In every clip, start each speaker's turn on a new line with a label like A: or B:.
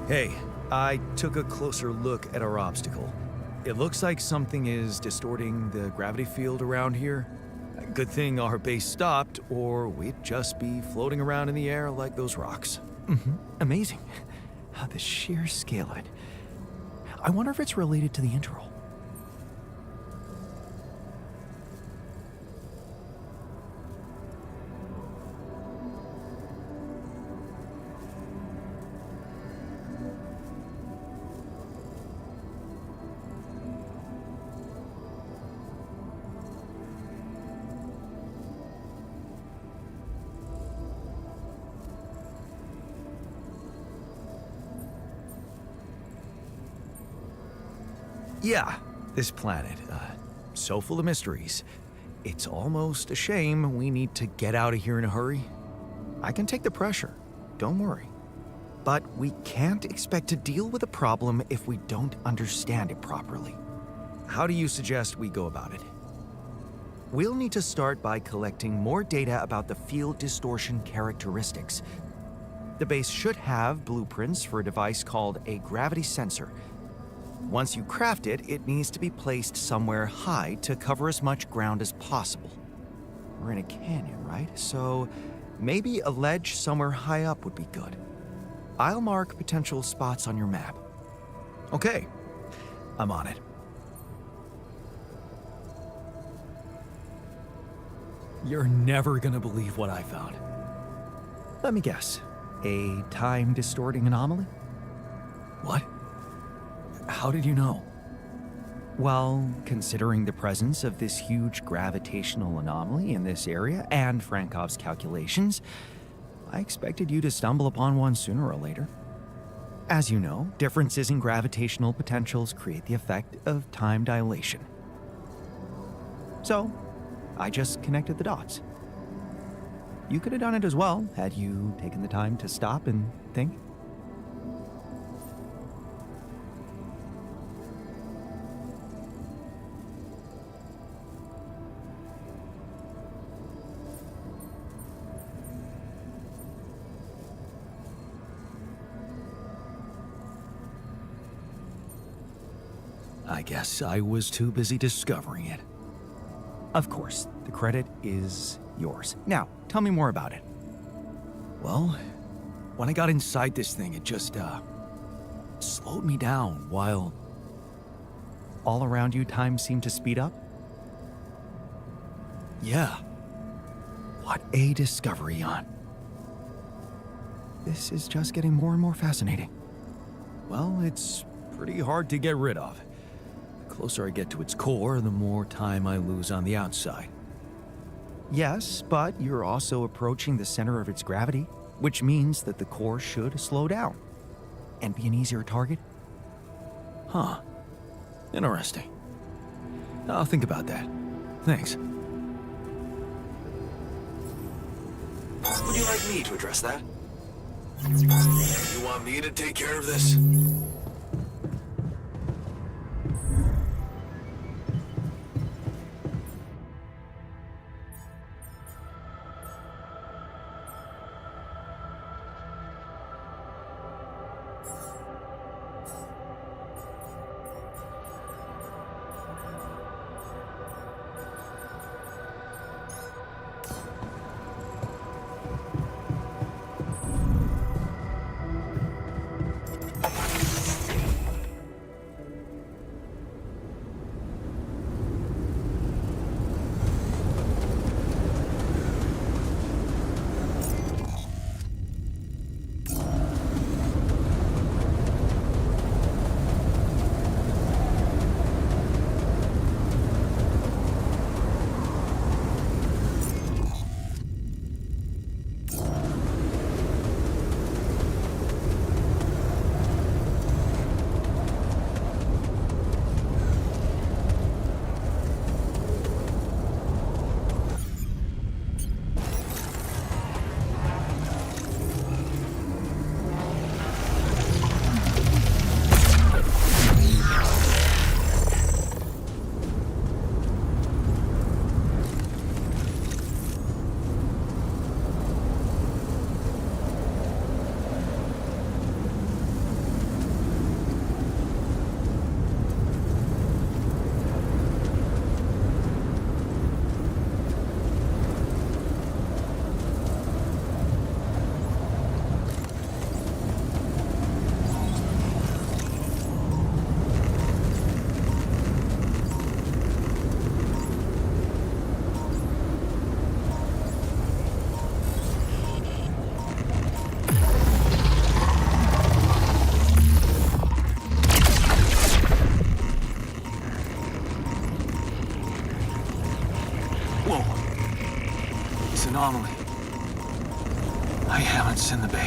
A: Hey, I took a closer look at our obstacle. It looks like something is distorting the gravity field around here. Good thing our base stopped, or we'd just be floating around in the air like those rocks.
B: Amazing. The sheer scale of it. I wonder if it's related to the interval.
A: Yeah, this planet, so full of mysteries. It's almost a shame we need to get out of here in a hurry. I can take the pressure, don't worry. But we can't expect to deal with a problem if we don't understand it properly. How do you suggest we go about it? We'll need to start by collecting more data about the field distortion characteristics. The base should have blueprints for a device called a gravity sensor. Once you craft it, it needs to be placed somewhere high to cover as much ground as possible. We're in a canyon, right? So maybe a ledge somewhere high up would be good. I'll mark potential spots on your map. Okay, I'm on it. You're never gonna believe what I found. Let me guess. A time-distorting anomaly? What? How did you know? Well, considering the presence of this huge gravitational anomaly in this area and Frankov's calculations, I expected you to stumble upon one sooner or later. As you know, differences in gravitational potentials create the effect of time dilation. So, I just connected the dots. You could have done it as well, had you taken the time to stop and think. I guess I was too busy discovering it. Of course, the credit is yours. Now, tell me more about it. Well, when I got inside this thing, it just, slowed me down while all around you time seemed to speed up? Yeah. What a discovery, Jan. This is just getting more and more fascinating. Well, it's pretty hard to get rid of. The closer I get to its core, the more time I lose on the outside. Yes, but you're also approaching the center of its gravity, which means that the core should slow down and be an easier target. Huh. Interesting. I'll think about that. Thanks.
C: Would you like me to address that? You want me to take care of this?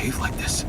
C: behave like this?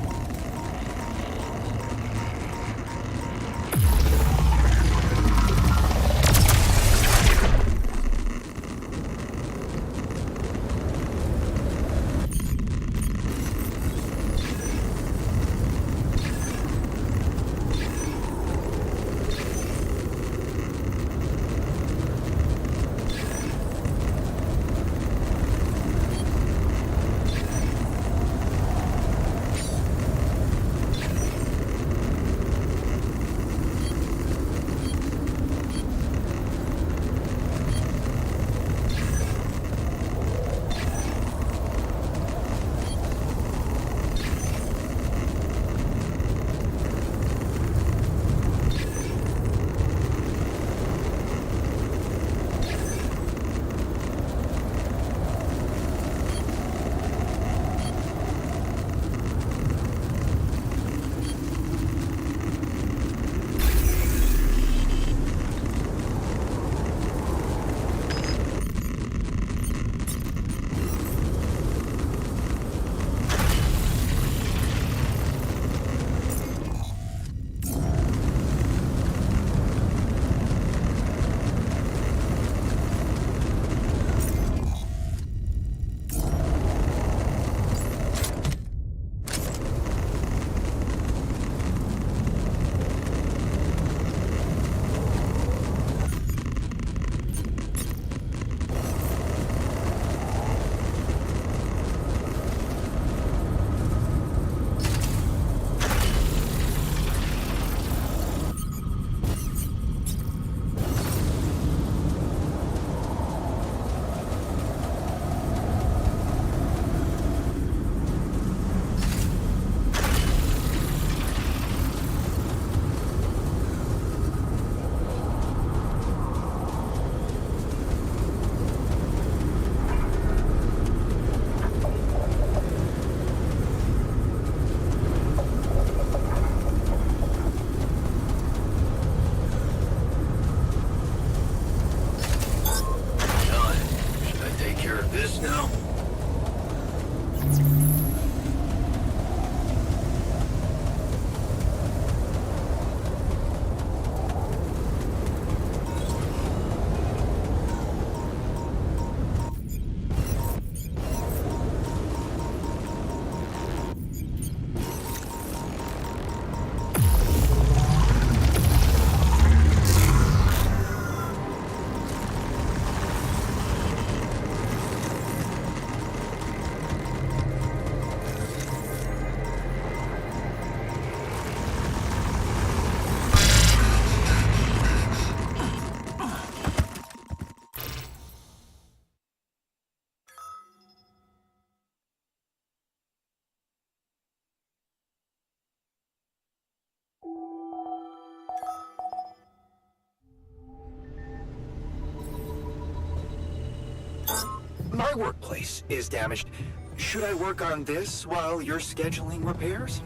B: My workplace is damaged. Should I work on this while you're scheduling repairs?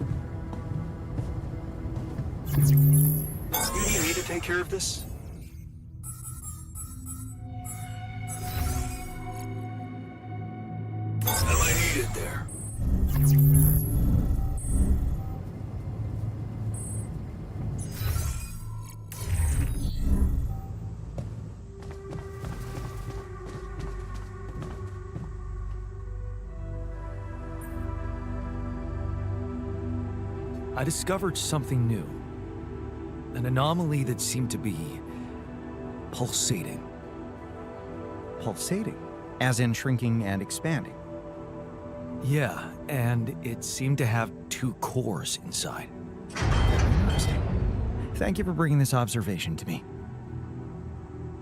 B: You need me to take care of this?
C: I might need it there.
A: I discovered something new. An anomaly that seemed to be pulsating.
B: Pulsating, as in shrinking and expanding.
A: Yeah, and it seemed to have two cores inside.
B: Interesting. Thank you for bringing this observation to me.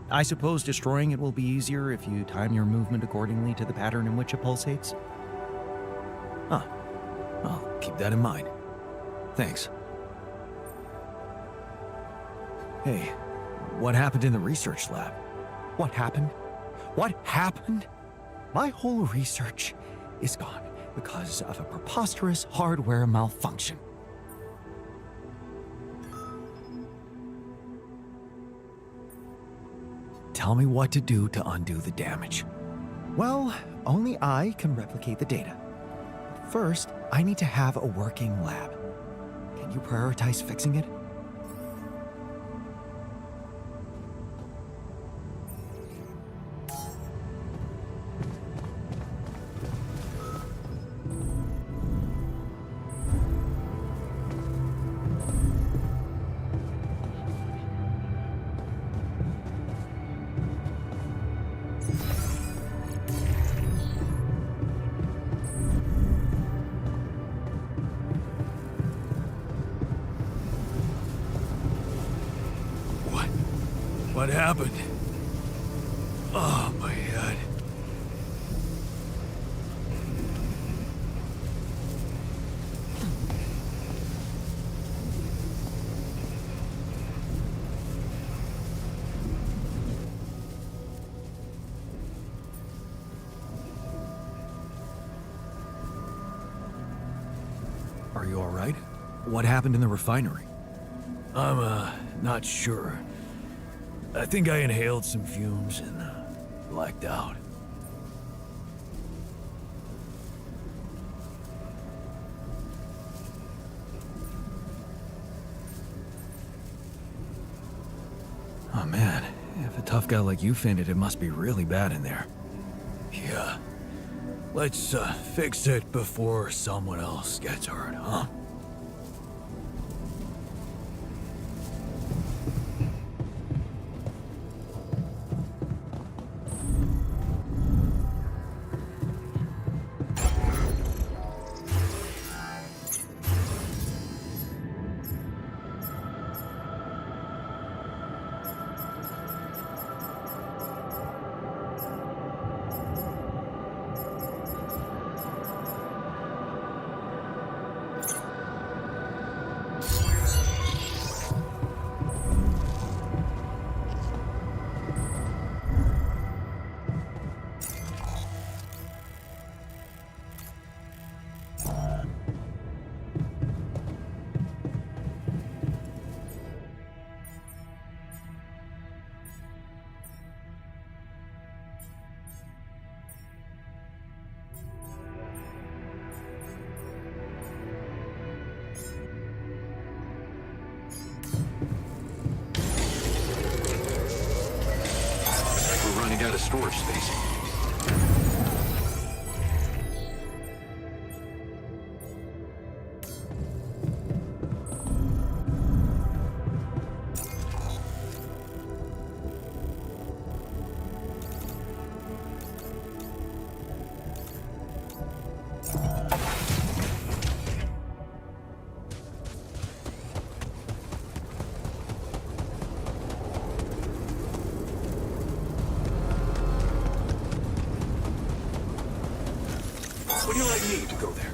A: I suppose destroying it will be easier if you time your movement accordingly to the pattern in which it pulsates? Huh. I'll keep that in mind. Thanks. Hey, what happened in the research lab?
B: What happened? What happened? My whole research is gone because of a preposterous hardware malfunction.
A: Tell me what to do to undo the damage.
B: Well, only I can replicate the data. First, I need to have a working lab. Can you prioritize fixing it?
C: What happened? Oh, my head.
A: Are you all right? What happened in the refinery?
C: I'm, not sure. I think I inhaled some fumes and blacked out.
A: Oh man, if a tough guy like you fainted, it must be really bad in there.
C: Yeah. Let's, fix it before someone else gets hurt, huh? We're running out of storage space. Would you like me to go there?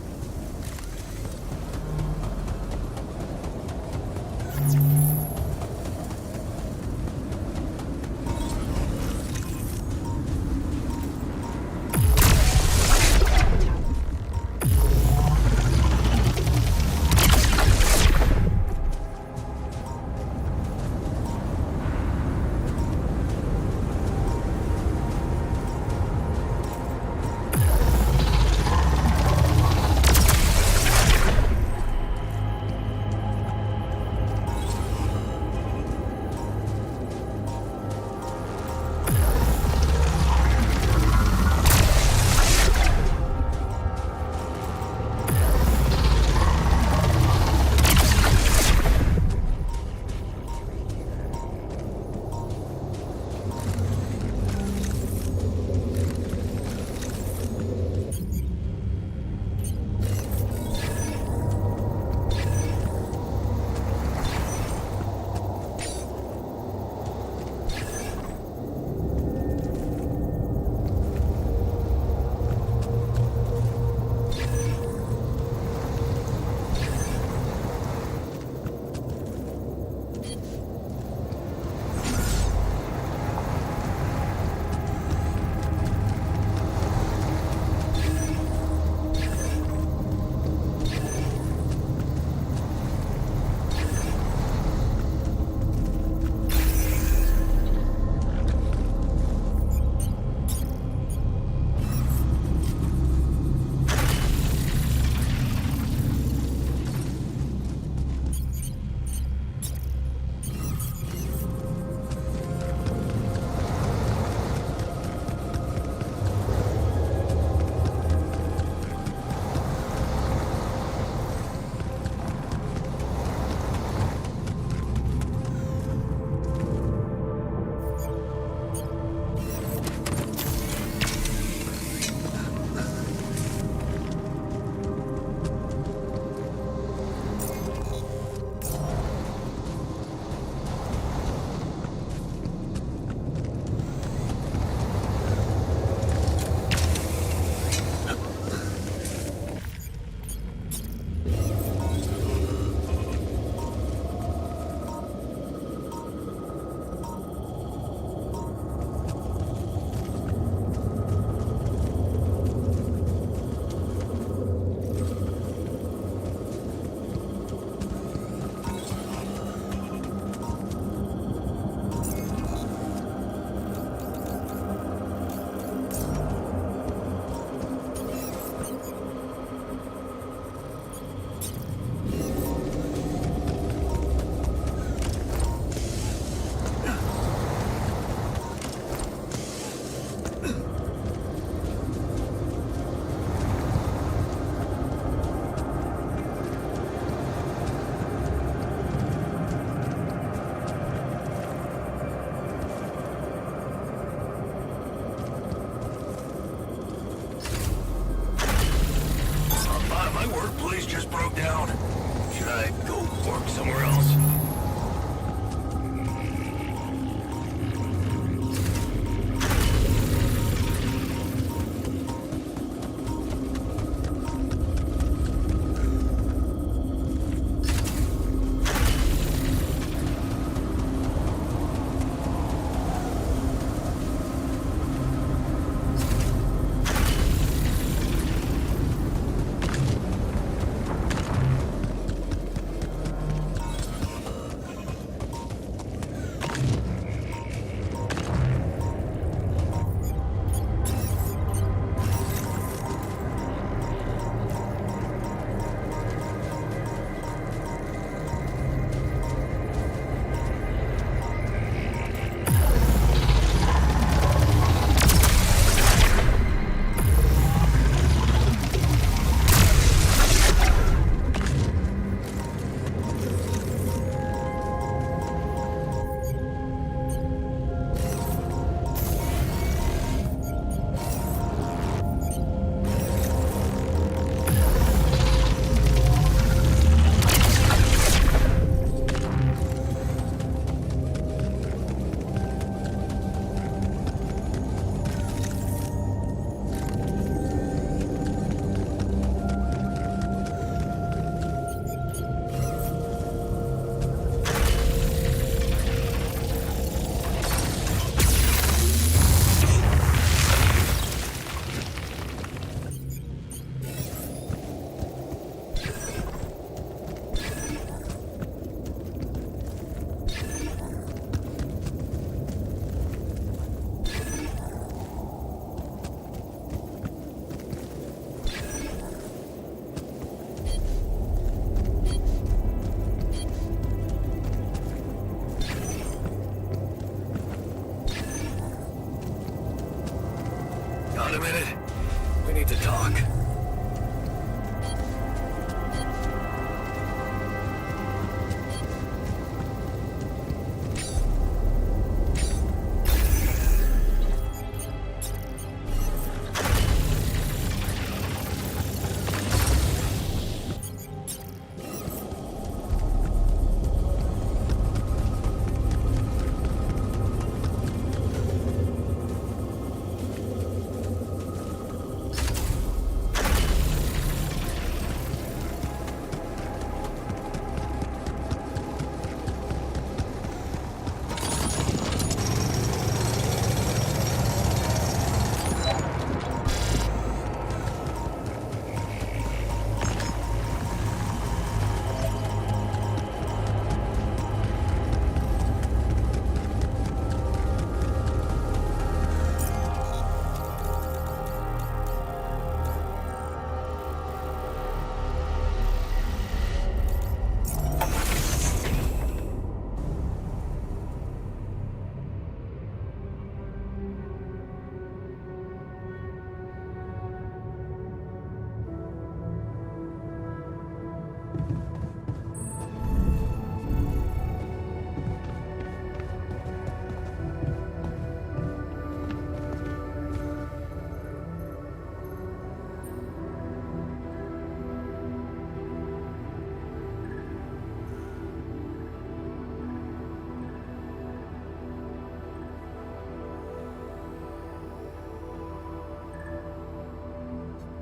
C: talk.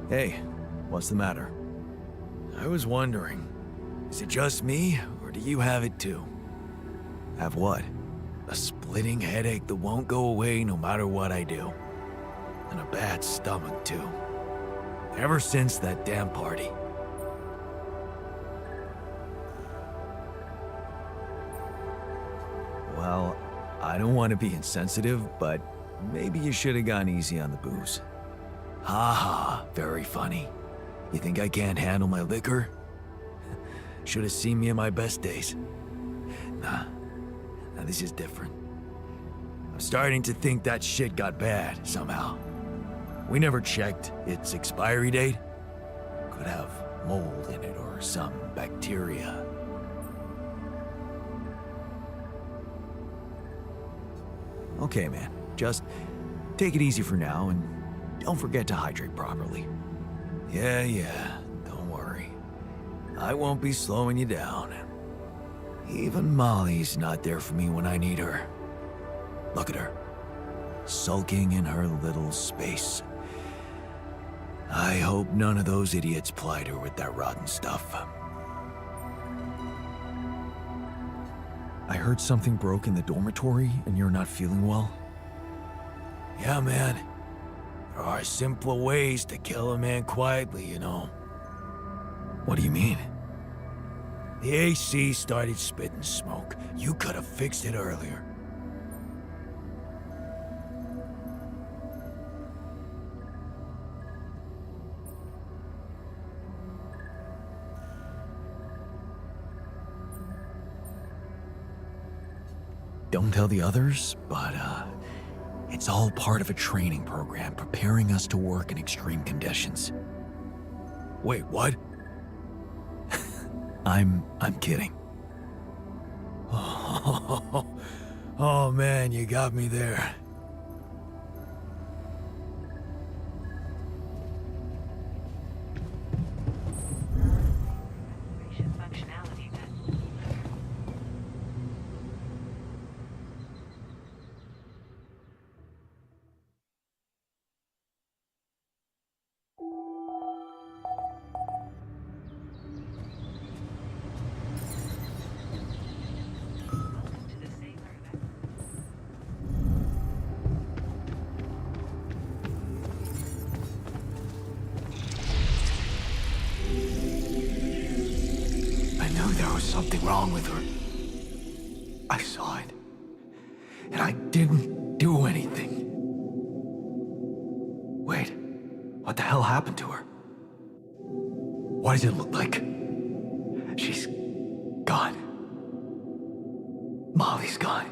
A: Hey, what's the matter?
C: I was wondering, is it just me, or do you have it too?
A: Have what?
C: A splitting headache that won't go away no matter what I do. And a bad stomach too. Ever since that damn party.
A: Well, I don't want to be insensitive, but maybe you should have gone easy on the booze.
C: Ha ha, very funny. You think I can't handle my liquor? Should have seen me in my best days. Nah, this is different. I'm starting to think that shit got bad, somehow. We never checked its expiry date. Could have mold in it or some bacteria.
A: Okay, man. Just take it easy for now and don't forget to hydrate properly.
C: Yeah, don't worry. I won't be slowing you down. Even Molly's not there for me when I need her. Look at her, sulking in her little space. I hope none of those idiots plied her with that rotten stuff.
A: I heard something broke in the dormitory and you're not feeling well.
C: Yeah, man. There are simpler ways to kill a man quietly, you know.
A: What do you mean?
C: The AC started spitting smoke. You could have fixed it earlier.
A: Don't tell the others, but it's all part of a training program preparing us to work in extreme conditions.
C: Wait, what?
A: I'm kidding.
C: Oh man, you got me there.
A: There was something wrong with her. I saw it. And I didn't do anything. Wait, what the hell happened to her? What does it look like? She's gone. Molly's gone.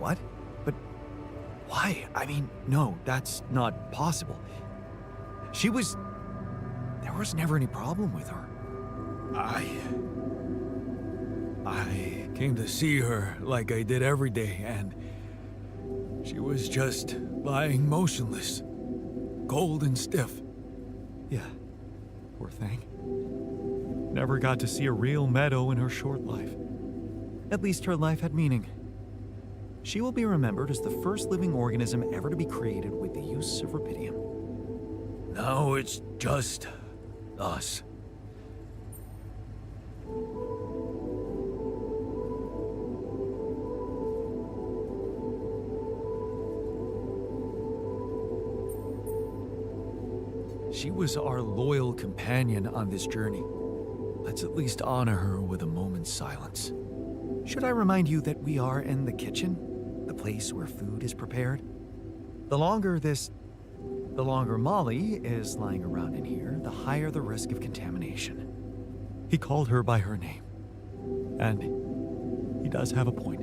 B: What? But why? I mean, no, that's not possible. There was never any problem with her.
C: I came to see her like I did every day, and she was just lying motionless, cold and stiff.
B: Yeah, poor thing. Never got to see a real meadow in her short life. At least her life had meaning. She will be remembered as the first living organism ever to be created with the use of rubidium.
C: Now it's just us.
B: She was our loyal companion on this journey. Let's at least honor her with a moment's silence. Should I remind you that we are in the kitchen, the place where food is prepared? The longer Molly is lying around in here, the higher the risk of contamination. He called her by her name. And he does have a point.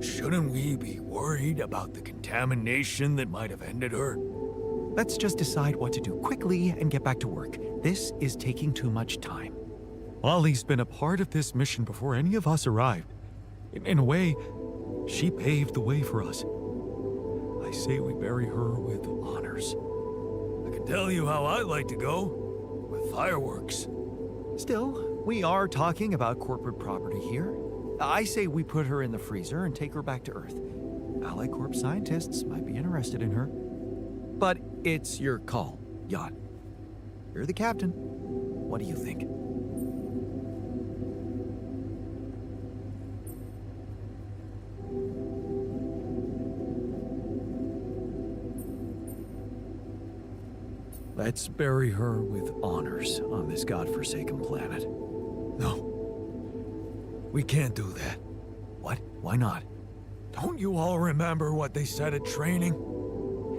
C: Shouldn't we be worried about the contamination that might have ended her?
B: Let's just decide what to do quickly and get back to work. This is taking too much time. Molly's been a part of this mission before any of us arrived. In a way, she paved the way for us. I say we bury her with honors.
C: I can tell you how I'd like to go. With fireworks.
B: Still, we are talking about corporate property here. I say we put her in the freezer and take her back to Earth. Ally Corp scientists might be interested in her. But it's your call, Jan. You're the captain. What do you think?
A: Let's bury her with honors on this godforsaken planet.
C: No. We can't do that.
A: What? Why not?
C: Don't you all remember what they said at training?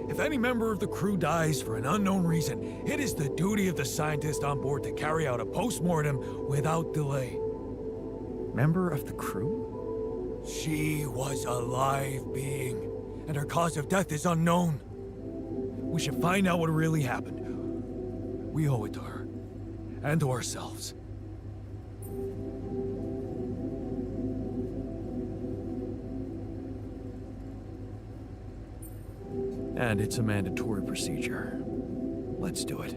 C: If any member of the crew dies for an unknown reason, it is the duty of the scientist on board to carry out a post-mortem without delay.
B: Member of the crew?
C: She was a live being, and her cause of death is unknown. We should find out what really happened. We owe it to her, and to ourselves.
A: And it's a mandatory procedure. Let's do it.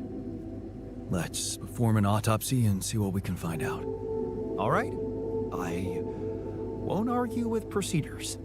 A: Let's perform an autopsy and see what we can find out. All right? I won't argue with procedures.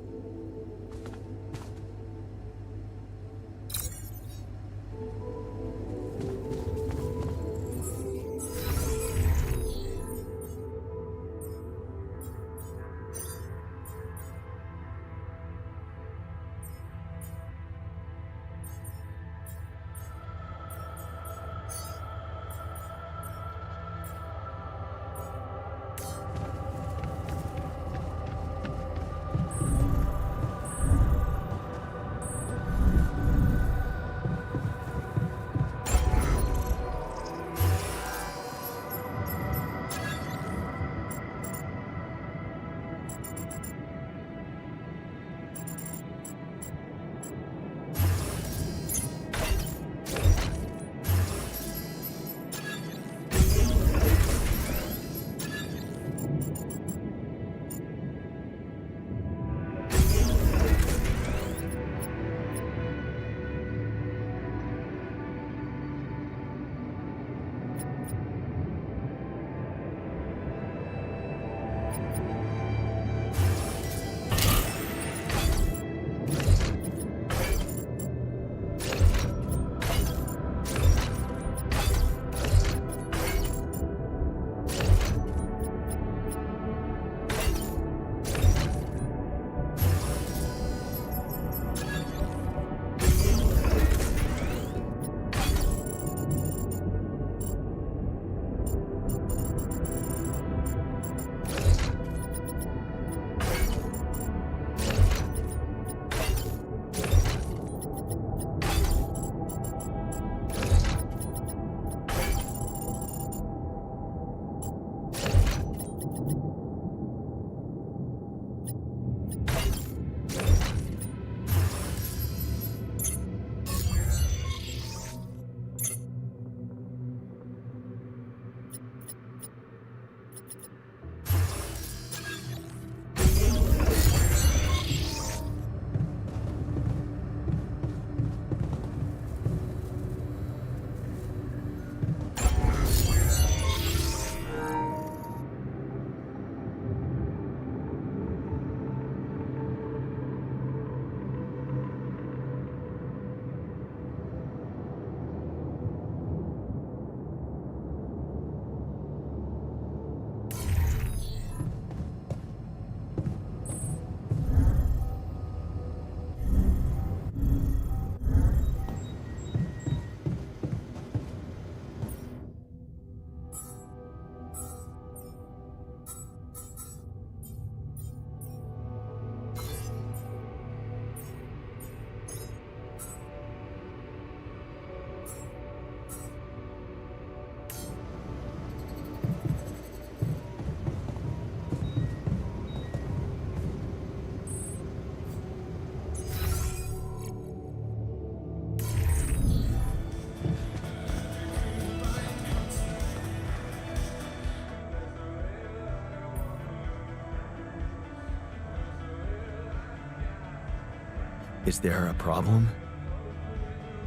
C: Is there a problem?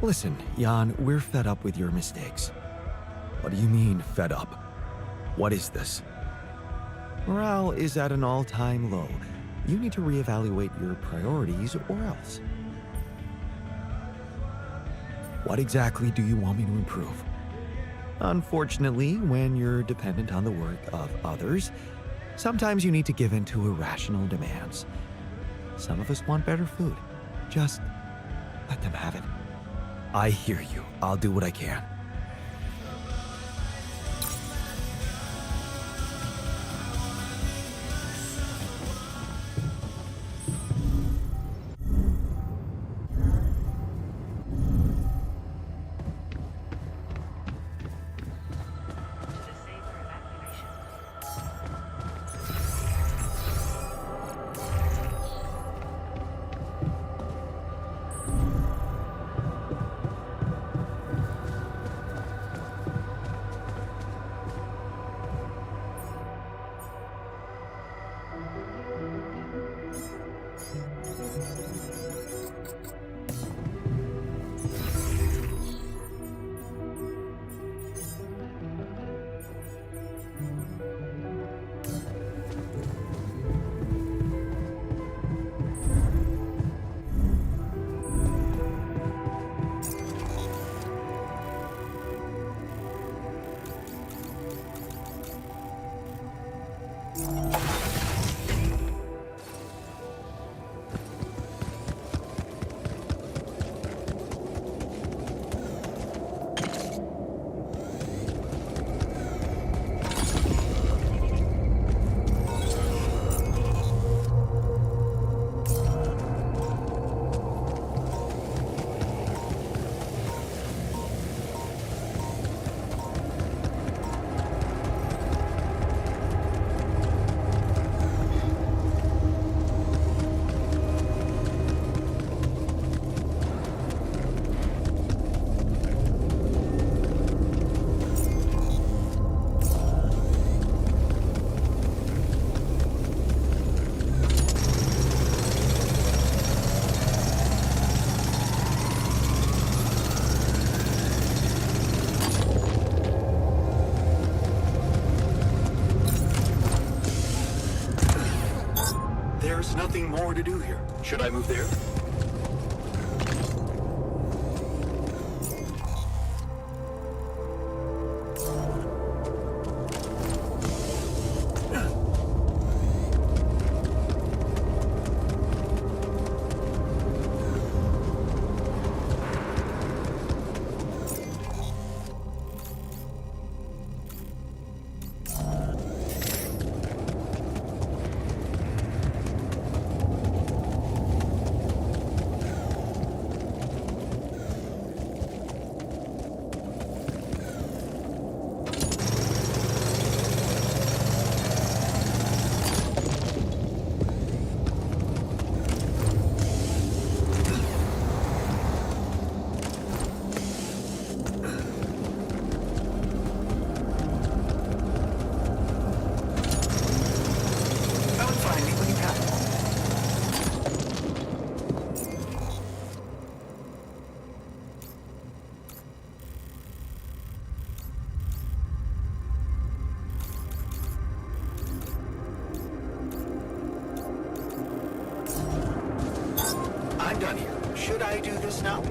A: Listen, Jan, we're fed up with your mistakes.
C: What do you mean, fed up? What is this?
A: Morale is at an all-time low. You need to reevaluate your priorities or else.
C: What exactly do you want me to improve?
A: Unfortunately, when you're dependent on the work of others, sometimes you need to give in to irrational demands. Some of us want better food. Just let them have it.
C: I hear you. I'll do what I can.
A: There's nothing more to do here. Should I move there? I'm done here. Should I do this now?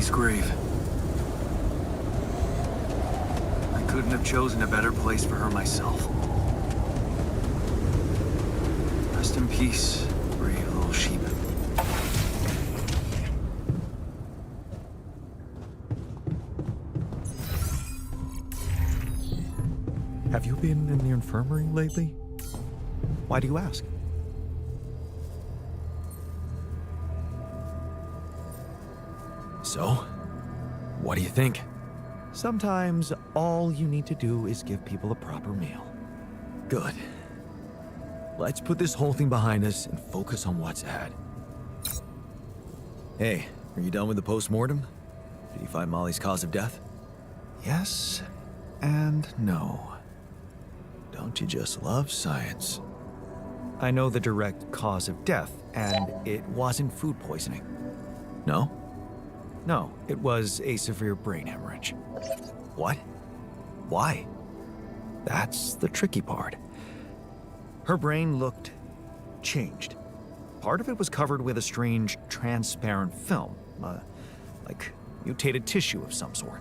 C: Molly's grave. I couldn't have chosen a better place for her myself. Rest in peace, brave little sheep.
B: Have you been in the infirmary lately?
A: Why do you ask?
C: So, what do you think?
A: Sometimes all you need to do is give people a proper meal.
C: Good. Let's put this whole thing behind us and focus on what's ahead. Hey, are you done with the post-mortem? Did you find Molly's cause of death?
A: Yes and no.
C: Don't you just love science?
A: I know the direct cause of death, and it wasn't food poisoning.
C: No?
A: No, it was a severe brain hemorrhage.
C: What? Why?
A: That's the tricky part. Her brain looked changed. Part of it was covered with a strange, transparent film, like mutated tissue of some sort.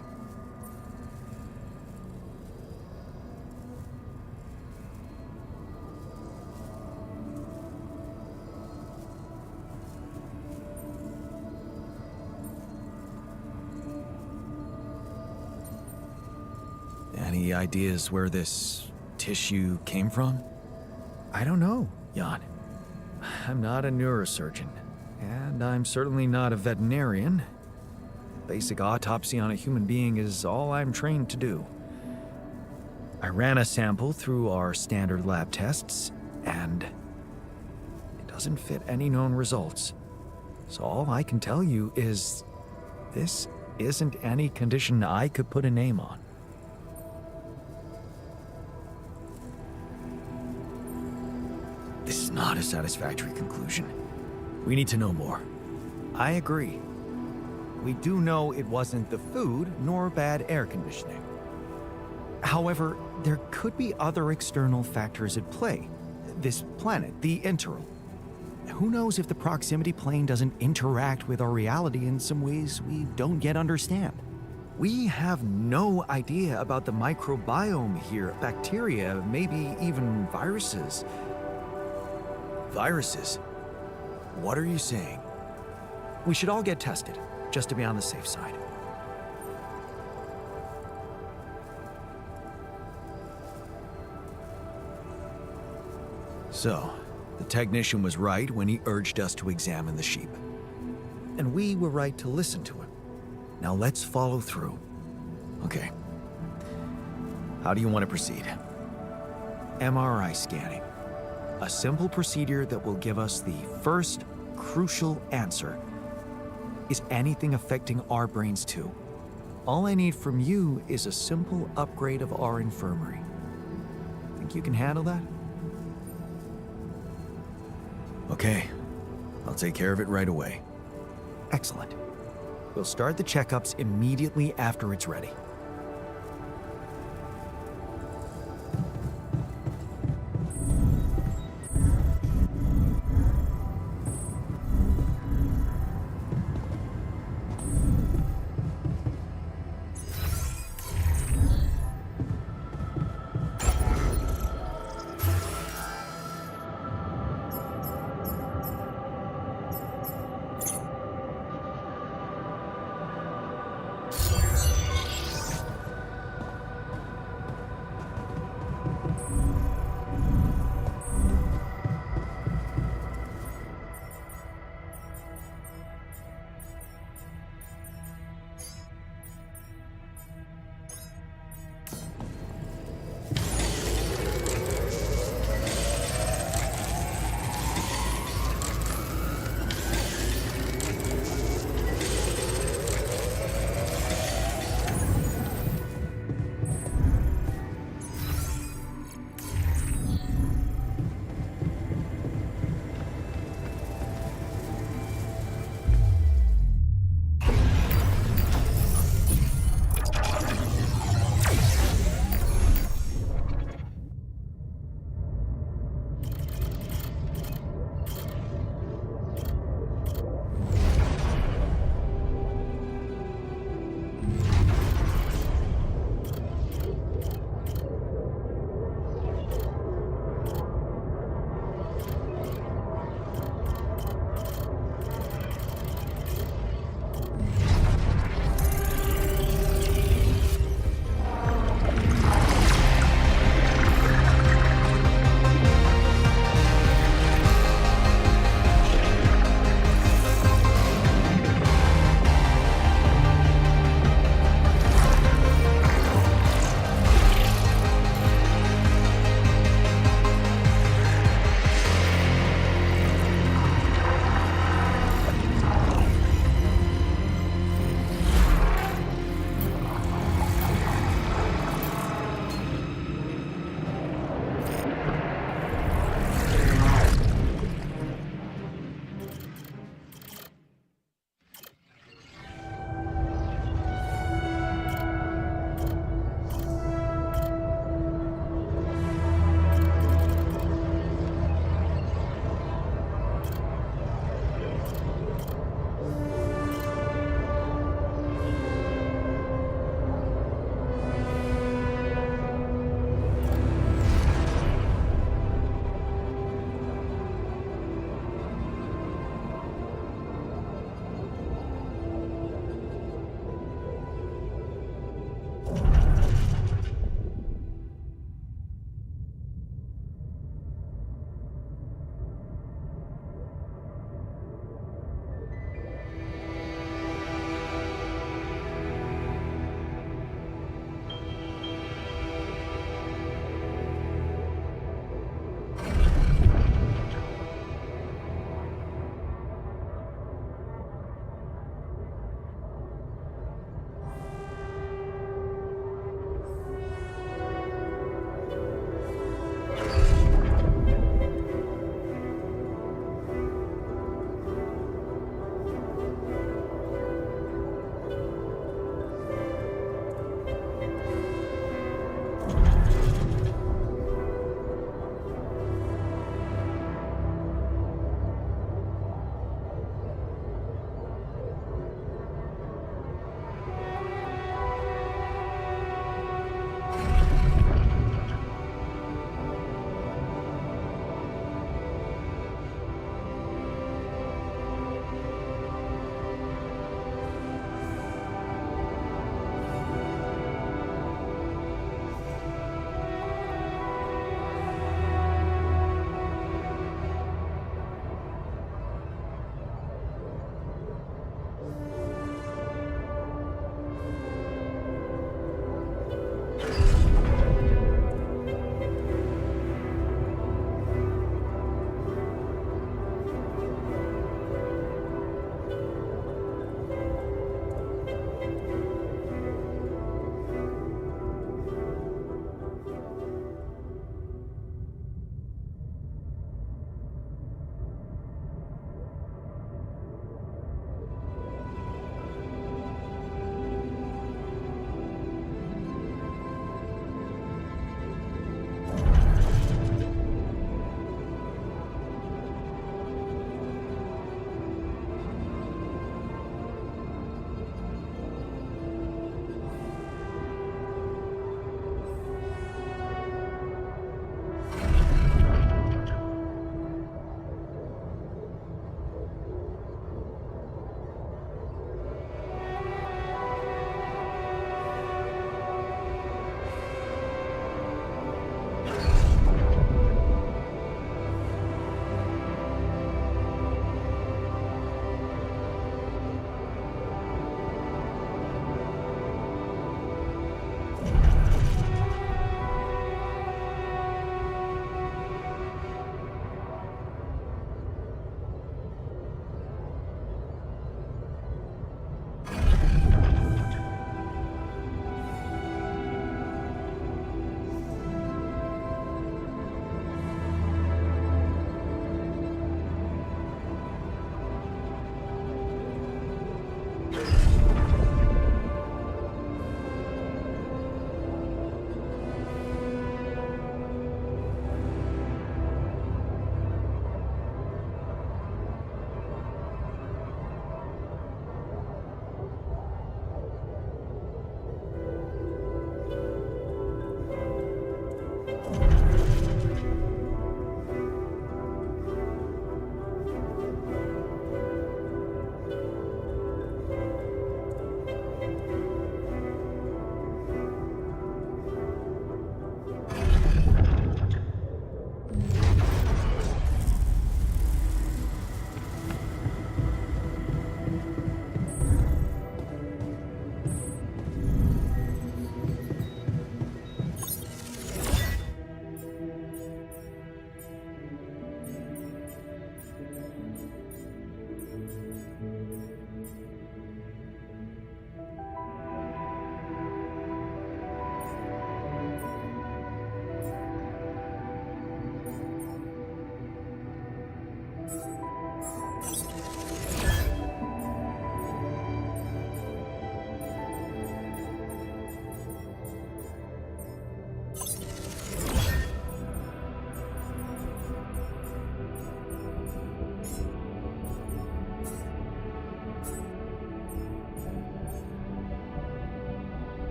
C: Any ideas where this tissue came from?
A: I don't know.
C: Jan.
A: I'm not a neurosurgeon, and I'm certainly not a veterinarian. Basic autopsy on a human being is all I'm trained to do. I ran a sample through our standard lab tests, and it doesn't fit any known results. So all I can tell you is this isn't any condition I could put a name on.
C: This is not a satisfactory conclusion. We need to know more.
A: I agree. We do know it wasn't the food nor bad air conditioning. However, there could be other external factors at play. This planet, the Interral. Who knows if the proximity plane doesn't interact with our reality in some ways we don't yet understand? We have no idea about the microbiome here, bacteria, maybe even viruses.
C: Viruses? What are you saying?
A: We should all get tested, just to be on the safe side.
C: So, the technician was right when he urged us to examine the sheep.
A: And we were right to listen to him. Now let's follow through.
C: Okay. How do you want to proceed?
A: MRI scanning. A simple procedure that will give us the first crucial answer. Is anything affecting our brains too? All I need from you is a simple upgrade of our infirmary. Think you can handle that?
C: Okay. I'll take care of it right away.
A: Excellent. We'll start the checkups immediately after it's ready.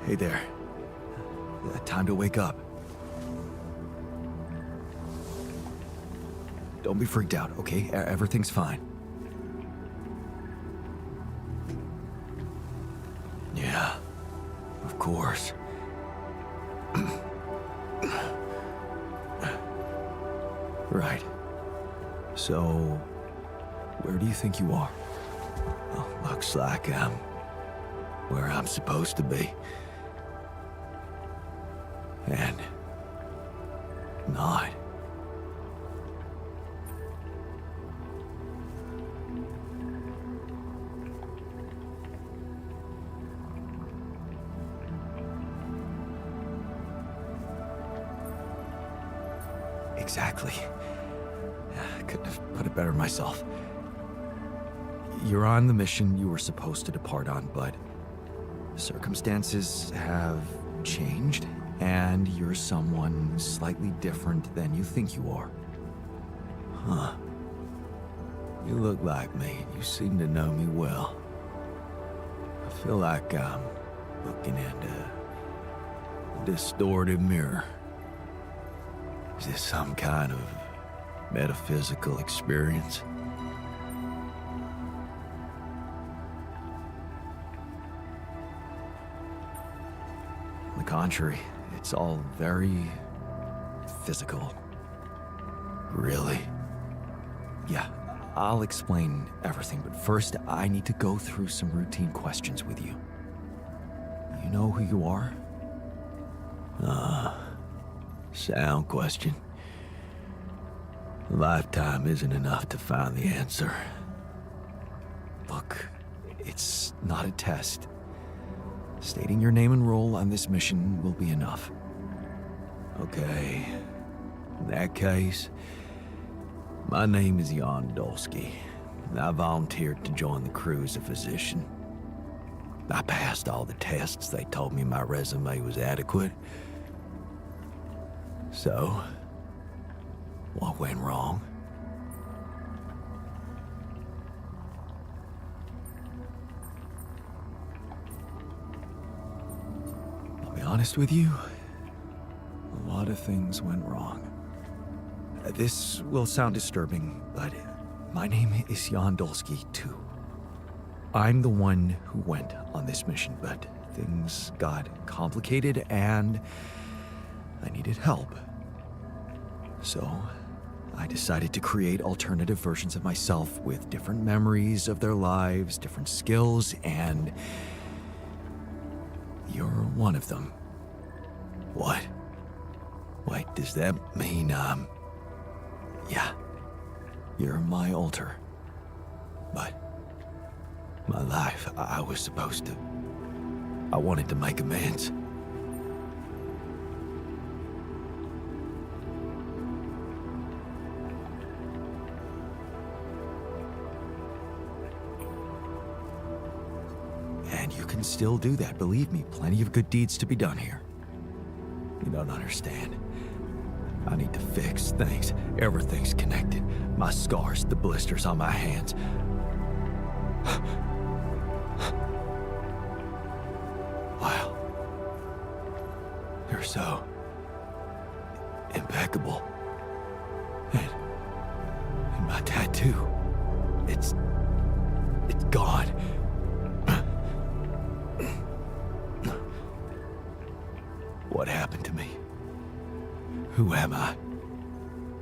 A: Hey there. Time to wake up. Don't be freaked out, okay? Everything's fine. Yeah, of course. Right. So, where do you think you are?
C: Well, looks like I'm where I'm supposed to be. And not.
A: Exactly. I couldn't have put it better myself. You're on the mission you were supposed to depart on, but circumstances have changed, and you're someone slightly different than you think you are.
C: Huh. You look like me. You seem to know me well. I feel like I'm looking into a distorted mirror. Is this some kind of metaphysical experience?
A: On the contrary, it's all very physical.
C: Really?
A: Yeah, I'll explain everything, but first I need to go through some routine questions with you. You know who you are?
C: Sound question. A lifetime isn't enough to find the answer.
A: Look, it's not a test. Stating your name and role on this mission will be enough.
C: Okay. In that case, my name is Jan Dolsky. I volunteered to join the crew as a physician. I passed all the tests. They told me my resume was adequate. So, what went wrong?
A: I'll be honest with you, a lot of things went wrong. This will sound disturbing, but my name is Jan Dolsky too. I'm the one who went on this mission, but things got complicated and I needed help. So, I decided to create alternative versions of myself with different memories of their lives, different skills, and you're one of them.
C: What? Wait, does that mean
A: Yeah, you're my alter.
C: But my life, I was supposed to... I wanted to make amends.
A: And you can still do that, believe me. Plenty of good deeds to be done here.
C: You don't understand. I need to fix things. Everything's connected. My scars, the blisters on my hands. Wow. You're so... impeccable. And my tattoo. It's gone. What happened to me? Who am I?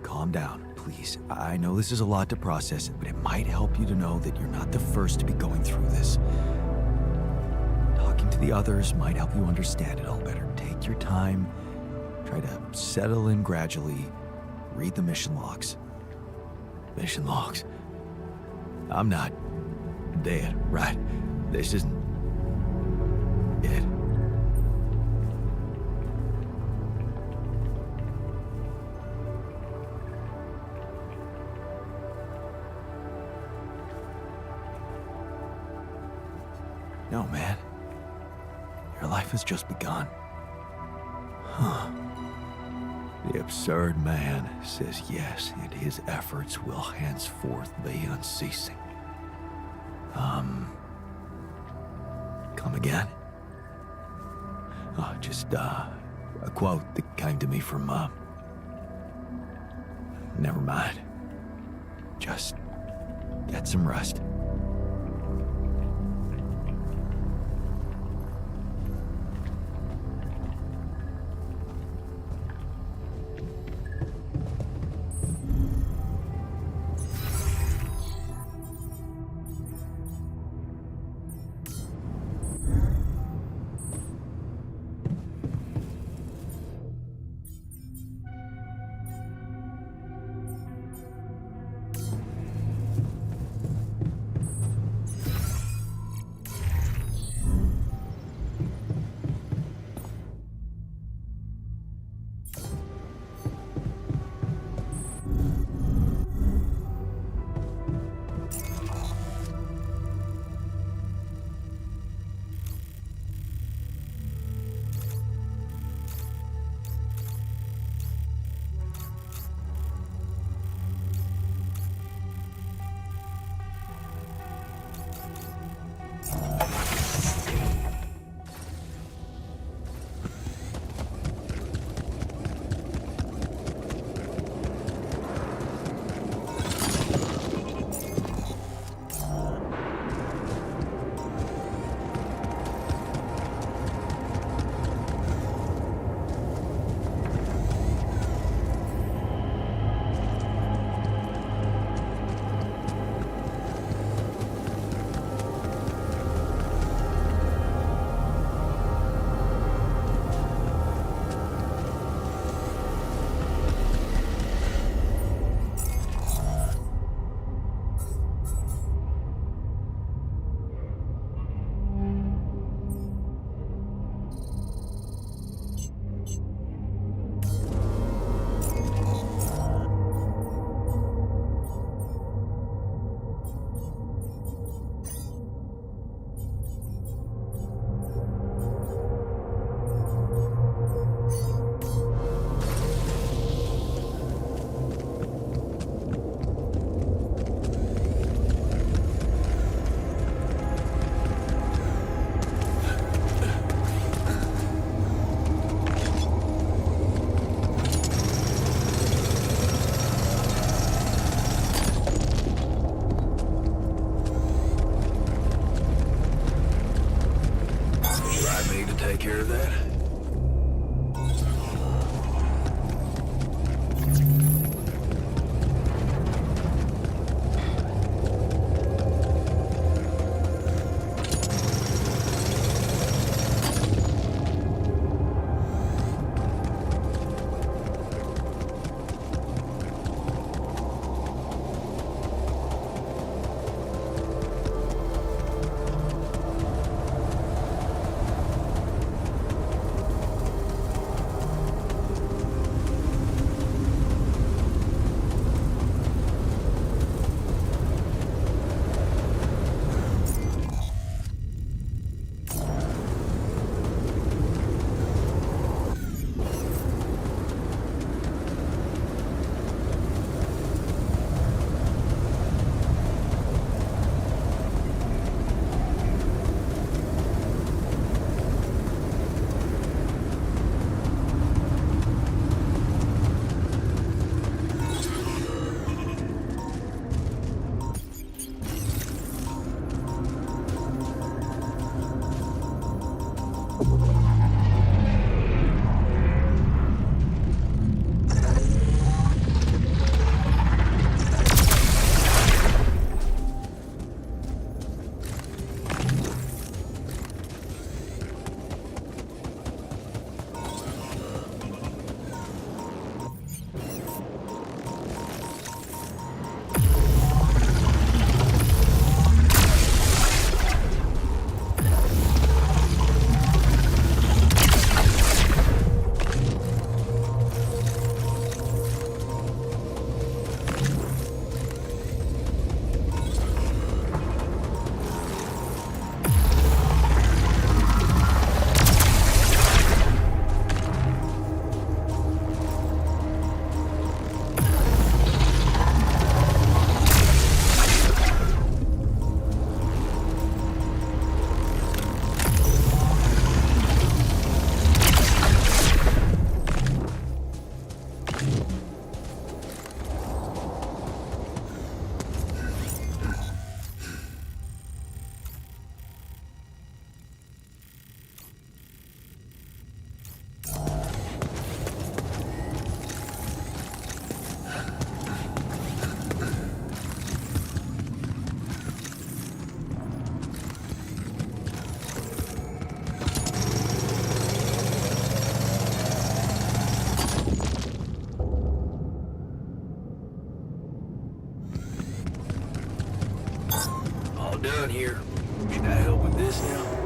A: Calm down, please. I know this is a lot to process, but it might help you to know that you're not the first to be going through this. Talking to the others might help you understand it all better. Take your time. Try to settle in gradually. Read the mission logs.
C: Mission logs? I'm not dead, right? This isn't it.
A: No, man. Your life has just begun.
C: Huh. The absurd man says yes, and his efforts will henceforth be unceasing. Come again? Oh, just a quote that came to me from never mind. Just get some rest. Take care of that. All done here. Should I help with this now?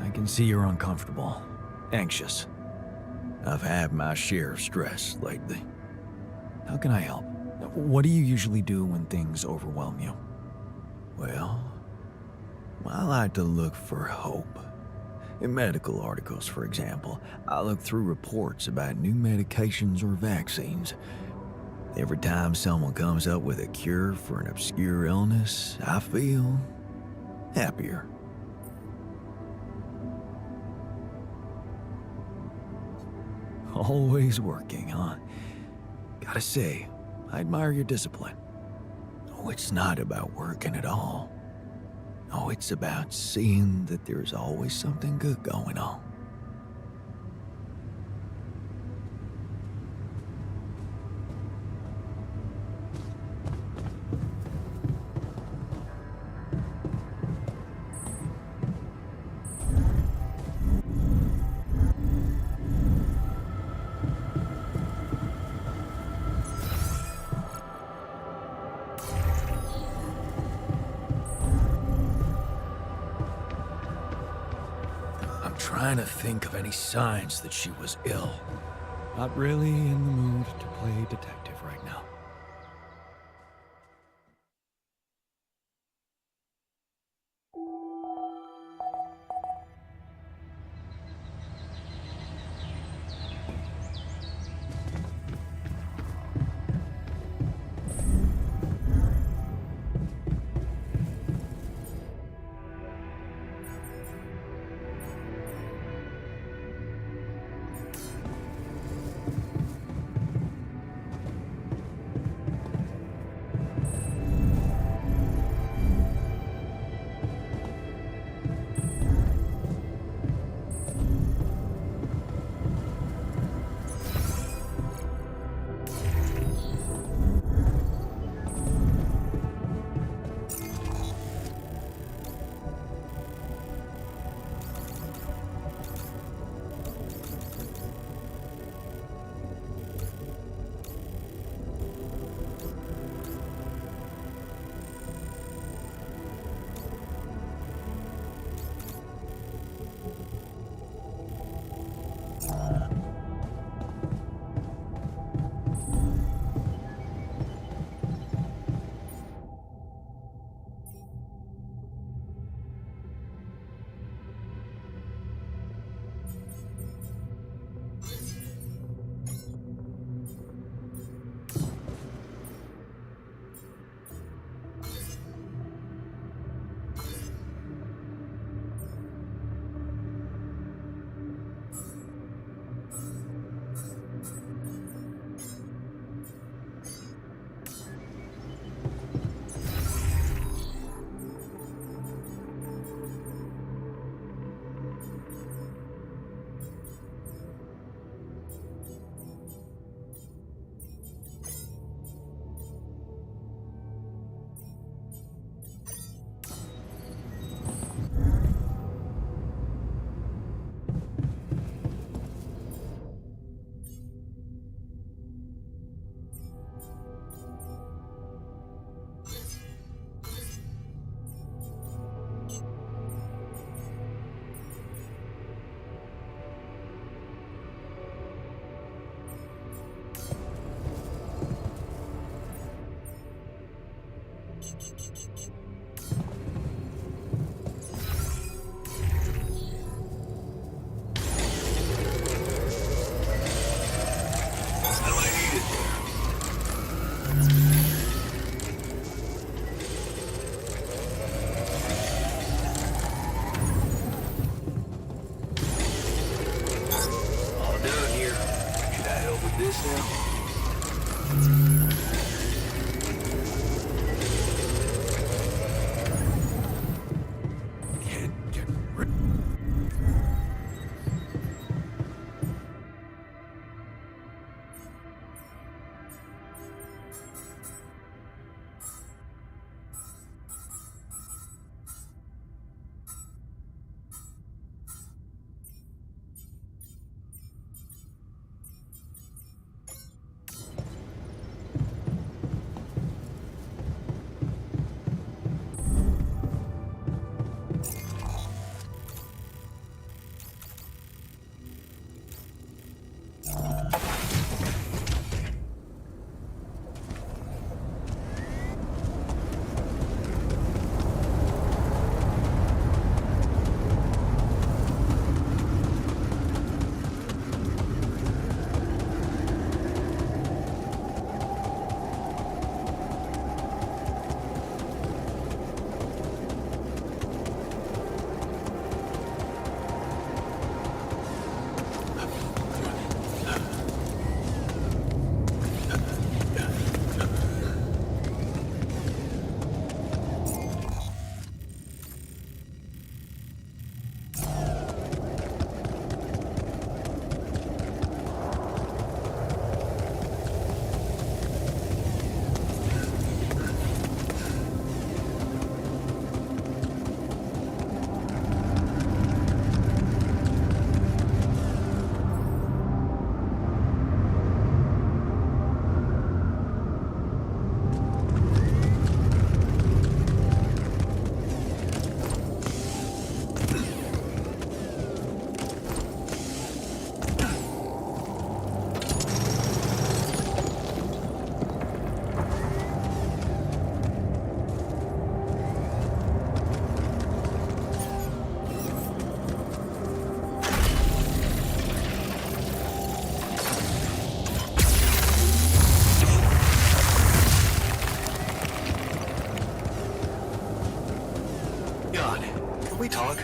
A: I can see you're uncomfortable, anxious. I've had my share of stress lately. How can I help? What do you usually do when things overwhelm you?
C: Well, I like to look for hope. In medical articles, for example, I look through reports about new medications or vaccines. Every time someone comes up with a cure for an obscure illness, I feel happier.
A: Always working, huh? Gotta say, I admire your discipline.
C: Oh, it's not about working at all. Oh, it's about seeing that there's always something good going on. Trying to think of any signs that she was ill.
B: Not really in the mood to play detective right now.
C: we talk?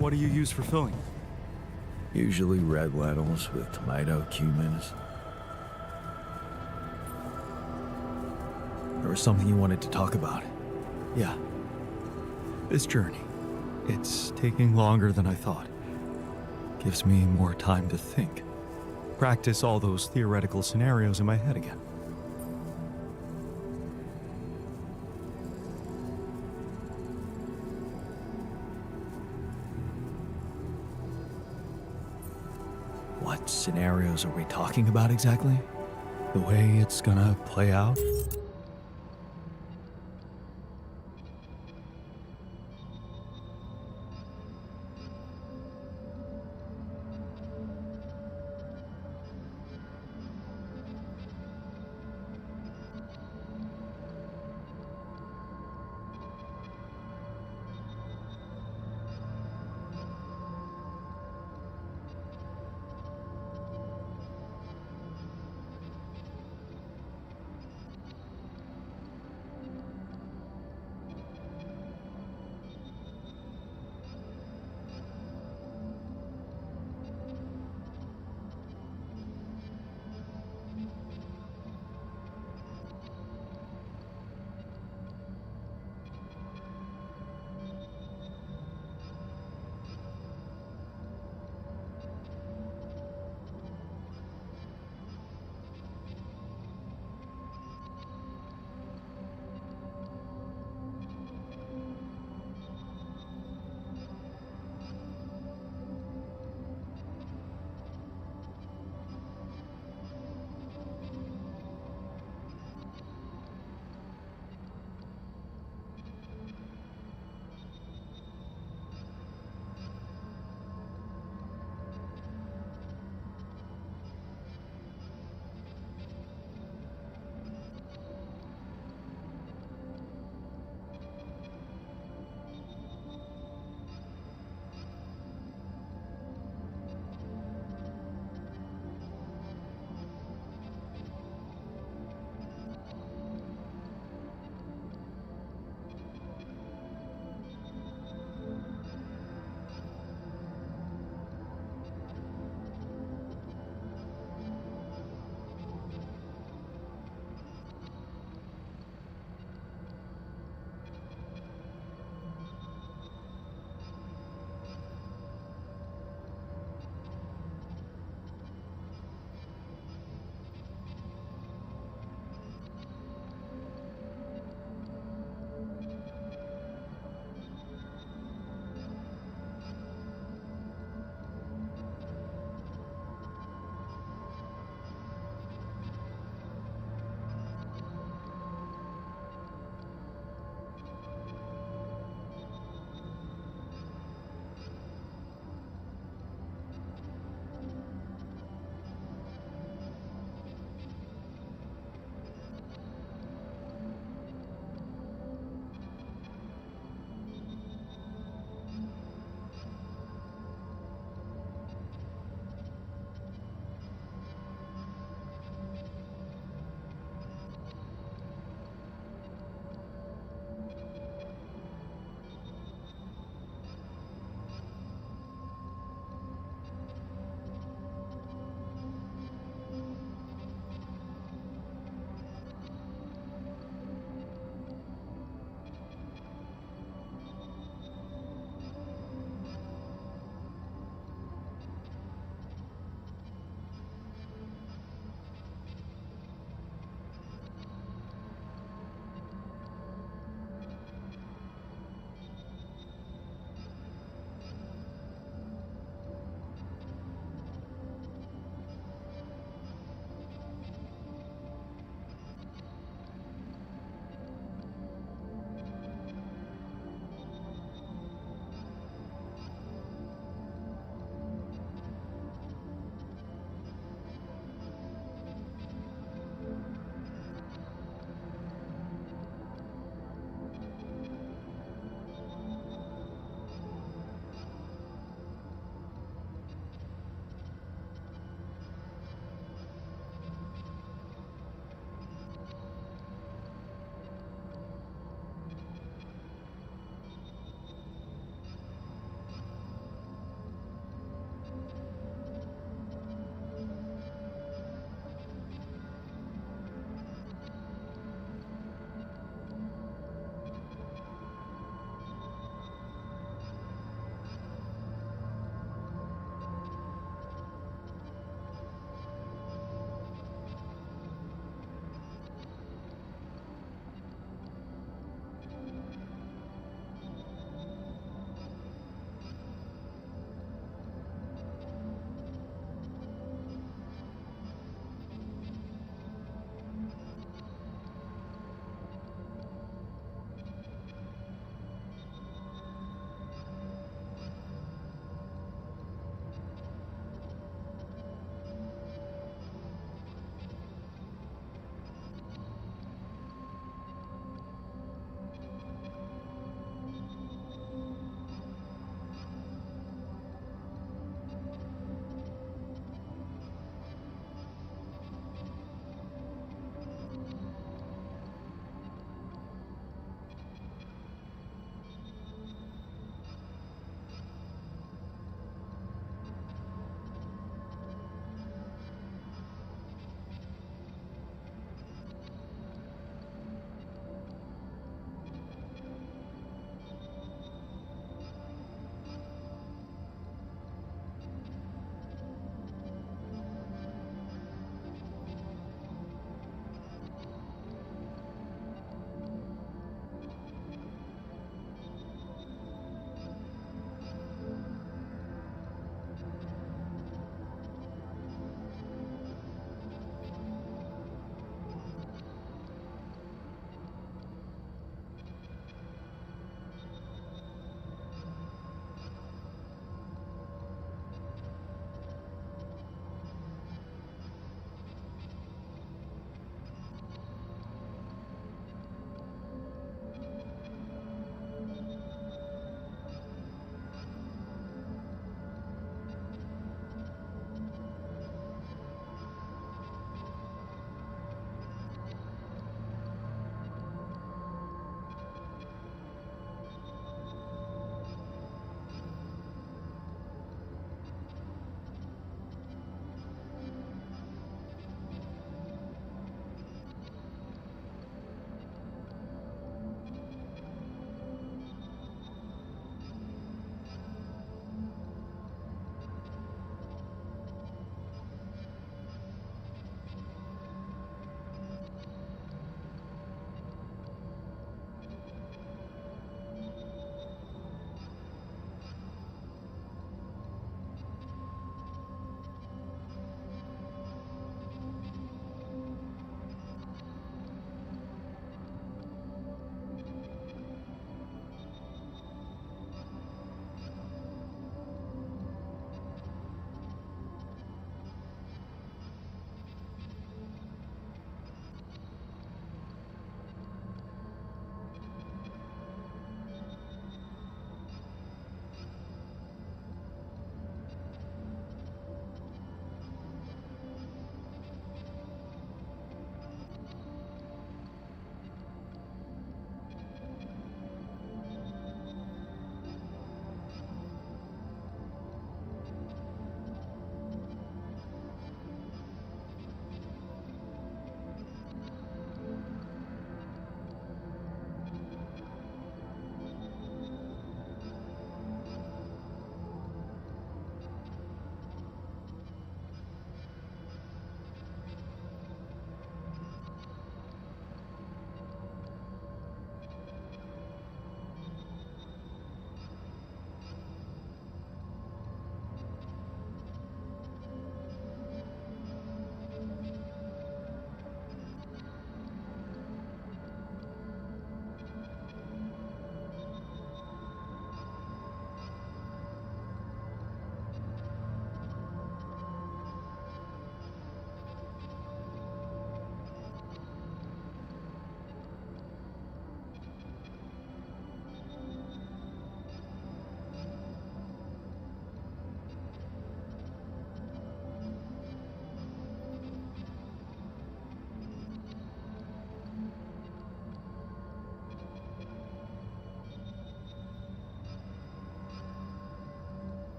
B: What do you use for filling?
C: Usually red lentils with tomato, cumins.
A: There was something you wanted to talk about.
B: Yeah. This journey. It's taking longer than I thought. Gives me more time to think. Practice all those theoretical scenarios in my head again.
A: What scenarios are we talking about exactly?
B: The way it's gonna play out?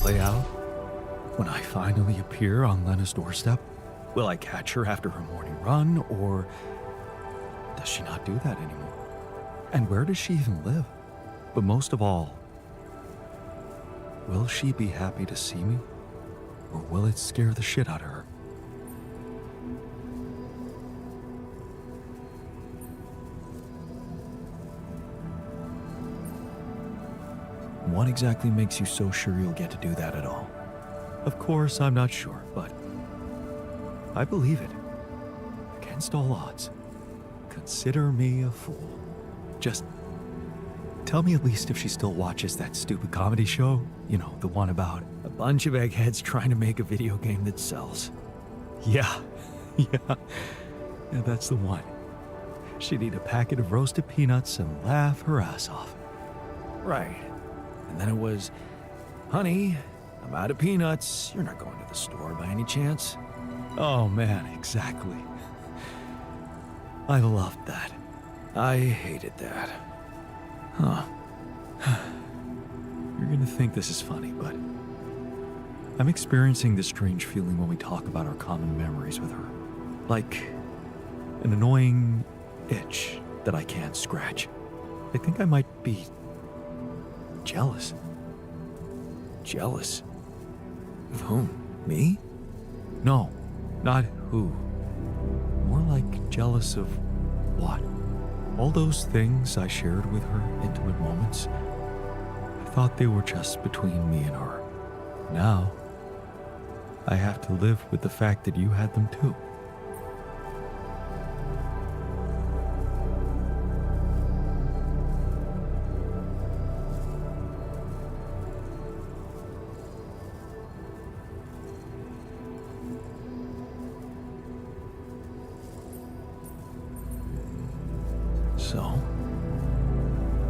B: play out? When I finally appear on Lena's doorstep, will I catch her after her morning run, or does she not do that anymore? And where does she even live? But most of all, will she be happy to see me, or will it scare the shit out of her?
A: What exactly makes you so sure you'll get to do that at all?
B: Of course, I'm not sure, but I believe it. Against all odds, consider me a fool. Just tell me at least if she still watches that stupid comedy show. You know, the one about
A: A bunch of eggheads trying to make a video game that sells.
B: Yeah, yeah, that's the one. She'd eat a packet of roasted peanuts and laugh her ass off.
A: Right. And then it was, honey, I'm out of peanuts. You're not going to the store by any chance?
B: Oh man, exactly. I loved that.
A: I hated that. Huh.
B: You're gonna think this is funny, but I'm experiencing this strange feeling when we talk about our common memories with her. Like an annoying itch that I can't scratch. I think I might be jealous.
A: Jealous? Of whom? Me?
B: No, not who. More like jealous of what? All those things I shared with her, intimate moments, I thought they were just between me and her. Now, I have to live with the fact that you had them too.
A: So,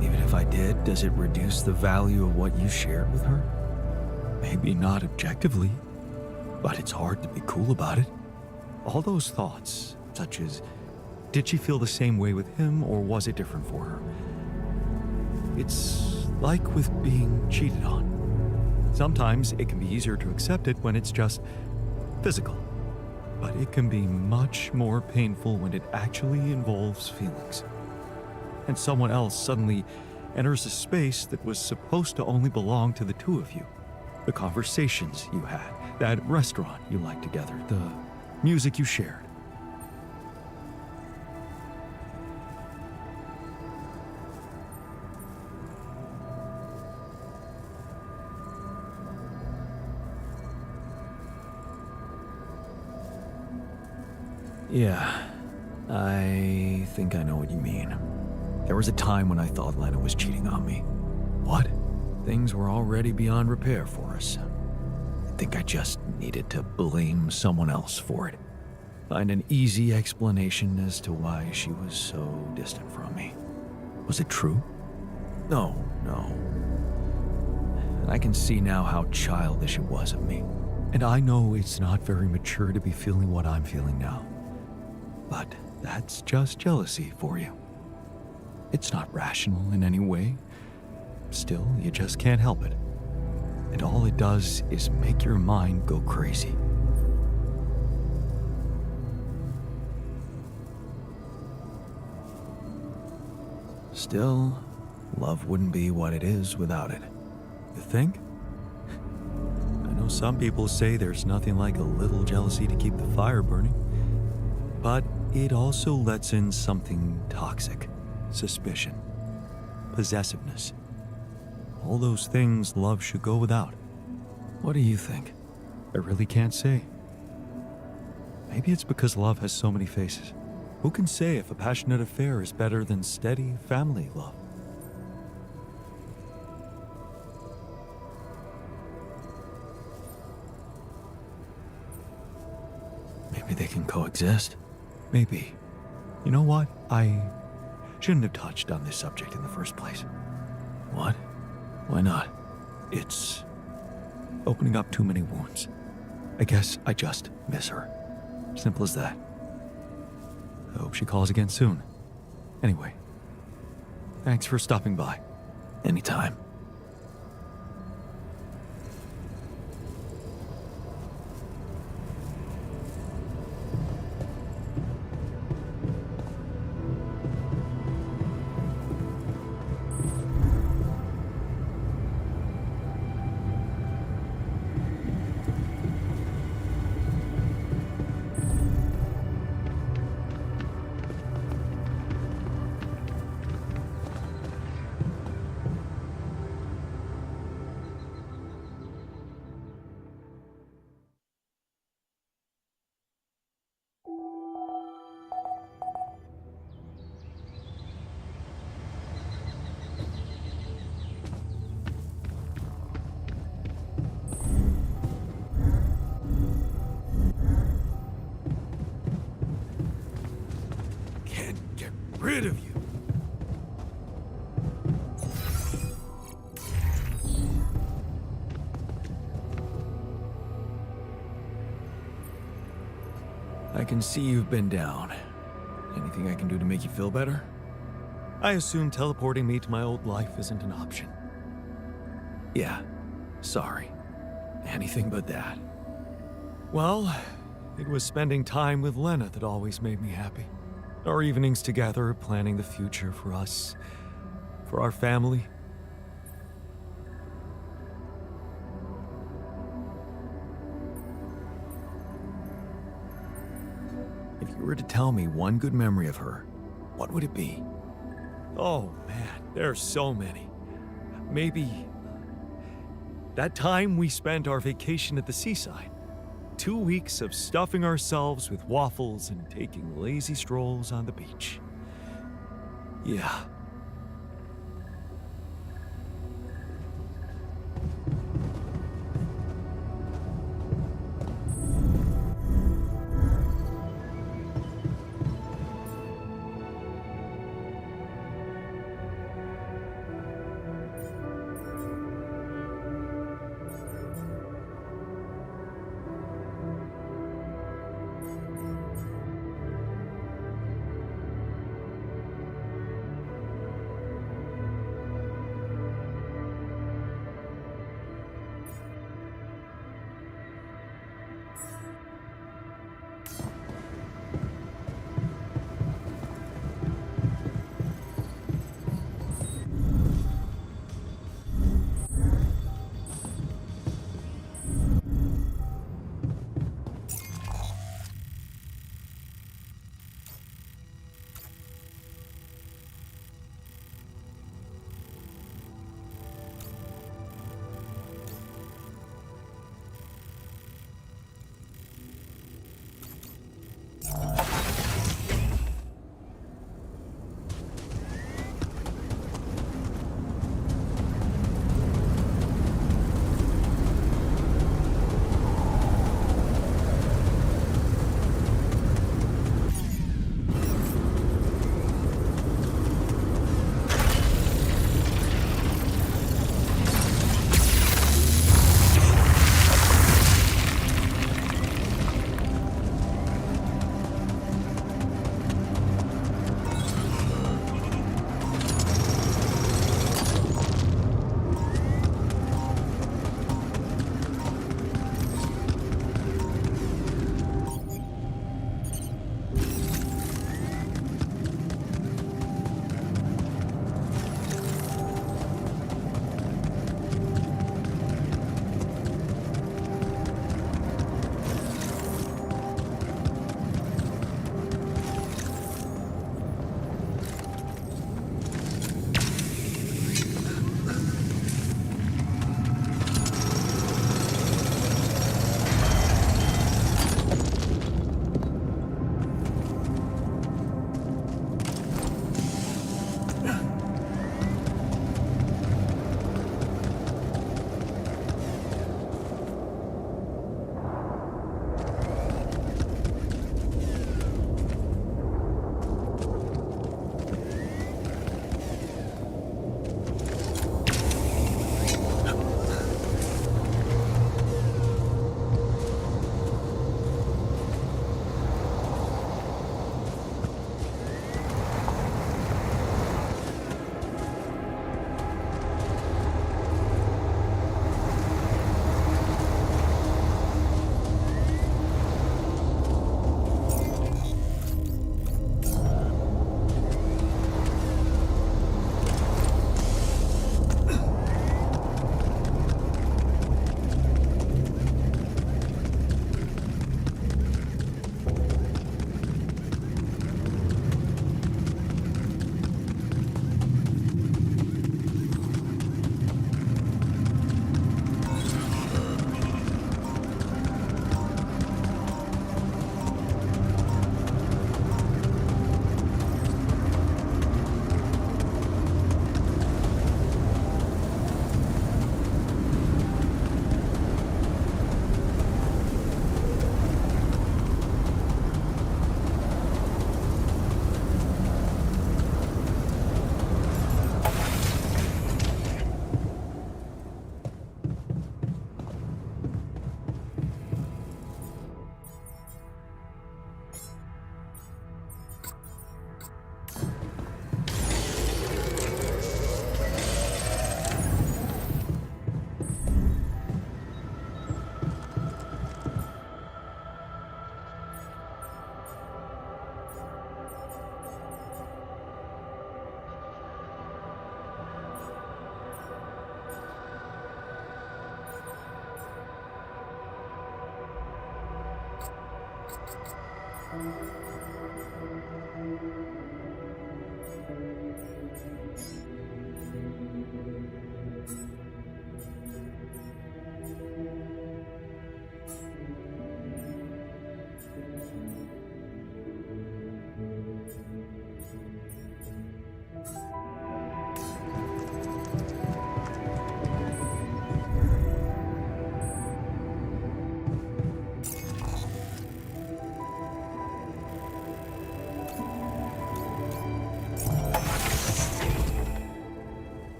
A: even if I did, does it reduce the value of what you shared with her?
B: Maybe not objectively, but it's hard to be cool about it. All those thoughts, such as, did she feel the same way with him or was it different for her? It's like with being cheated on. Sometimes it can be easier to accept it when it's just physical, but it can be much more painful when it actually involves feelings. And someone else suddenly enters a space that was supposed to only belong to the two of you. The conversations you had, that restaurant you liked together, the music you shared.
A: Yeah, I think I know what you mean. There was a time when I thought Lena was cheating on me.
B: What?
A: Things were already beyond repair for us. I think I just needed to blame someone else for it. Find an easy explanation as to why she was so distant from me.
B: Was it true?
A: No. And I can see now how childish it was of me.
B: And I know it's not very mature to be feeling what I'm feeling now. But that's just jealousy for you. It's not rational in any way. Still, you just can't help it. And all it does is make your mind go crazy.
A: Still, love wouldn't be what it is without it.
B: You think? I know some people say there's nothing like a little jealousy to keep the fire burning. But it also lets in something toxic. Suspicion. Possessiveness. All those things love should go without.
A: What do you think?
B: I really can't say. Maybe it's because love has so many faces. Who can say if a passionate affair is better than steady family love?
A: Maybe they can coexist.
B: Maybe. You know what? I shouldn't have touched on this subject in the first place.
A: What? Why not?
B: It's opening up too many wounds. I guess I just miss her. Simple as that. I hope she calls again soon. Anyway, thanks for stopping by.
A: Anytime.
C: can see you've been down. Anything I can do to make you feel better?
B: I assume teleporting me to my old life isn't an option.
C: Yeah, sorry. Anything but that.
B: Well, it was spending time with Lena that always made me happy. Our evenings together, planning the future for us, for our family.
C: If you were to tell me one good memory of her, what would it be?
B: Oh man, there are so many. Maybe that time we spent our vacation at the seaside. 2 weeks of stuffing ourselves with waffles and taking lazy strolls on the beach. Yeah.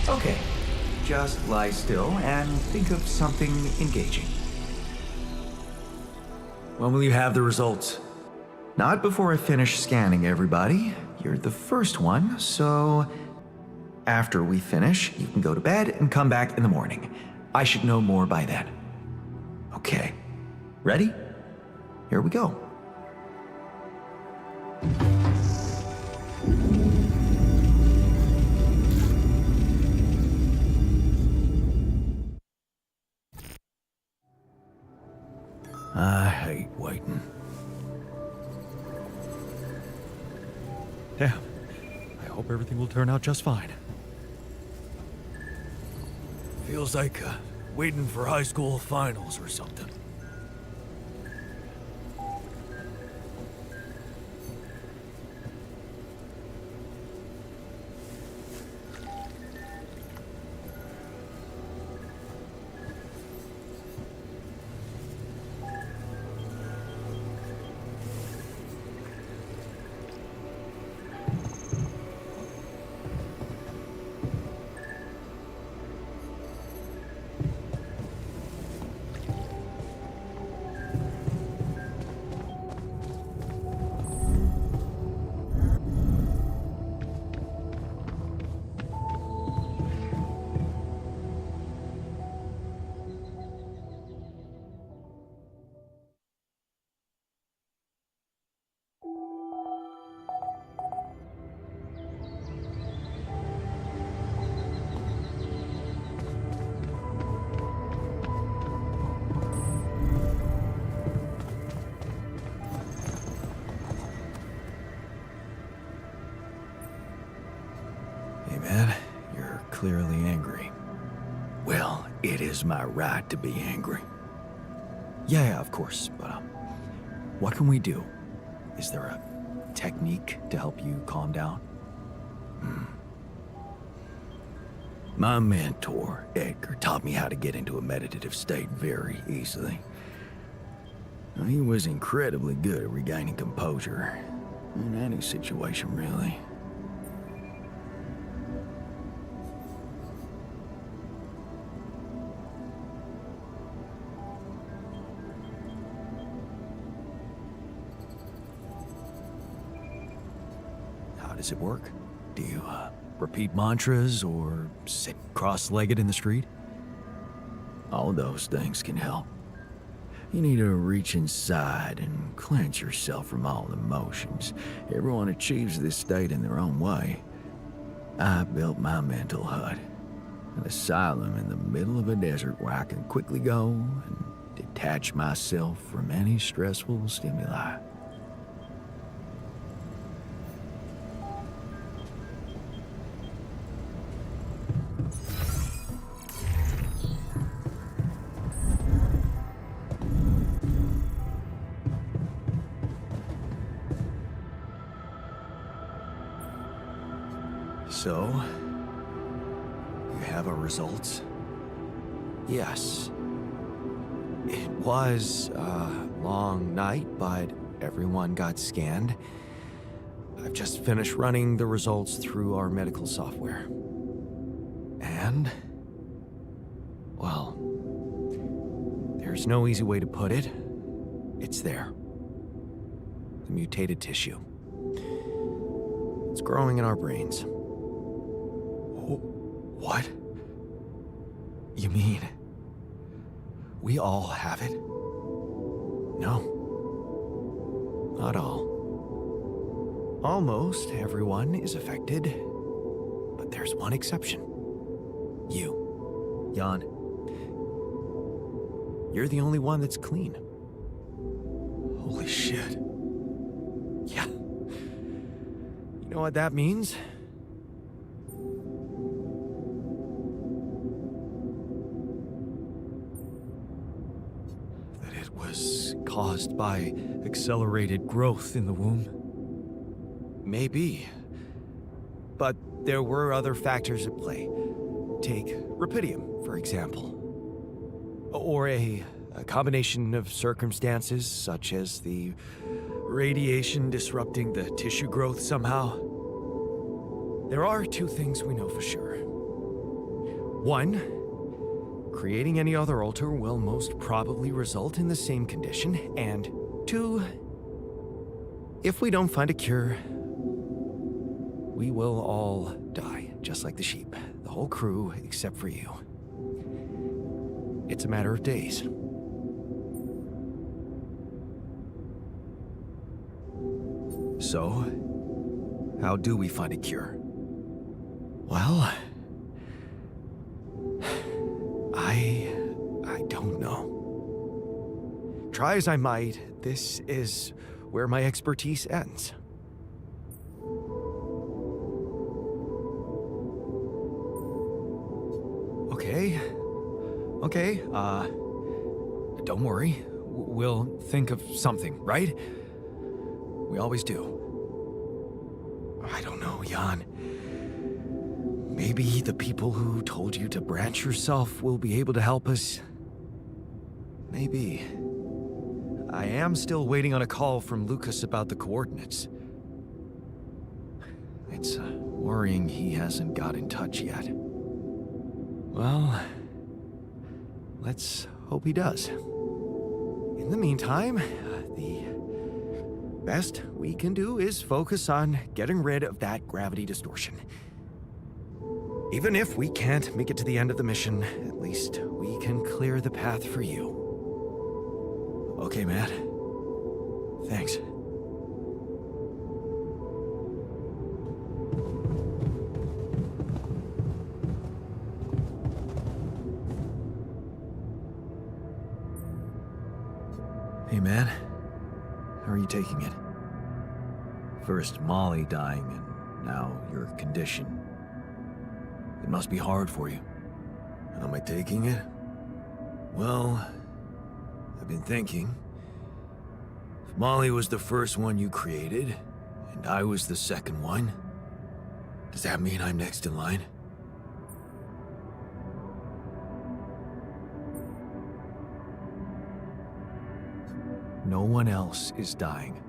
A: Okay, just lie still and think of something engaging.
C: When will you have the results?
A: Not before I finish scanning everybody. You're the first one, so after we finish, you can go to bed and come back in the morning. I should know more by then. Okay, ready? Here we go.
C: I hate waiting.
B: Damn. I hope everything will turn out just fine.
C: Feels like waiting for high school finals or something.
A: Hey man, you're clearly angry.
C: Well, it is my right to be angry.
A: Yeah, of course, but What can we do? Is there a technique to help you calm down?
C: My mentor, Edgar, taught me how to get into a meditative state very easily. He was incredibly good at regaining composure in any situation, really.
A: How does it work? Do you repeat mantras or sit cross-legged in the street?
C: All those things can help. You need to reach inside and cleanse yourself from all emotions. Everyone achieves this state in their own way. I built my mental hut, an asylum in the middle of a desert where I can quickly go and detach myself from any stressful stimuli.
A: So, you have our results? Yes. It was a long night, but everyone got scanned. I've just finished running the results through our medical software. And, well, there's no easy way to put it. It's there. The mutated tissue. It's growing in our brains. What? You mean we all have it? No. Not all. Almost everyone is affected, but there's one exception. You, Jan. You're the only one that's clean. Holy shit. Yeah. You know what that means? Was caused by accelerated growth in the womb. Maybe. But there were other factors at play. Take rapidium, for example. Or a combination of circumstances, such as the radiation disrupting the tissue growth somehow. There are two things we know for sure. One, creating any other altar will most probably result in the same condition, and two, if we don't find a cure, we will all die, just like the sheep. The whole crew, except for you. It's a matter of days. So, how do we find a cure? Well, I don't know. Try as I might, this is where my expertise ends. Okay, don't worry. We'll think of something, right? We always do. I don't know, Jan. Maybe the people who told you to branch yourself will be able to help us. Maybe. I am still waiting on a call from Lucas about the coordinates. It's worrying he hasn't got in touch yet. Well, let's hope he does. In the meantime, the best we can do is focus on getting rid of that gravity distortion. Even if we can't make it to the end of the mission, at least we can clear the path for you. Okay, Matt. Thanks.
C: Hey, man. How are you taking it? First Molly dying, and now your condition. It must be hard for you. How am I taking it? Well, I've been thinking. Molly was the first one you created, and I was the second one. Does that mean I'm next in line?
A: No one else is dying.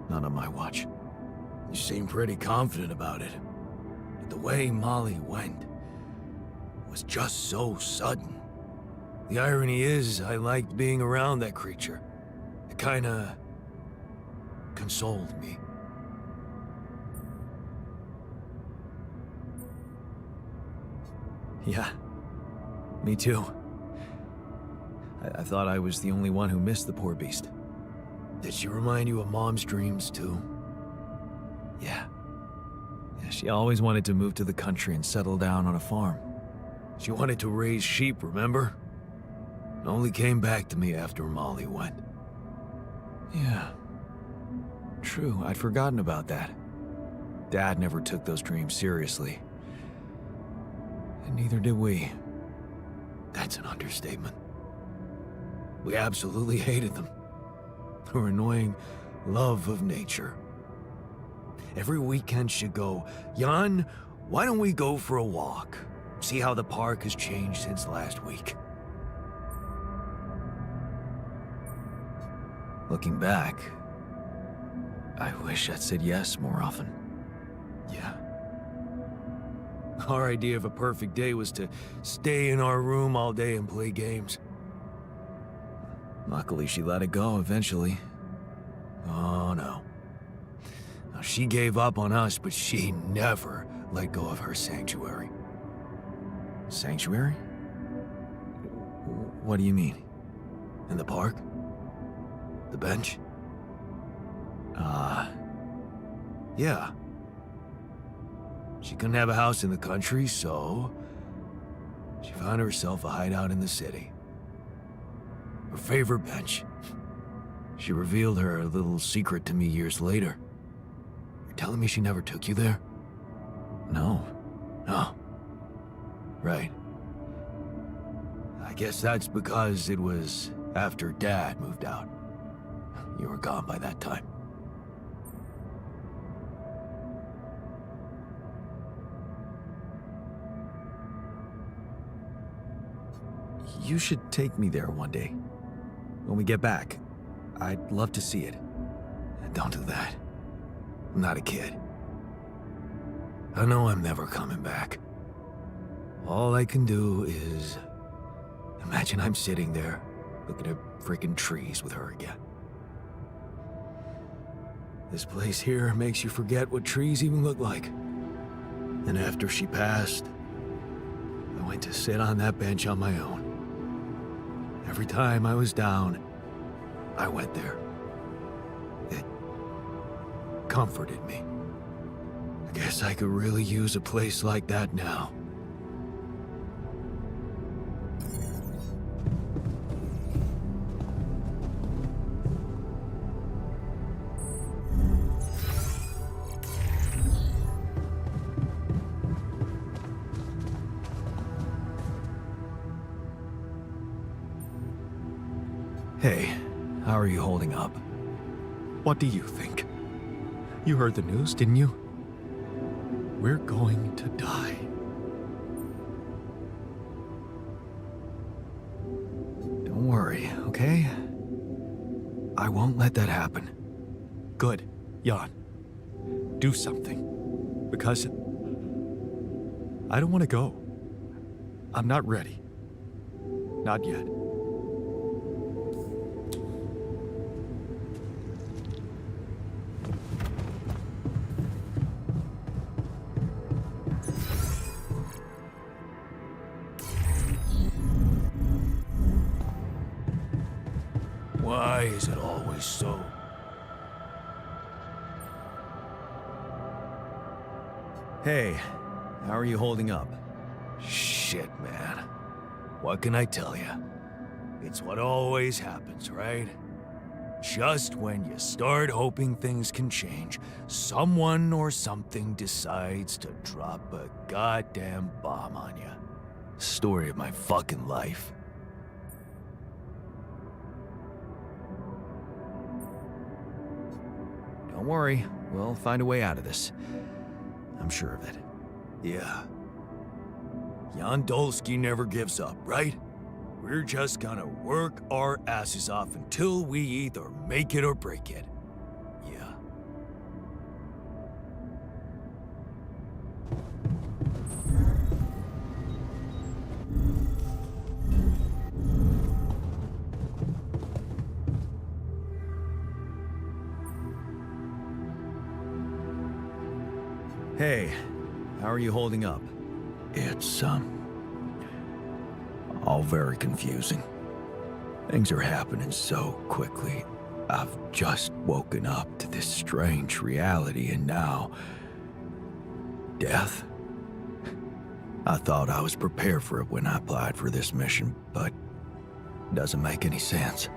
A: Not on my watch.
C: You seem pretty confident about it. But the way Molly went was just so sudden. The irony is, I liked being around that creature. It kinda consoled me.
A: Yeah, me too. I thought I was the only one who missed the poor beast.
C: Did she remind you of Mom's dreams too?
A: Yeah. Yeah, she always wanted to move to the country and settle down on a farm.
C: She wanted to raise sheep, remember? It only came back to me after Molly went.
A: Yeah. True, I'd forgotten about that. Dad never took those dreams seriously. And neither did we.
C: That's an understatement. We absolutely hated them. Her annoying love of nature. Every weekend she'd go, "Jan, why don't we go for a walk? See how the park has changed since last week."
A: Looking back, I wish I'd said yes more often.
C: Yeah. Our idea of a perfect day was to stay in our room all day and play games.
A: Luckily, she let it go eventually.
C: Oh no. Now, she gave up on us, but she never let go of her sanctuary.
A: Sanctuary? What do you mean?
C: In the park? The bench? Yeah. She couldn't have a house in the country, so she found herself a hideout in the city. Her favorite bench. She revealed her little secret to me years later. You're telling me she never took you there?
A: No.
C: No. Right. I guess that's because it was after Dad moved out. You were gone by that time.
A: You should take me there one day. When we get back, I'd love to see it.
C: Don't do that. I'm not a kid. I know I'm never coming back. All I can do is imagine I'm sitting there looking at freaking trees with her again. This place here makes you forget what trees even look like. And after she passed, I went to sit on that bench on my own. Every time I was down, I went there. It comforted me. I guess I could really use a place like that now.
A: Hey, how are you holding up?
B: What do you think? You heard the news, didn't you? We're going to die.
A: Don't worry, okay? I won't let that happen.
B: Good, Jan. Do something. Because I don't want to go. I'm not ready. Not yet.
C: Why is it always so?
A: Hey, how are you holding up?
C: Shit, man. What can I tell you? It's what always happens, right? Just when you start hoping things can change, someone or something decides to drop a goddamn bomb on you. Story of my fucking life.
A: Don't worry, we'll find a way out of this. I'm sure of it.
C: Yeah. Jan Dolsky never gives up, right? We're just gonna work our asses off until we either make it or break it. Yeah.
A: Hey, how are you holding up?
C: It's, all very confusing. Things are happening so quickly. I've just woken up to this strange reality, and now... death? I thought I was prepared for it when I applied for this mission, but it doesn't make any sense.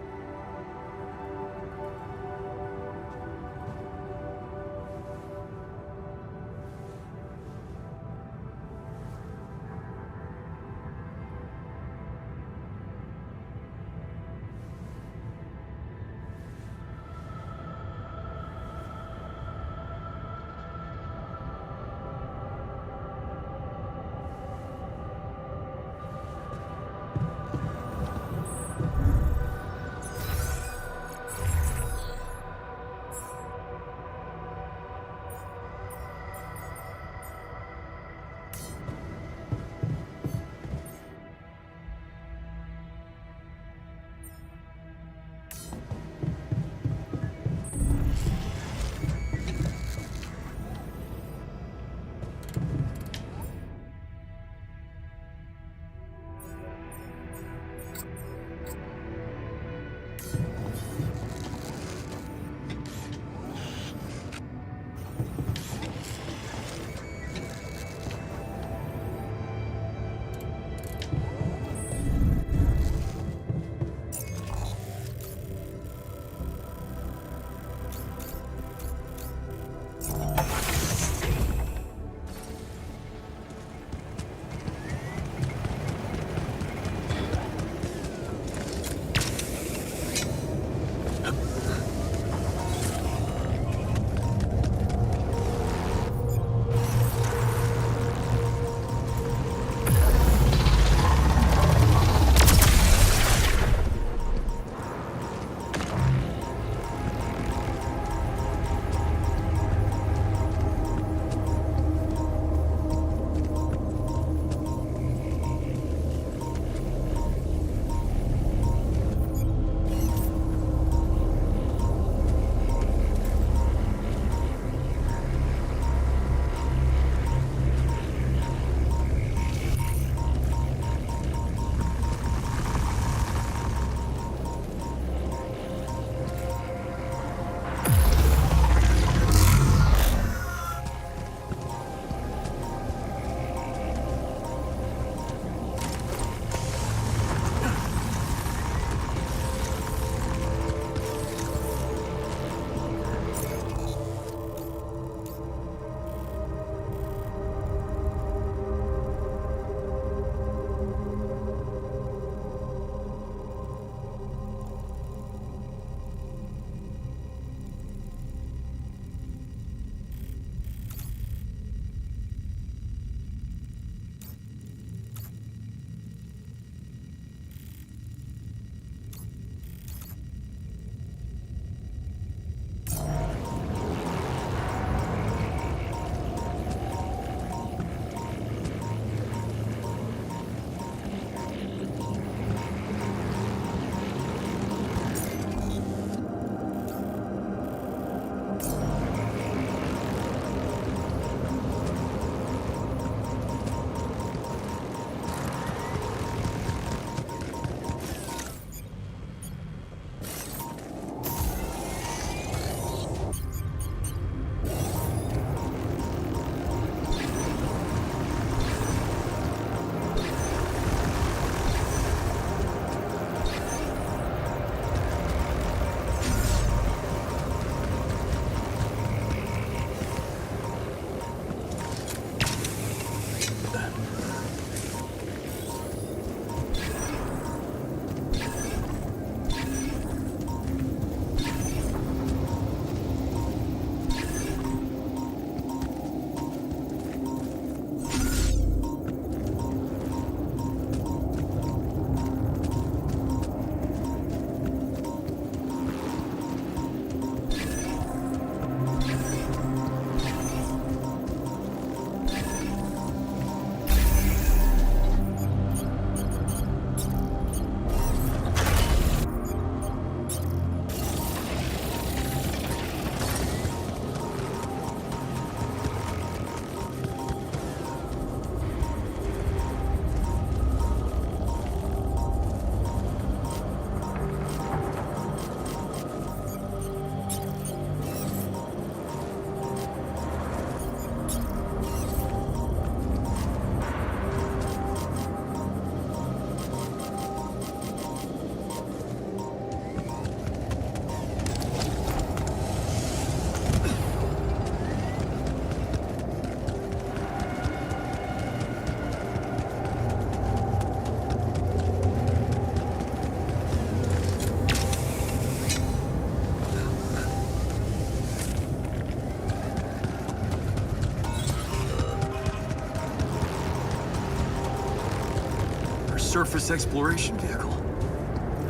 C: surface exploration vehicle.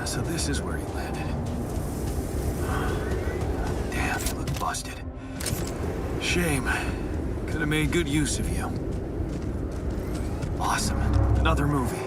C: So this is where he landed. Damn, you look busted. Shame. Could have made good use of you. Awesome. Another movie.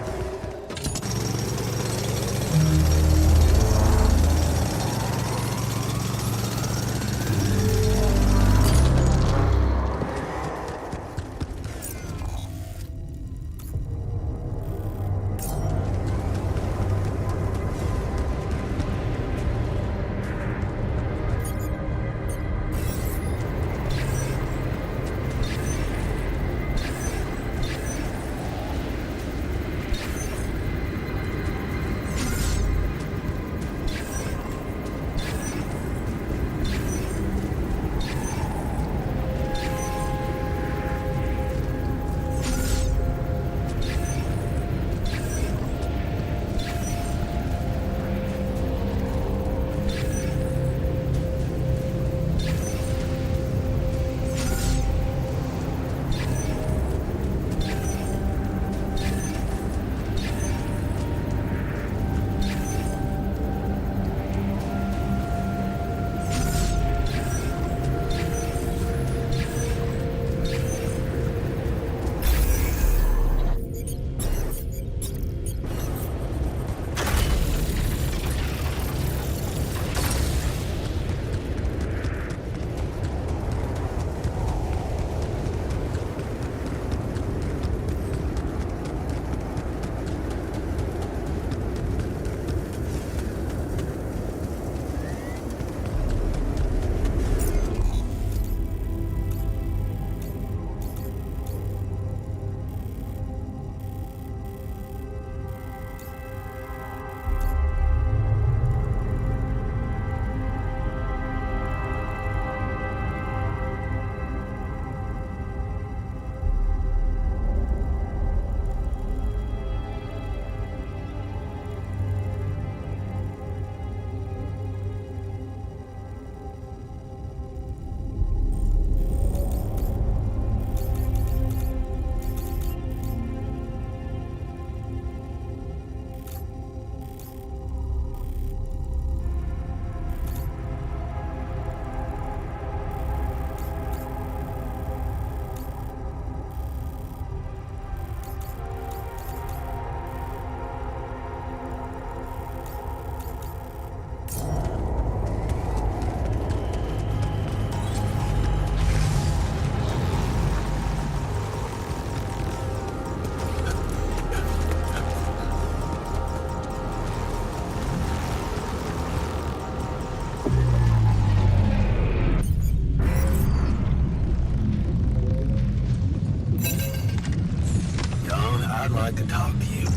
C: I'd like to talk to you.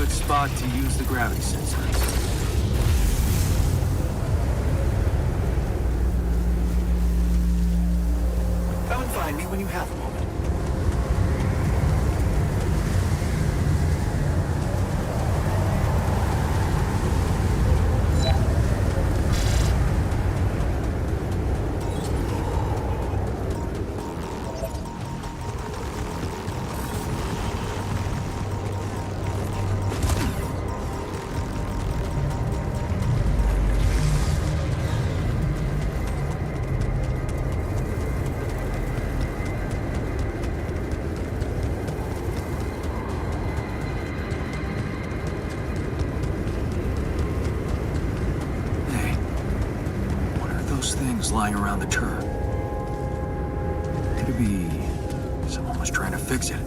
C: Spot to use the gravity sensors. Come and find me when you have a moment. Lying around the turret. Could it be someone was trying to fix it?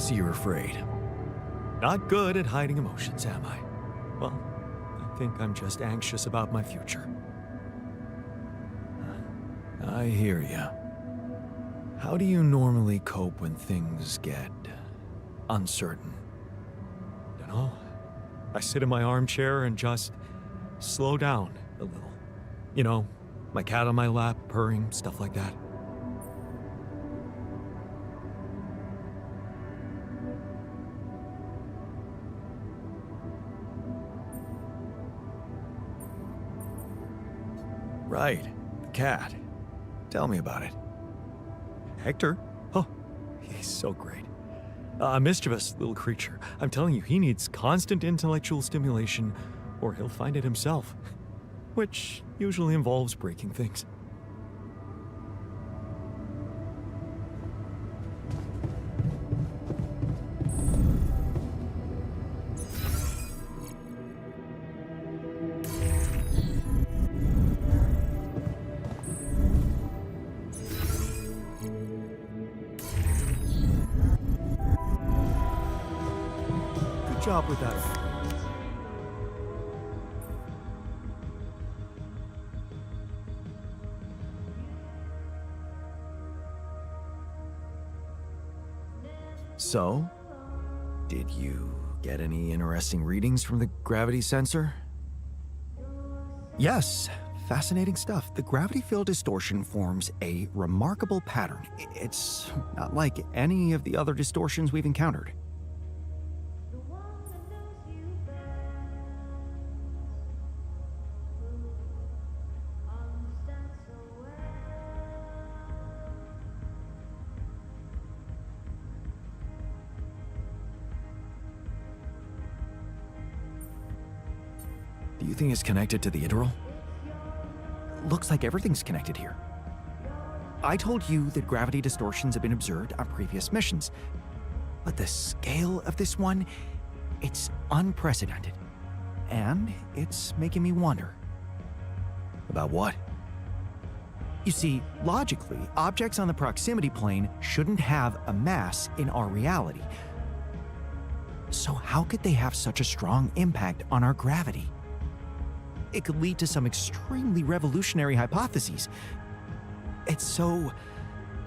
C: see you're afraid.
B: Not good at hiding emotions, am I? Well, I think I'm just anxious about my future.
C: I hear ya. How do you normally cope when things get uncertain?
B: Dunno. I sit in my armchair and just slow down a little. You know, my cat on my lap, purring, stuff like that.
C: Right, the cat. Tell me about it.
B: Hector? Oh, he's so great. A mischievous little creature. I'm telling you, he needs constant intellectual stimulation, or he'll find it himself. Which usually involves breaking things. Good job with that.
C: So, did you get any interesting readings from the gravity sensor?
A: Yes, fascinating stuff. The gravity field distortion forms a remarkable pattern. It's not like any of the other distortions we've encountered.
C: Do you think it's connected to the interval?
A: Looks like everything's connected here. I told you that gravity distortions have been observed on previous missions, but the scale of this one, it's unprecedented. And it's making me wonder.
C: About what?
A: You see, logically, objects on the proximity plane shouldn't have a mass in our reality. So how could they have such a strong impact on our gravity? It could lead to some extremely revolutionary hypotheses. It's so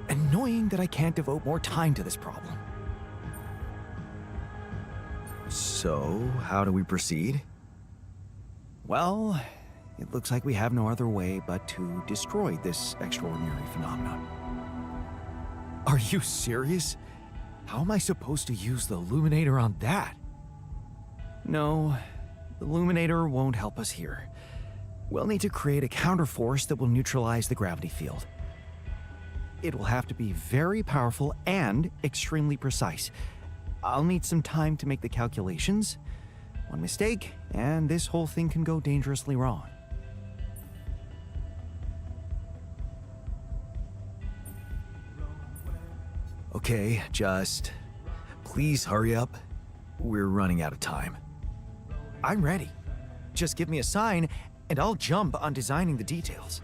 A: annoying that I can't devote more time to this problem.
C: So, how do we proceed?
A: Well, it looks like we have no other way but to destroy this extraordinary phenomenon.
B: Are you serious? How am I supposed to use the illuminator on that?
A: No, the illuminator won't help us here. We'll need to create a counterforce that will neutralize the gravity field. It will have to be very powerful and extremely precise. I'll need some time to make the calculations. One mistake, and this whole thing can go dangerously wrong.
C: Okay, just please hurry up. We're running out of time.
A: I'm ready. Just give me a sign, and I'll jump on designing the details.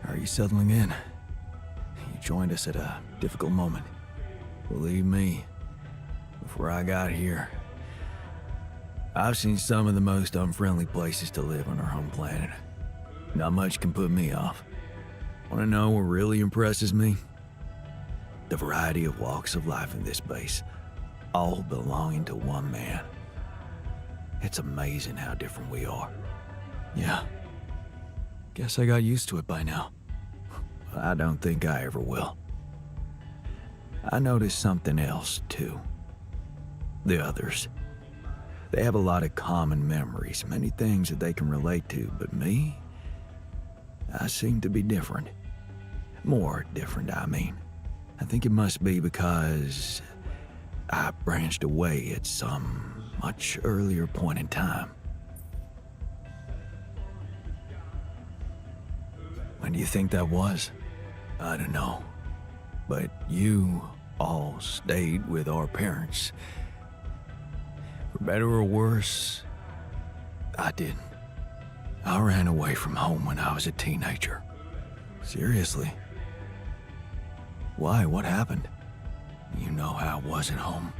C: Are you settling in? You joined us at a difficult moment. Believe me, before I got here, I've seen some of the most unfriendly places to live on our home planet. Not much can put me off. Want to know what really impresses me? The variety of walks of life in this base, all belonging to one man. It's amazing how different we are. Yeah. Guess I got used to it by now. I don't think I ever will. I noticed something else, too. The others. They have a lot of common memories, many things that they can relate to, but me? I seem to be different. More different, I mean. I think it must be because I branched away at some much earlier point in time. When do you think that was? I don't know. But you all stayed with our parents. For better or worse, I didn't. I ran away from home when I was a teenager. Seriously. Why? What happened? You know how I was at home.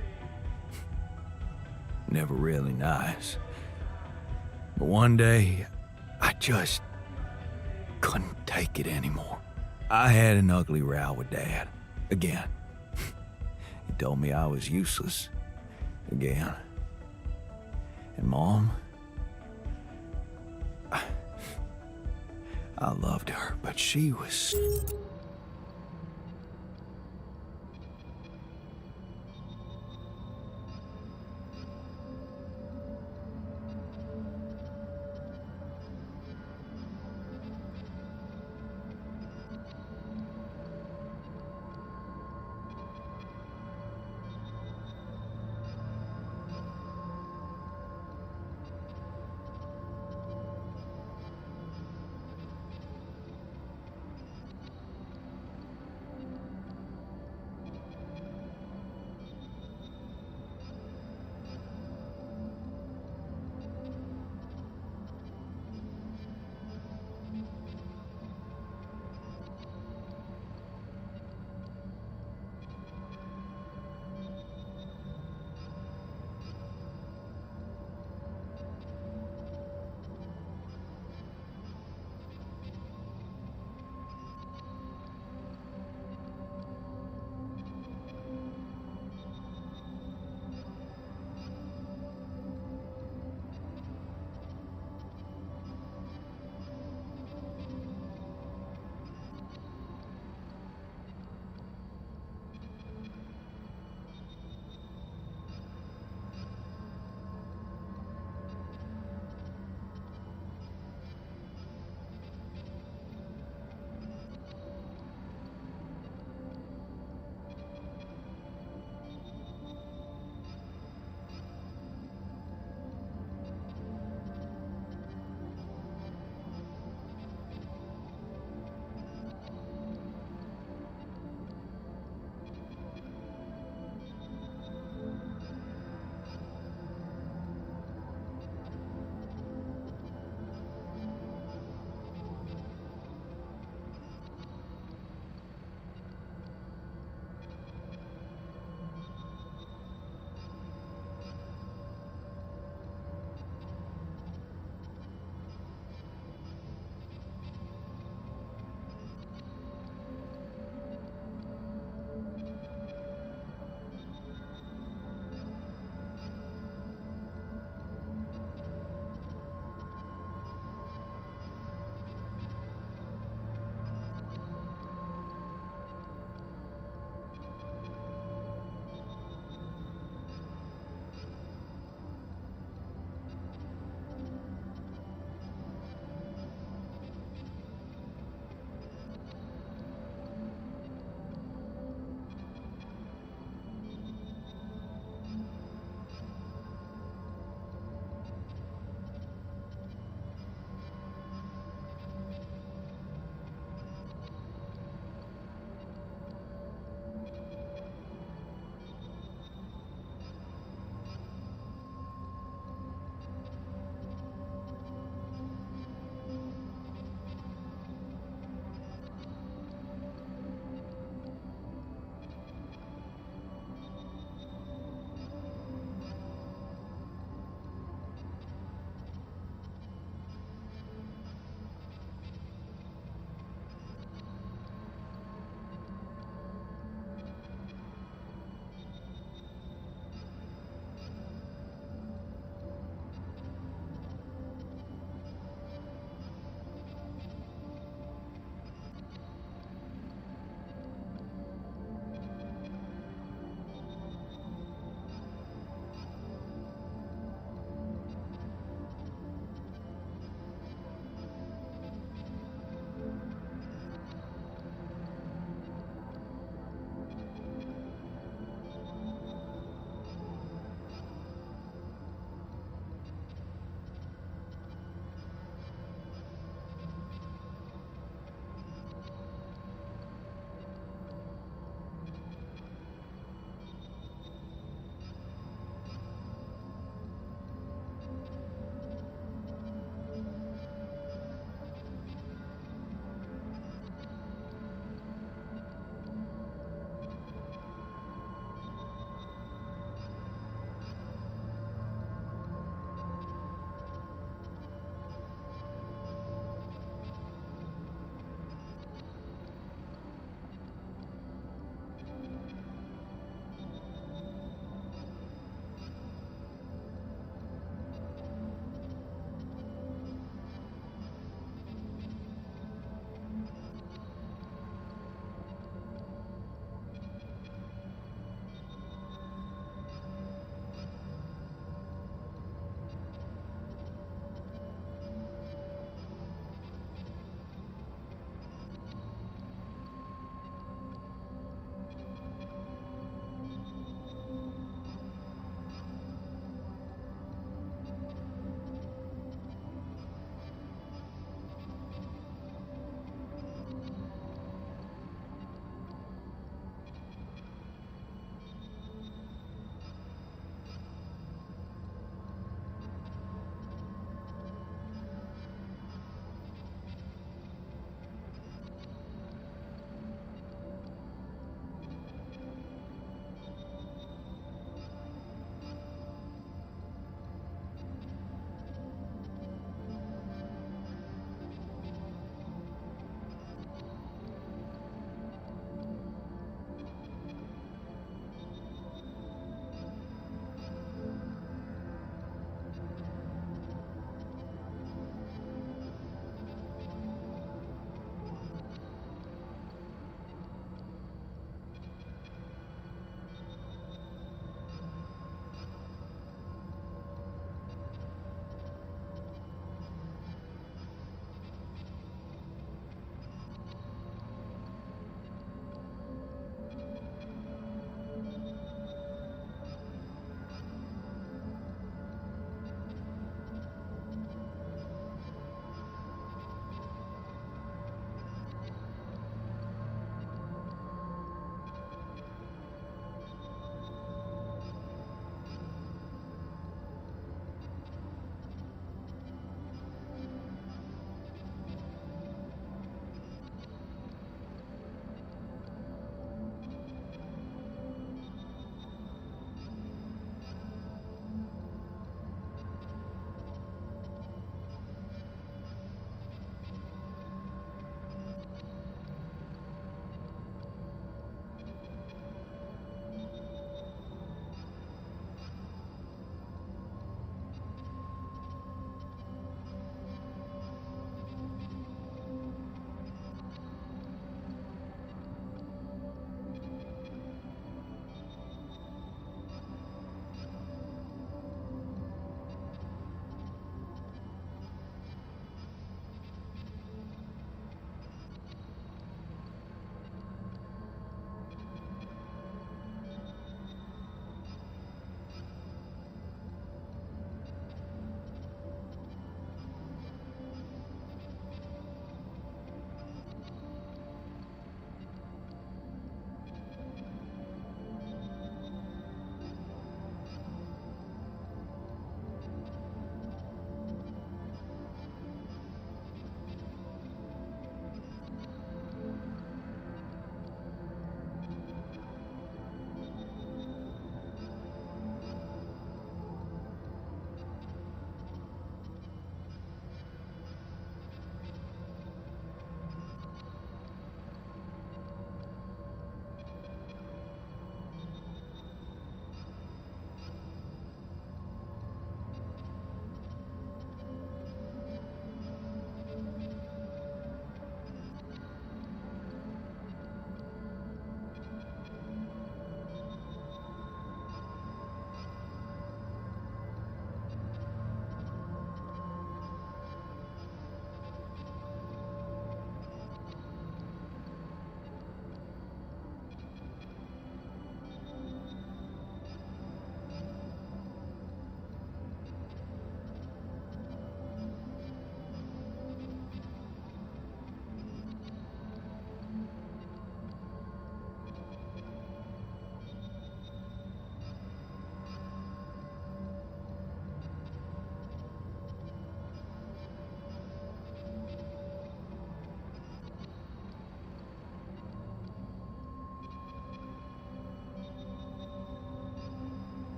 C: Never really nice. But one day, I just couldn't take it anymore. I had an ugly row with Dad. Again. He told me I was useless. Again. And Mom? I loved her, but she was...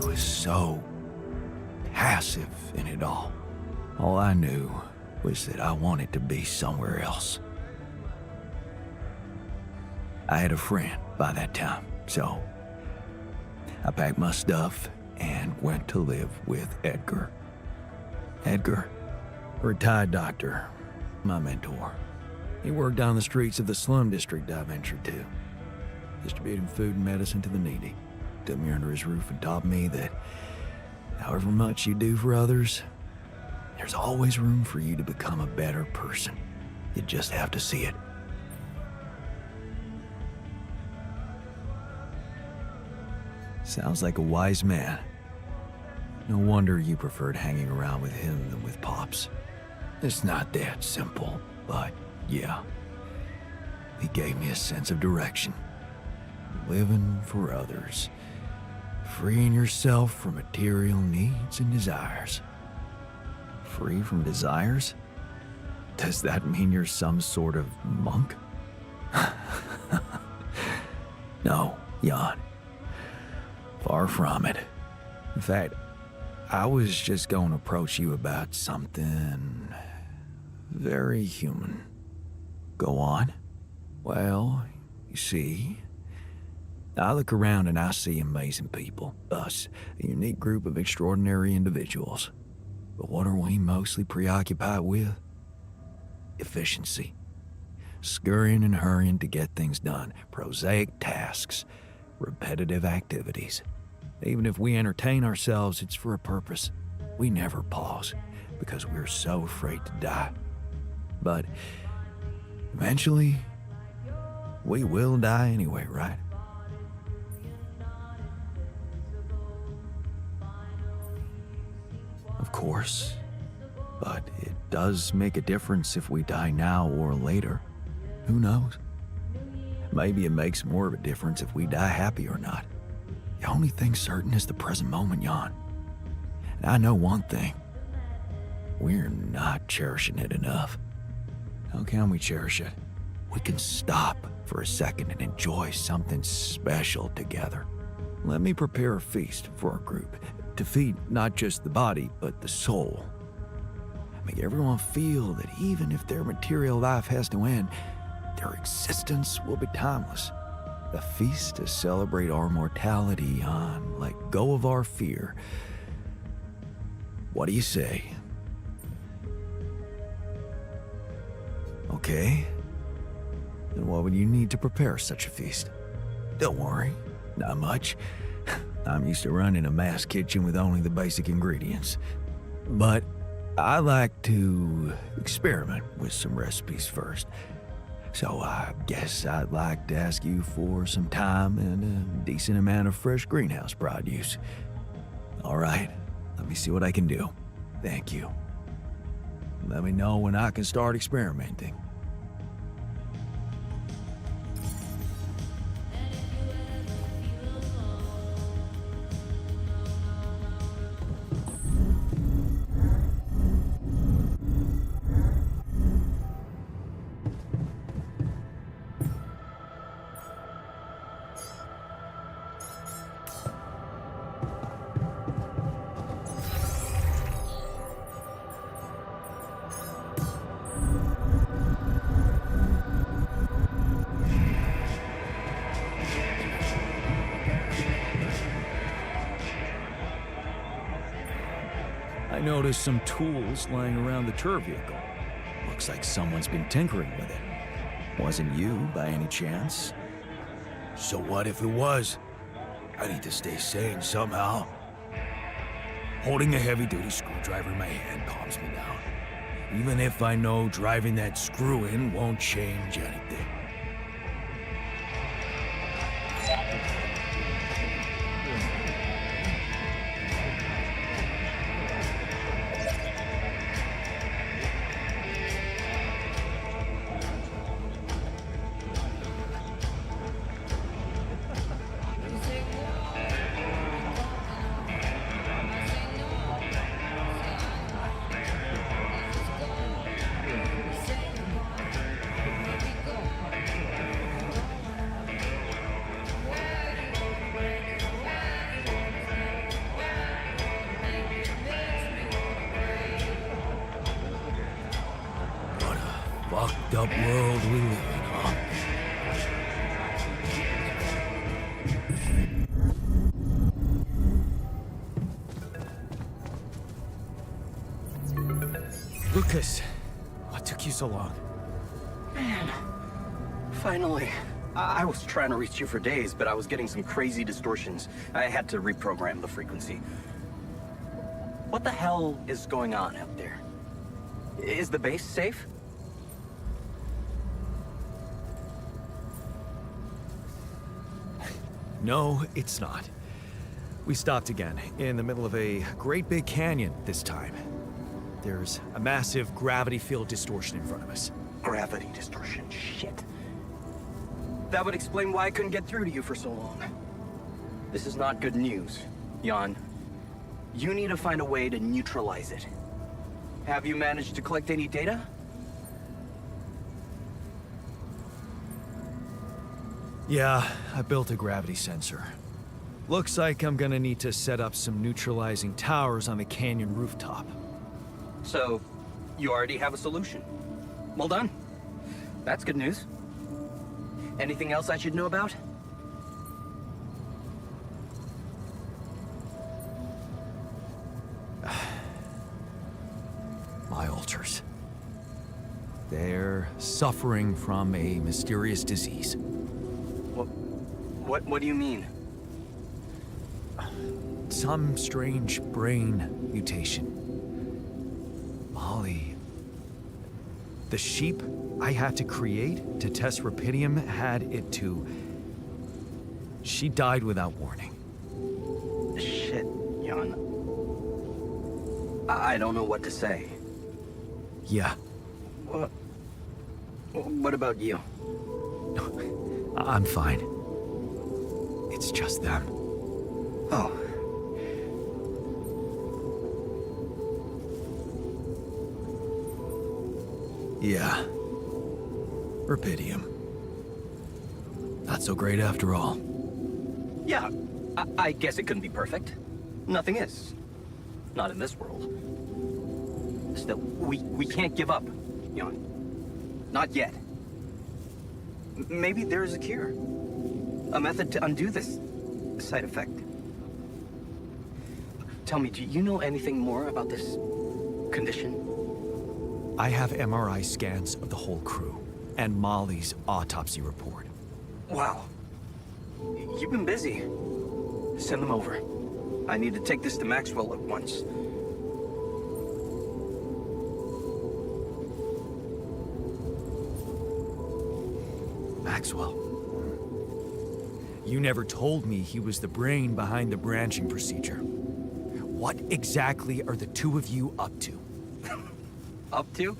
A: I was so passive in it all. All I knew was that I wanted to be somewhere else. I had a friend by that time, so I packed my stuff and went to live with Edgar. Edgar, a retired doctor, my mentor. He worked down the streets of the slum district I ventured to, distributing food and medicine to the needy. Took me under his roof and taught me that however much you do for others, there's always room for you to become a better person. You just have to see it. Sounds like a wise man. No wonder you preferred hanging around with him than with Pops. It's not that simple, but yeah. He gave me a sense of direction. Living for others. Freeing yourself from material needs and desires. Free from desires? Does that mean you're some sort of monk? No, Jan. Far from it. In fact, I was just going to approach you about something very human. Go on. Well, you see, I look around and I see amazing people. Us, a unique group of extraordinary individuals. But what are we mostly preoccupied with? Efficiency. Scurrying and hurrying to get things done. Prosaic tasks. Repetitive activities. Even if we entertain ourselves, it's for a purpose. We never pause because we're so afraid to die. But eventually, we will die anyway, right? Of course, but it does make a difference if we die now or later. Who knows? Maybe it makes more of a difference if we die happy or not. The only thing certain is the present moment, Jan. And I know one thing. We're not cherishing it enough. How can we cherish it? We can stop for a second and enjoy something special together. Let me prepare a feast for our group to feed not just the body, but the soul. Make everyone feel that even if their material life has to end, their existence will be timeless. A feast to celebrate our mortality on, let go of our fear. What do you say? Okay. Then what would you need to prepare such a feast? Don't worry, not much. I'm used to running a mass kitchen with only the basic ingredients. But I like to experiment with some recipes first. So I guess I'd like to ask you for some time and a decent amount of fresh greenhouse produce. All right, let me see what I can do. Thank you. Let me know when I can start experimenting. I noticed some tools lying around the tour vehicle. Looks like someone's been tinkering with it. Wasn't you, by any chance? So what if it was? I need to stay sane somehow. Holding a heavy-duty screwdriver in my hand calms me down. Even if I know driving that screw in won't change anything.
C: fucked up world we live in, huh?
A: Lucas, what took you so long?
D: Man, finally. I was trying to reach you for days, but I was getting some crazy distortions. I had to reprogram the frequency. What the hell is going on out there? Is the base safe?
A: No, it's not. We stopped again, in the middle of a great big canyon this time. There's a massive gravity field distortion in front of us.
D: Gravity distortion, shit. That would explain why I couldn't get through to you for so long. This is not good news, Jan. You need to find a way to neutralize it. Have you managed to collect any data?
A: Yeah, I built a gravity sensor. Looks like I'm gonna need to set up some neutralizing towers on the canyon rooftop.
D: So, you already have a solution. Well done. That's good news. Anything else I should know about?
A: My altars. They're suffering from a mysterious disease.
D: What do you mean?
A: Some strange brain mutation. Molly. The sheep I had to create to test Rapidium had it too. She died without warning.
D: Shit, Jan. I don't know what to say.
A: Yeah,
D: What about you?
A: I'm fine. It's just them.
D: Oh.
A: Yeah. Rapidium. Not so great after all.
D: Yeah, I guess it couldn't be perfect. Nothing is. Not in this world. Still, we can't give up, Jan. Not yet. Maybe there is a cure. A method to undo this side effect. Tell me, do you know anything more about this condition?
A: I have MRI scans of the whole crew and Molly's autopsy report.
D: Wow. You've been busy. Send them over. I need to take this to Maxwell at once.
A: Maxwell. You never told me he was the brain behind the branching procedure. What exactly are the two of you up to?
D: Up to?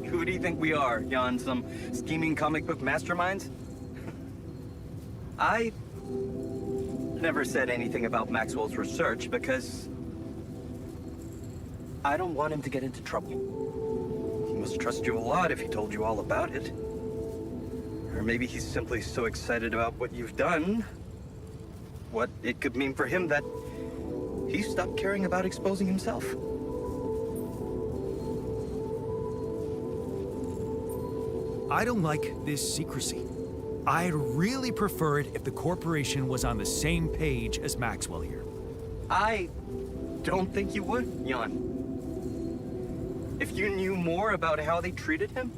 D: Who do you think we are, Jan? Some scheming comic book masterminds? I never said anything about Maxwell's research because I don't want him to get into trouble. He must trust you a lot if he told you all about it. Or maybe he's simply so excited about what you've done, what it could mean for him that he stopped caring about exposing himself.
A: I don't like this secrecy. I'd really prefer it if the corporation was on the same page as Maxwell here.
D: I don't think you would, Jan. If you knew more about how they treated him,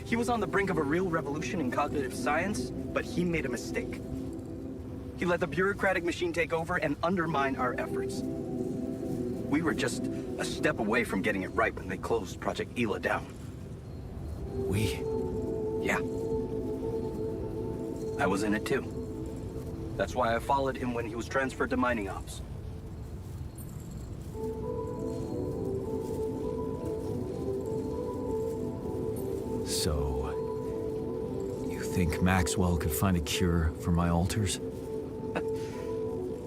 D: he was on the brink of a real revolution in cognitive science, but he made a mistake. He let the bureaucratic machine take over and undermine our efforts. We were just a step away from getting it right when they closed Project Ela down. Yeah. I was in it too. That's why I followed him when he was transferred to mining ops.
A: So, you think Maxwell could find a cure for my altars?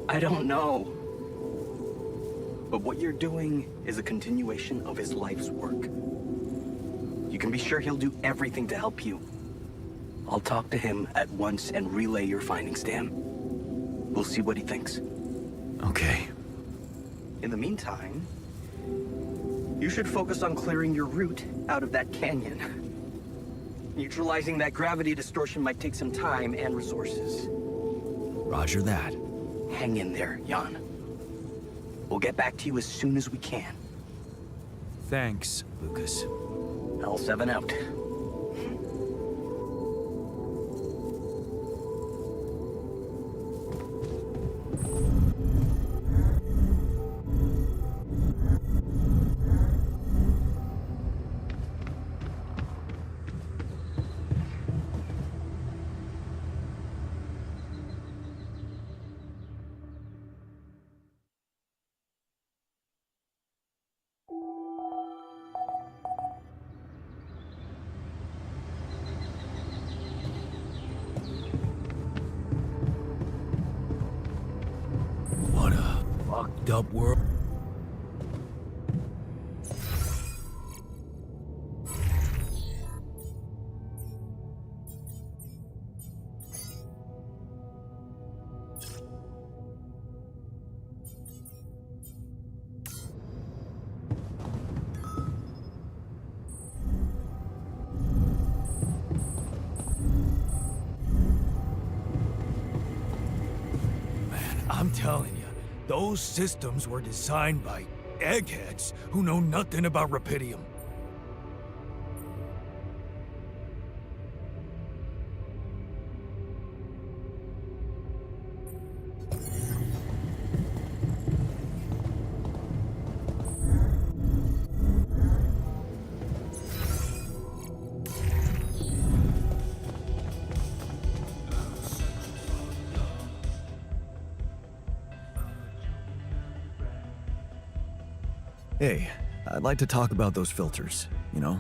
D: I don't know. But what you're doing is a continuation of his life's work. You can be sure he'll do everything to help you. I'll talk to him at once and relay your findings to him. We'll see what he thinks.
A: Okay.
D: In the meantime, You should focus on clearing your route out of that canyon. Neutralizing that gravity distortion might take some time and resources.
C: Roger that.
D: Hang in there, Jan. We'll get back to you as soon as we can.
C: Thanks, Lucas.
D: L7 out.
C: What a fucked up world. I'm telling you, those systems were designed by eggheads who know nothing about Rapidium.
A: Hey, I'd like to talk about those filters. You know,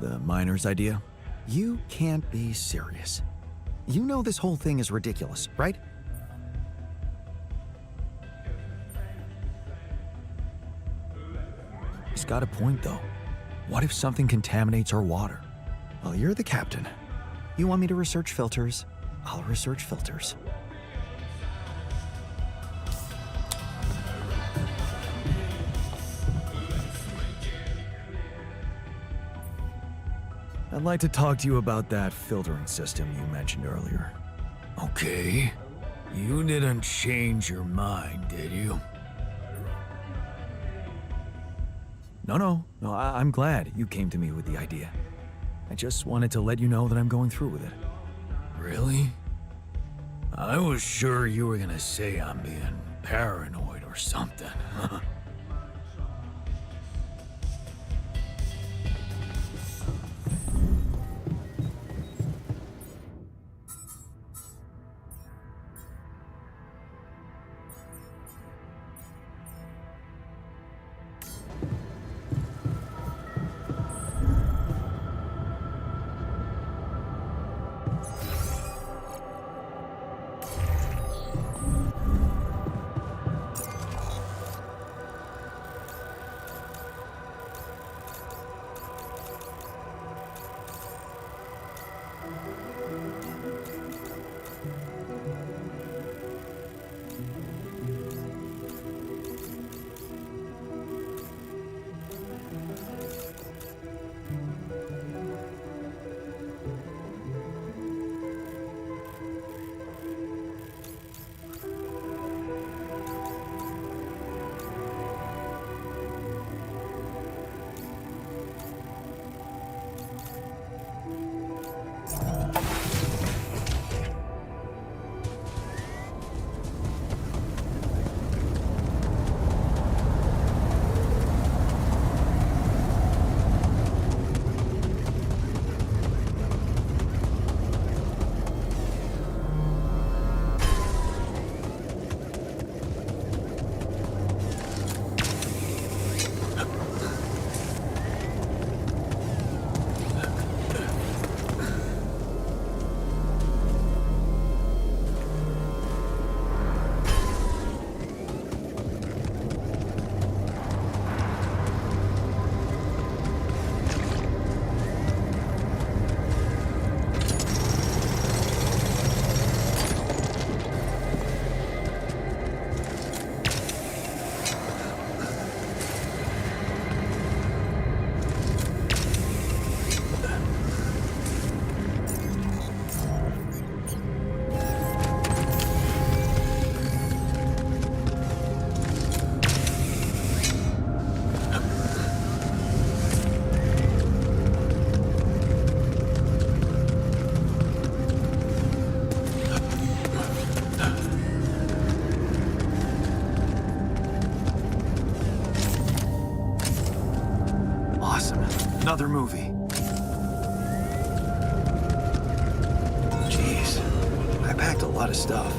A: the miner's idea. You can't be serious. You know this whole thing is ridiculous, right? He's got a point, though. What if something contaminates our water? Well, you're the captain. You want me to research filters? I'll research filters. I'd like to talk to you about that filtering system you mentioned earlier.
C: Okay. You didn't change your mind, did you?
A: No, I'm glad you came to me with the idea. I just wanted to let you know that I'm going through with it.
C: Really? I was sure you were gonna say I'm being paranoid or something. Awesome. Another movie. Jeez, I packed a lot of stuff.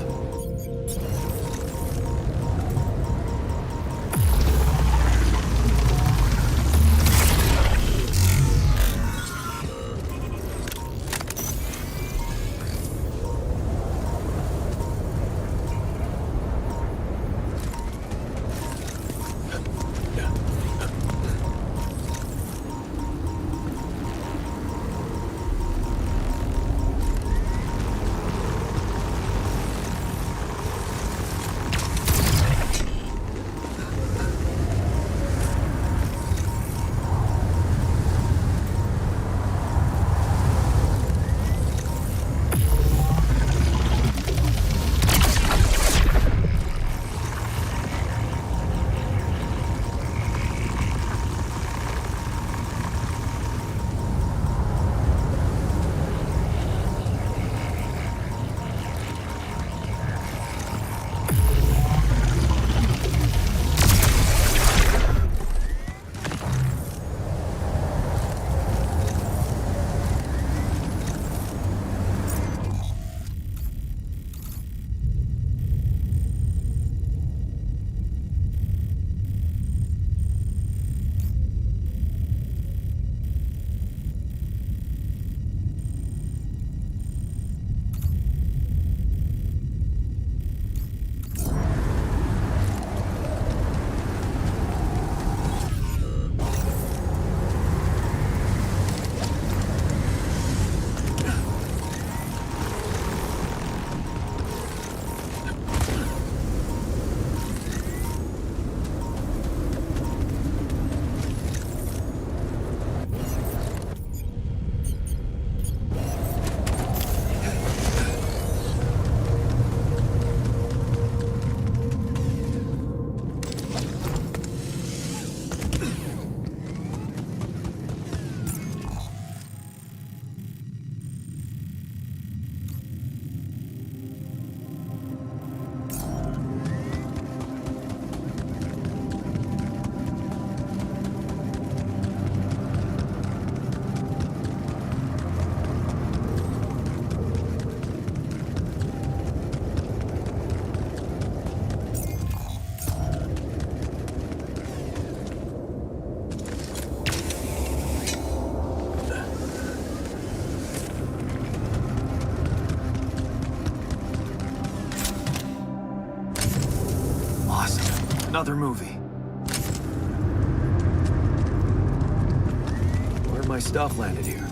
C: Another movie. Where my stuff landed here?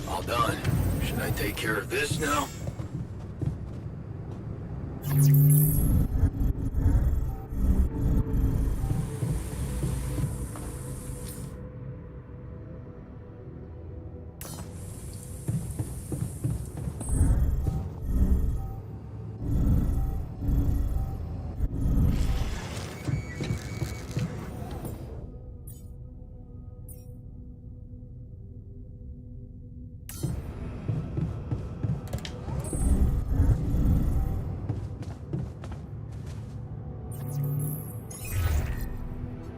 C: All done. Should I take care of this now?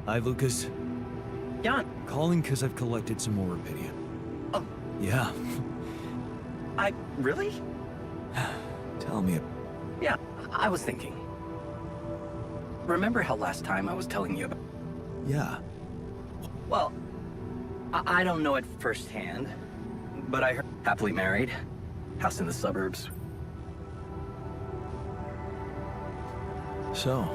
A: Hi, Lucas.
D: Jan,
A: Calling because I've collected some more Rubidium.
D: Oh.
A: Yeah.
D: Really?
A: Tell me.
D: Yeah, I was thinking. Remember how last time I was telling you about...
A: Yeah.
D: Well, I don't know it firsthand, but I heard happily married, house in the suburbs.
A: So,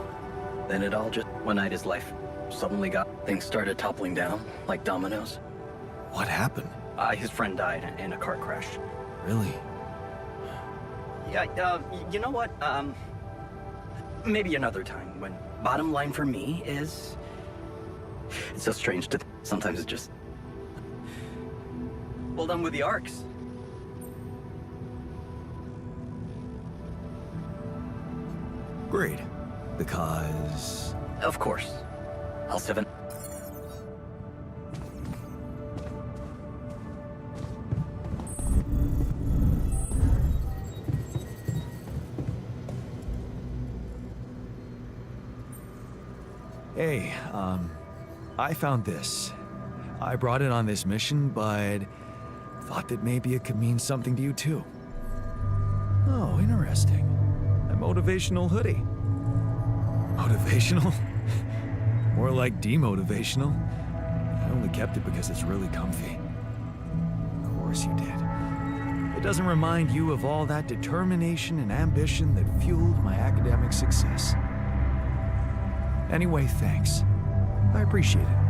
D: Then it all just... One night his life suddenly things started toppling down, like dominoes.
A: what happened?
D: His friend died in a car crash.
A: Really?
D: Yeah, you know what? Maybe another time when... Bottom line for me is... It's so strange to... Sometimes it's just... Well done with the arcs.
A: Great. Because...
D: Of course. I'll 7...
A: Hey, I found this. I brought it on this mission, but thought that maybe it could mean something to you too. Oh, interesting. A motivational hoodie. Motivational? More like demotivational. I only kept it because it's really comfy. Of course you did. It doesn't remind you of all that determination and ambition that fueled my academic success. Anyway, thanks. I appreciate it.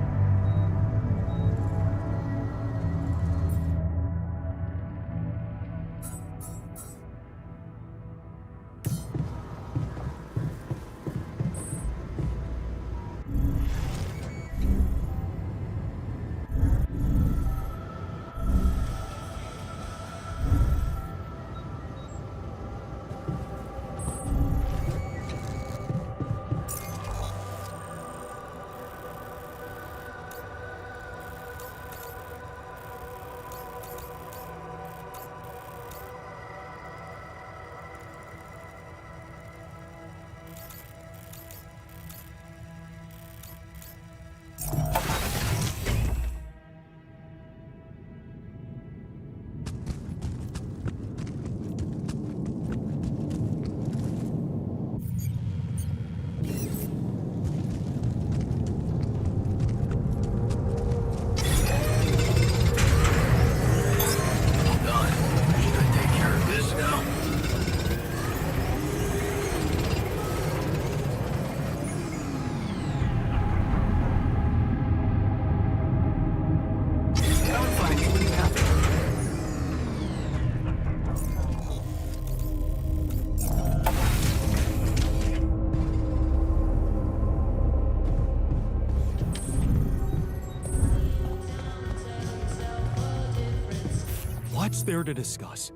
A: What's there to discuss?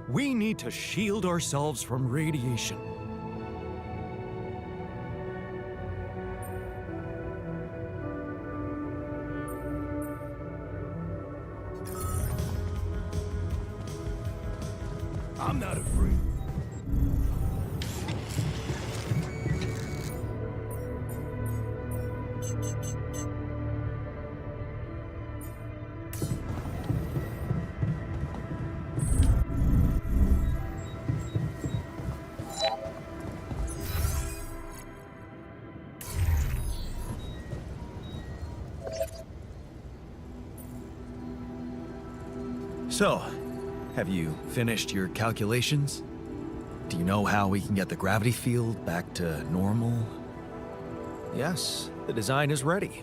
A: We need to shield ourselves from radiation.
C: I'm not afraid.
A: So, have you finished your calculations? Do you know how we can get the gravity field back to normal? Yes, the design is ready.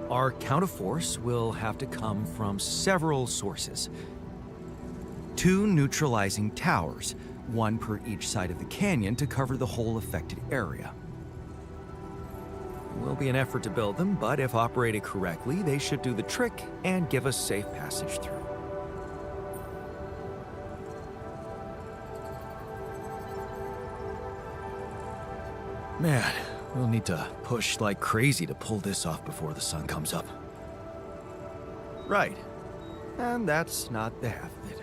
A: Our counterforce will have to come from several sources. 2 neutralizing towers, 1 per each side of the canyon to cover the whole affected area. It will be an effort to build them, but if operated correctly, they should do the trick and give us safe passage through. Man, we'll need to push like crazy to pull this off before the sun comes up. Right. And that's not the half of it.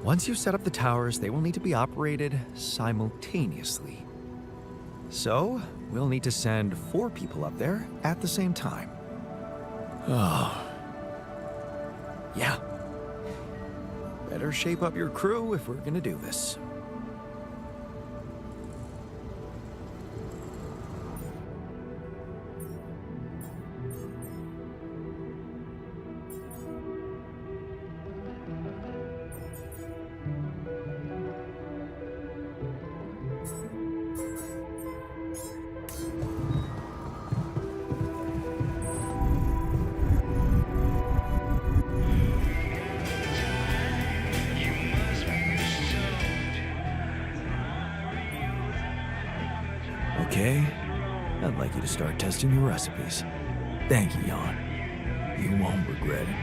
A: Once you've set up the towers, they will need to be operated simultaneously. So, we'll need to send 4 people up there at the same time. Oh. Yeah. Better shape up your crew if we're gonna do this. Okay, I'd like you to start testing your recipes. Thank you, Jan. You won't regret it.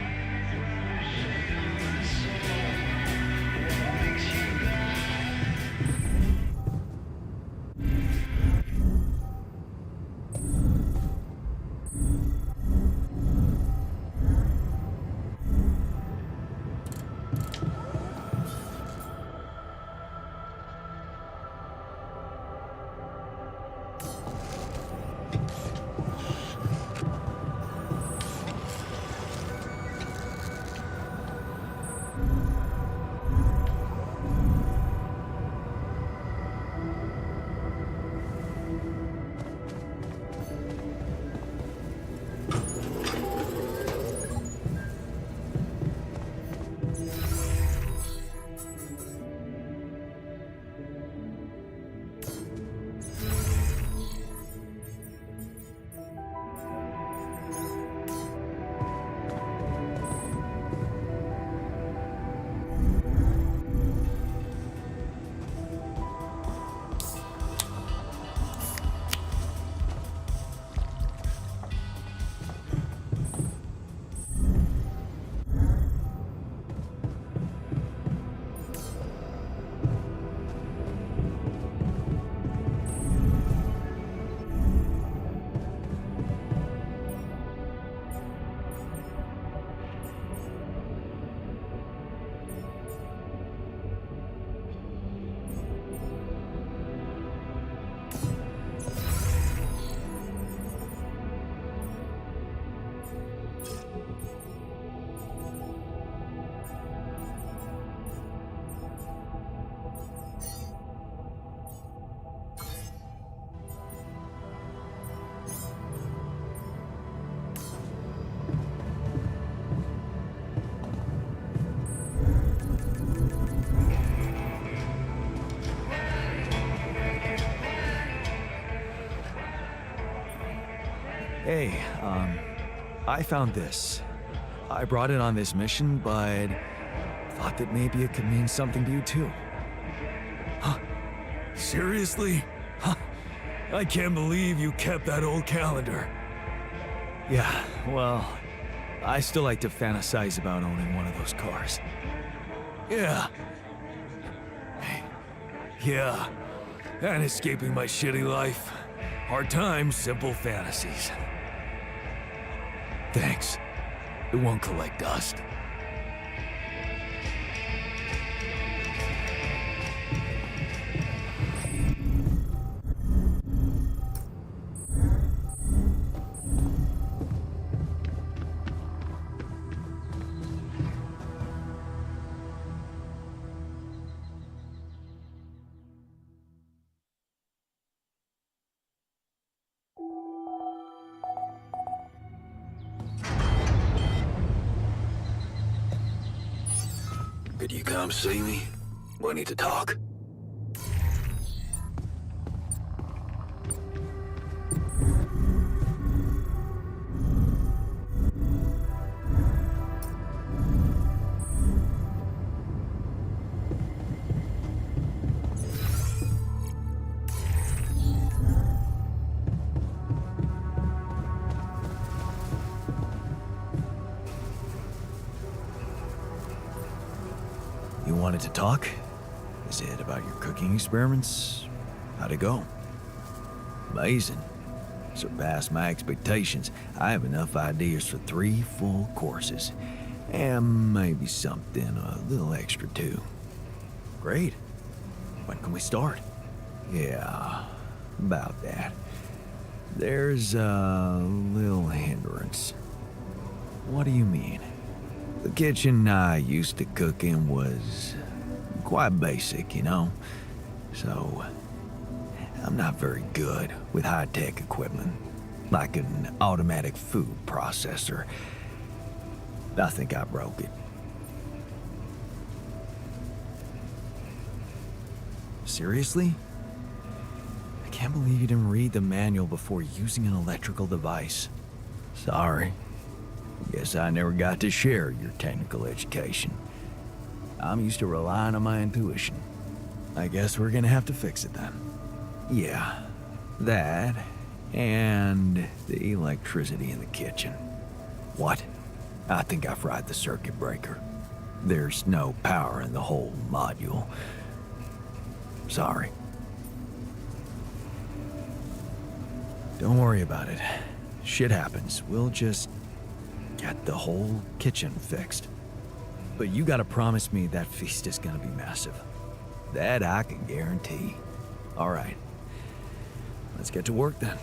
A: Hey, I found this. I brought it on this mission, but thought that maybe it could mean something to you too.
C: Huh? Seriously? Huh? I can't believe you kept that old calendar.
A: Yeah, well, I still like to fantasize about owning one of those cars.
C: Yeah. Yeah. And escaping my shitty life. Hard times, simple fantasies. Thanks. It won't collect dust. Could you come see me? We need to talk. wanted to talk? Is it about your cooking experiments? How'd it go? Amazing. Surpassed my expectations. I have enough ideas for 3 full courses. And maybe something a little extra too. Great. When can we start? Yeah, about that. There's a little hindrance. What do you mean? The kitchen I used to cook in was quite basic, you know? So, I'm not very good with high-tech equipment, like an automatic food processor. I think I broke it.
A: Seriously? I can't believe you didn't read the manual before using an electrical device.
C: Sorry. Guess I never got to share your technical education. I'm used to relying on my intuition.
A: I guess we're gonna have to fix it then.
C: Yeah, that and the electricity in the kitchen.
A: What?
C: I think I fried the circuit breaker. There's no power in the whole module. Sorry.
A: Don't worry about it. Shit happens. We'll just get the whole kitchen fixed. But you gotta promise me that feast is gonna be massive.
C: That I can guarantee.
A: All right. Let's get to work then.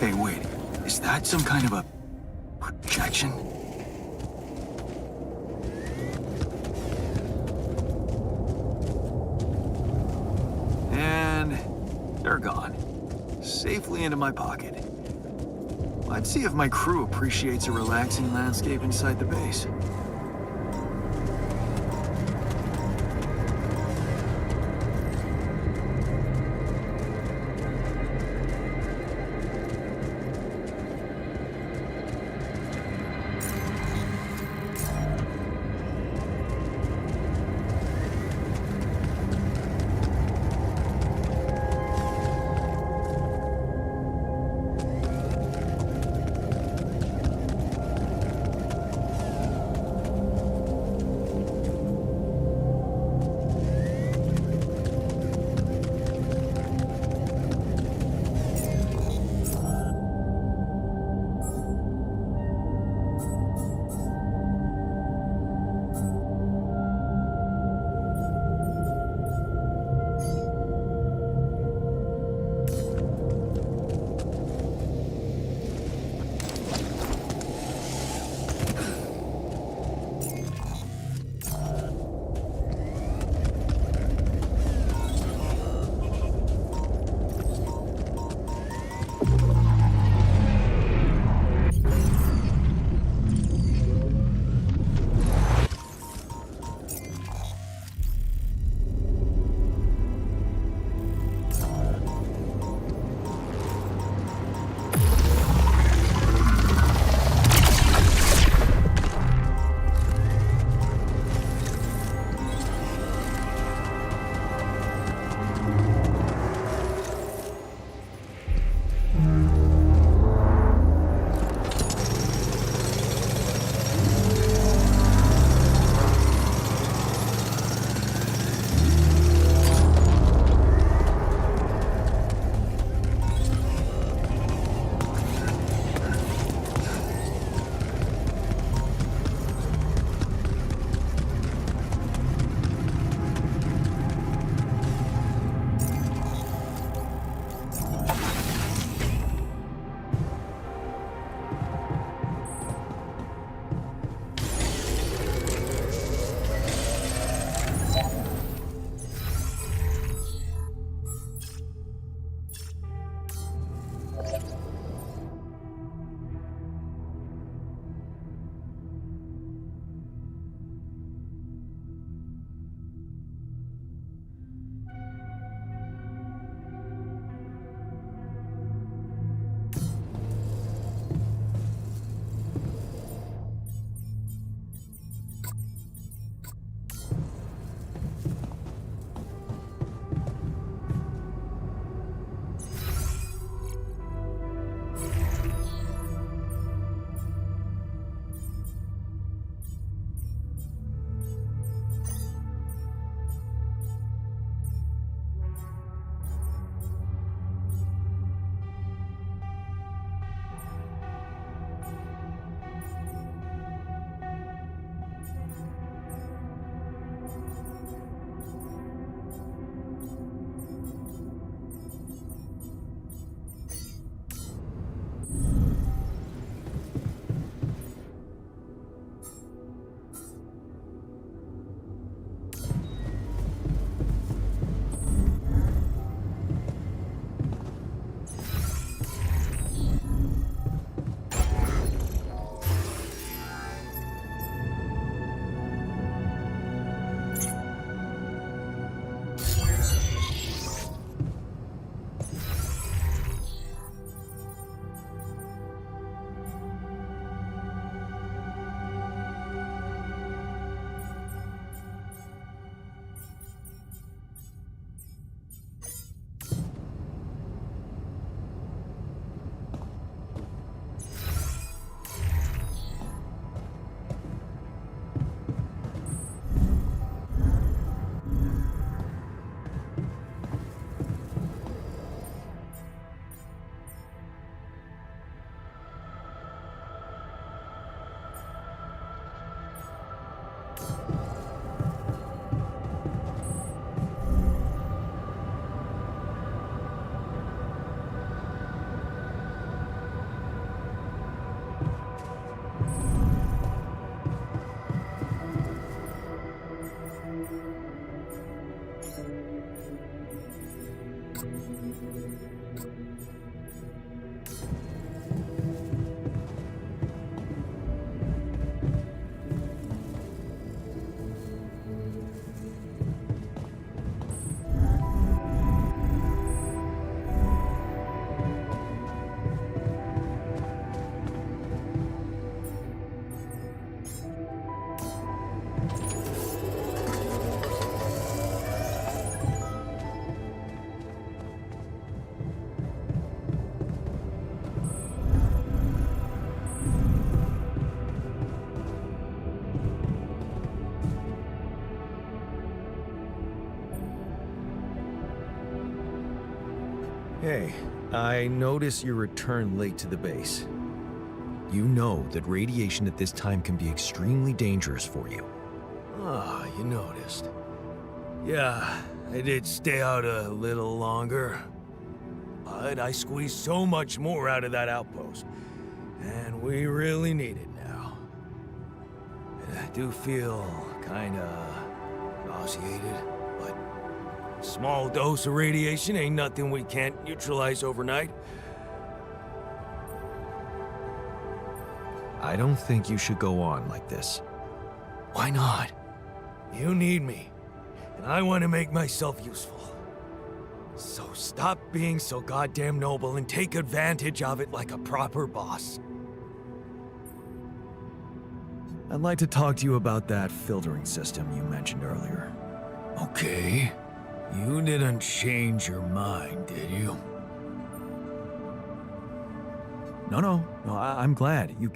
E: Hey, wait. Is that some kind of a projection?
A: And they're gone. Safely into my pocket. Let's see if my crew appreciates a relaxing landscape inside the base. Hey, I notice you returned late to the base. You know that radiation at this time can be extremely dangerous for you.
C: Ah, you noticed. Yeah, I did stay out a little longer. But I squeezed so much more out of that outpost. And we really need it now. And I do feel kinda nauseated, but a small dose of radiation ain't nothing we can't neutralize overnight.
A: I don't think you should go on like this.
C: Why not? You need me, and I want to make myself useful. So stop being so goddamn noble and take advantage of it like a proper boss.
A: I'd like to talk to you about that filtering system you mentioned earlier.
C: Okay. You didn't change your mind, did you?
A: No, I'm glad. You...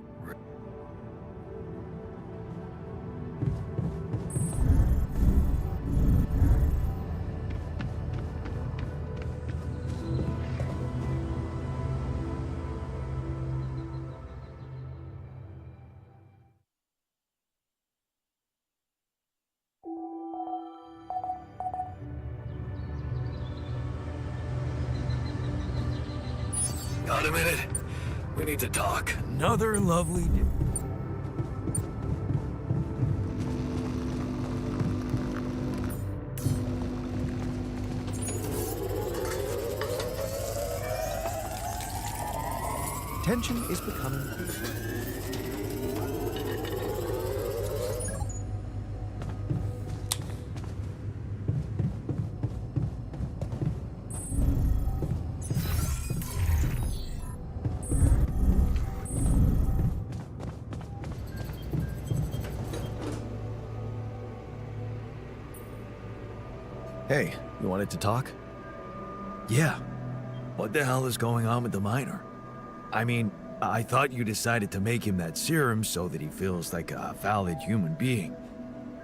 C: Got a minute? We need to talk. Another lovely day.
A: Tension is becoming... Hey, you wanted to talk?
C: Yeah. What the hell is going on with the miner?
A: I mean, I thought you decided to make him that serum so that he feels like a valid human being.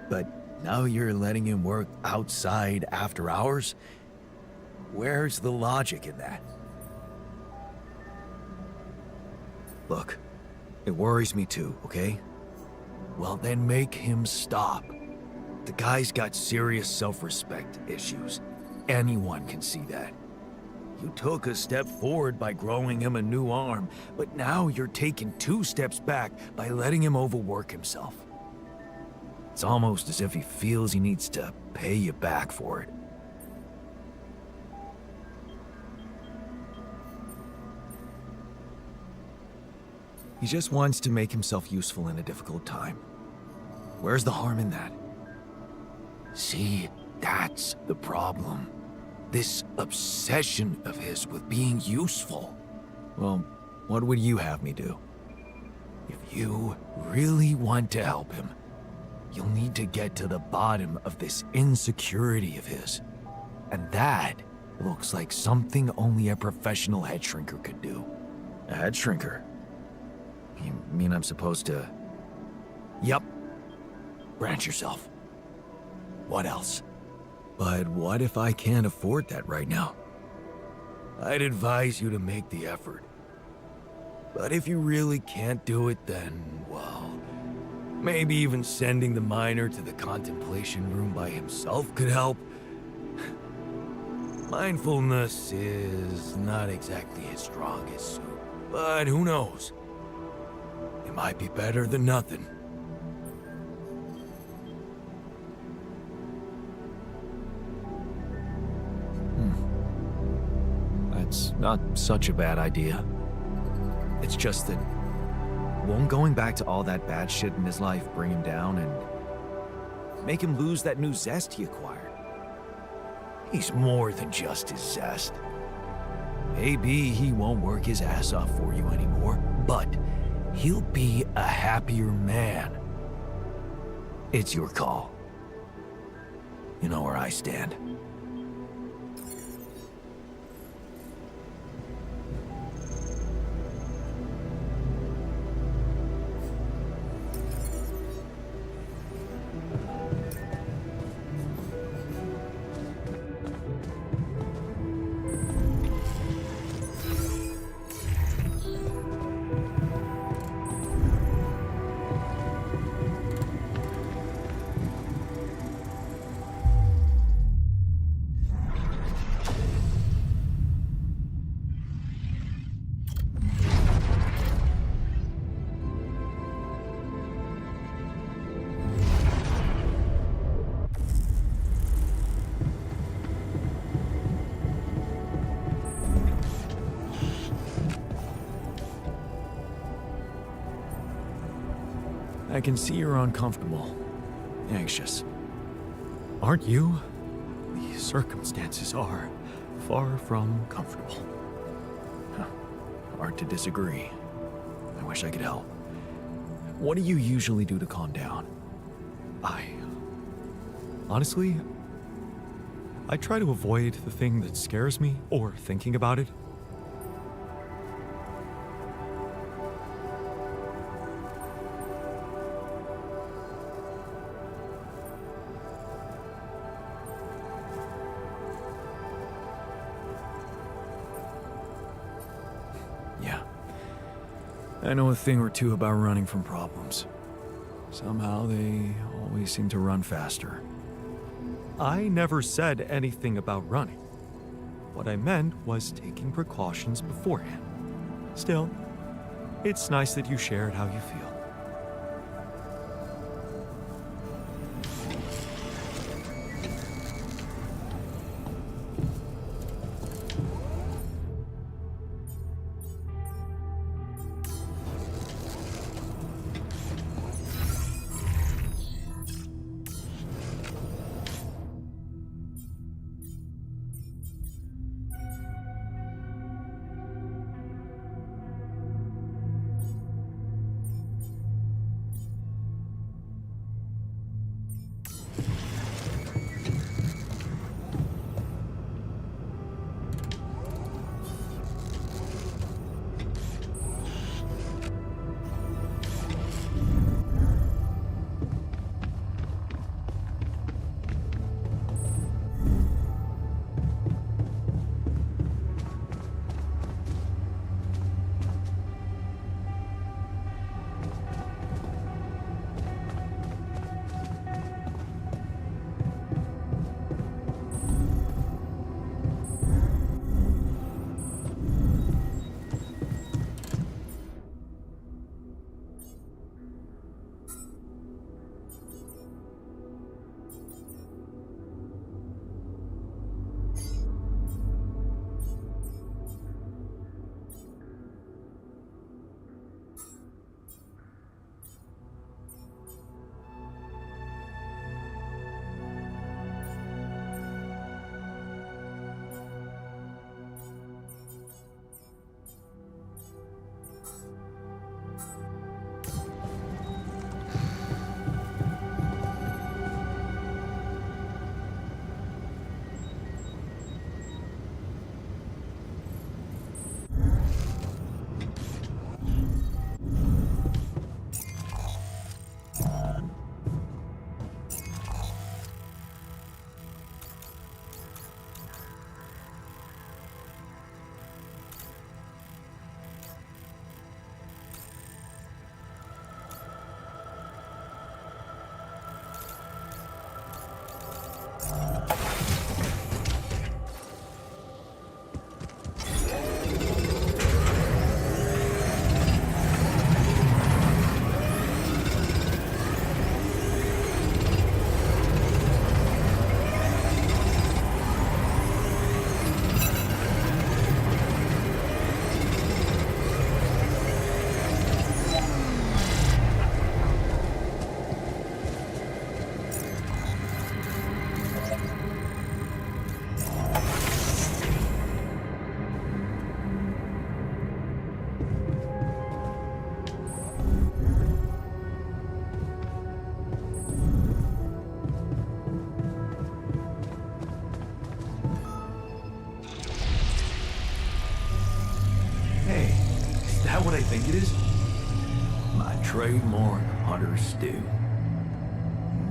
A: But now you're letting him work outside after hours? Where's the logic in that? Look, it worries me too, okay? Well, then make him stop. The guy's got serious self-respect issues. Anyone can see that. You took a step forward by growing him a new arm, but now you're taking 2 steps back by letting him overwork himself. It's almost as if he feels he needs to pay you back for it. He just wants to make himself useful in a difficult time. Where's the harm in that? See, that's the problem. This obsession of his with being useful. Well, what would you have me do? If you really want to help him, you'll need to get to the bottom of this insecurity of his. And that looks like something only a professional head shrinker could do. A head shrinker? You mean I'm supposed to... Yup. Branch yourself. What else? But what if I can't afford that right now? I'd advise you to make the effort. But if you really can't do it, then, well, maybe even sending the miner to the contemplation room by himself could help. Mindfulness is not exactly his strongest suit, but who knows? It might be better than nothing. it's not such a bad idea. It's just that won't going back to all that bad shit in his life bring him down and make him lose that new zest he acquired? He's more than just his zest. Maybe he won't work his ass off for you anymore, but he'll be a happier man. It's your call. You know where I stand. I can see you're uncomfortable, anxious.
B: Aren't you? The circumstances are far from comfortable.
A: Hard to disagree. I wish I could help. What do you usually do to calm down?
B: Honestly, I try to avoid the thing that scares me or thinking about it.
A: Yeah. I know a thing or two about running from problems. Somehow they always seem to run faster.
B: I never said anything about running. What I meant was taking precautions beforehand. Still, it's nice that you shared how you feel.
A: think it is?
C: My trademark hunter stew.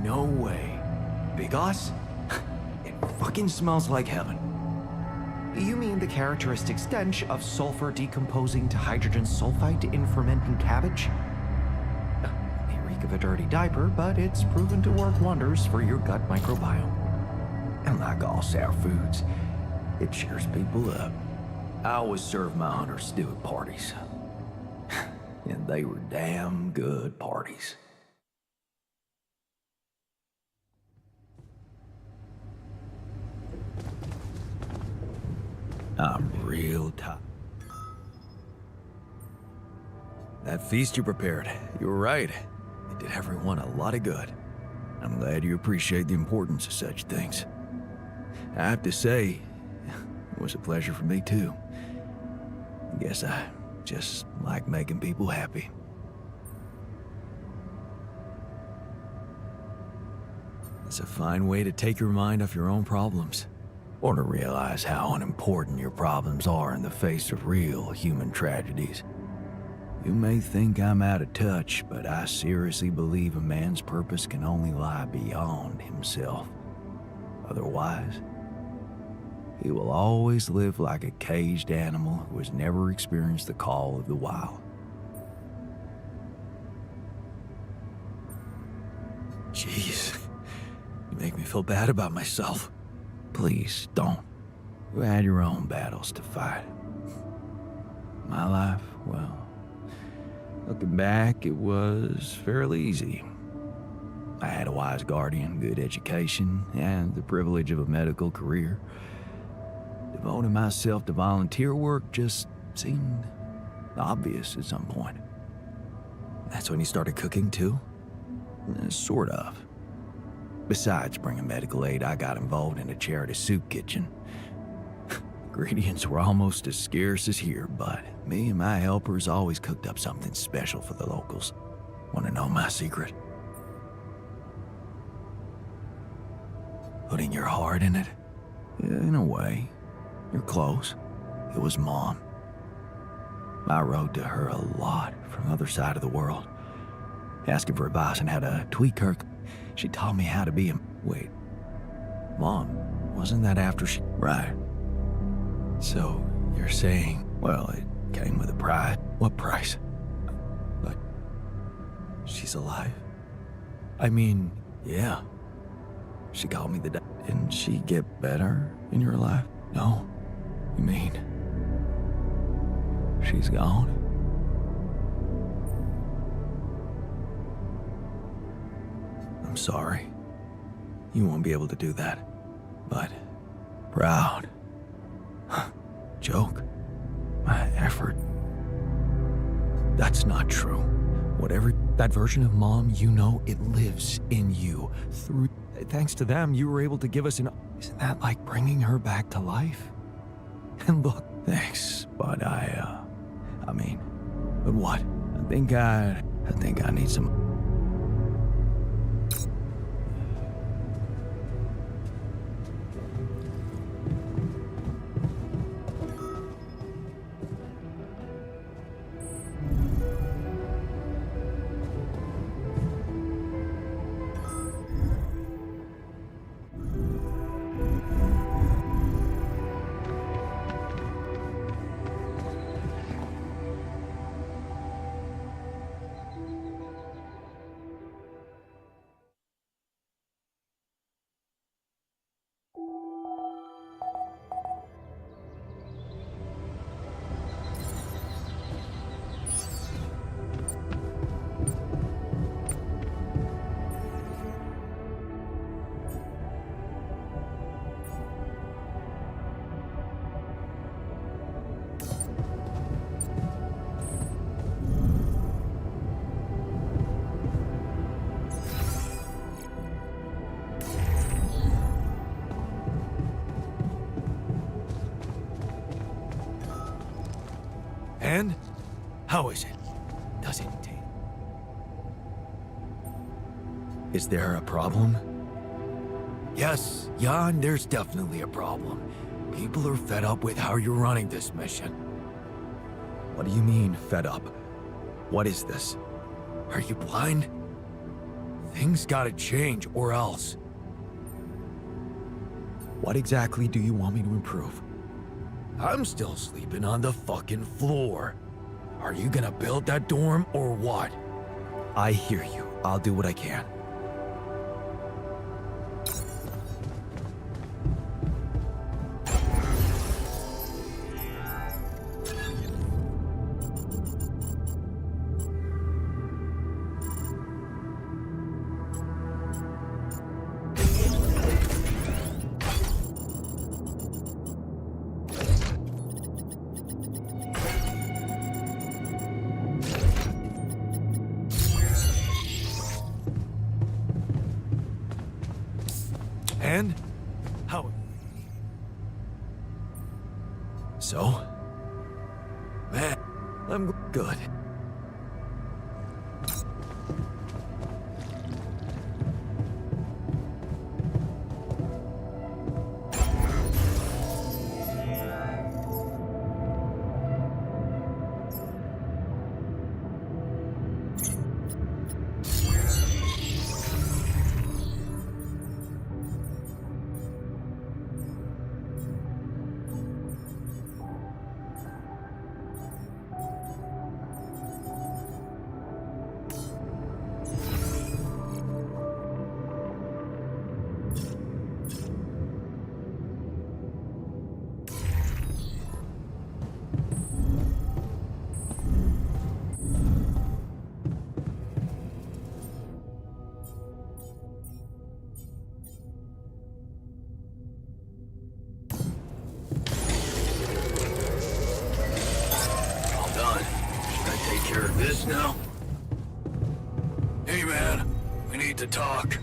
A: No way. Big Us? It fucking smells like heaven. You mean the characteristic stench of sulfur decomposing to hydrogen sulfide in fermenting cabbage? May reek of a dirty diaper, but it's proven to work wonders for your gut microbiome.
C: And like all sour foods, it cheers people up. I always serve my hunter stew at parties. And they were damn good parties. I'm real tired. That feast you prepared, you were right. It did everyone a lot of good. I'm glad you appreciate the importance of such things. I have to say, it was a pleasure for me too. I guess I just like making people happy. It's a fine way to take your mind off your own problems, or to realize how unimportant your problems are in the face of real human tragedies. You may think I'm out of touch, but I seriously believe a man's purpose can only lie beyond himself. Otherwise, he will always live like a caged animal who has never experienced the call of the wild. Jeez, you make me feel bad about myself. Please don't. You had your own battles to fight. My life, well, looking back, it was fairly easy. I had a wise guardian, good education, and the privilege of a medical career. Devoting myself to volunteer work just seemed obvious at some point. That's when you started cooking too? Sort of. Besides bringing medical aid, I got involved in a charity soup kitchen. Ingredients were almost as scarce as here, but me and my helpers always cooked up something special for the locals. Want to know my secret? Putting your heart in it? In a way. You're close. It was Mom. I wrote to her a lot from the other side of the world, asking for advice on how to tweak her. She taught me how to be a... Wait. Mom, wasn't that after she... Right. So, you're saying... Well, it came with a price. What price? But... she's alive? I mean, yeah. She called me the... Didn't she get better in your life? No. You mean... she's gone? I'm sorry. You won't be able to do that. But... proud. Joke. My effort. That's not true. Whatever... that version of Mom, you know, it lives in you. Through... thanks to them, you were able to give us an... Isn't that like bringing her back to life? And look... Thanks, but I mean... But what? I think I need some... And? How is it? Does it take... Is there a problem? Yes, Jan, there's definitely a problem. People are fed up with how you're running this mission. What do you mean, fed up?
A: What is this?
C: Are you blind? Things gotta change or else.
A: What exactly do you want me to improve?
C: I'm still sleeping on the fucking floor. Are you gonna build that dorm or what?
A: I hear you. I'll do what I can.
C: And? How?
A: So?
C: Man,
A: I'm good.
C: This now? Hey man, we need to talk.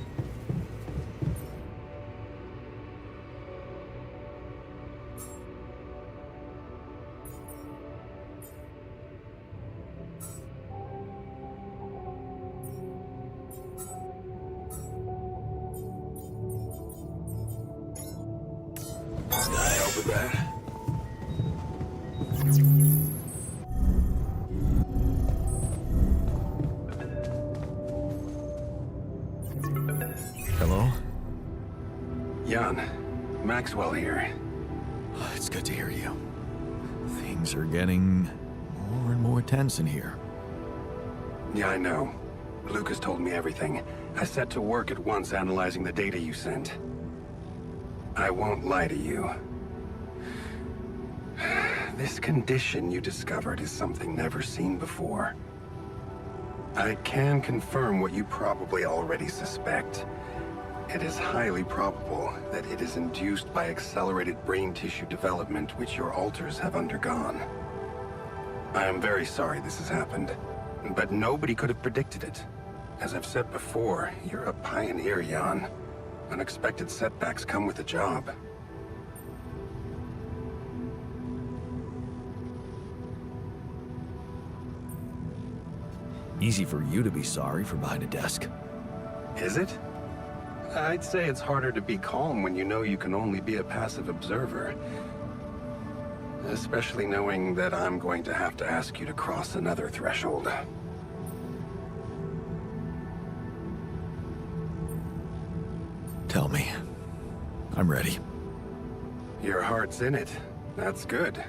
C: Can I help with that?
A: Hello?
F: Jan, Maxwell here.
A: It's good to hear you. Things are getting more and more tense in here.
F: Yeah, I know. Lucas told me everything. I set to work at once analyzing the data you sent. I won't lie to you. This condition you discovered is something never seen before. I can confirm what you probably already suspect. It is highly probable that it is induced by accelerated brain tissue development which your alters have undergone. I am very sorry this has happened, but nobody could have predicted it. As I've said before, you're a pioneer, Jan. Unexpected setbacks come with the job.
A: Easy for you to be sorry from behind a desk.
F: Is it? I'd say it's harder to be calm when you know you can only be a passive observer. Especially knowing that I'm going to have to ask you to cross another threshold.
A: Tell me. I'm ready.
F: Your heart's in it. That's good.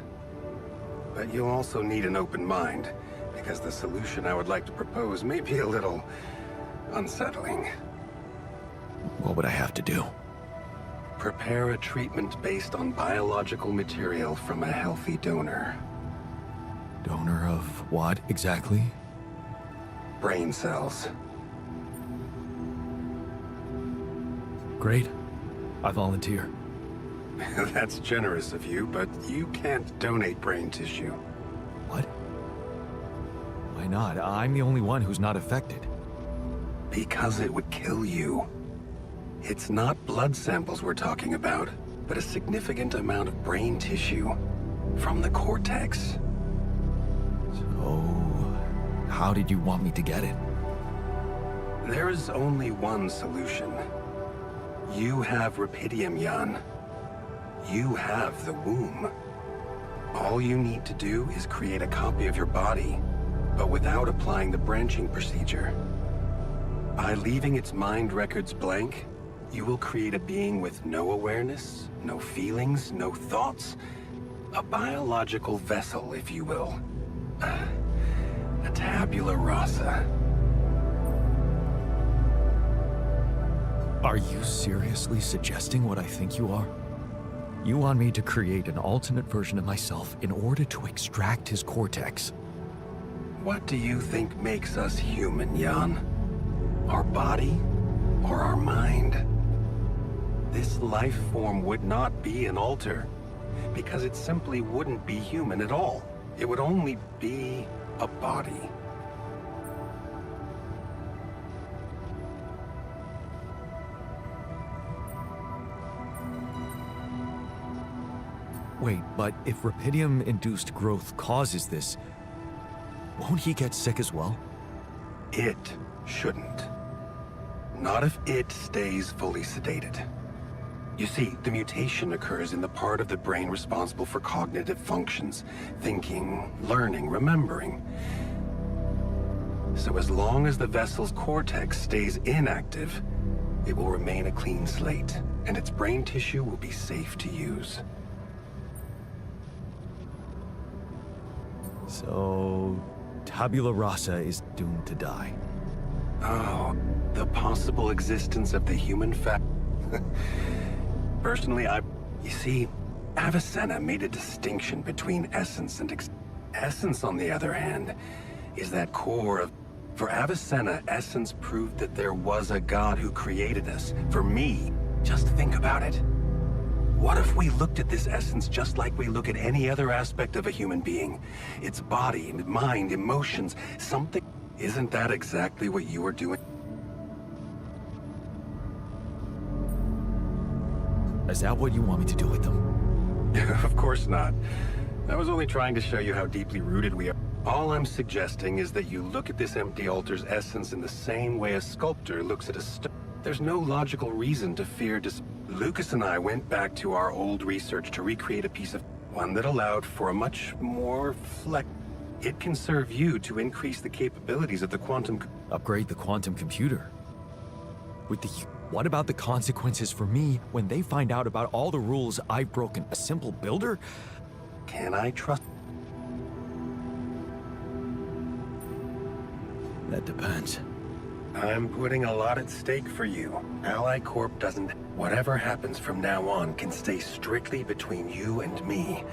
F: But you'll also need an open mind, because the solution I would like to propose may be a little unsettling.
A: What would I have to do?
F: Prepare a treatment based on biological material from a healthy donor.
A: Donor of what exactly?
F: Brain cells.
A: Great. I volunteer.
F: That's generous of you, but you can't donate brain tissue.
A: What? Why not? I'm the only one who's not affected.
F: Because it would kill you. It's not blood samples we're talking about, but a significant amount of brain tissue. From the cortex.
A: So, how did you want me to get it?
F: There is only one solution. You have Rapidium, Jan. You have the womb. All you need to do is create a copy of your body. but without applying the branching procedure. By leaving its mind records blank, you will create a being with no awareness, no feelings, no thoughts. A biological vessel, if you will. A tabula rasa.
A: Are you seriously suggesting what I think you are? You want me to create an alternate version of myself in order to extract his cortex?
F: What do you think makes us human, Jan? Our body or our mind? This life form would not be an alter, because it simply wouldn't be human at all. It would only be a body.
A: Wait, but if Rapidium-induced growth causes this, won't he get sick as well?
F: It shouldn't. Not if it stays fully sedated. You see, the mutation occurs in the part of the brain responsible for cognitive functions, thinking, learning, remembering. So as long as the vessel's cortex stays inactive, it will remain a clean slate, and its brain tissue will be safe to use.
A: So, tabula rasa is doomed to die.
F: Oh, the possible existence of the human Personally, You see, Avicenna made a distinction between essence and essence, on the other hand, is that core of... For Avicenna, essence proved that there was a God who created us. For me, just think about it. What if we looked at this essence just like we look at any other aspect of a human being? Its body, mind, emotions, something... Isn't that exactly what you were doing?
A: Is that what you want me to do with them?
F: Of course not. I was only trying to show you how deeply rooted we are. All I'm suggesting is that you look at this empty altar's essence in the same way a sculptor looks at a stone. There's no logical reason to fear Lucas and I went back to our old research to recreate a piece of... one that allowed for a much more It can serve you to increase the capabilities of the quantum...
A: Upgrade the quantum computer? What about the consequences for me when they find out about all the rules I've broken? A simple builder?
F: Can I trust...
A: That depends.
F: I'm putting a lot at stake for you. Ally Corp doesn't... Whatever happens from now on can stay strictly between you and me.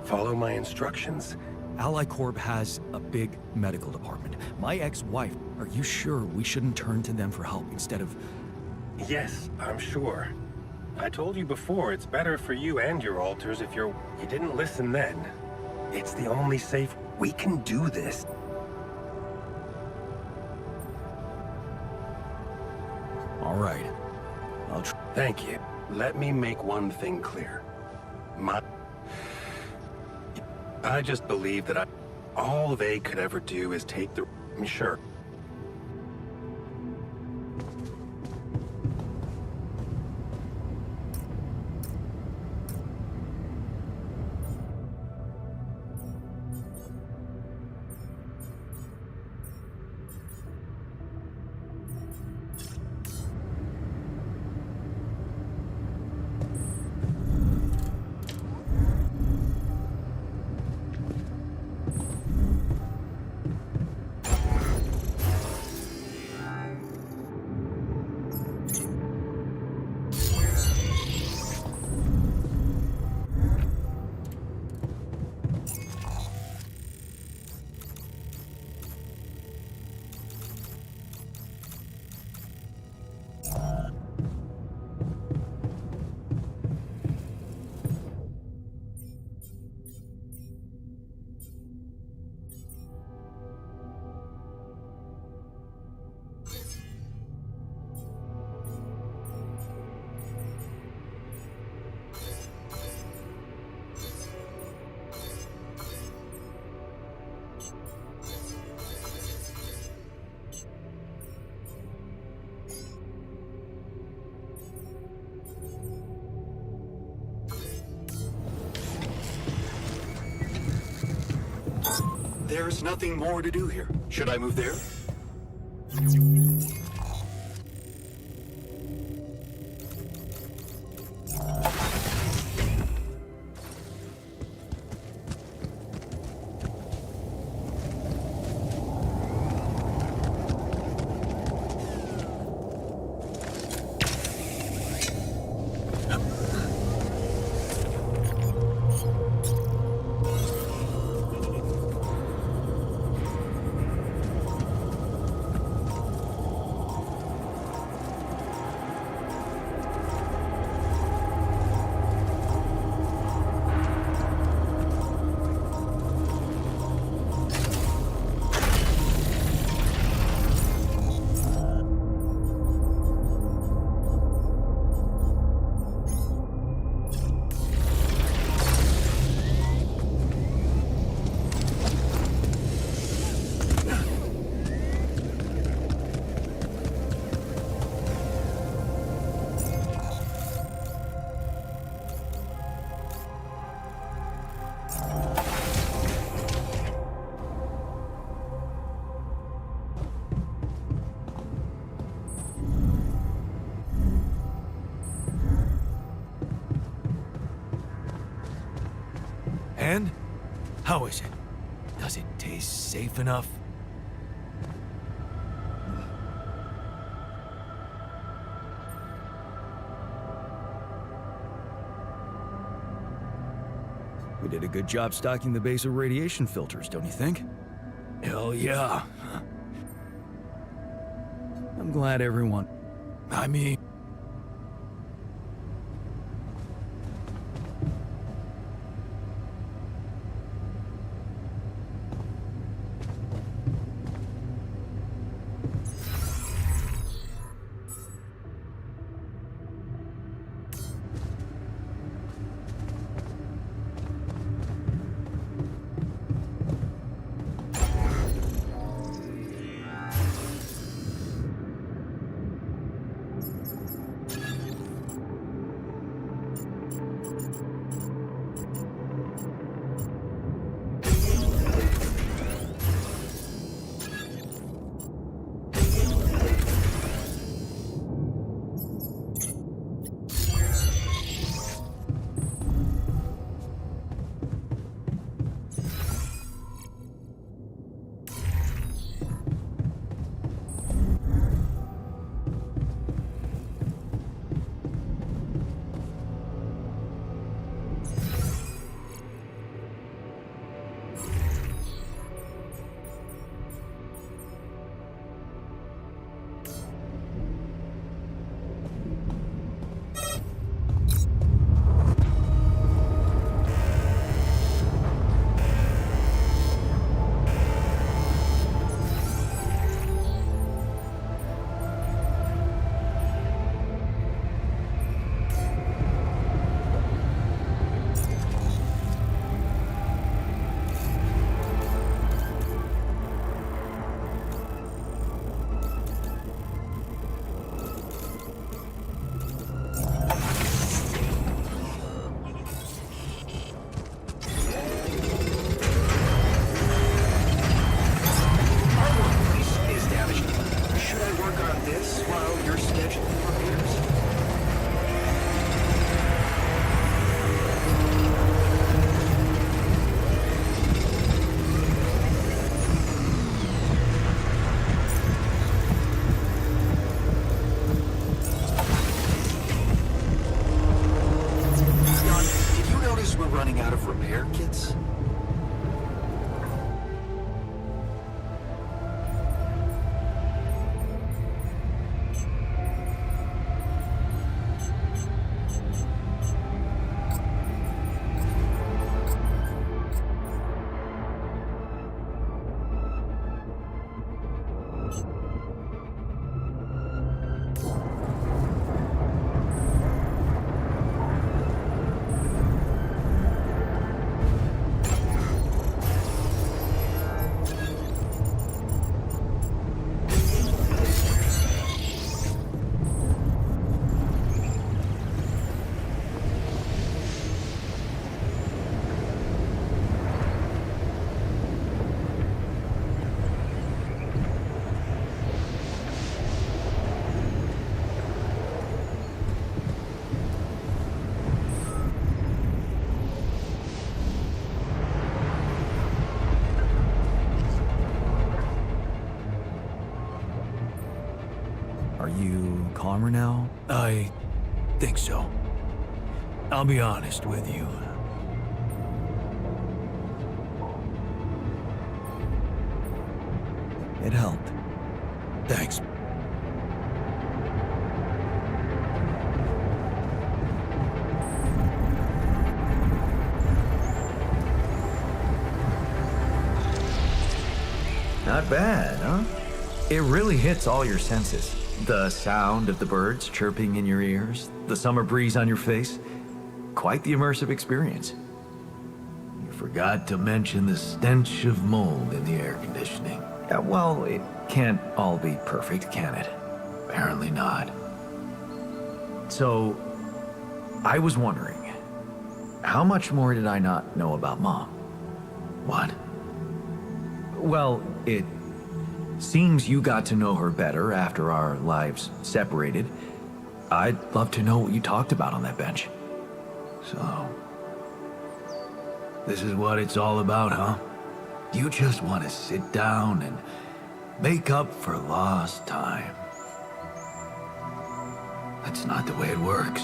F: Follow my instructions.
A: Ally Corp has a big medical department. My ex-wife, are you sure we shouldn't turn to them for help instead of...
F: Yes, I'm sure. I told you before, it's better for you and your alters if you're... You didn't listen then. It's the only safe... We can do this.
A: All right. I'll
F: Thank you. Let me make one thing clear. I just believe that all they could ever do is take the... Sure.
E: There's nothing more to do here. Should I move there?
C: And? How is it? Does it taste safe enough? We did a good job stocking the base with radiation filters, don't you think? Hell yeah. I'm glad everyone... I mean...
E: Running out of repair kits?
C: calmer now? I think so. I'll be honest with you. It helped. Thanks.
A: Not bad, huh? It really hits all your senses. The sound of the birds chirping in your ears, the summer breeze on your face. Quite the immersive experience.
C: You forgot to mention the stench of mold in the air conditioning.
A: Well, it can't all be perfect, can it?
C: Apparently not.
A: So, I was wondering, how much more did I not know about Mom?
C: What?
A: Well, it seems you got to know her better after our lives separated. I'd love to know what you talked about on that bench.
C: So, this is what it's all about, huh? You just want to sit down and make up for lost time. That's not the way it works.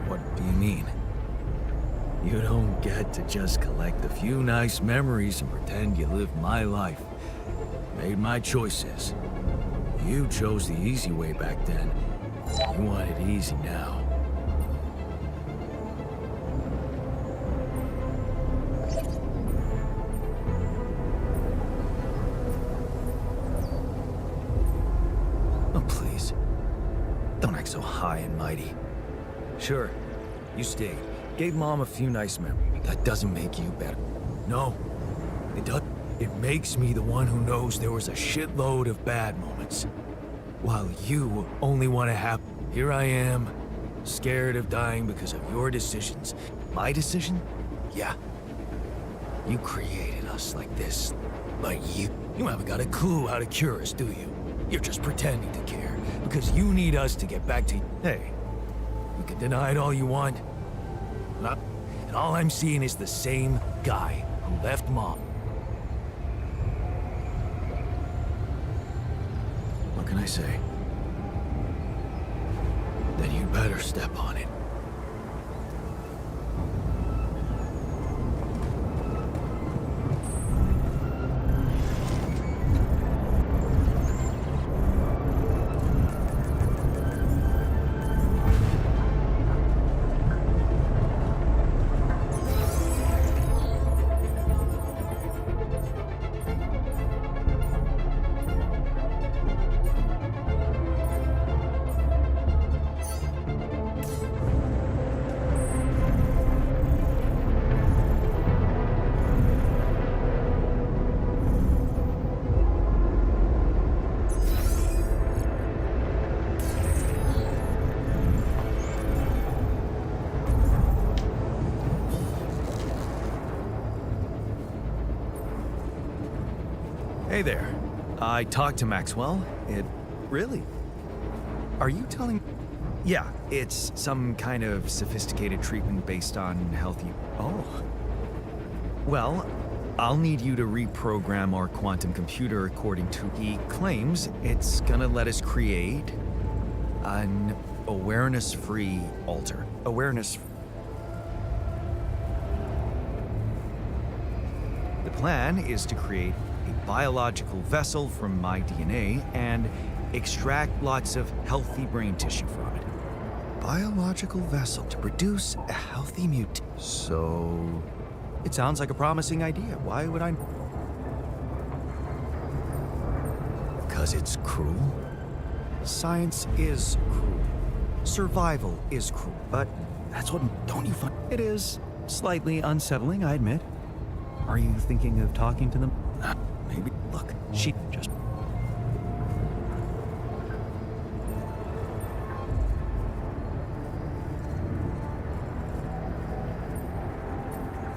A: What do you mean?
C: You don't get to just collect a few nice memories and pretend you lived my life. Made my choices. You chose the easy way back then. You want it easy now.
A: Oh, please. Don't act so high and mighty.
C: Sure, you stayed. Gave Mom a few nice memories.
A: That doesn't make you better.
C: No, it does. It makes me the one who knows there was a shitload of bad moments. While you only want to have... Here I am, scared of dying because of your decisions.
A: My decision?
C: Yeah. You created us like this. But you haven't got a clue how to cure us, do you? You're just pretending to care. Because you need us to get back to... Hey, you can deny it all you want. And all I'm seeing is the same guy who left Mom.
A: What can I say?
C: Then you'd better step on it.
A: Hey there. I talked to Maxwell. Really? Are you telling... Yeah, it's some kind of sophisticated treatment based on healthy... Oh. Well, I'll need you to reprogram our quantum computer according to... He claims it's gonna let us create an awareness-free alter. Awareness... The plan is to create a biological vessel from my DNA and extract lots of healthy brain tissue from it. Biological vessel to produce a healthy mutant. So, it sounds like a promising idea. Why would I?
C: Because it's cruel?
A: Science is cruel. Survival is cruel. But that's what, don't you find? It is slightly unsettling, I admit. Are you thinking of talking to them? Maybe. Look, she just...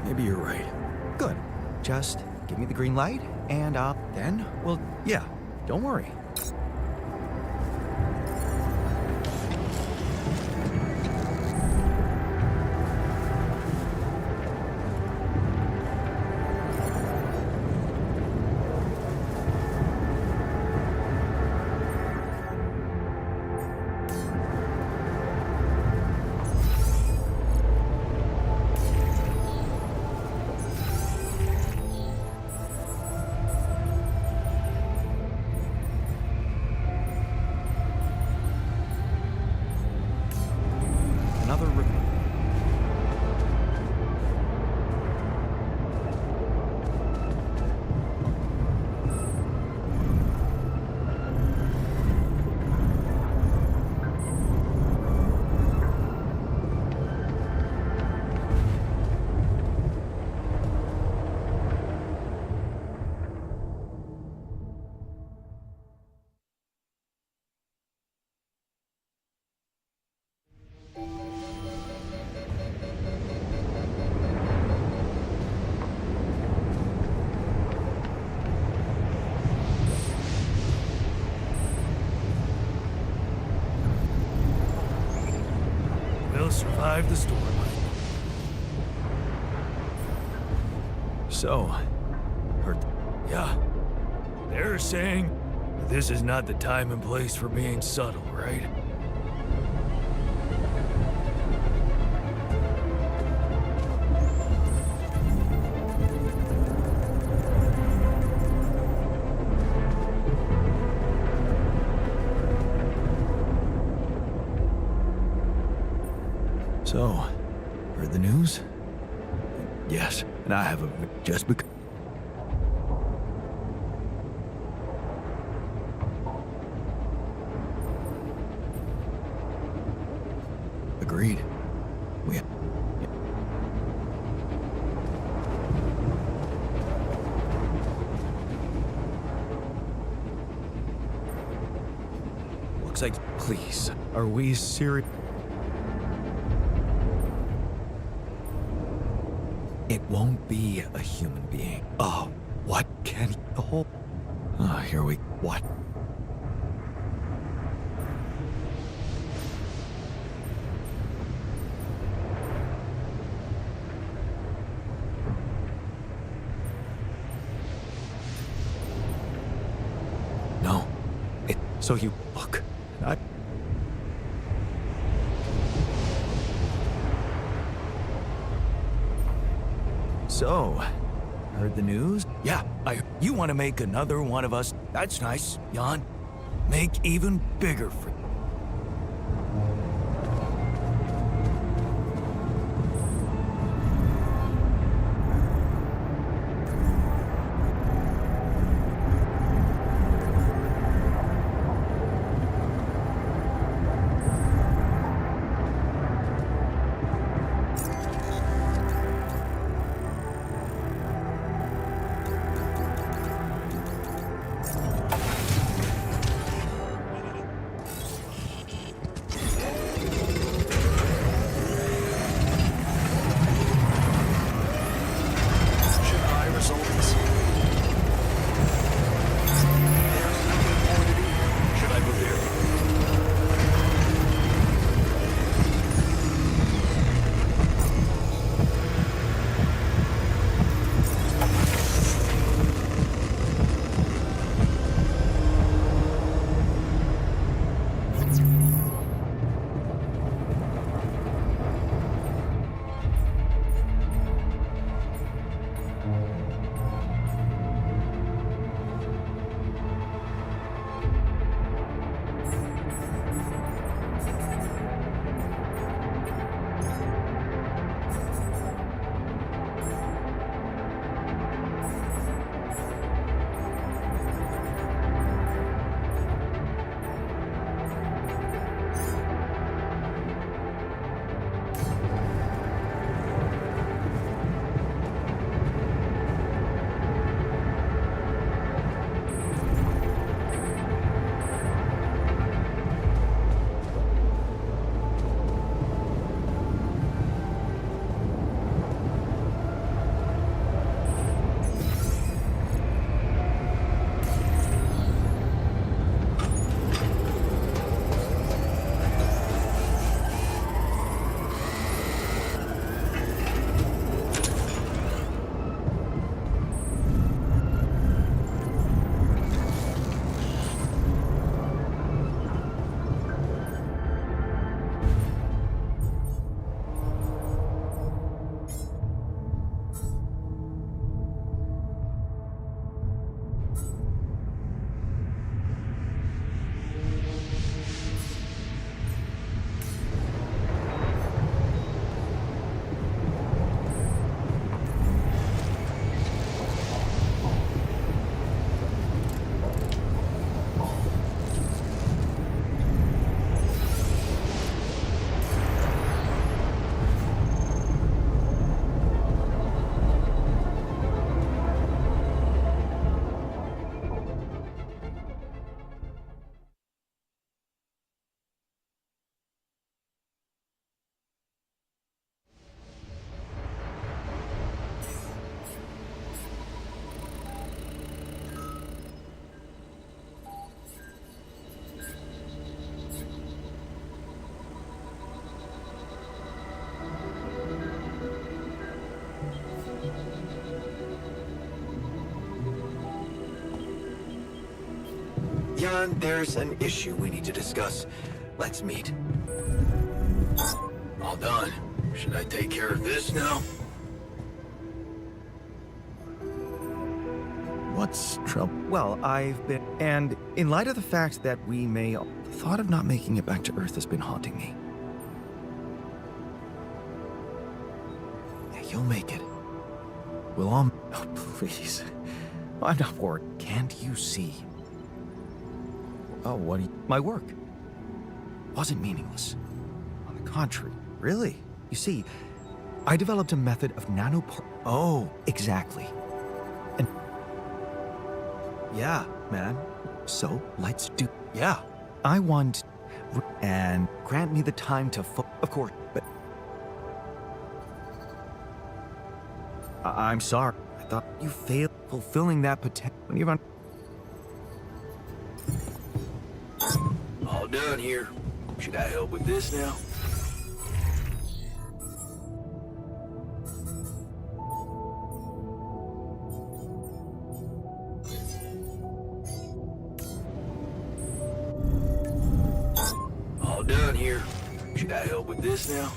C: Maybe you're right.
A: Good. Just give me the green light, and then we'll... Yeah, don't worry.
C: survive the storm. So, heard. Yeah. They're saying this is not the time and place for being subtle, right?
A: So, heard the news?
C: Yes, and I have a just because.
A: Agreed. We. Looks like.
B: Please, are we serious?
A: It won't be a human being.
B: Oh, what can the whole?
A: Ah, here we.
B: What?
A: No. It.
B: So you look. I.
A: So, heard the news?
C: Yeah, you want to make another one of us? That's nice, Jan. Make even bigger for. Jan, there's an issue we need to discuss. Let's meet. All done. Should I take care of this now?
A: What's trouble? Well, I've been... And in light of the fact that we may... The thought of not making it back to Earth has been haunting me. Yeah, you'll make it. We'll all... Oh, please. I'm not worried. Can't you see? Oh, what do you... My work wasn't meaningless. On the contrary, really. You see, I developed a method of nanopart... Oh, exactly. And... Yeah, man. So, let's do... Yeah. I want... And grant me the time to... Of course, but... I'm sorry. I thought you failed fulfilling that potential. When you've...
C: All done here. Should I help with this now? All done here. Should I help with this now?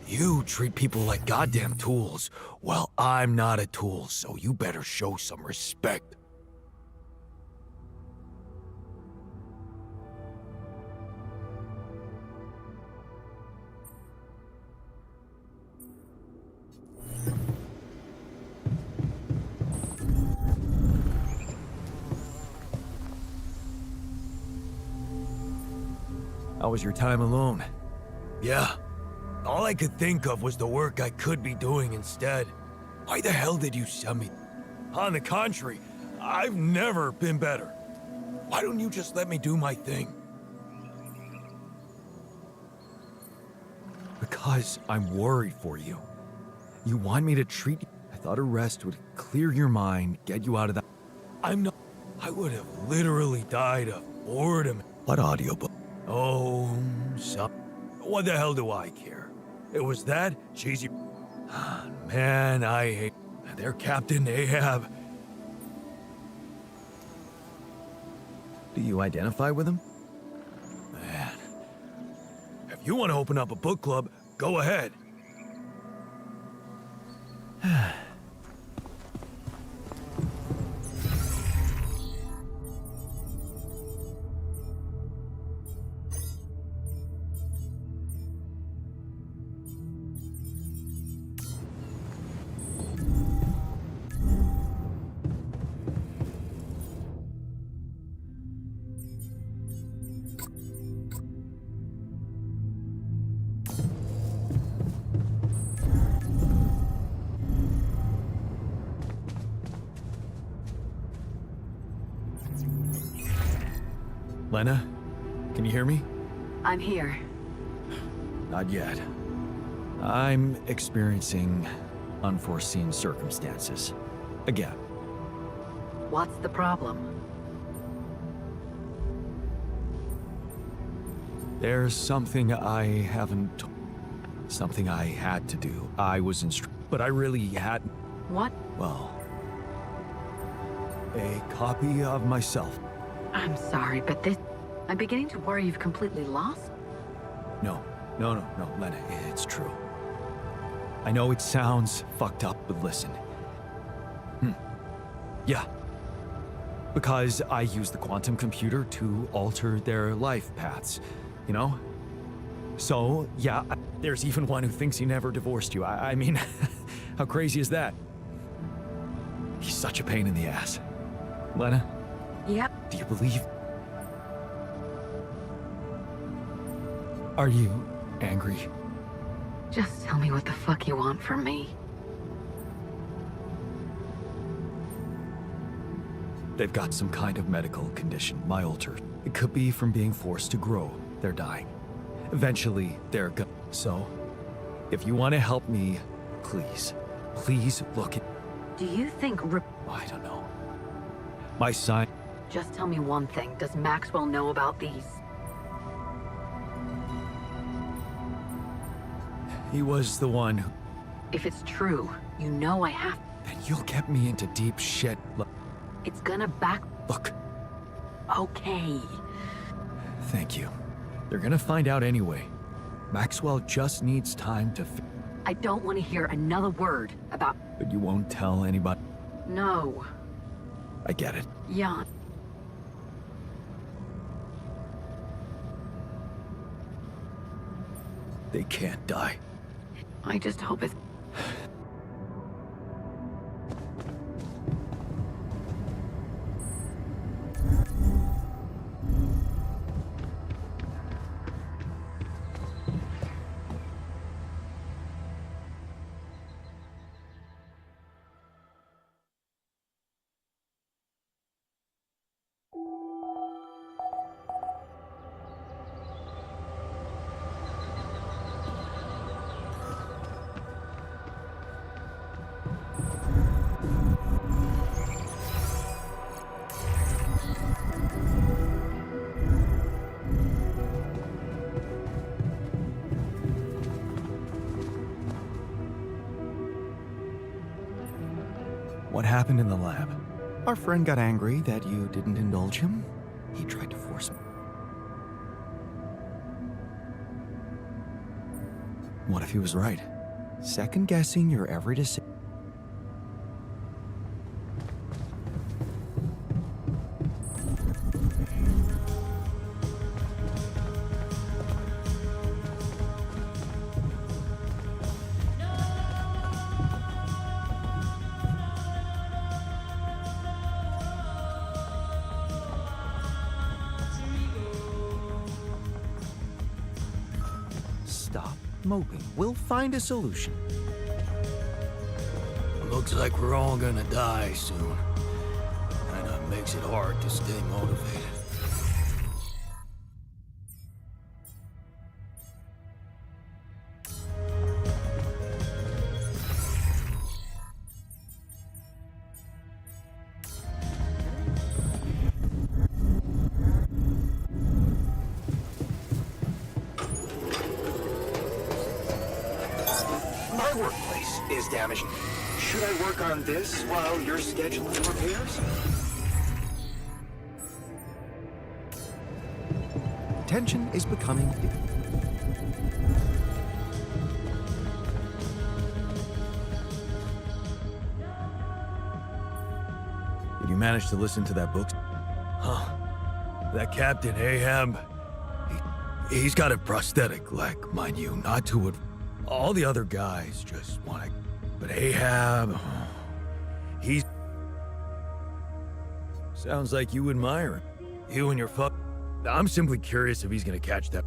C: You treat people like goddamn tools. Well, I'm not a tool, so you better show some respect.
A: How was your time alone?
C: Yeah. All I could think of was the work I could be doing instead. Why the hell did you send me? On the contrary, I've never been better. Why don't you just let me do my thing?
A: Because I'm worried for you. You want me to treat you? I thought a rest would clear your mind, get you out of that.
C: I'm not... I would have literally died of boredom.
A: What audiobook?
C: Oh, so... What the hell do I care? It was that cheesy... Man, I hate... Their Captain Ahab.
A: Do you identify with him?
C: Man. If you want to open up a book club, go ahead.
A: Lena, can you hear me?
G: I'm here.
A: Not yet. I'm experiencing unforeseen circumstances. Again.
G: What's the problem?
A: There's something I haven't... Something I had to do. I was but I really hadn't.
G: What?
A: Well... A copy of myself.
G: I'm sorry, but this... I'm beginning to worry you've completely lost.
A: No, Lena, it's true. I know it sounds fucked up, but listen. Yeah. Because I use the quantum computer to alter their life paths, you know? So, yeah, there's even one who thinks he never divorced you. I mean, how crazy is that? He's such a pain in the ass. Lena?
G: Yep.
A: Do you believe? Are you angry?
G: Just tell me what the fuck you want from me.
A: They've got some kind of medical condition, my alter. It could be from being forced to grow. They're dying. Eventually, they're gonna. So, if you want to help me, please look at...
G: Do you think
A: I don't know. My sign...
G: Just tell me one thing. Does Maxwell know about these?
A: He was the one who...
G: If it's true, you know I have...
A: Then you'll get me into deep shit.
G: It's gonna back...
A: Look.
G: Okay.
A: Thank you. They're gonna find out anyway. Maxwell just needs time to...
G: I don't want to hear another word about...
A: But you won't tell anybody?
G: No.
A: I get it.
G: Jan.
A: They can't die.
G: I just hope it's...
A: What happened in the lab? Our friend got angry that you didn't indulge him. He tried to force me. What if he was right? Second-guessing your every decision. Stop moping. We'll find a solution.
C: Looks like we're all gonna die soon. Kinda makes it hard to stay motivated.
H: My workplace is damaged. Should I work on this while you're scheduling repairs?
A: Tension is becoming... Did you manage to listen to that book?
C: Huh. That Captain Ahab, he's got a prosthetic leg, mind you, not to what all the other guys just want to... But Ahab, he's... Sounds like you admire him. You and your fuck... I'm simply curious if he's gonna catch that...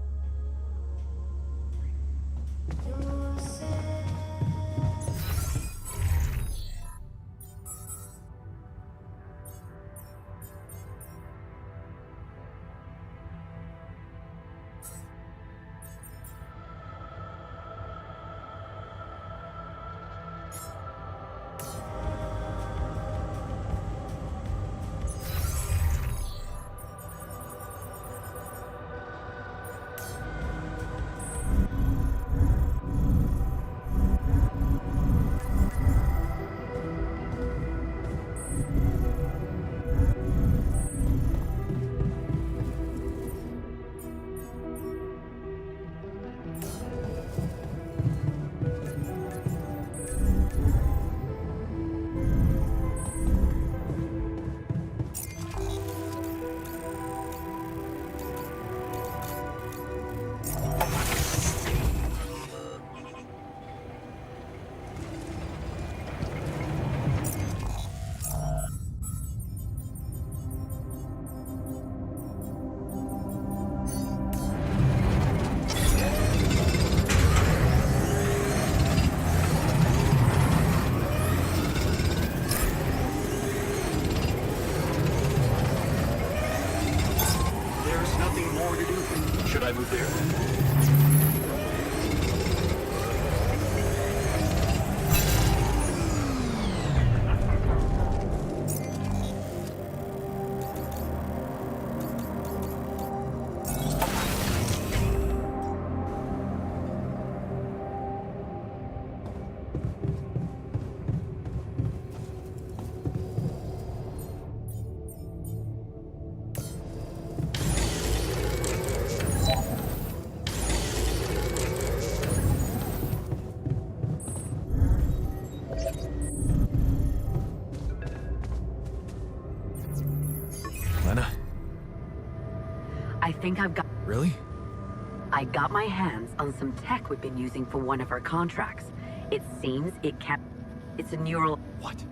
C: Lena?
G: I think I've got...
C: Really?
G: I got my hands on some tech we've been using for one of our contracts. It seems it's a neural...
B: What?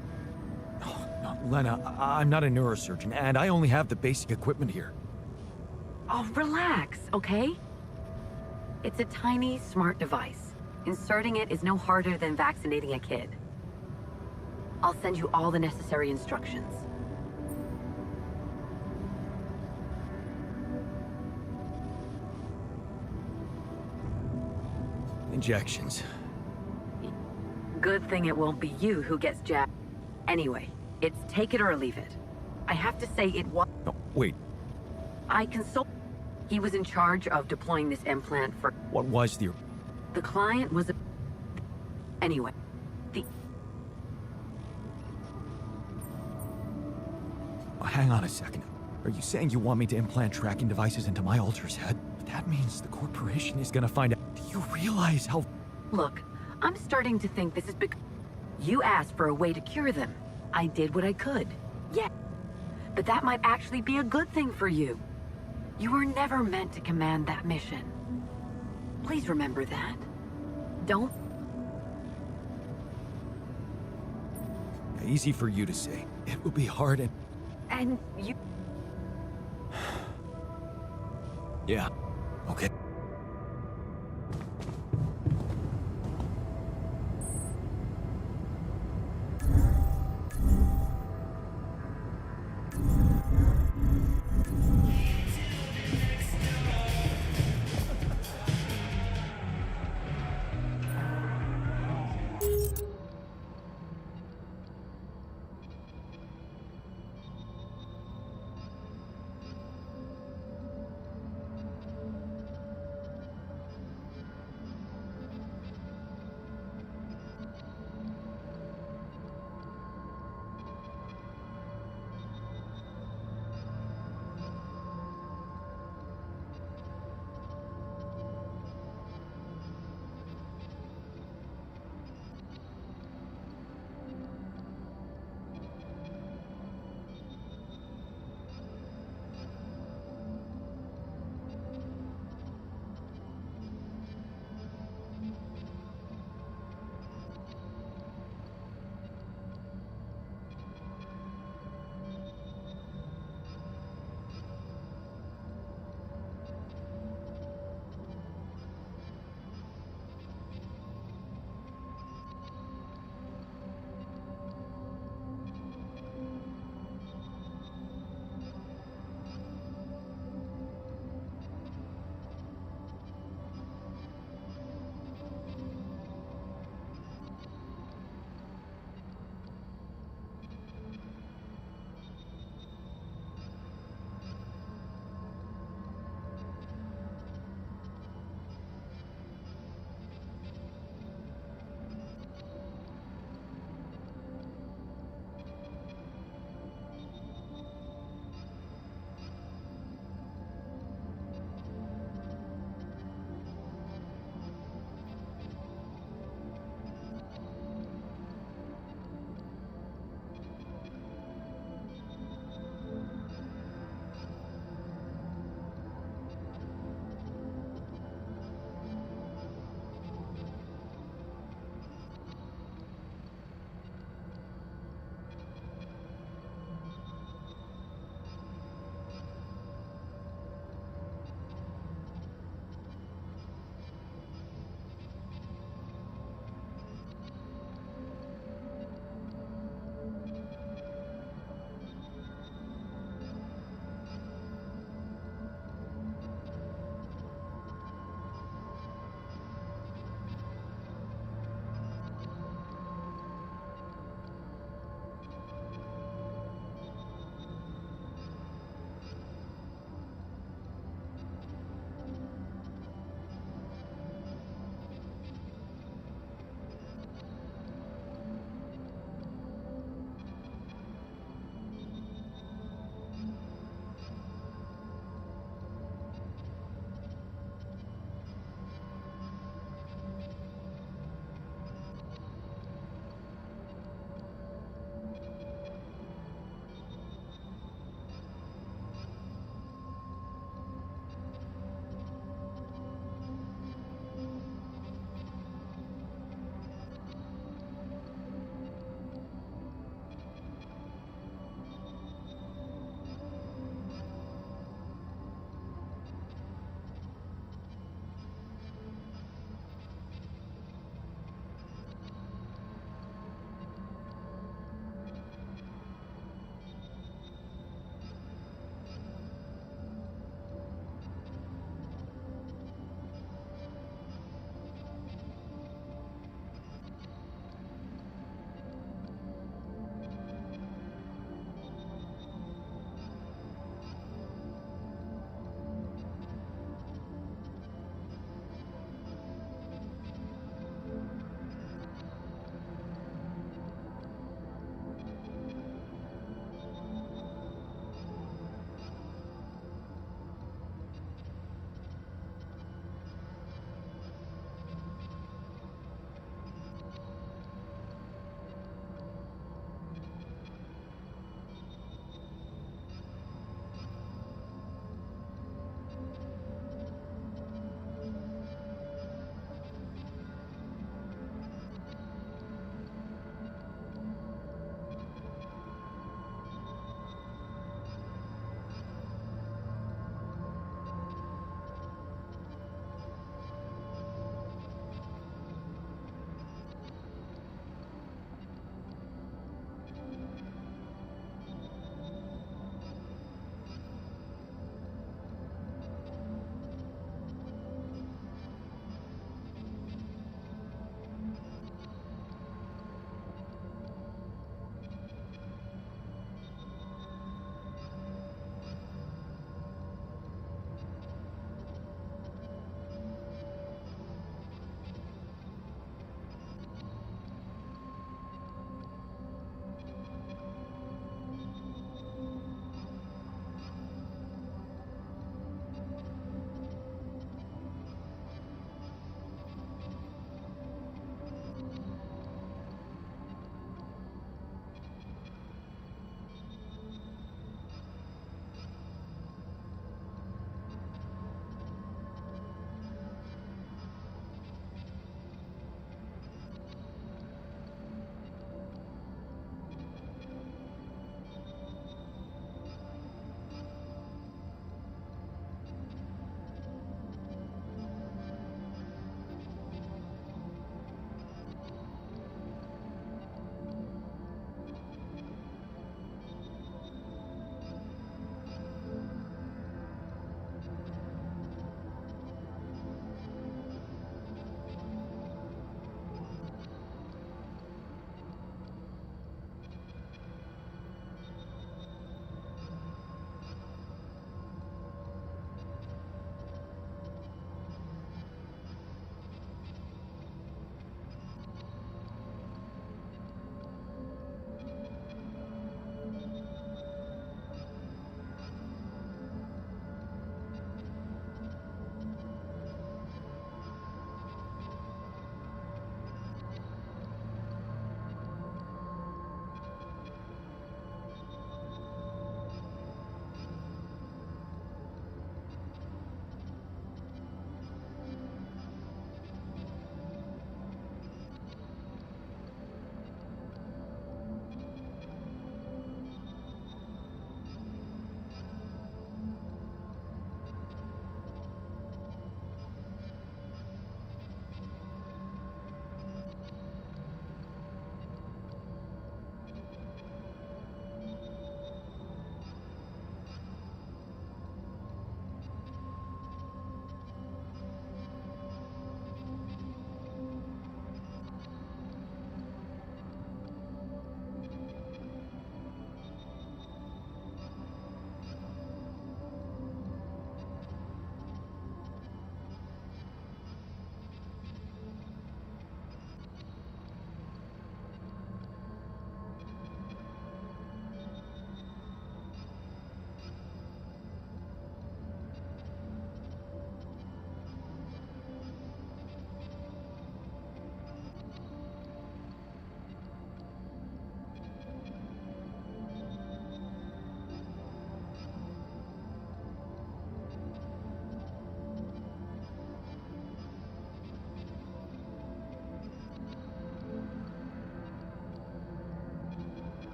B: No, no, Lena, I'm not a neurosurgeon, and I only have the basic equipment here.
G: Oh, relax, okay? It's a tiny, smart device. Inserting it is no harder than vaccinating a kid. I'll send you all the necessary instructions.
C: Injections.
G: Good thing it won't be you who gets jabbed. Anyway, it's take it or leave it. I have to say it was...
B: No, wait,
G: I consult... He was in charge of deploying this implant for...
B: what was the...
G: The client was a... Anyway,
B: Hang on a second. Are you saying you want me to implant tracking devices into my Alter's head? But that means the corporation is gonna find out. Do you realize how...
G: Look, I'm starting to think this is because... You asked for a way to cure them. I did what I could. Yeah. But that might actually be a good thing for you. You were never meant to command that mission. Please remember that. Don't...
B: Easy for you to say. It will be hard and...
G: And you...
B: Yeah. Okay.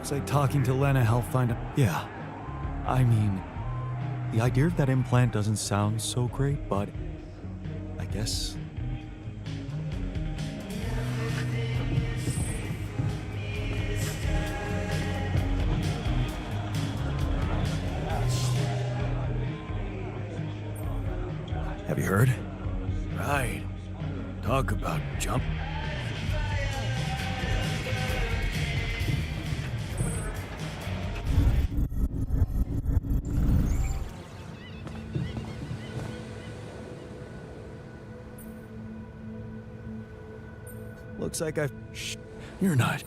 B: Looks like talking to Lena helped find a... Yeah. I mean, the idea of that implant doesn't sound so great, but I guess...
C: Have you heard? Right. Talk about jump.
A: Looks like I've...
C: Shh. You're not.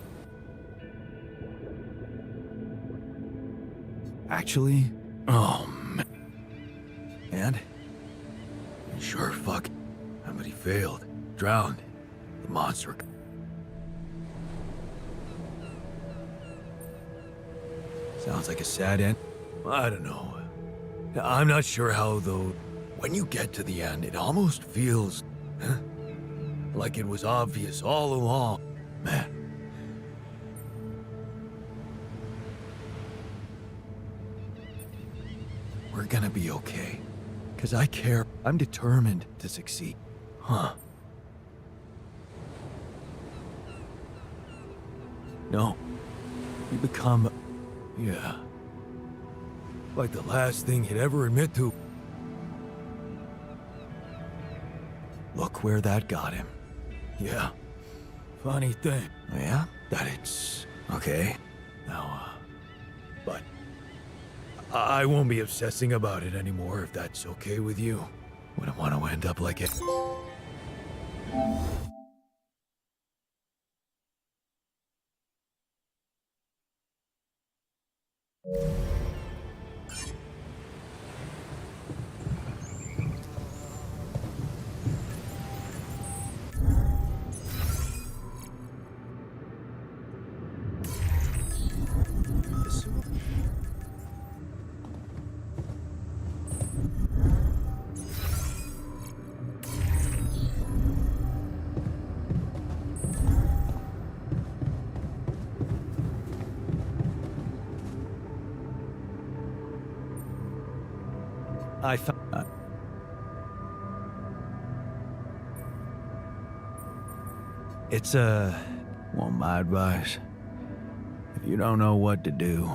A: Actually...
C: Oh, man. And? Sure, fuck. But he failed. Drowned. The monster. Sounds like a sad end. I don't know. I'm not sure how, though. When you get to the end, it almost feels... like it was obvious all along. Man. We're gonna be okay. 'Cause I care. I'm determined to succeed. Huh. No. You become... Yeah. Like the last thing he'd ever admit to.
A: Look where that got him.
C: Yeah. Funny thing.
A: Yeah?
C: That it's... Okay. Now, but... I won't be obsessing about it anymore if that's okay with you. Wouldn't want to end up like it.
A: I found... It's,
C: Want my advice? If you don't know what to do,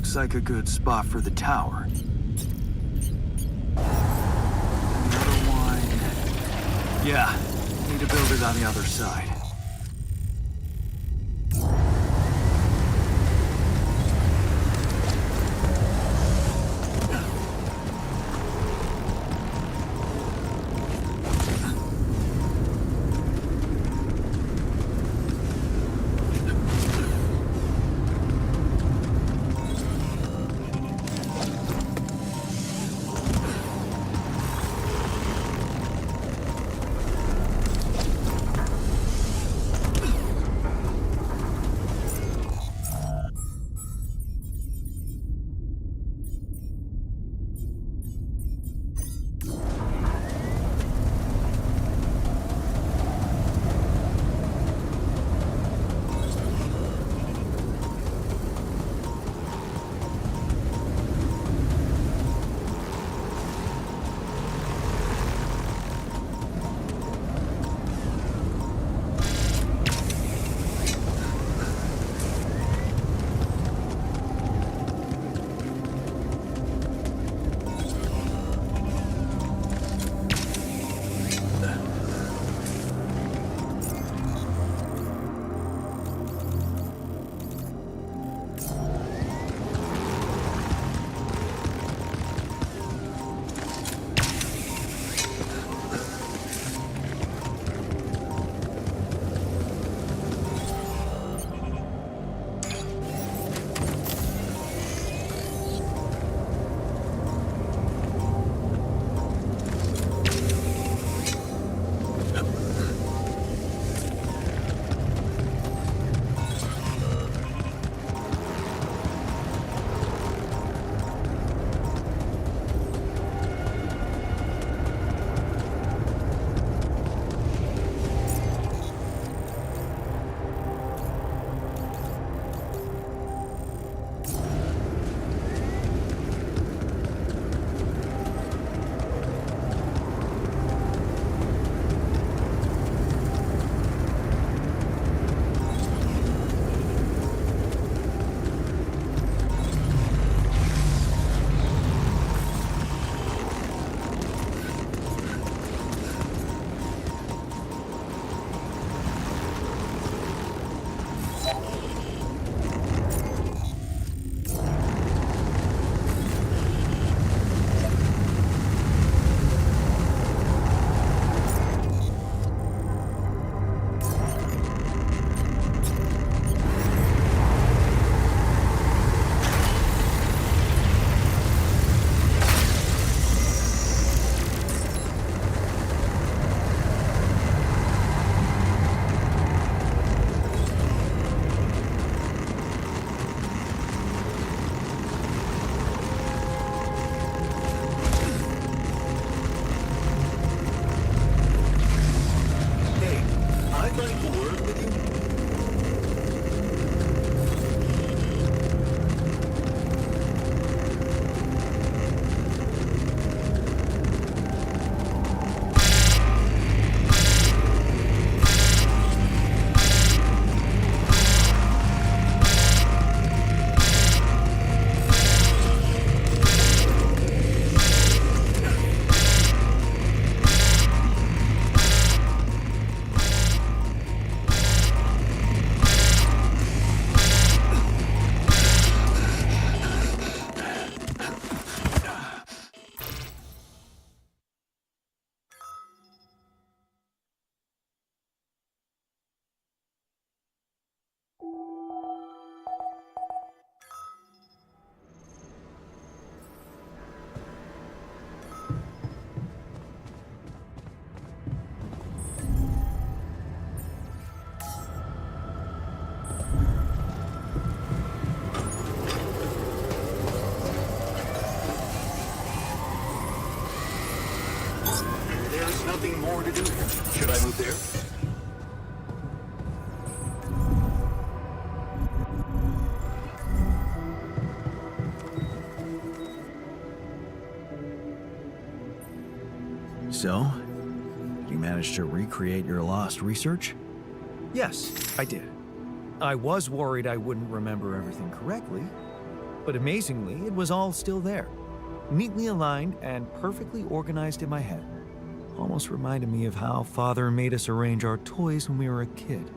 C: looks like a good spot for the tower. Another one. Yeah, need to build it on the other side.
H: nothing more to do here. Should I move there?
C: So, did you manage to recreate your lost research?
A: Yes, I did. I was worried I wouldn't remember everything correctly, But amazingly, it was all still there, neatly aligned and perfectly organized in my head. Almost reminded me of how Father made us arrange our toys when we were a kid.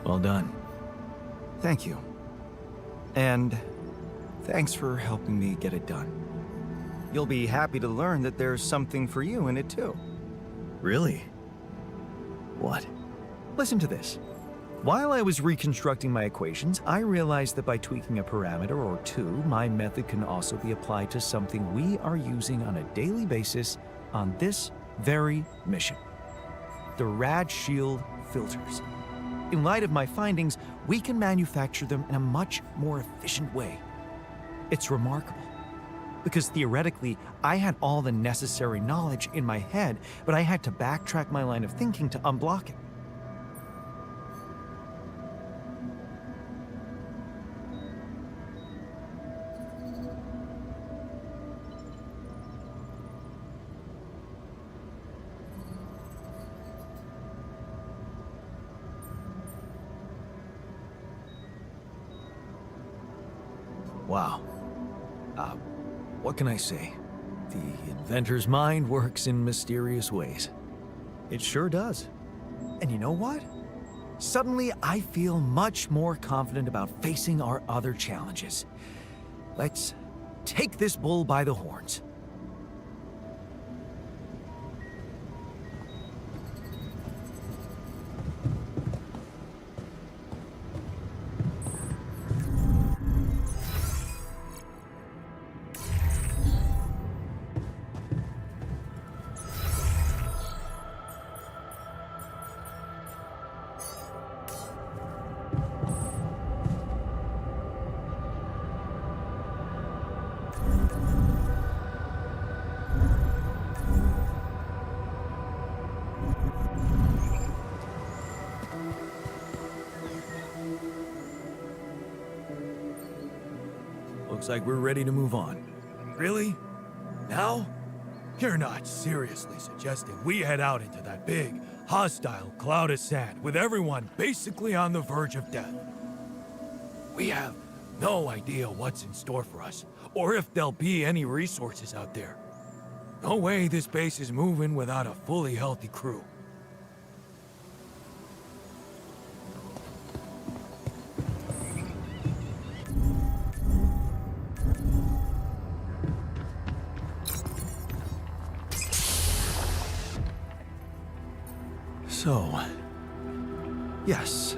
C: Well done.
A: Thank you. And thanks for helping me get it done. You'll be happy to learn that there's something for you in it too.
C: Really? What?
A: Listen to this. While I was reconstructing my equations, I realized that by tweaking a parameter or two, my method can also be applied to something we are using on a daily basis on this very mission. The Rad Shield filters. In light of my findings, we can manufacture them in a much more efficient way. It's remarkable. Because theoretically, I had all the necessary knowledge in my head, but I had to backtrack my line of thinking to unblock it.
C: Wow. What can I say? The inventor's mind works in mysterious ways.
A: It sure does. And you know what? Suddenly, I feel much more confident about facing our other challenges. Let's take this bull by the horns.
C: Looks like we're ready to move on.
B: Really? Now? You're not seriously suggesting we head out into that big, hostile cloud of sand with everyone basically on the verge of death? We have
C: No idea what's in store for us, or if there'll be any resources out there. No way this base is moving without a fully healthy crew.
A: So, yes,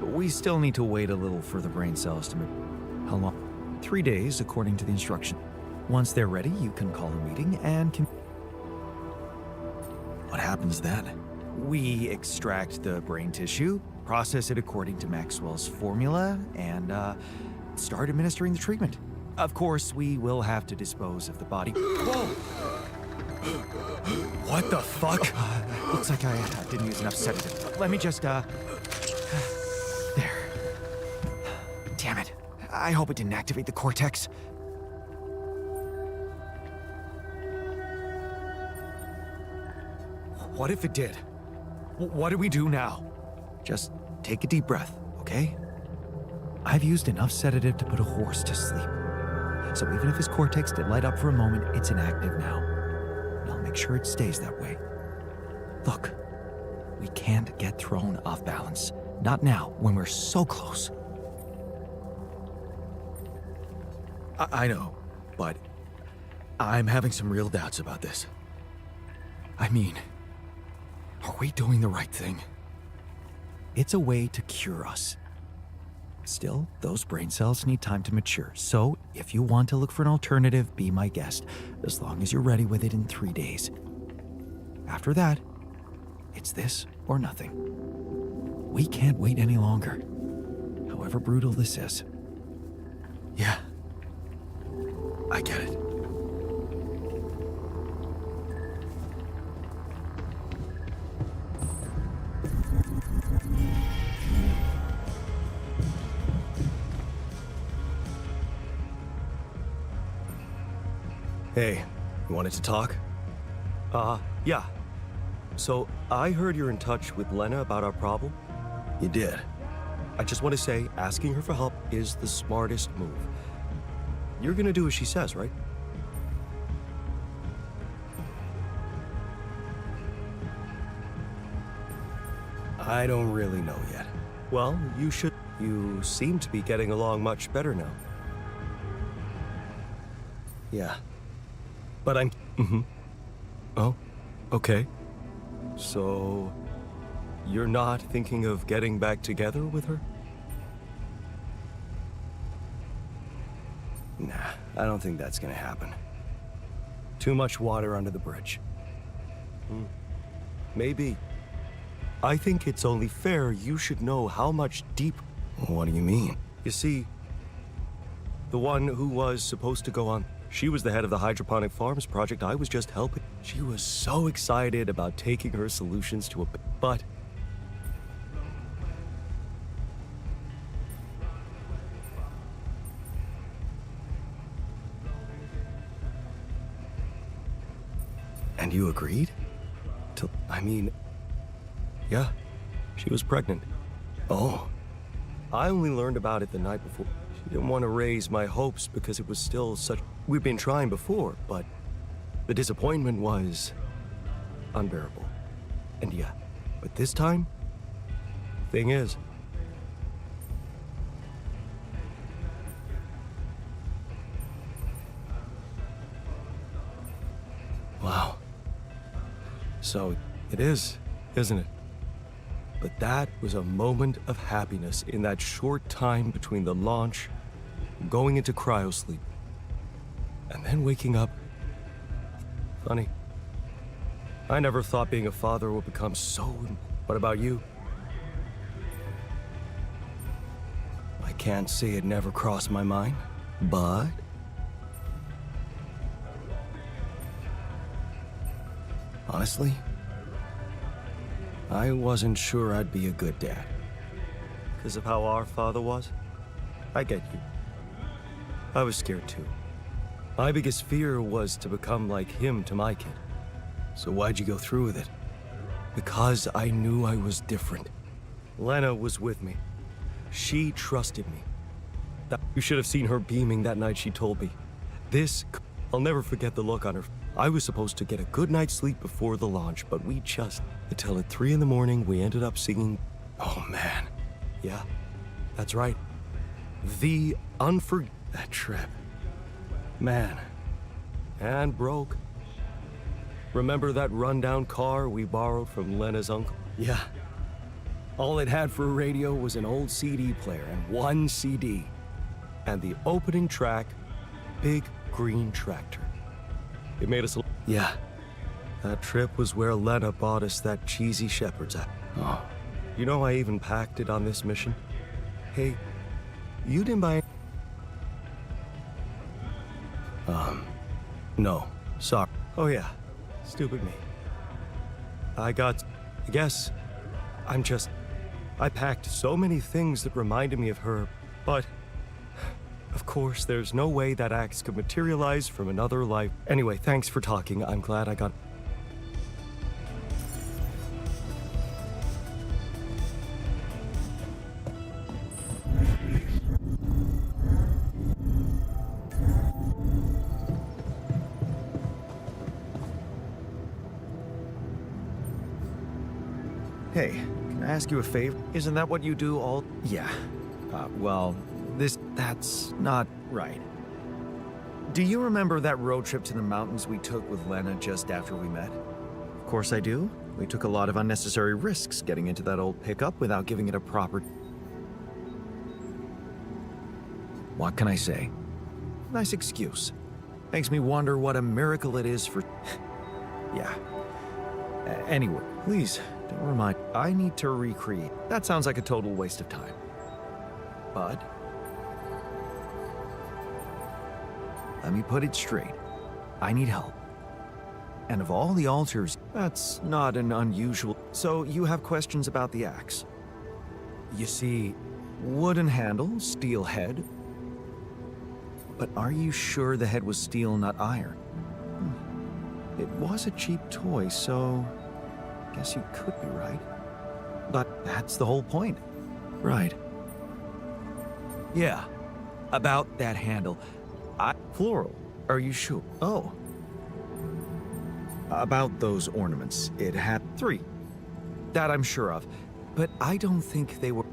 A: we still need to wait a little for the brain cells to move. How long? 3 days, according to the instruction. Once they're ready, you can call a meeting and can...
C: What happens then?
A: We extract the brain tissue, process it according to Maxwell's formula, and start administering the treatment. Of course, we will have to dispose of the body. Whoa!
C: What the fuck?
A: Looks like I didn't use enough sedative. Let me just, There. Damn it. I hope it didn't activate the cortex. What if it did? What do we do now? Just take a deep breath, okay? I've used enough sedative to put a horse to sleep. So even if his cortex did light up for a moment, it's inactive now. And I'll make sure it stays that way. Look, we can't get thrown off balance. Not now, when we're so close.
C: I know, but I'm having some real doubts about this.
A: I mean, are we doing the right thing? It's a way to cure us. Still, those brain cells need time to mature, so if you want to look for an alternative, be my guest, as long as you're ready with it in 3 days. After that, it's this or nothing. We can't wait any longer, however brutal this is.
C: Yeah, I get it.
I: Hey, you wanted to talk? Yeah. So, I heard you're in touch with Lena about our problem.
C: You did.
I: I just want to say, asking her for help is the smartest move. You're gonna do as she says, right? I don't really know yet. Well, you should. You seem to be getting along much better now. Yeah. But I'm... Oh, okay. So... You're not thinking of getting back together with her? Nah, I don't think that's gonna happen. Too much water under the bridge. Maybe. I think it's only fair you should know how much deep... What do you mean? You see, the one who was supposed to go on... She was the head of the hydroponic farms project I was just helping. She was so excited about taking her solutions to a... But... And you agreed? I mean... Yeah, she was pregnant. Oh. I only learned about it the night before. She didn't want to raise my hopes because it was still such... We've been trying before, but the disappointment was unbearable. And yeah, but this time, thing is... Wow. So it is, isn't it? But that was a moment of happiness in that short time between the launch, going into cryosleep, and then waking up. Funny. I never thought being a father would become so... What about you? I can't say it never crossed my mind, but... Honestly, I wasn't sure I'd be a good dad. Because of how our father was? I get you. I was scared too. My biggest fear was to become like him to my kid. So why'd you go through with it? Because I knew I was different. Lena was with me. She trusted me. You should have seen her beaming that night she told me. I'll never forget the look on her. I was supposed to get a good night's sleep before the launch, but until at 3 in the morning, we ended up singing. Oh man. Yeah, that's right. That trip. Man. And broke. Remember that rundown car we borrowed from Lena's uncle? Yeah. All it had for a radio was an old CD player and one CD. And the opening track, Big Green Tractor. It made us... Yeah. That trip was where Lena bought us that cheesy shepherd's app. Oh. You know I even packed it on this mission? Hey, you didn't buy... No. Sorry. Oh yeah. Stupid me. I packed so many things that reminded me of her, but... Of course, there's no way that axe could materialize from another life. Anyway, thanks for talking. I'm glad I got...
A: Hey, can I ask you a favor? Isn't that what you do all... Yeah. Well, that's not right. Do you remember that road trip to the mountains we took with Lena just after we met? Of course I do. We took a lot of unnecessary risks getting into that old pickup without giving it a proper... What can I say? Nice excuse. Makes me wonder what a miracle it is for... Yeah. Anyway, please, don't remind... I need to recreate. That sounds like a total waste of time. But... Let me put it straight. I need help. And of all the altars, that's not an unusual... So you have questions about the axe? You see, wooden handle, steel head. But are you sure the head was steel, not iron? It was a cheap toy, so... Guess you could be right. But that's the whole point. Right. Yeah. About that handle. Floral. Are you sure? Oh. About those ornaments. It had 3. That I'm sure of. But I don't think they were...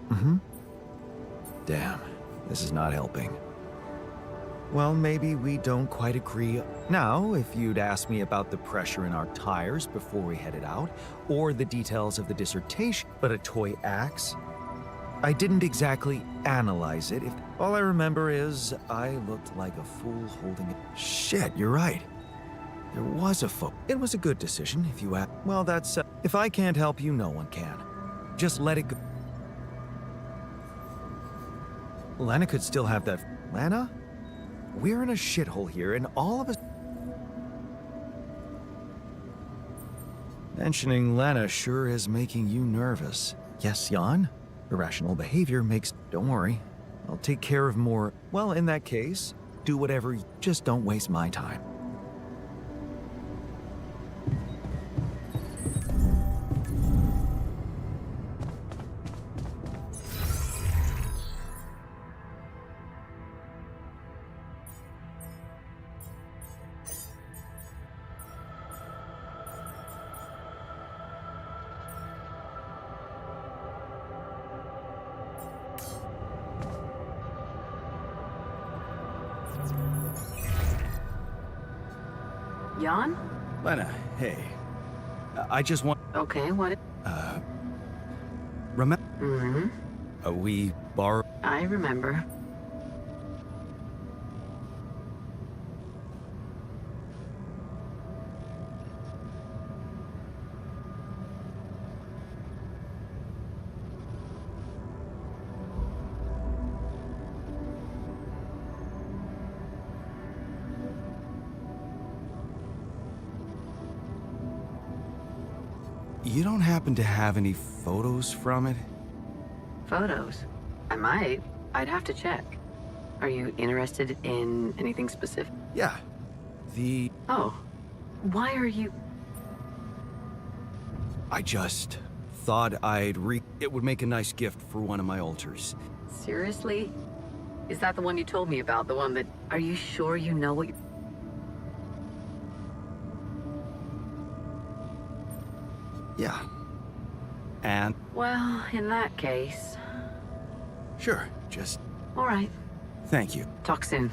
A: Damn. This is not helping. Well, maybe we don't quite agree. Now, if you'd asked me about the pressure in our tires before we headed out, or the details of the dissertation, but a toy axe? I didn't exactly analyze it. All I remember is I looked like a fool holding it. Shit, you're right. There was a foot. It was a good decision, if you ask. Well, that's... if I can't help you, no one can. Just let it go. Lena could still have that... Lena? We're in a shithole here, and all of us... Mentioning Lena sure is making you nervous. Yes, Jan? Irrational behavior makes... Don't worry. I'll take care of more... Well, in that case, do whatever... Just don't waste my time.
G: Jan?
C: Lena, hey. I just want...
G: Okay, what?
C: Remember? We borrowed...
G: I remember.
C: You don't happen to have any photos from it?
G: Photos? I might. I'd have to check. Are you interested in anything specific?
C: Yeah.
G: Oh. Why are you...
C: I just thought it would make a nice gift for one of my altars.
G: Seriously? Is that the one you told me about? The one that... Are you sure you know what...
A: Yeah. And?
G: Well, in that case...
A: Sure, just
G: All right.
A: thank you.
G: Talk soon.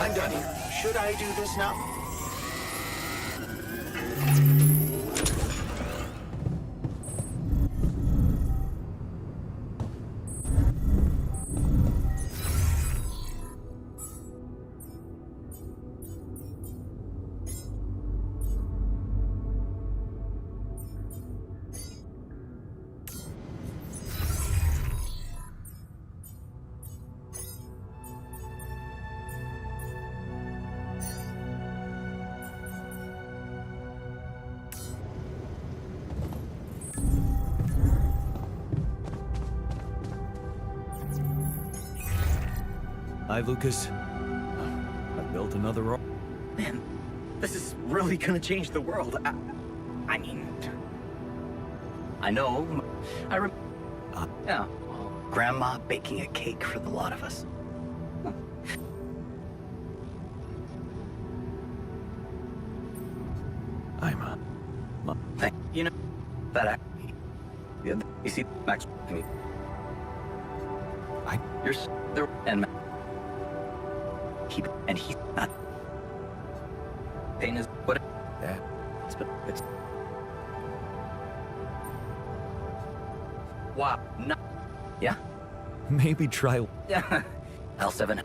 H: I'm done here. Should I do this now?
C: Hi, Lucas. I built another...
D: Man, this is really gonna change the world. I mean... I know. Yeah. Grandma baking a cake for the lot of us.
C: I'm
D: You know, that you see, Max, you're there, and he's not. Pain is what
C: that.
D: it's. Wow, no. Yeah,
C: Maybe try...
D: yeah. L7.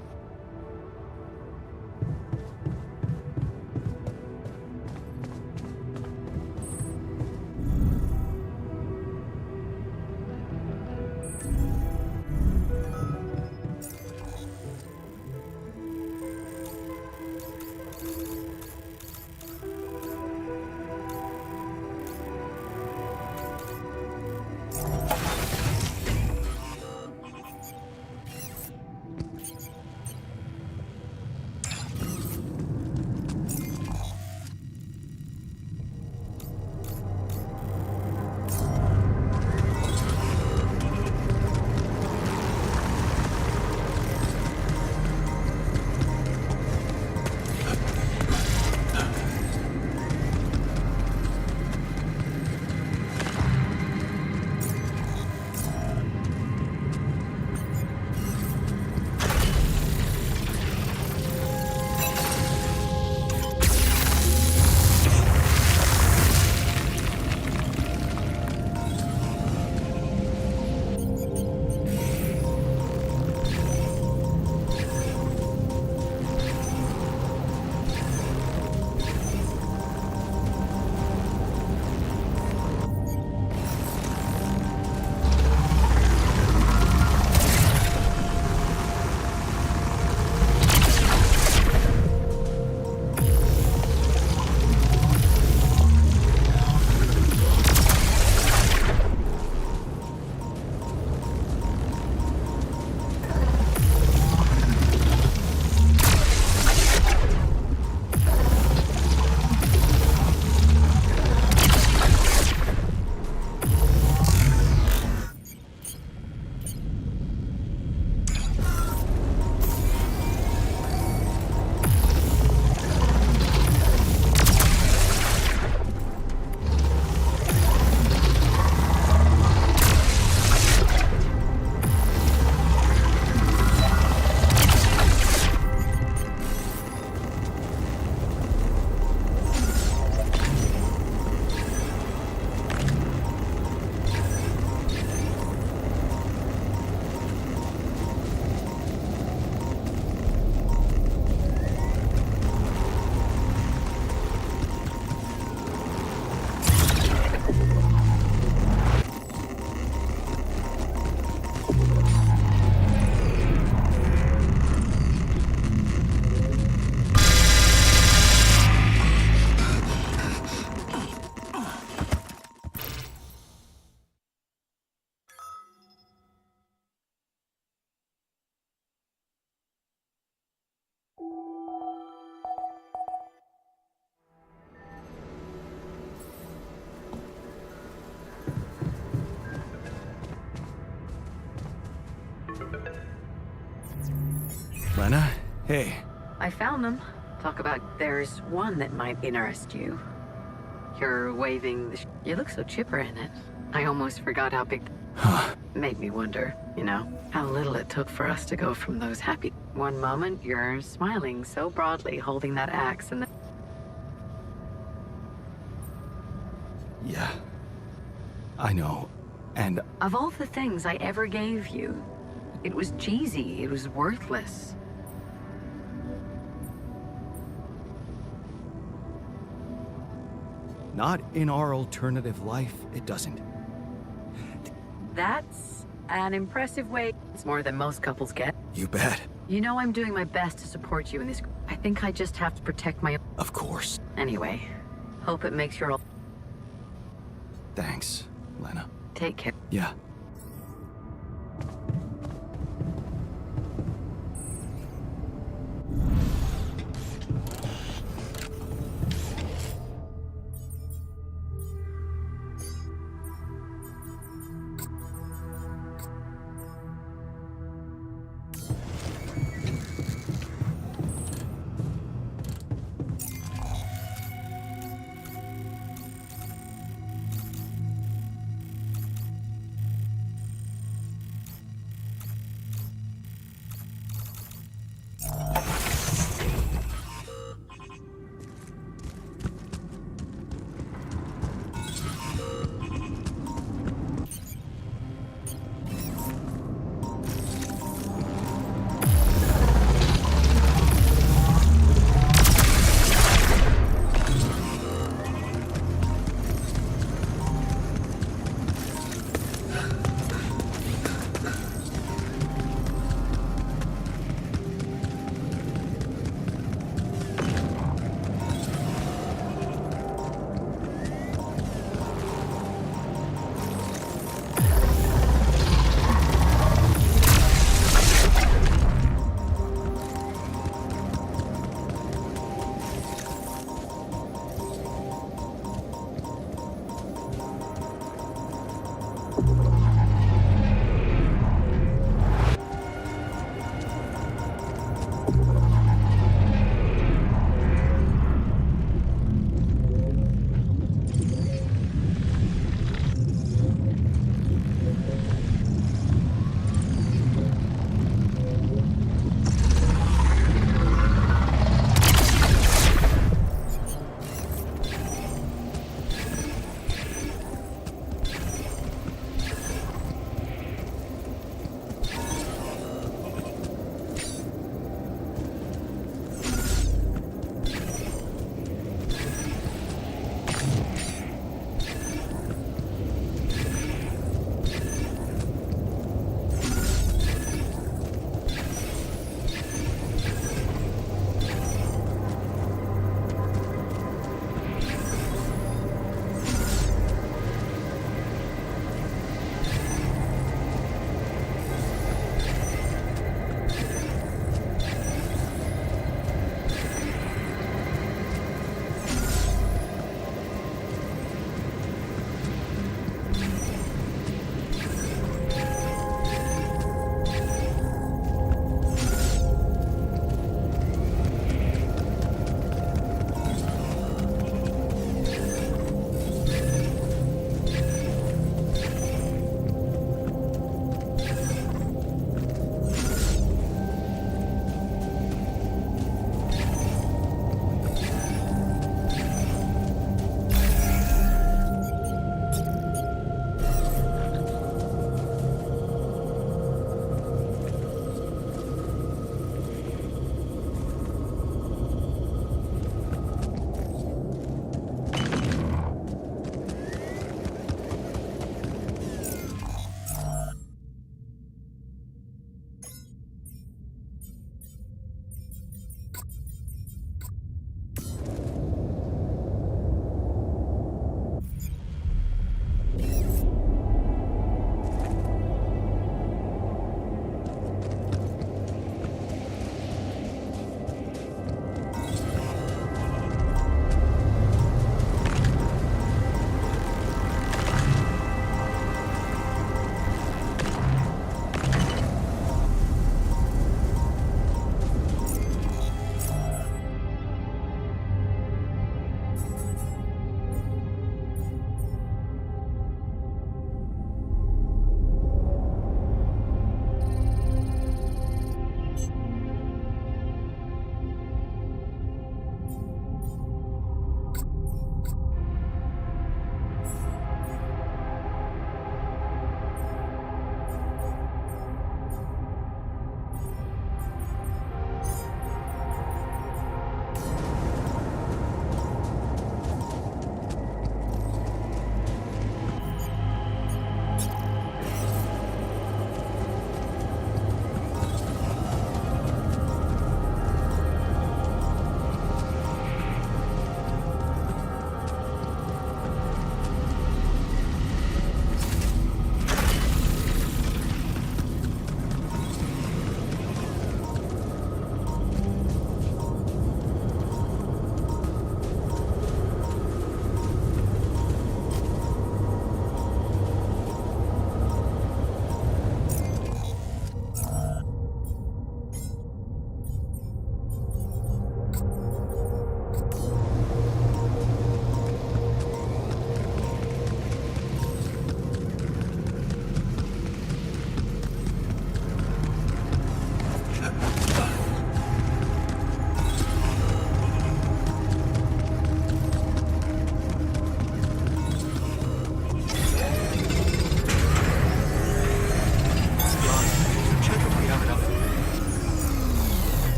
C: Lena. Hey.
G: I found them. Talk about there's one that might interest you. You're waving the you look so chipper in it. I almost forgot how big made me wonder, you know, how little it took for us to go from those happy. One moment you're smiling so broadly holding that axe and
I: Yeah. I know. And
G: of all the things I ever gave you, it was cheesy, it was worthless.
I: not in our alternative life, it doesn't.
G: That's an impressive way. It's more than most couples get.
C: You bet.
G: You know I'm doing my best to support you in this. I think I just have to protect my...
C: Of course.
G: Anyway, hope it makes your...
I: Thanks, Lena.
G: Take care.
I: Yeah.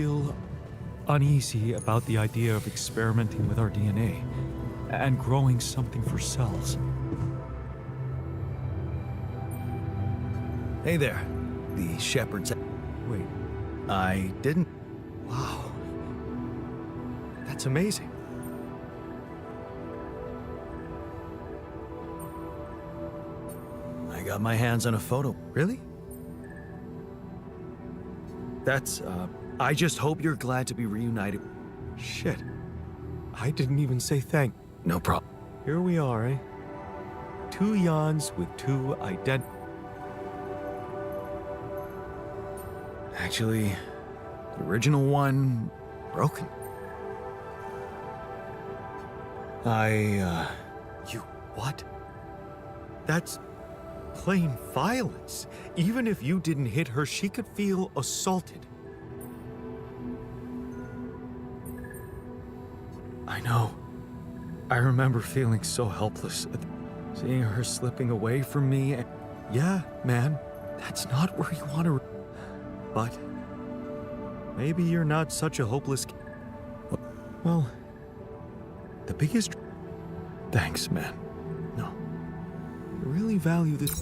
B: feel uneasy about the idea of experimenting with our DNA and growing something for cells.
A: Hey there, the shepherd's.
B: Wait,
A: I didn't.
B: wow. That's amazing.
A: I got my hands on a photo.
B: Really?
A: That's, I just hope you're glad to be reunited.
B: Shit. I didn't even say thank.
A: No problem.
B: Here we are, eh? Two Jans with two
A: Actually, the original one broken.
B: You what? That's plain violence. Even if you didn't hit her, she could feel assaulted. I know. I remember feeling so helpless, seeing her slipping away from me. And yeah, man, that's not where you want to. But maybe you're not such a hopeless. Well, the biggest. Thanks, man. No, I really value this.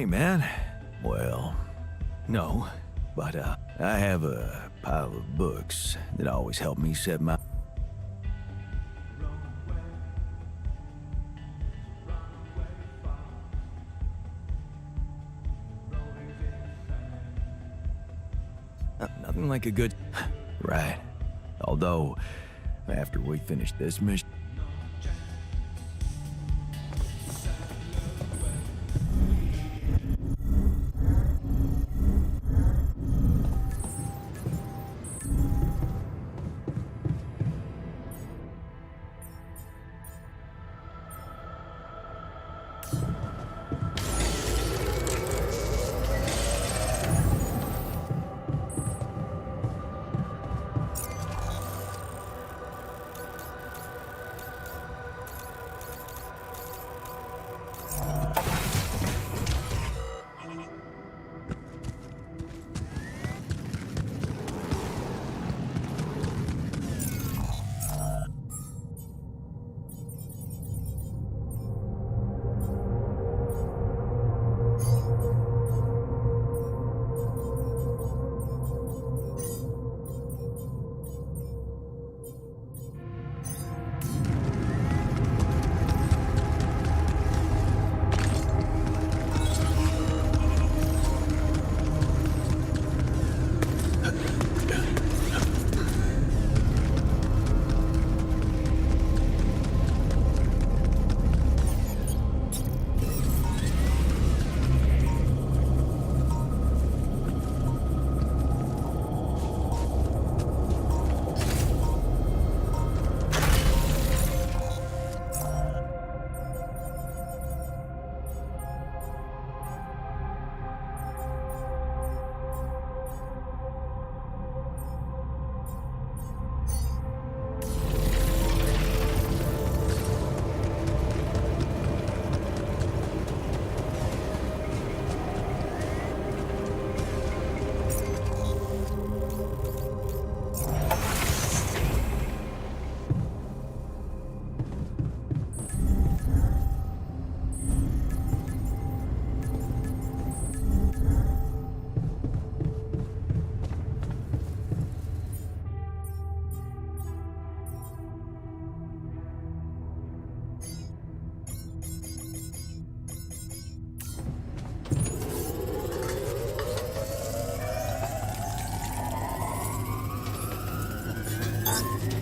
A: Hey, man. Well, no, but I have a pile of books that always help me set my. Nothing like a good. Right. Although, after we finish this mission.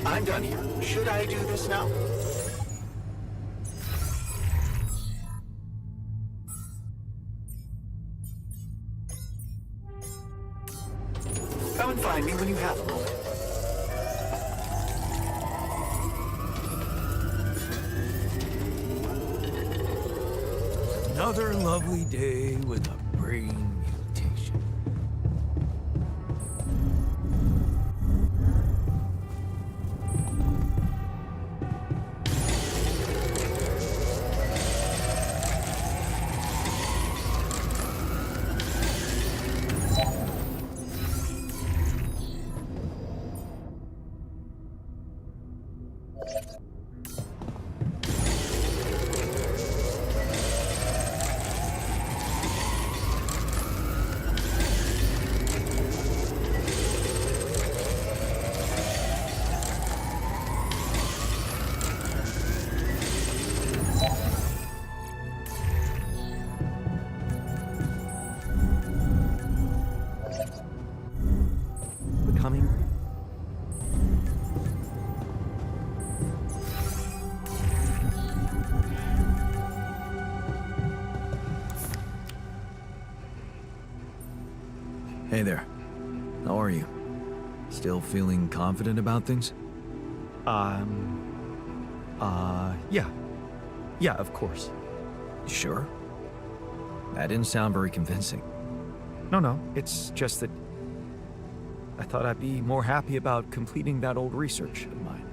H: I'm done here. Should I do this now? Come and find me when you have a moment.
C: Another lovely day with a brain mutation.
B: Becoming.
C: Hey there. How are you? Still feeling confident about things?
B: Yeah. Yeah, of course.
C: You sure? That didn't sound very convincing.
B: No, it's just that I thought I'd be more happy about completing that old research of mine.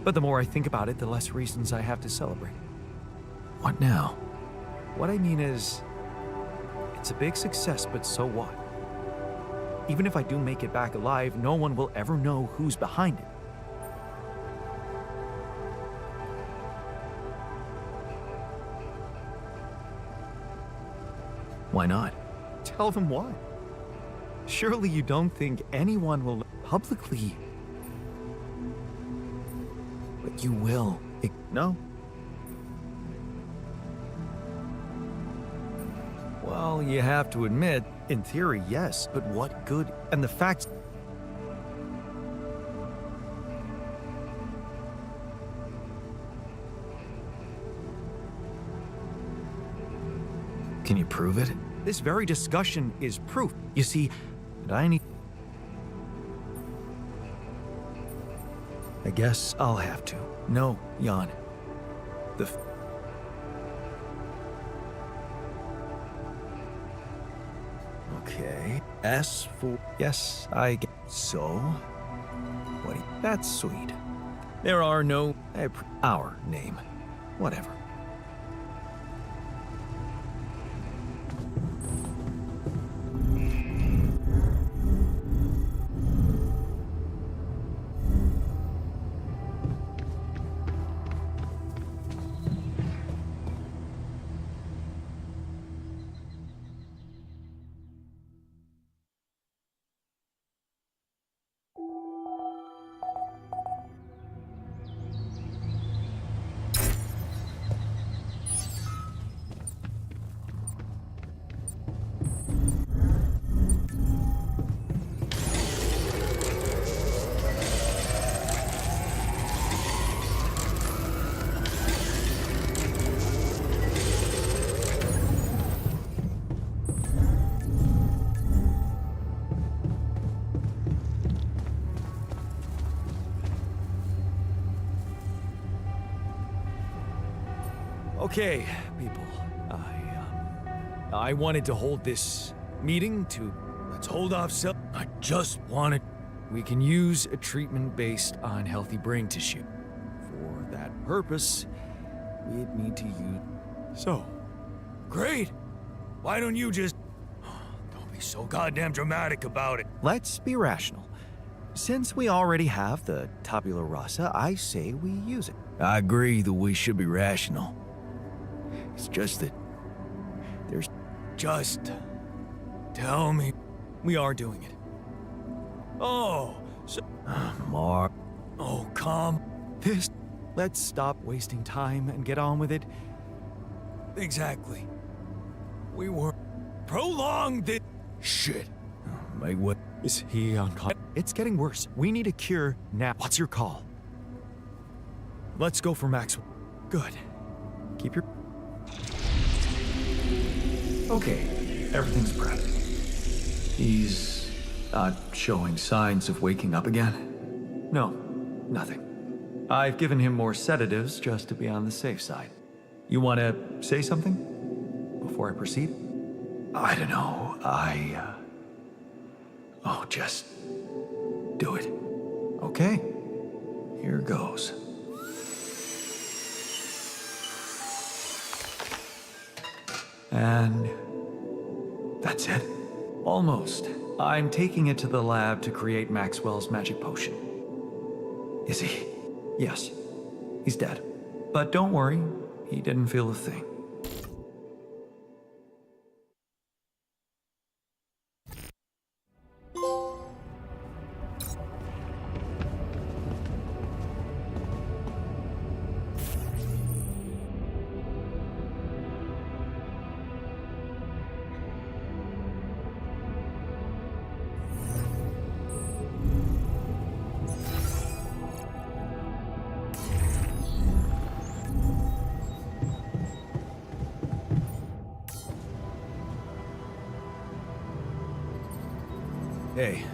B: But the more I think about it, the less reasons I have to celebrate.
C: What now?
B: What I mean is, it's a big success, but so what? Even if I do make it back alive, no one will ever know who's behind it.
C: Why not?
B: Tell them why. Surely you don't think anyone will publicly...
C: But you will.
B: No?
C: Well, you have to admit,
B: In theory, yes, but what good? And the facts...
C: can you prove it?
B: This very discussion is proof. You see, and I need... I guess I'll have to.
C: No, Jan.
B: Okay. S for... Yes, I get...
C: So? What?
B: That's sweet.
C: There are no... our name. Whatever.
B: Okay, people. I wanted to hold this meeting to...
C: Let's hold off I just wanted...
B: We can use a treatment based on healthy brain tissue. For that purpose, we'd need to use... So,
C: Great! Why don't you just... Don't be so goddamn dramatic about it.
B: let's be rational. Since we already have the tabula rasa, I say we use it.
C: I agree that we should be rational. It's just that... There's... Just... Tell me...
B: We are doing it.
C: Oh, so... Mark... Oh, come...
B: This... Let's stop wasting time and get on with it.
C: Exactly. We were... Prolonged it... Shit. Make what...
B: Is he unconscious? It's getting worse. We need a cure now. What's your call? Let's go for Maxwell. Good. Keep your...
A: Okay, everything's prepped. He's not showing signs of waking up again?
B: No, nothing. I've given him more sedatives just to be on the safe side. You want to say something before I proceed?
A: I don't know. Oh, just do it.
B: Okay.
A: Here goes.
B: And that's it. Almost. I'm taking it to the lab to create Maxwell's magic potion.
A: Is he?
B: Yes, he's dead. But don't worry, he didn't feel a thing.
A: Hey,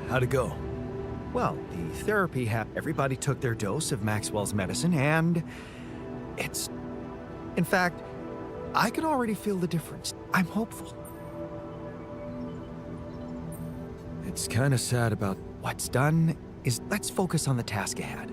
A: how'd it go?
B: Well, the therapy everybody took their dose of Maxwell's medicine, and it's... In fact, I can already feel the difference. I'm hopeful.
A: It's kind of sad about...
B: What's done is let's focus on the task ahead.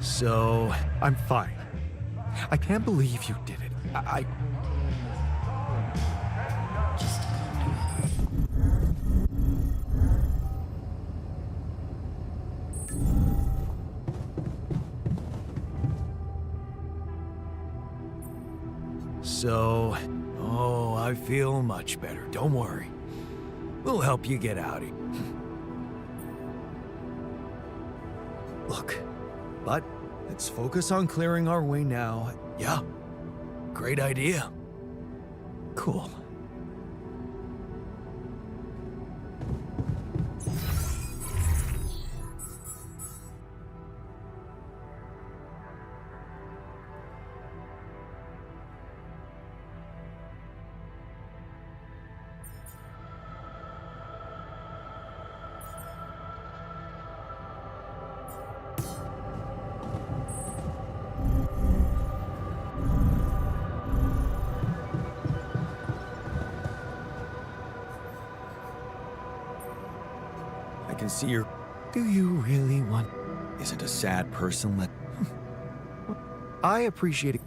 A: So...
B: I'm fine. I can't believe you did it. I...
A: So... Oh, I feel much better. Don't worry. We'll help you get out of here. Look, but let's focus on clearing our way now. Yeah, great idea.
B: Cool.
A: I can see you're...
B: Do you really want...
A: Isn't a sad person that...
B: I appreciate it.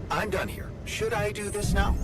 H: I'm done here. Should I do this now?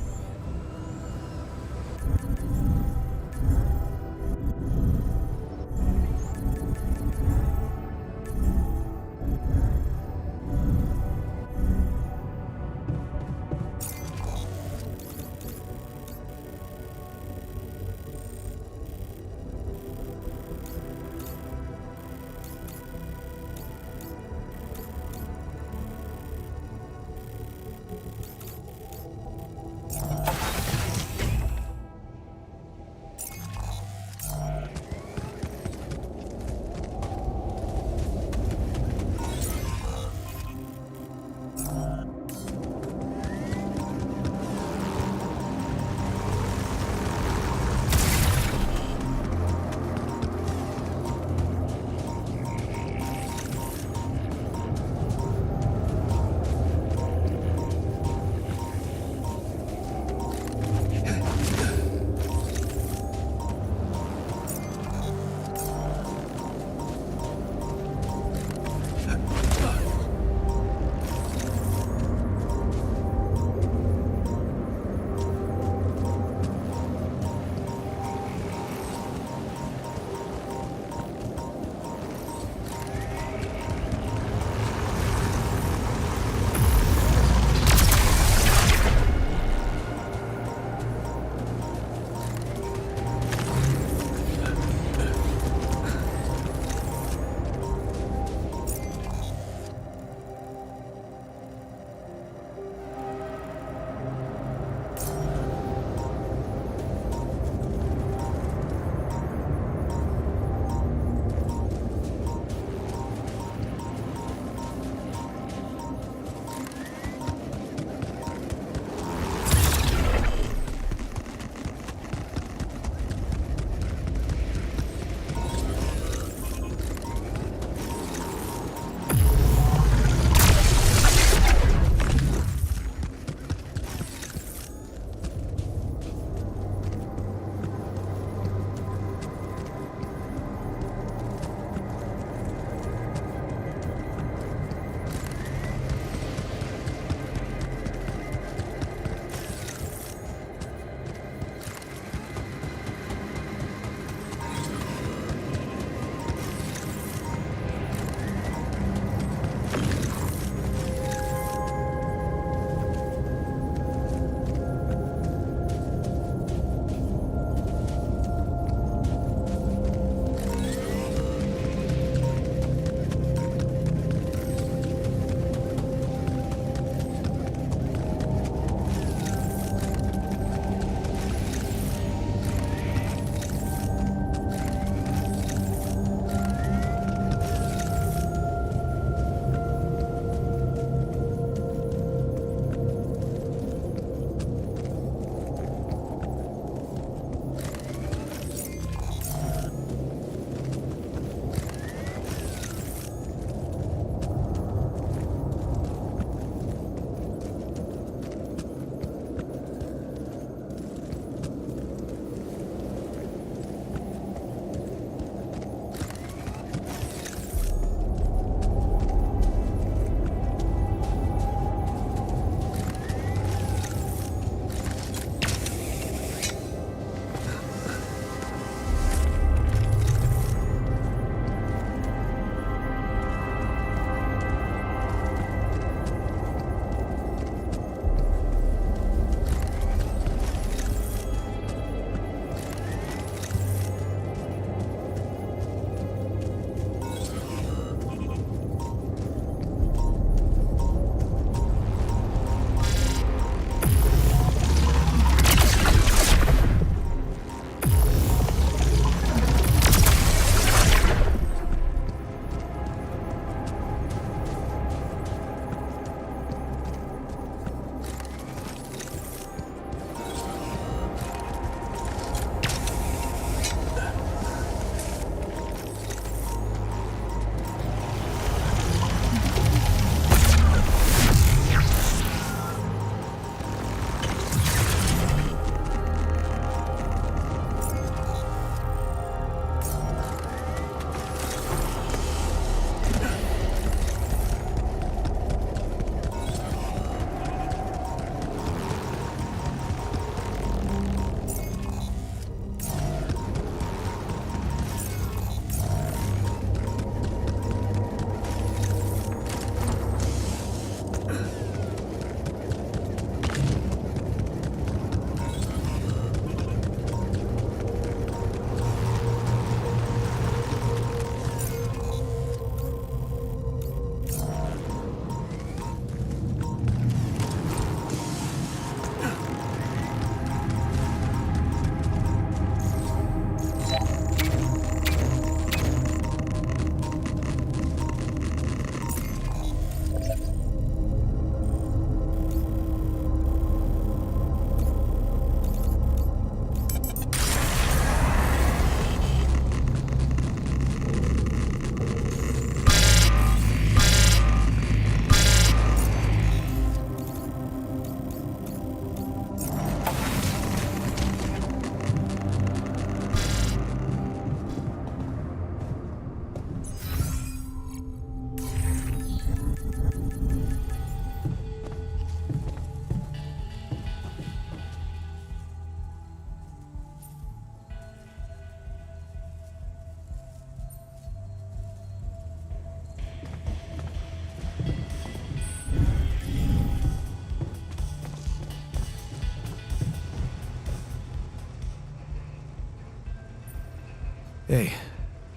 C: Hey,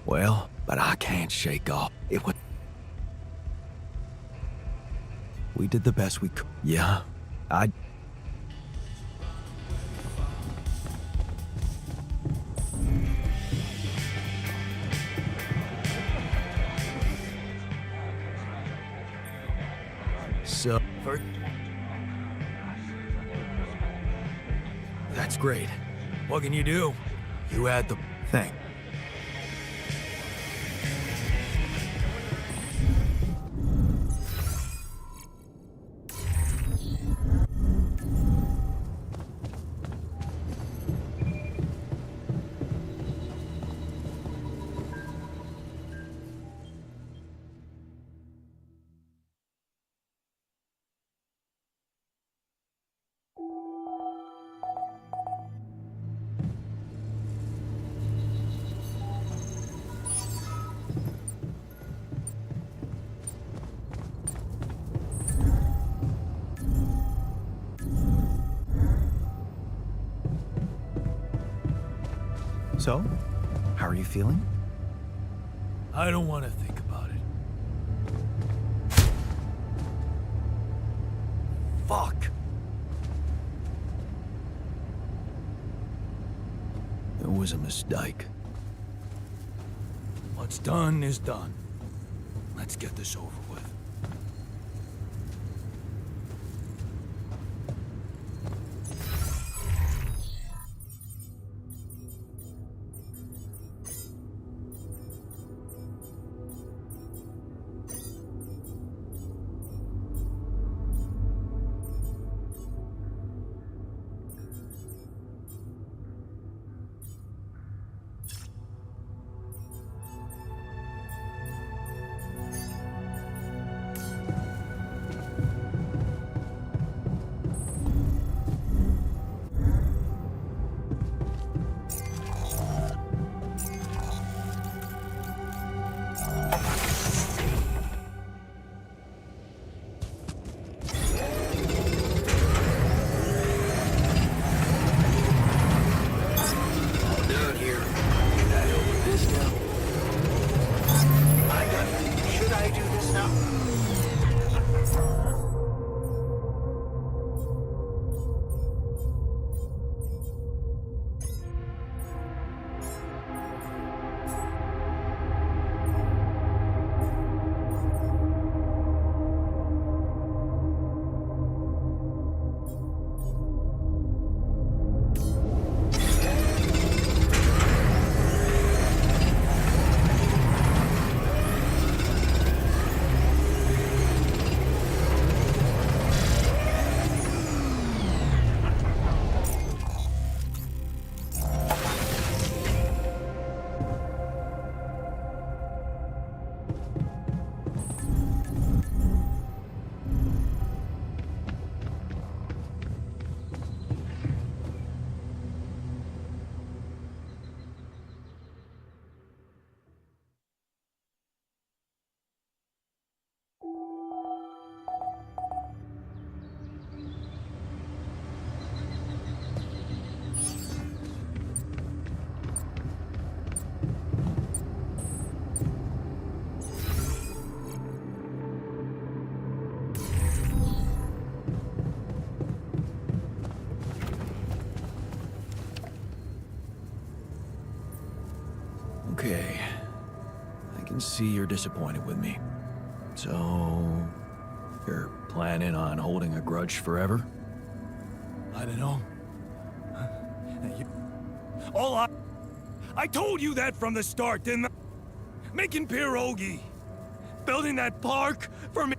C: well, but I can't shake off. It was.
A: We did the best we could.
C: Yeah, I. So. That's great. What can you do? You had the thing.
A: So, how are you feeling?
C: I don't want to think about it. Fuck! It was a mistake. What's done is done. Let's get this over with. Okay. I can see you're disappointed with me. So, you're planning on holding a grudge forever?
B: I don't know. I told you that from the start, didn't I? Making pierogi. Building that park for me.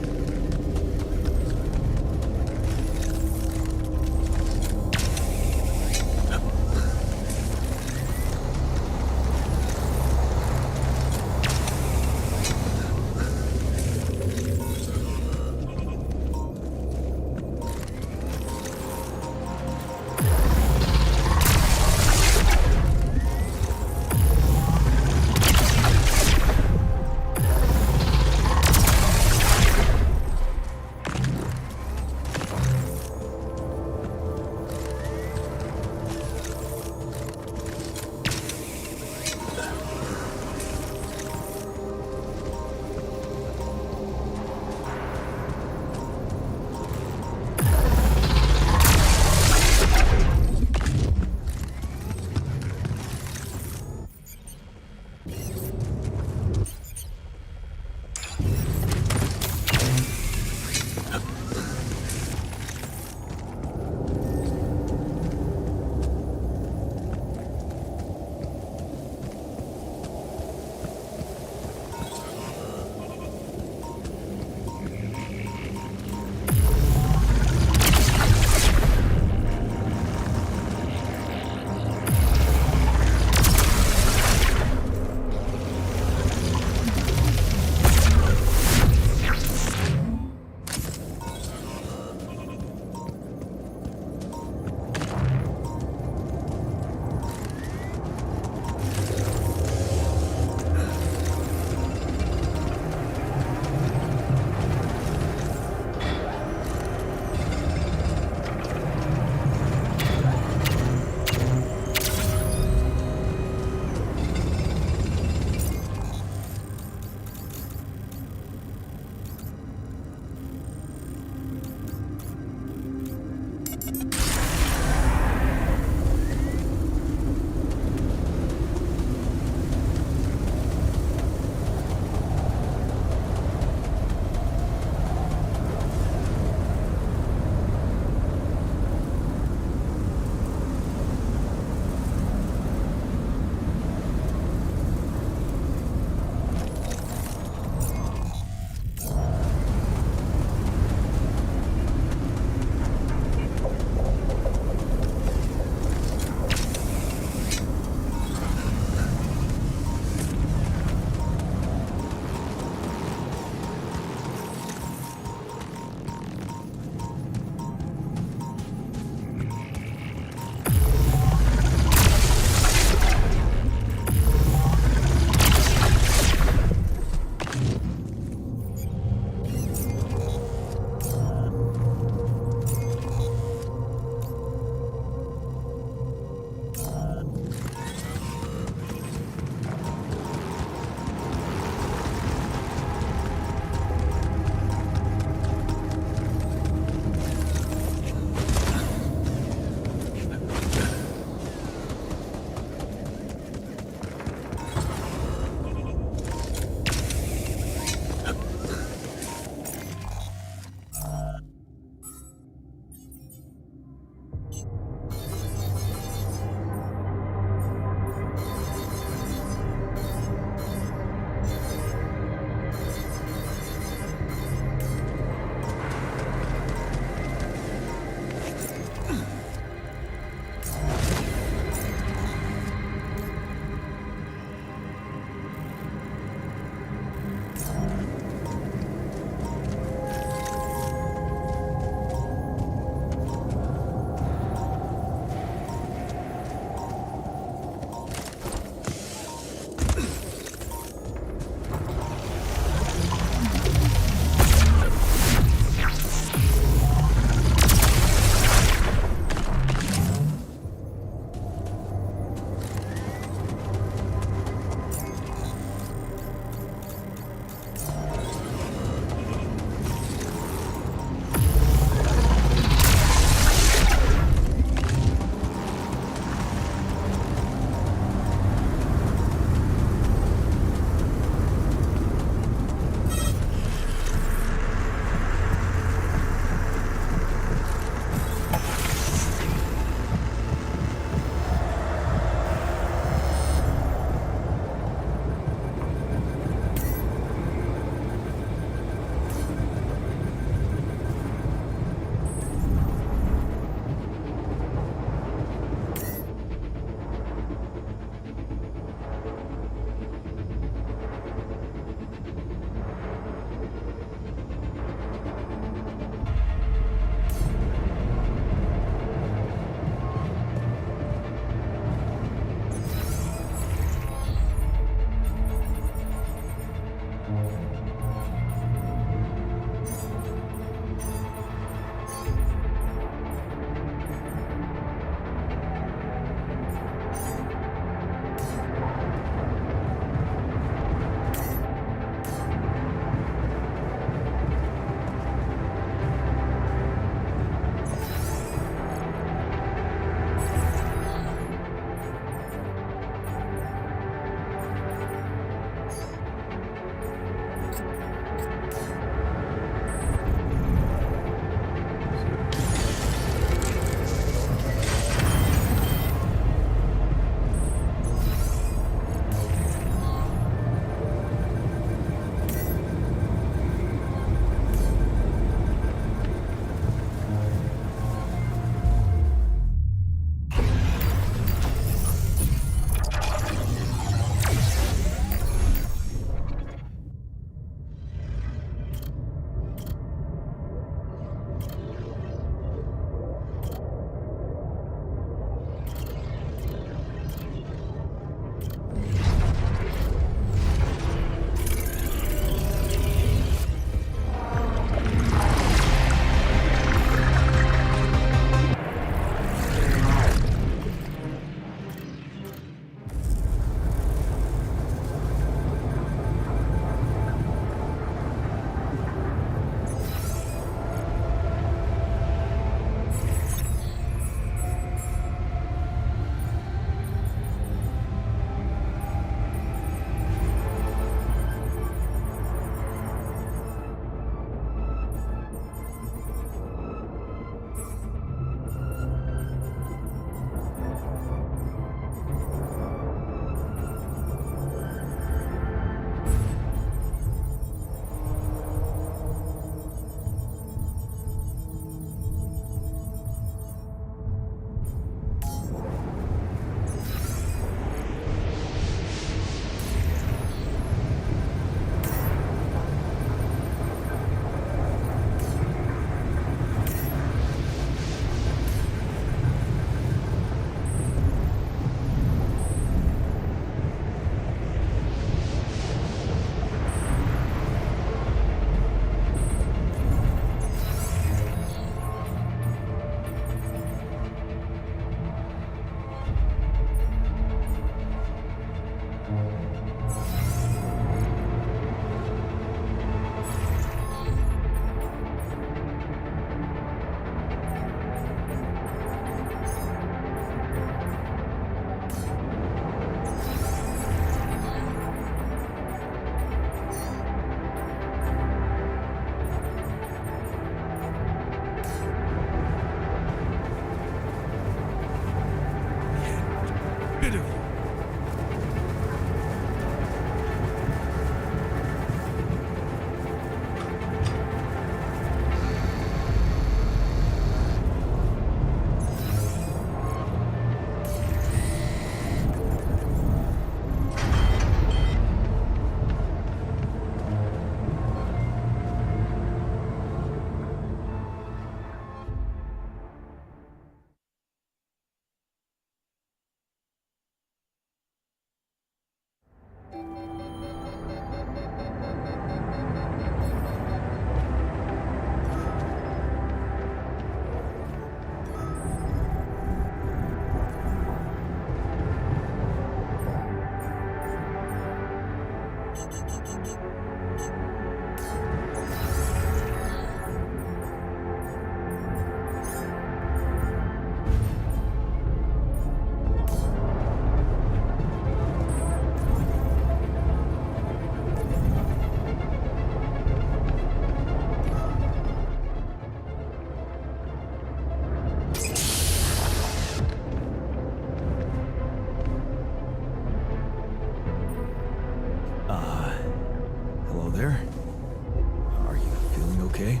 C: okay?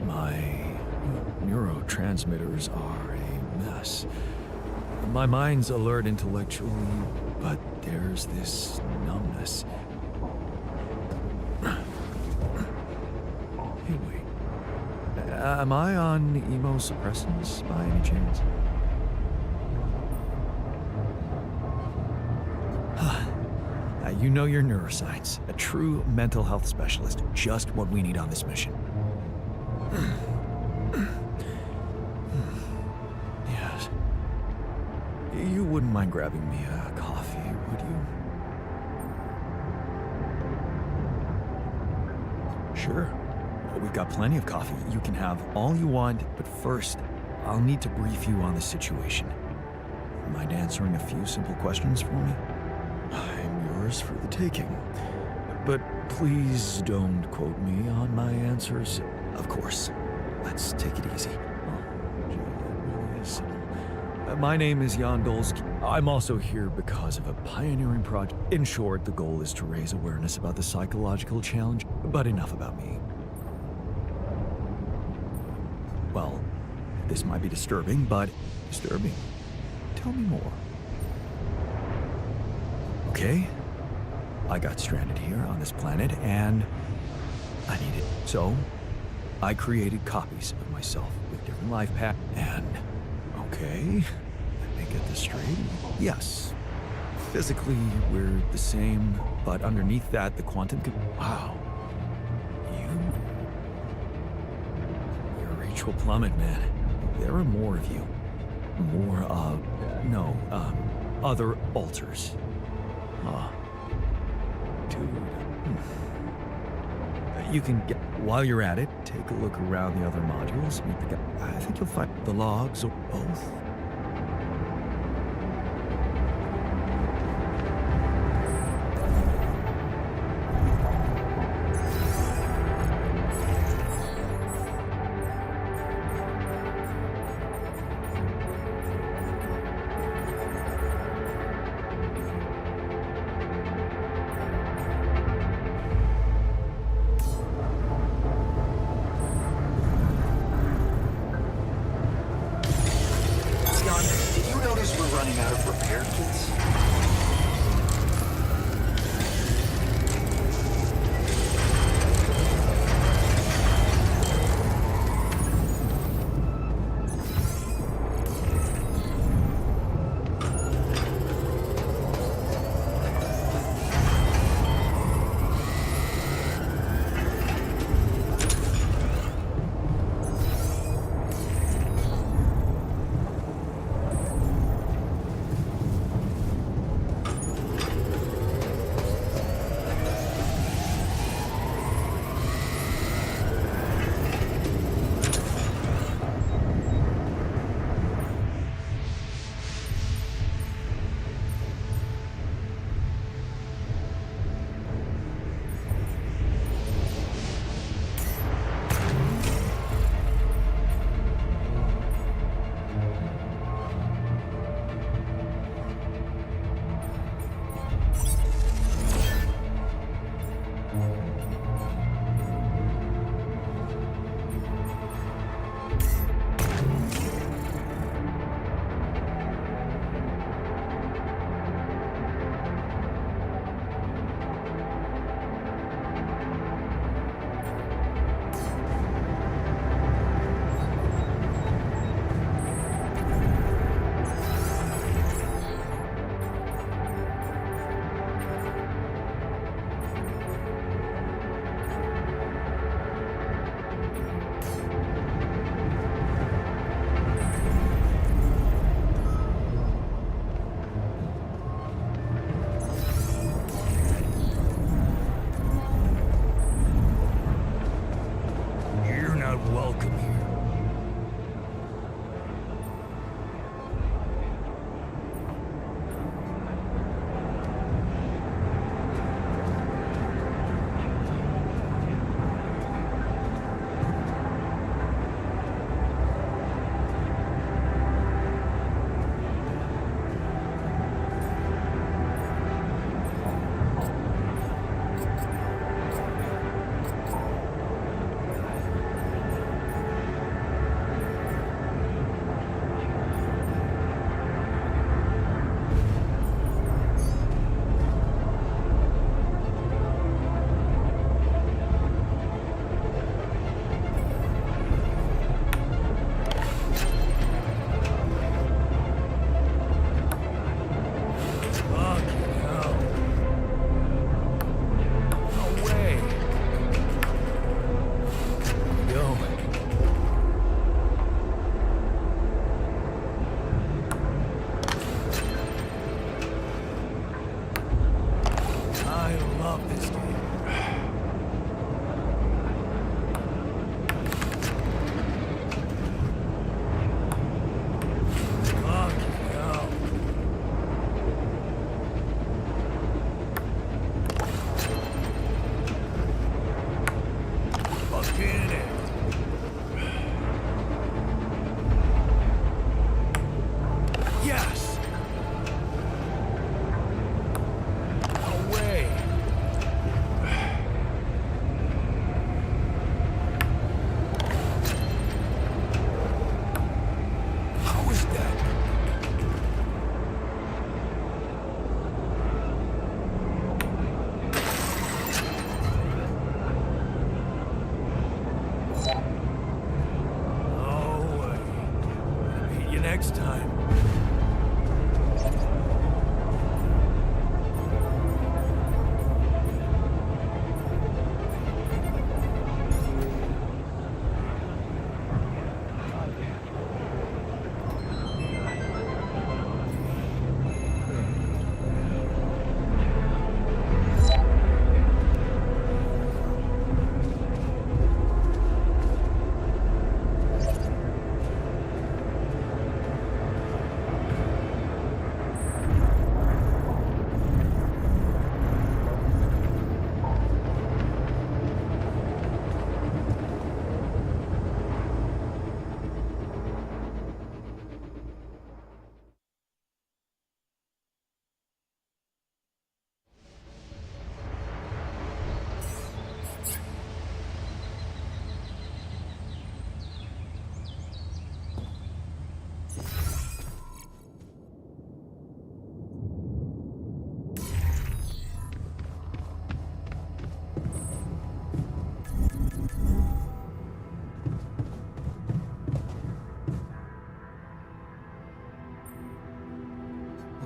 C: My neurotransmitters are a mess. My mind's alert intellectually, but there's this numbness. Hey, wait. Am I on immunosuppressants by any chance? You know your neuroscience. A true mental health specialist. Just what we need on this mission. Yes. You wouldn't mind grabbing me a coffee, would you? Sure. We've got plenty of coffee. You can have all you want, but first, I'll need to brief you on the situation. Mind answering a few simple questions for me? I'm yours for the taking. But please don't quote me on my answers. Of course. Let's take it easy. Oh, gee, that really is simple. My name is Jan Dolsky. I'm also here because of a pioneering project. In short, the goal is to raise awareness about the psychological challenge. But enough about me. Well, this might be disturbing, but disturbing. Tell me more. Okay? I got stranded here on this planet, and I needed. So, I created copies of myself with different life paths. And, okay, let me get this straight. Yes, physically we're the same, but underneath that, the quantum. Wow. Your reach will plummet, man. There are more of you. More of. No, other alters. Dude. You can get, while you're at it, take a look around the other modules. Meet the guy. I think you'll find the logs or both.
H: Did you notice we're running out of repair kits?
C: you next time.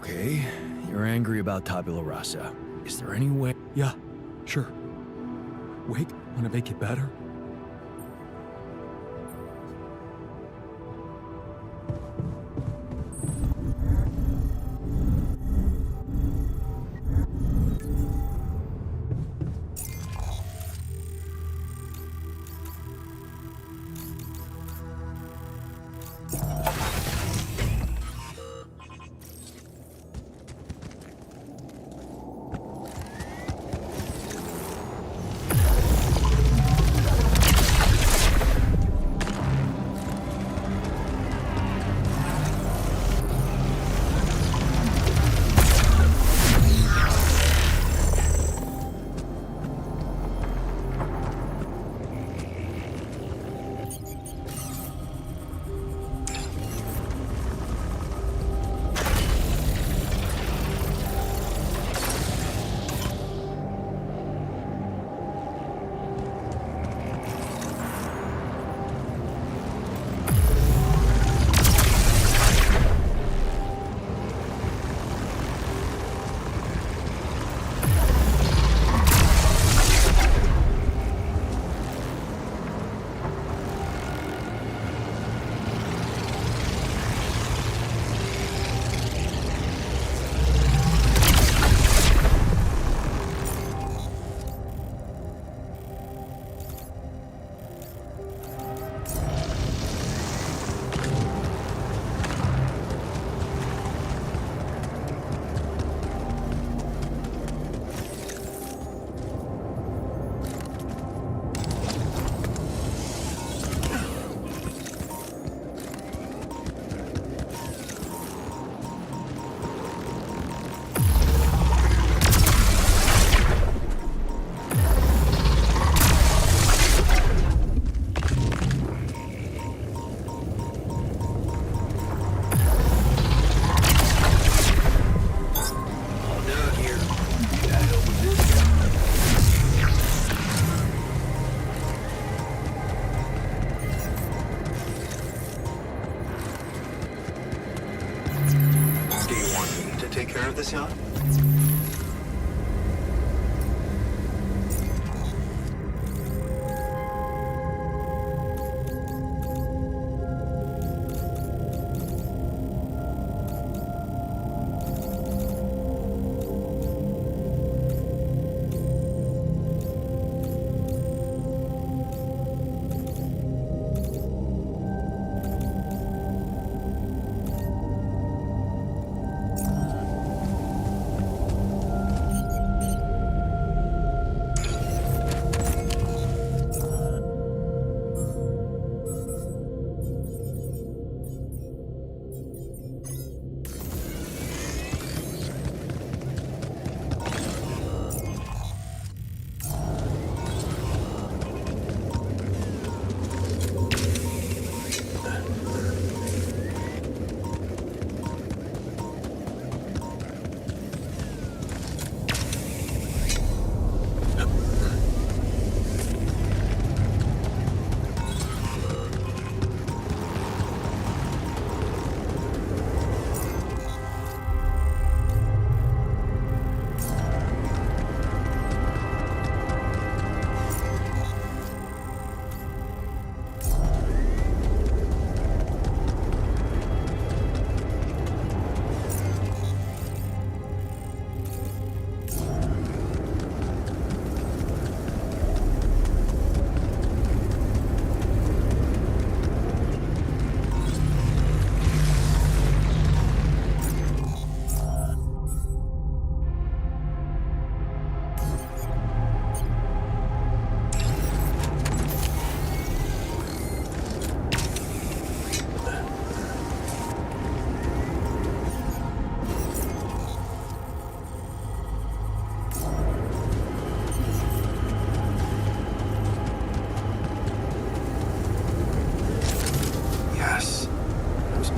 C: Okay, you're angry about Tabula Rasa. Is there any way...
B: Yeah, sure. Wait, wanna make it better?
H: this yacht?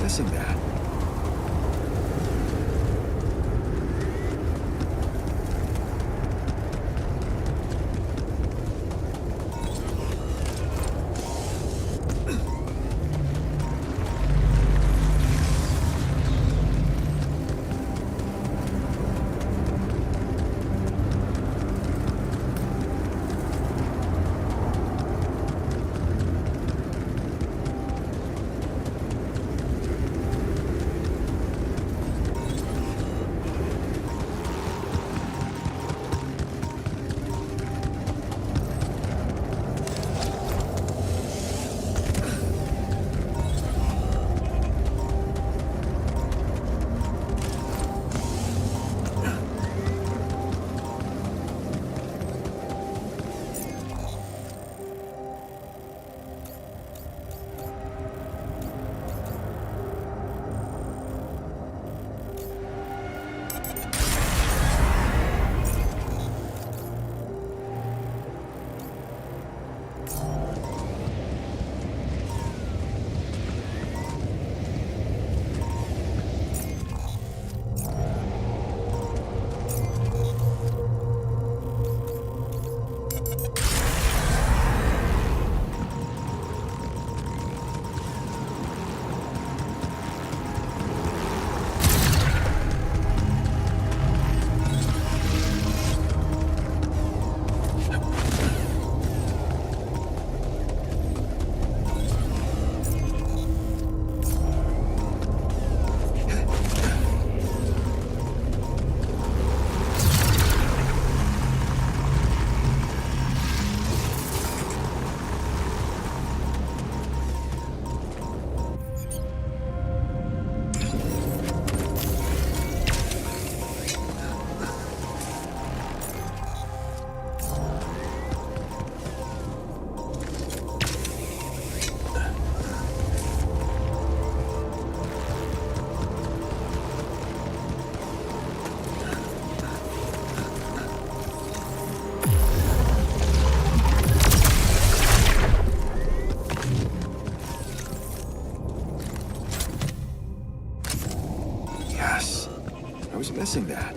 C: missing that. I was missing that.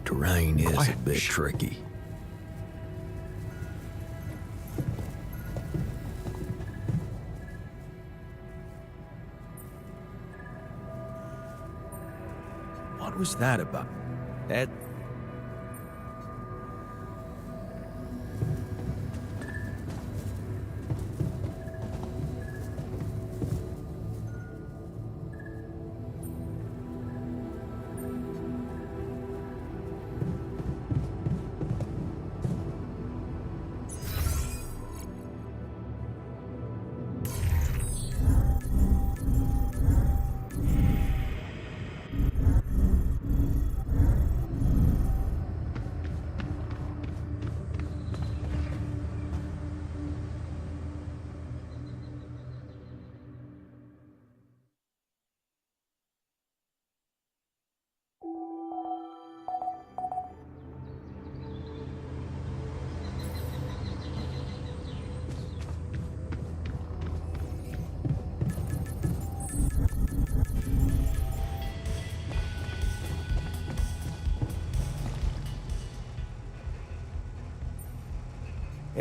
C: Terrain is a bit tricky. What was that about? That...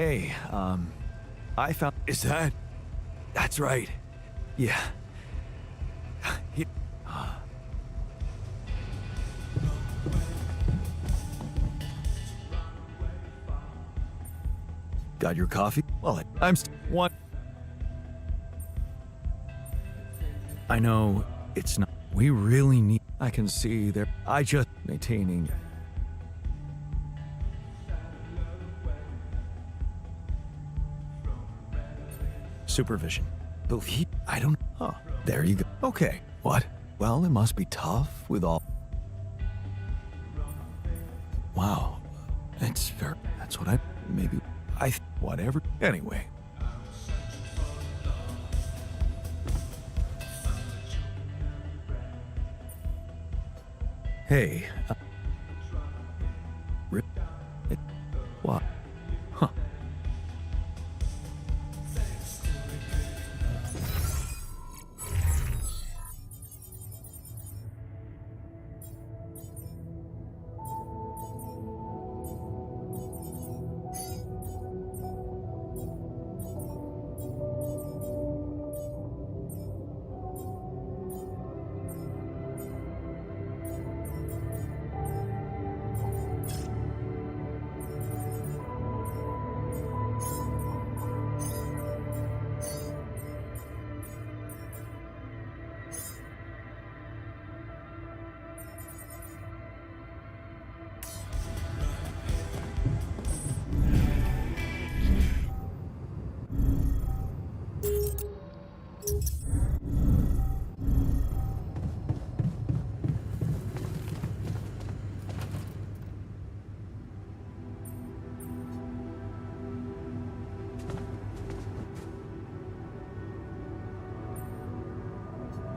A: Hey, I found.
C: Is that? That's right. Yeah. Got your coffee?
A: Well, I'm one. I know it's not. We really need. I can see there. I just maintaining. Supervision. Believe. I don't. Huh. There you go. Okay. What? Well, it must be tough with all. Wow. It's fair. That's what I. Maybe. Whatever. Anyway. Hey. What? Huh.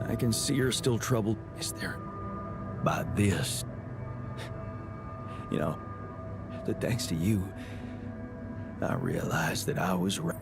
A: I can see you're still troubled. Is there? By this. You know, that thanks to you, I realized that I was right.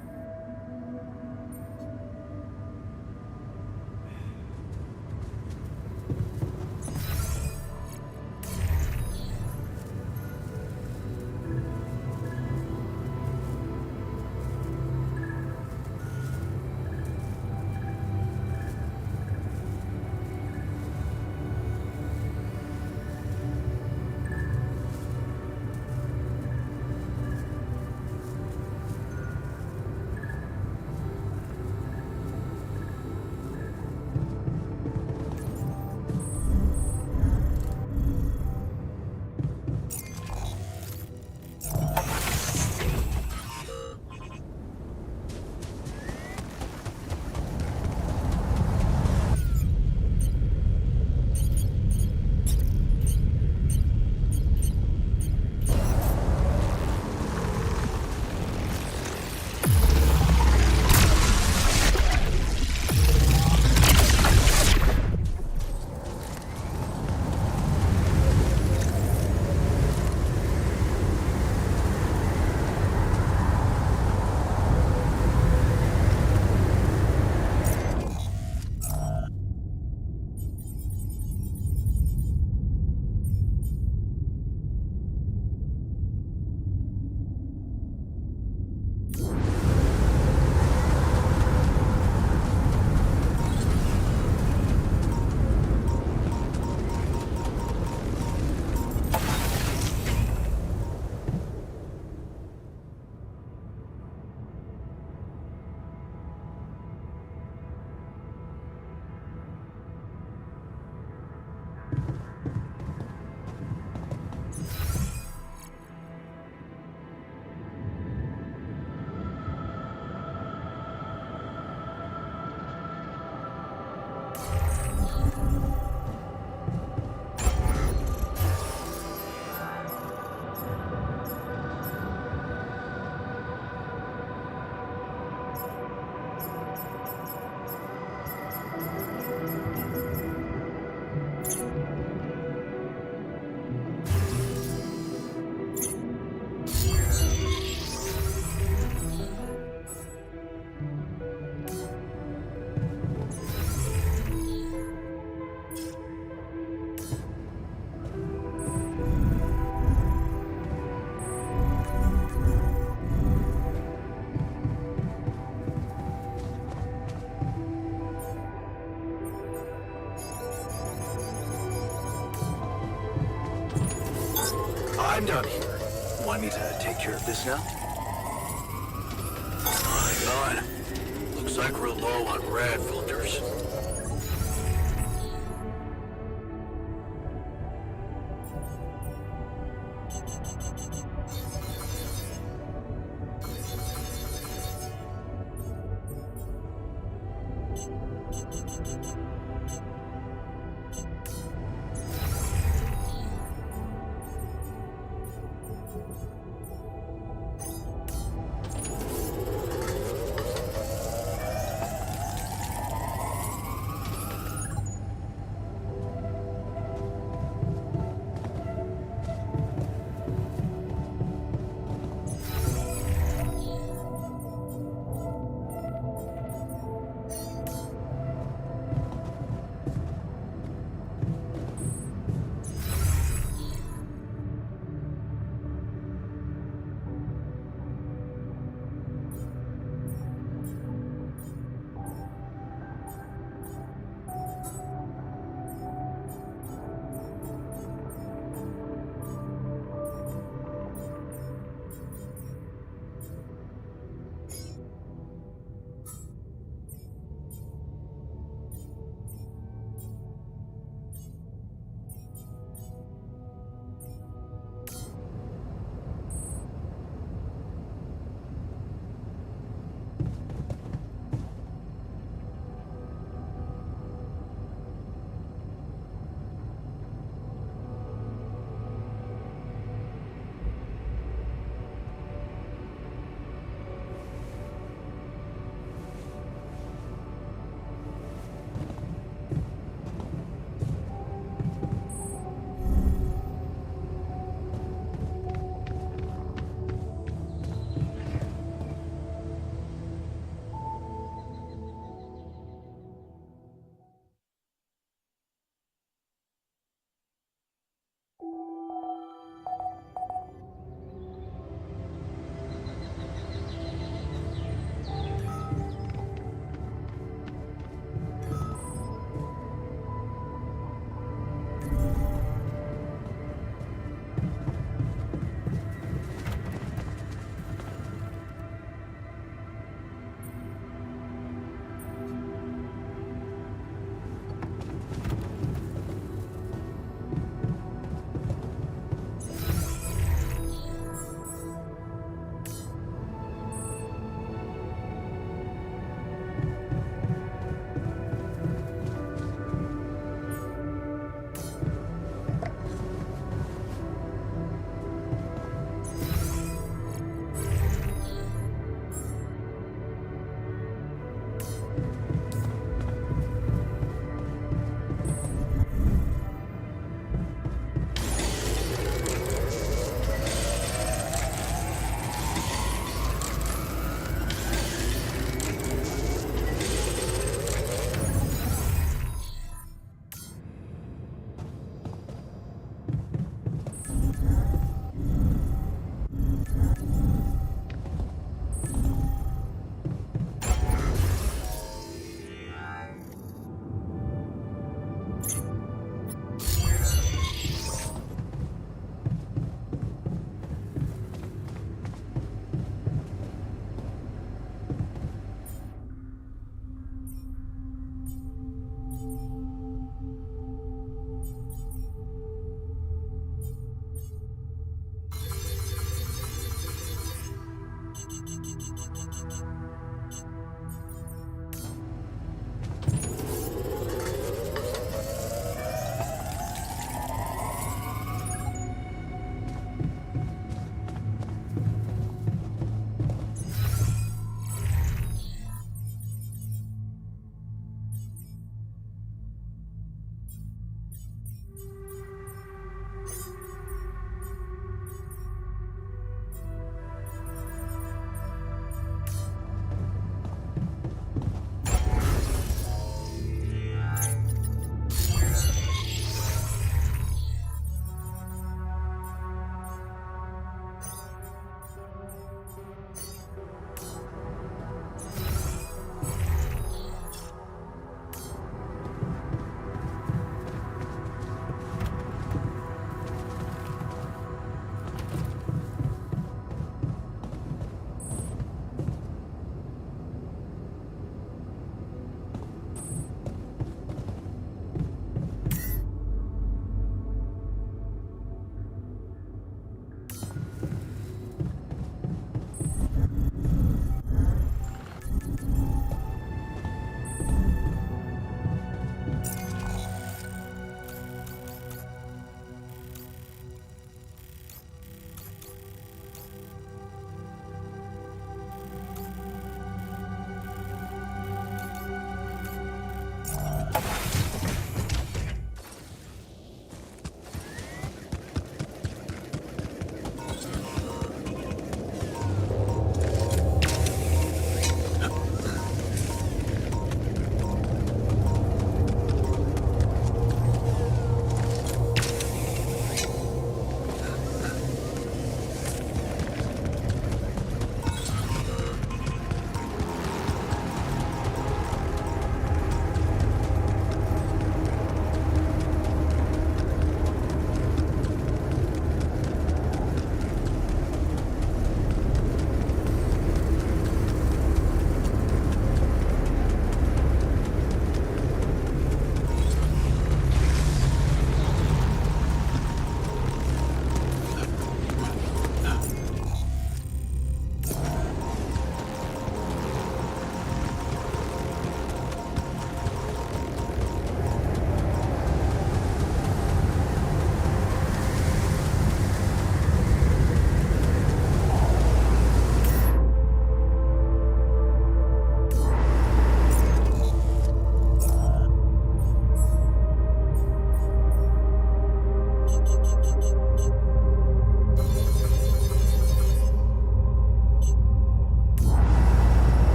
H: I'm done here. Want me to take care of this now? My God. Looks like we're low on rad filters.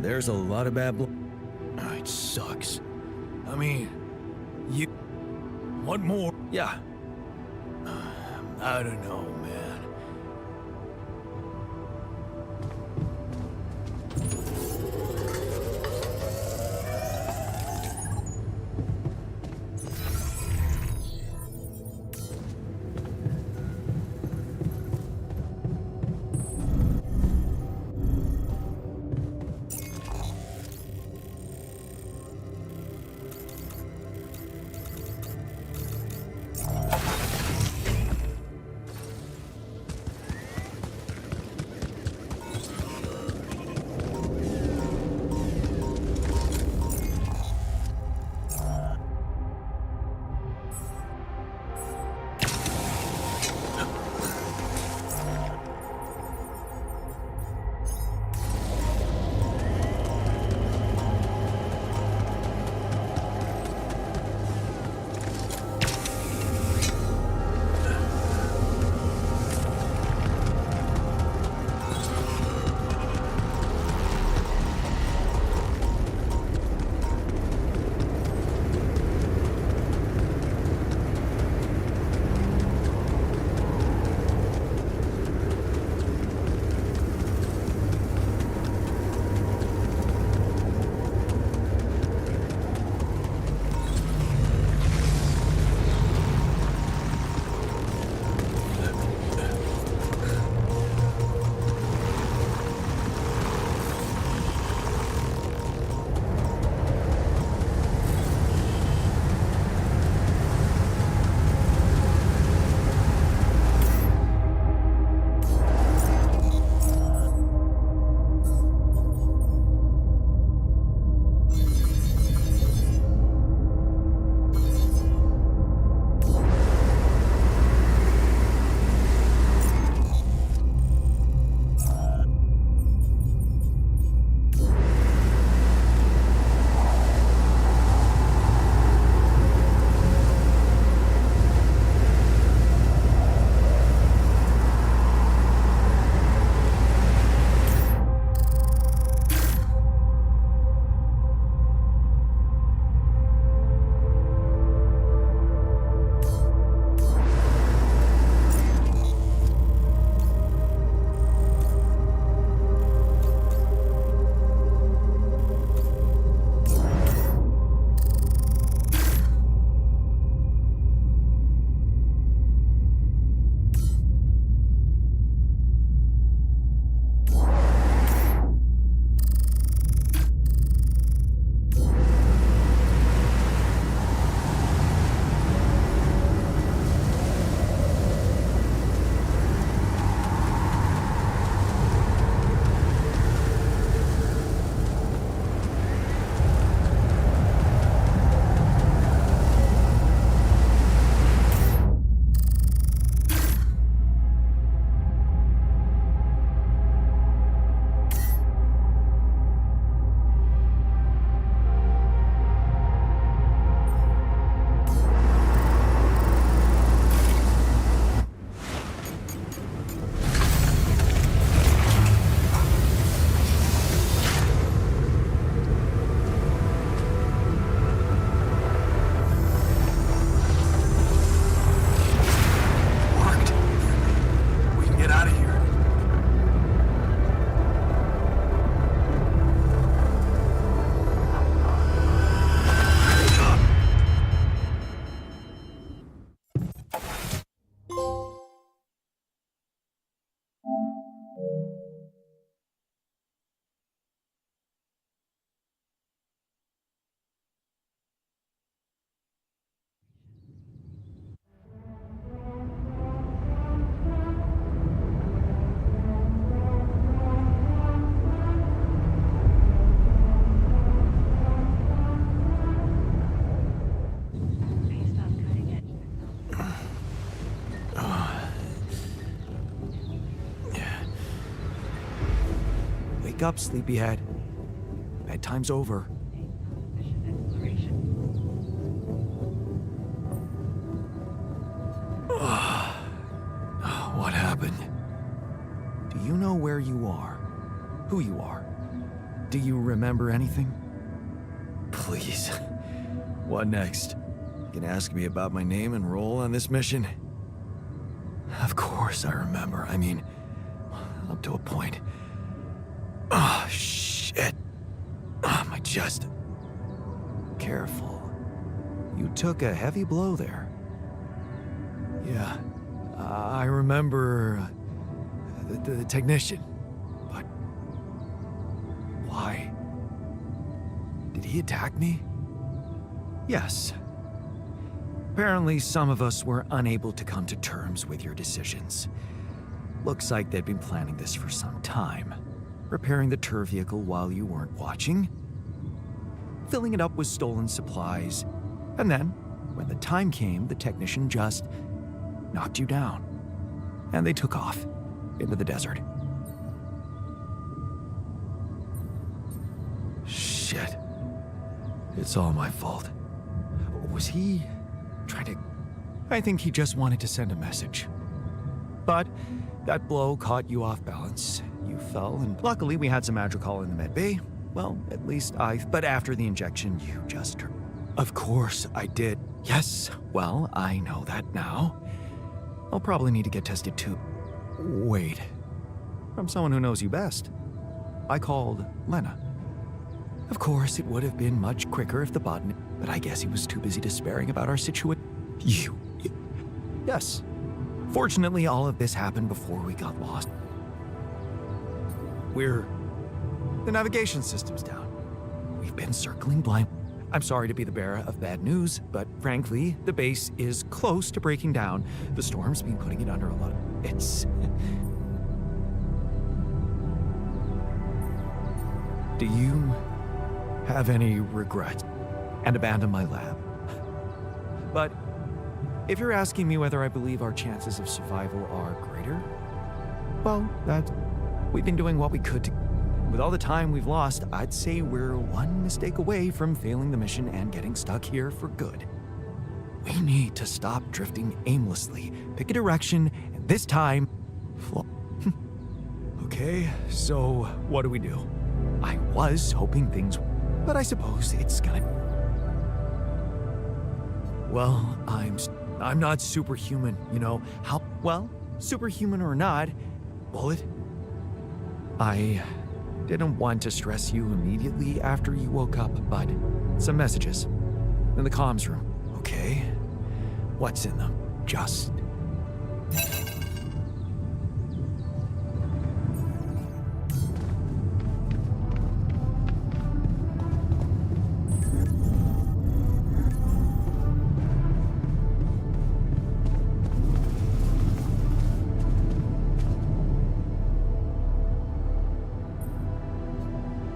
I: There's a lot of bad blood.
C: It sucks. I mean, you... What more?
I: Yeah.
C: I don't know, man.
A: Wake up, sleepyhead. Bedtime's over.
C: What happened?
A: Do you know where you are? Who you are? Do you remember anything?
C: Please. What next? You can ask me about my name and role on this mission? Of course I remember. I mean, up to a point. Oh, shit. Oh, my chest.
A: Careful. You took a heavy blow there.
C: Yeah, I remember the technician. But why? Did he attack me?
A: Yes. Apparently, some of us were unable to come to terms with your decisions. Looks like they'd been planning this for some time. Repairing the tour vehicle while you weren't watching. Filling it up with stolen supplies. And then, when the time came, the technician just knocked you down. And they took off into the desert.
C: Shit. It's all my fault.
A: Was he trying to... I think he just wanted to send a message. But that blow caught you off balance. You fell, and luckily we had some Madrigal in the med bay. Well, at least but after the injection, you just... Of course I did. Yes, well, I know that now. I'll probably need to get tested too. Wait. From someone who knows you best. I called Lena. Of course, it would have been much quicker if the button, but I guess he was too busy despairing about our situation. Yes. Fortunately, all of this happened before we got lost. The navigation system's down. We've been circling blind. I'm sorry to be the bearer of bad news, but frankly, the base is close to breaking down. The storm's been putting it under a lot of... Do you have any regrets and abandon my lab? But if you're asking me whether I believe our chances of survival are greater, well, we've been doing what we could to... With all the time we've lost, I'd say we're one mistake away from failing the mission and getting stuck here for good. We need to stop drifting aimlessly, pick a direction, and this time...
C: Okay, so what do we do?
A: I was hoping things... But I suppose it's gonna...
C: Well, I'm not superhuman, you know.
A: How... Well, superhuman or not...
C: Bullet?
A: I didn't want to stress you immediately after you woke up, but some messages in the comms room.
C: Okay. What's in them?
A: Just...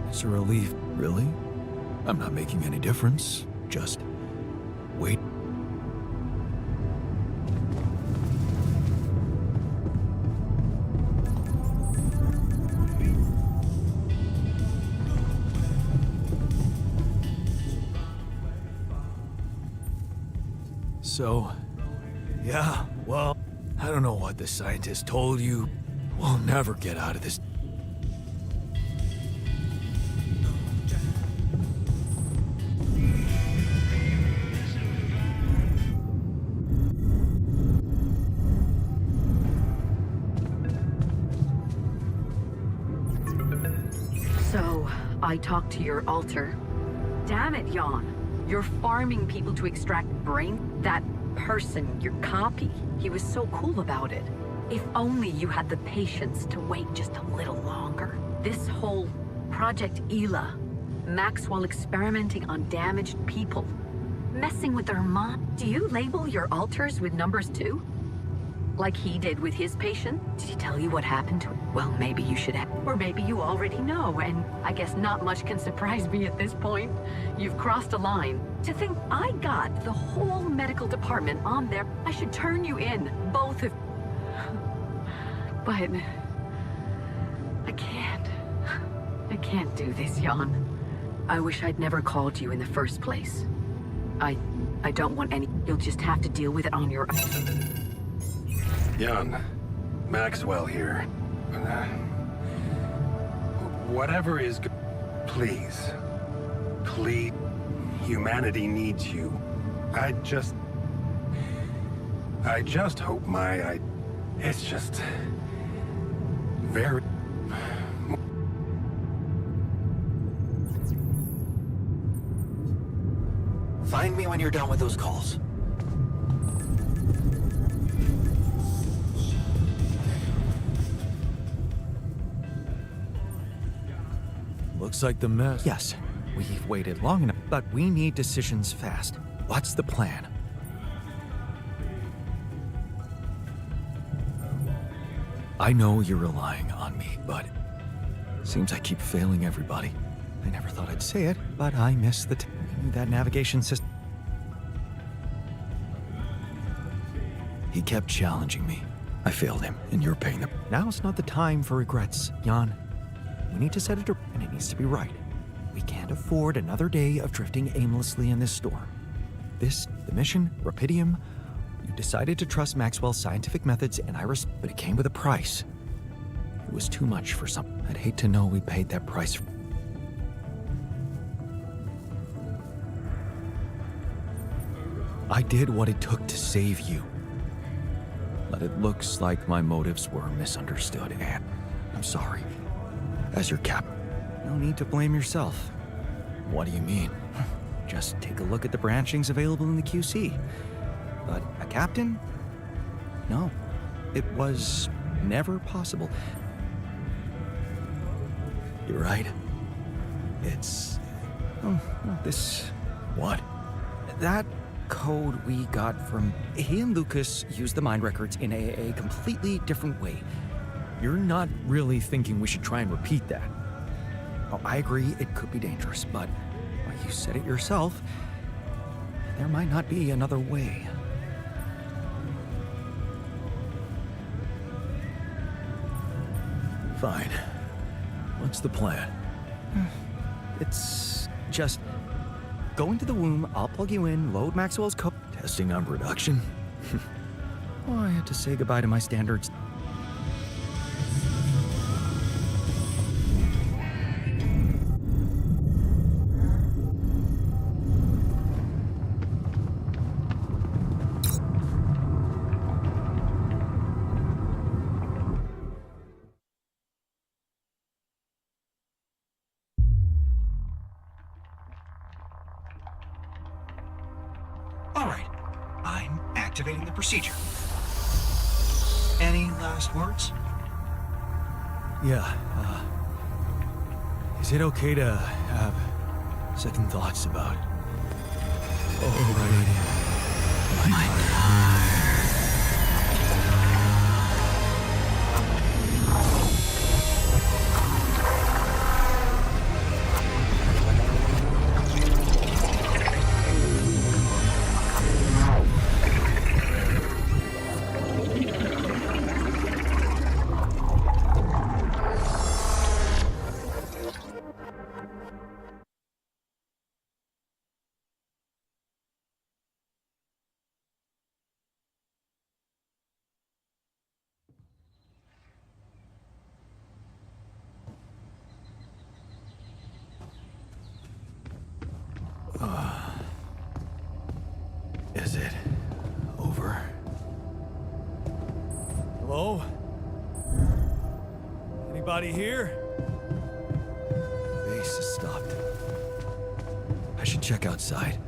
C: It's a relief, really? I'm not making any difference. Just wait. So, yeah, well, I don't know what the scientist told you. We'll never get out of this.
G: So, I talked to your alter. Damn it, Jan. You're farming people to extract brain? That person, your copy, he was so cool about it. If only you had the patience to wait just a little longer. This whole Project Ela, Maxwell experimenting on damaged people, messing with their mom. Do you label your alters with numbers too? Like he did with his patient? Did he tell you what happened to him? Well, maybe you should have. Or maybe you already know, and I guess not much can surprise me at this point. You've crossed a line. To think I got the whole medical department on there, I should turn you in, both of... But... I can't do this, Jan. I wish I'd never called you in the first place. I don't want any... You'll just have to deal with it on your own.
F: Jan, Maxwell here. Whatever is... Please. Please. Humanity needs you. I just hope it's just very...
C: Find me when you're done with those calls.
B: Looks like the mess.
A: Yes, we've waited long enough, but we need decisions fast. What's the plan? I know you're relying on me, but seems I keep failing everybody. I never thought I'd say it, but I miss that navigation system. He kept challenging me. I failed him, and you're paying the... Now's not the time for regrets, Jan. We need to set it up, and it needs to be right. We can't afford another day of drifting aimlessly in this storm. The mission, Rapidium, you decided to trust Maxwell's scientific methods, and but it came with a price. It was too much for some. I'd hate to know we paid that price. I did what it took to save you. But it looks like my motives were misunderstood, and I'm sorry. As your cap, no need to blame yourself. What do you mean? Just take a look at the branchings available in the QC. But a captain? No, it was never possible. You're right. It's... this... What? That code we got from... He and Lucas used the mind records in a completely different way. You're not really thinking we should try and repeat that. Oh, I agree it could be dangerous, but well, you said it yourself. There might not be another way.
C: Fine. What's the plan?
A: It's just go into the womb, I'll plug you in, load Maxwell's code.
C: Testing on production?
A: Oh, I had to say goodbye to my standards.
E: All right. I'm activating the procedure. Any last words?
C: Yeah, is it okay to have second thoughts about... Oh, right. Is it over?
B: Hello? Anybody here?
C: Base has stopped. I should check outside.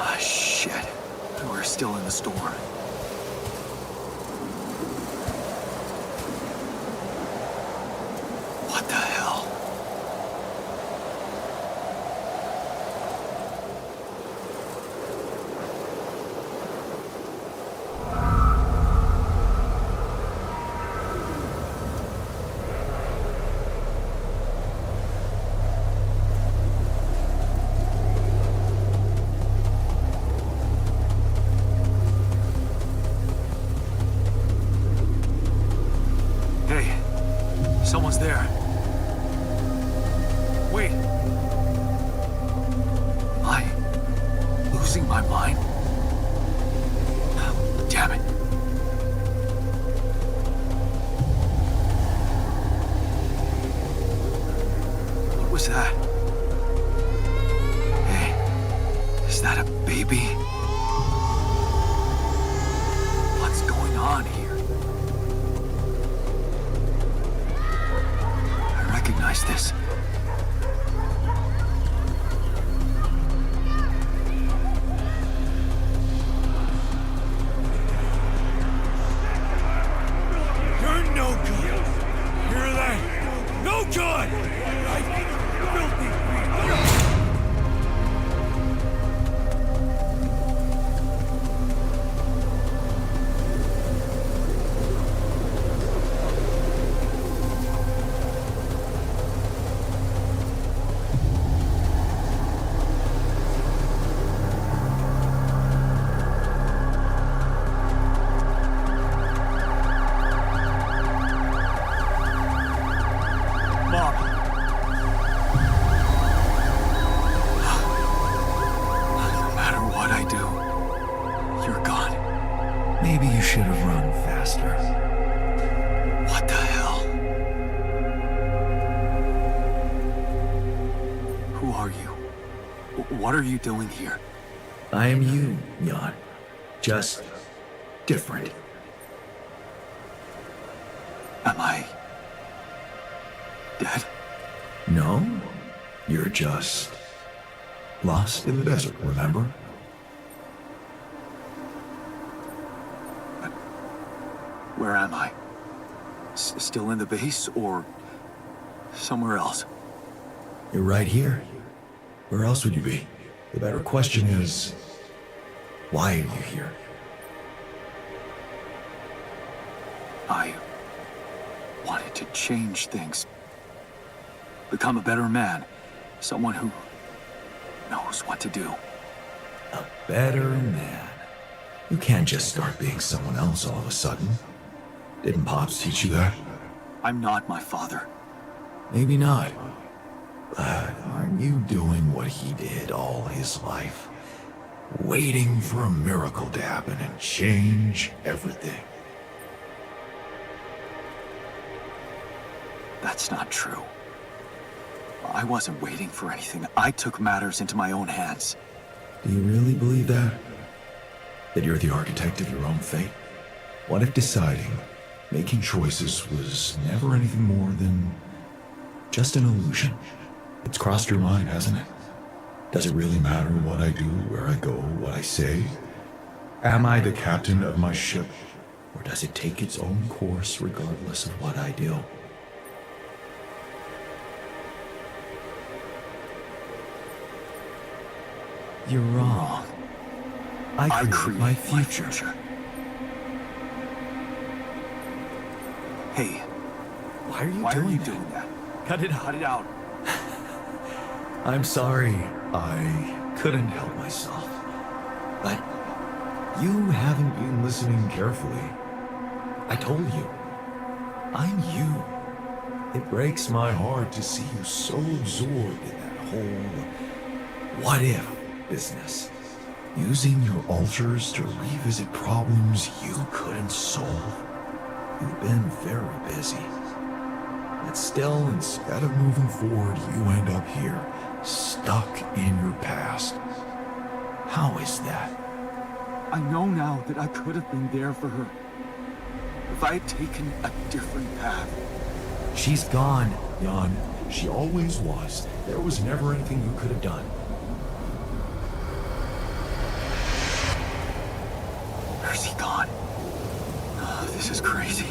C: Ah, shit. We're still in the storm. What the hell? Wait. Am I losing my mind? Damn it. What was that? Hey, is that a baby? What's going on here? I recognize this.
B: You're no good. Hear that? No good! Filthy
C: No matter what I do, you're gone.
A: Maybe you should have run faster.
C: What the hell? Who are you? What are you doing here?
A: I am you, Jan. Just different.
C: Am I dead?
A: No, you're just lost in the desert, remember?
C: Where am I? Still in the base or somewhere else?
A: You're right here. Where else would you be? The better question is, why are you here?
C: I wanted to change things. Become a better man. Someone who knows what to do.
A: A better man. You can't just start being someone else all of a sudden. Didn't Pops teach you that?
C: I'm not my father.
A: Maybe not. But aren't you doing what he did all his life? Waiting for a miracle to happen and change everything.
C: That's not true. I wasn't waiting for anything. I took matters into my own hands.
A: Do you really believe that? That you're the architect of your own fate? What if deciding, making choices was never anything more than just an illusion? It's crossed your mind, hasn't it? Does it really matter what I do, where I go, what I say? Am I the captain of my ship? Or does it take its own course regardless of what I do? You're wrong. I create my future.
C: Hey,
A: Why are you
C: why are
A: doing
C: you
A: that?
C: doing that?
B: Cut it out.
C: Cut it out.
A: I'm sorry. I couldn't help myself. But you haven't been listening carefully. I told you. I'm you. It breaks my heart to see you so absorbed in that whole what-if business. Using your altars to revisit problems you couldn't solve. You've been very busy. But still, instead of moving forward, you end up here, stuck in your past. How is that?
C: I know now that I could have been there for her. If I had taken a different path.
A: She's gone, Jan. She always was. There was never anything you could have done.
C: Where's he gone? Oh, this is crazy.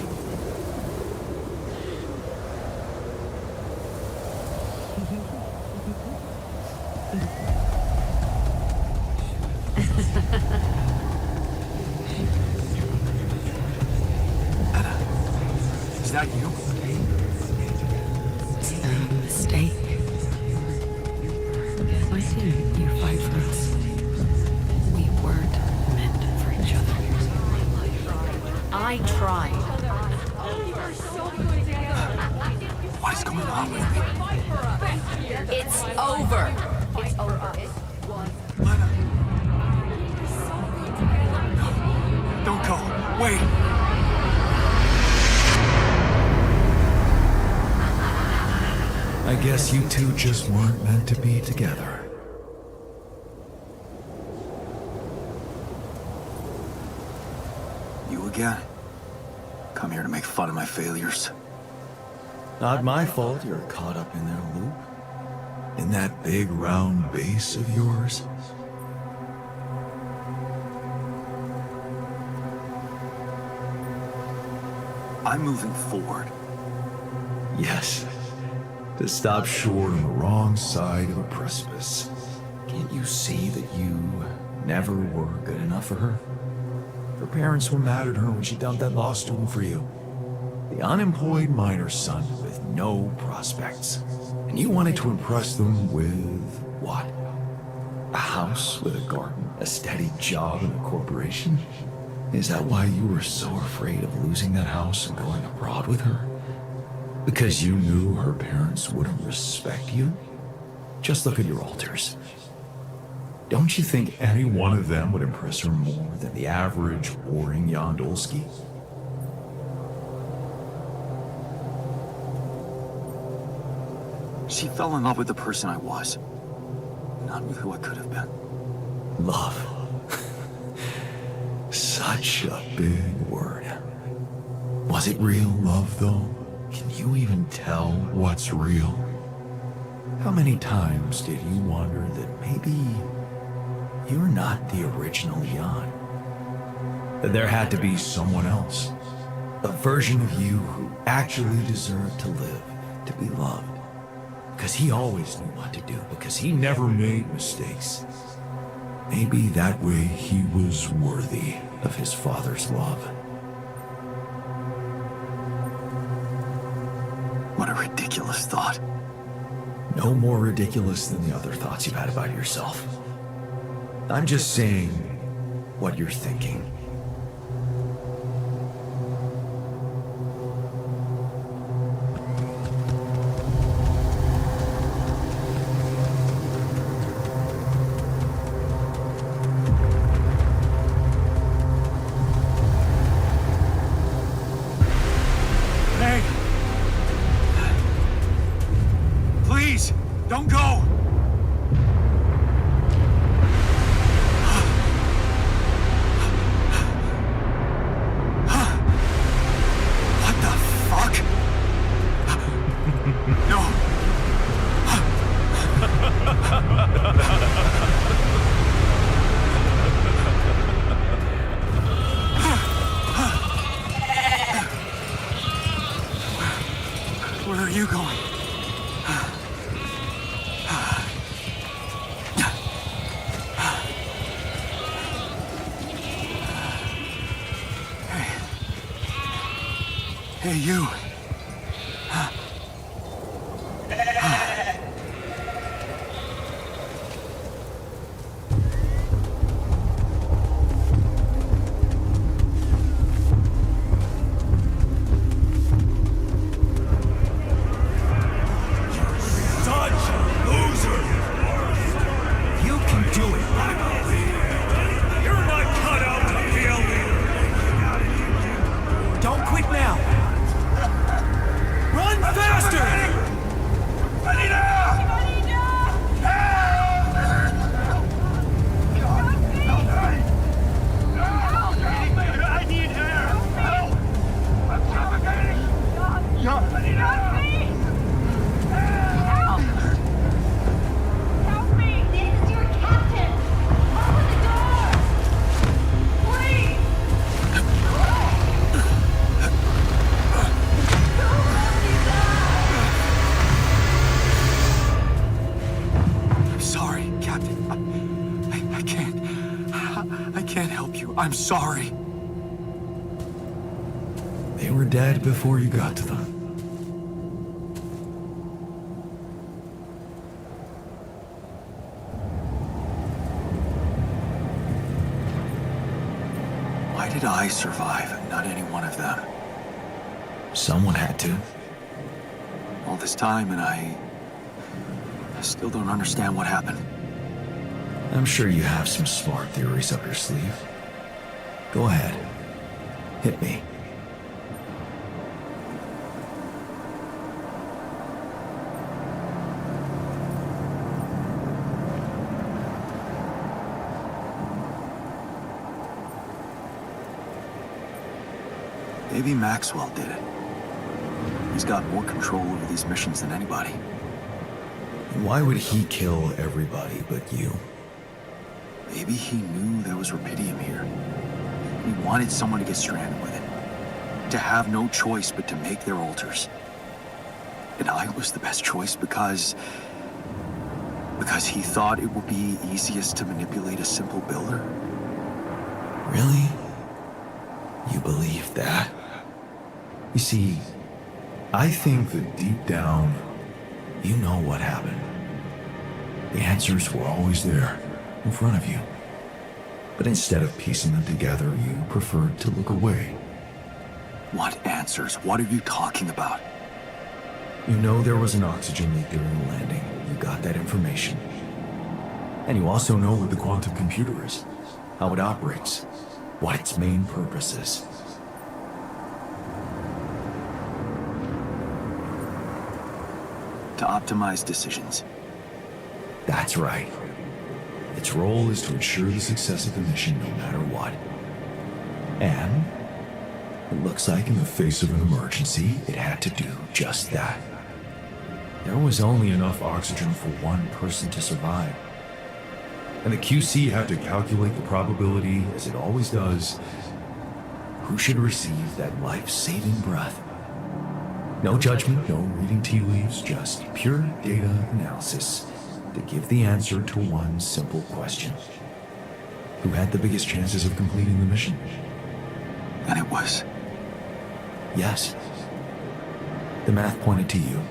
C: Anna, is that you?
G: It's a mistake. Why didn't you fight for us? We weren't meant for each other. I tried.
C: What is going on?
E: on with me?
G: It's over.
E: Lena. No, don't go. Wait.
C: I guess you two just weren't meant to be together.
E: You again? Come here to make fun of my failures.
C: Not my fault you're caught up in their loop. In that big round base of yours.
E: I'm moving forward.
C: Yes. To stop short on the wrong side of a precipice. Can't you see that you never were good enough for her? Her parents were mad at her when she dumped that law student for you. The unemployed miner son with no prospects. And you wanted to impress them with what? A house with a garden, a steady job in a corporation? Is that why you were so afraid of losing that house and going abroad with her? Because you knew her parents wouldn't respect you? Just look at your alters. Don't you think any one of them would impress her more than the average boring Yondolski?
E: She fell in love with the person I was, not with who I could have been.
C: Love. Such a big word. Was it real love, though? Can you even tell what's real? How many times did you wonder that maybe you're not the original Jan? That there had to be someone else. A version of you who actually deserved to live, to be loved. Because he always knew what to do, because he never made mistakes. Maybe that way he was worthy of his father's love.
E: What a ridiculous thought.
C: No more ridiculous than the other thoughts you've had about yourself. I'm just saying what you're thinking.
E: Please, don't go! What the fuck? No! Where are you going? Hey, you. I'm sorry.
C: They were dead before you got to them.
E: Why did I survive, not any one of them?
C: Someone had to.
E: All this time, and I still don't understand what happened.
C: I'm sure you have some smart theories up your sleeve. Go ahead. Hit me.
E: Maybe Maxwell did it. He's got more control over these missions than anybody.
C: And why would he kill everybody but you?
E: Maybe he knew there was rubidium here. He wanted someone to get stranded with it. To have no choice but to make their altars. And I was the best choice because he thought it would be easiest to manipulate a simple builder.
C: Really? You believe that? You see, I think that deep down, you know what happened. The answers were always there, in front of you. But instead of piecing them together, you preferred to look away.
E: What answers? What are you talking about?
C: You know there was an oxygen leak during the landing. You got that information. And you also know what the quantum computer is, how it operates, what its main purpose is.
E: To optimize decisions.
C: That's right. Its role is to ensure the success of the mission no matter what. And it looks like in the face of an emergency, it had to do just that. There was only enough oxygen for one person to survive. And the QC had to calculate the probability, as it always does, who should receive that life-saving breath. No judgment, no reading tea leaves, just pure data analysis to give the answer to one simple question. Who had the biggest chances of completing the mission?
E: And it was.
C: Yes. The math pointed to you.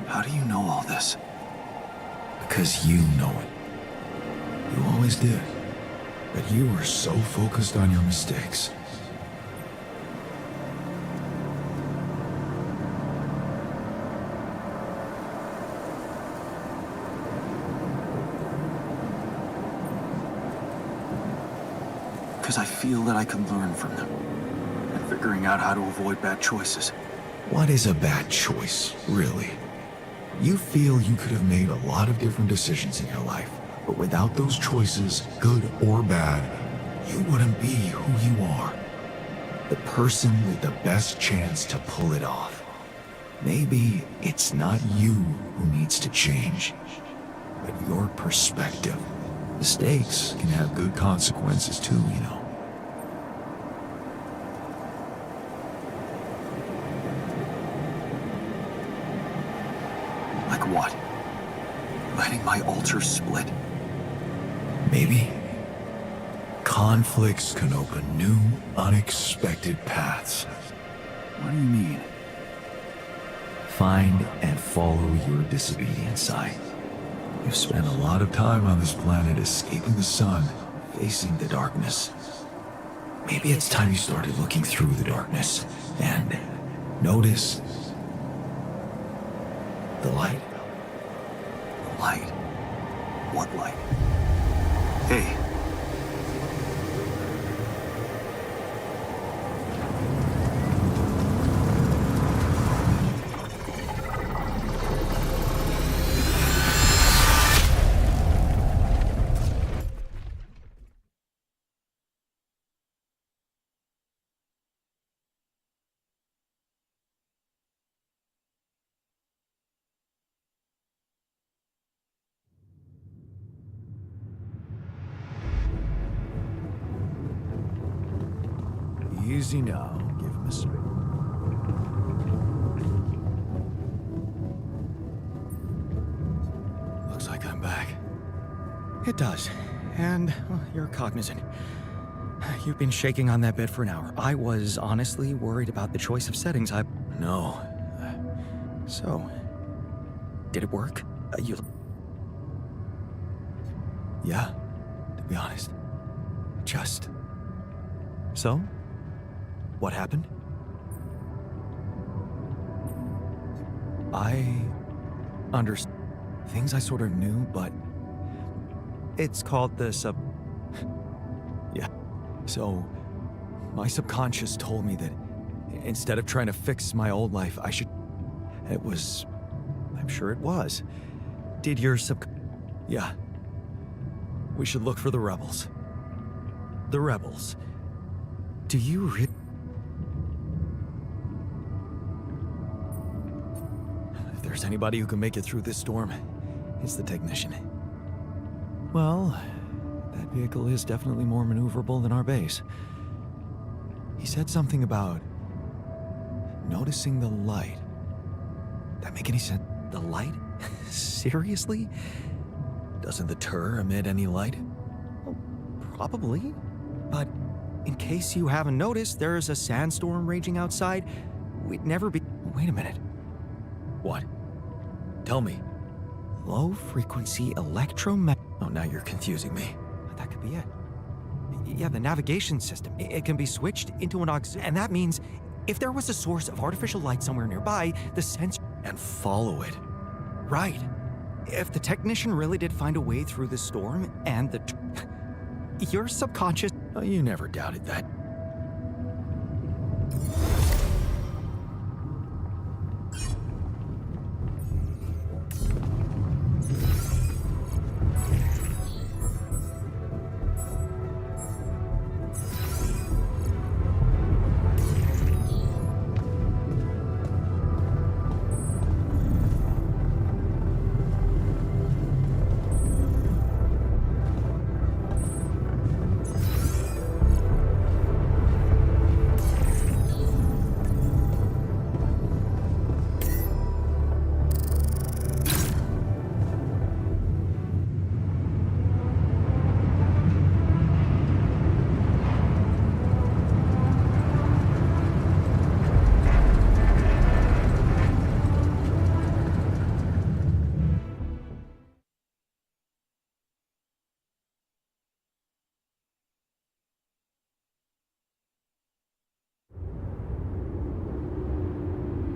E: How do you know all this?
C: Because you know it. You always did. But you were so focused on your mistakes.
E: Because I feel that I can learn from them. And figuring out how to avoid bad choices.
C: What is a bad choice, really? You feel you could have made a lot of different decisions in your life, but without those choices, good or bad, you wouldn't be who you are. The person with the best chance to pull it off. Maybe it's not you who needs to change, but your perspective. Mistakes can have good consequences too, you know.
E: Like what? Letting my altar split?
C: Maybe. Conflicts can open new, unexpected paths.
E: What do you mean?
C: Find and follow your disobedient side. You've spent a lot of time on this planet escaping the sun, facing the darkness. Maybe it's time you started looking through the darkness and notice the light.
E: The light? What light? Hey.
A: Easy now. Give him a spin. Looks like I'm back. It does. And well, you're cognizant. You've been shaking on that bed for an hour. I was honestly worried about the choice of settings.
C: No.
A: So, did it work?
C: Yeah, to be honest.
A: Just. So? What happened? I understand things I sort of knew, but it's called the Yeah. So, my subconscious told me that instead of trying to fix my old life, I should. It was. I'm sure it was. Did your Yeah. We should look for the rebels. The rebels. Do you If there's anybody who can make it through this storm, it's the technician. Well, that vehicle is definitely more maneuverable than our base. He said something about noticing the light. That make any sense? The light? Seriously? Doesn't the tur emit any light? Well, probably. But in case you haven't noticed, there's a sandstorm raging outside. We'd never be... Wait a minute. What? Tell me. Low-frequency electromagnetic... Oh, now you're confusing me. That could be it. Yeah, the navigation system. It can be switched into an and that means if there was a source of artificial light somewhere nearby, the sensor... And follow it. Right. If the technician really did find a way through the storm and the... Your subconscious... Oh, you never doubted that.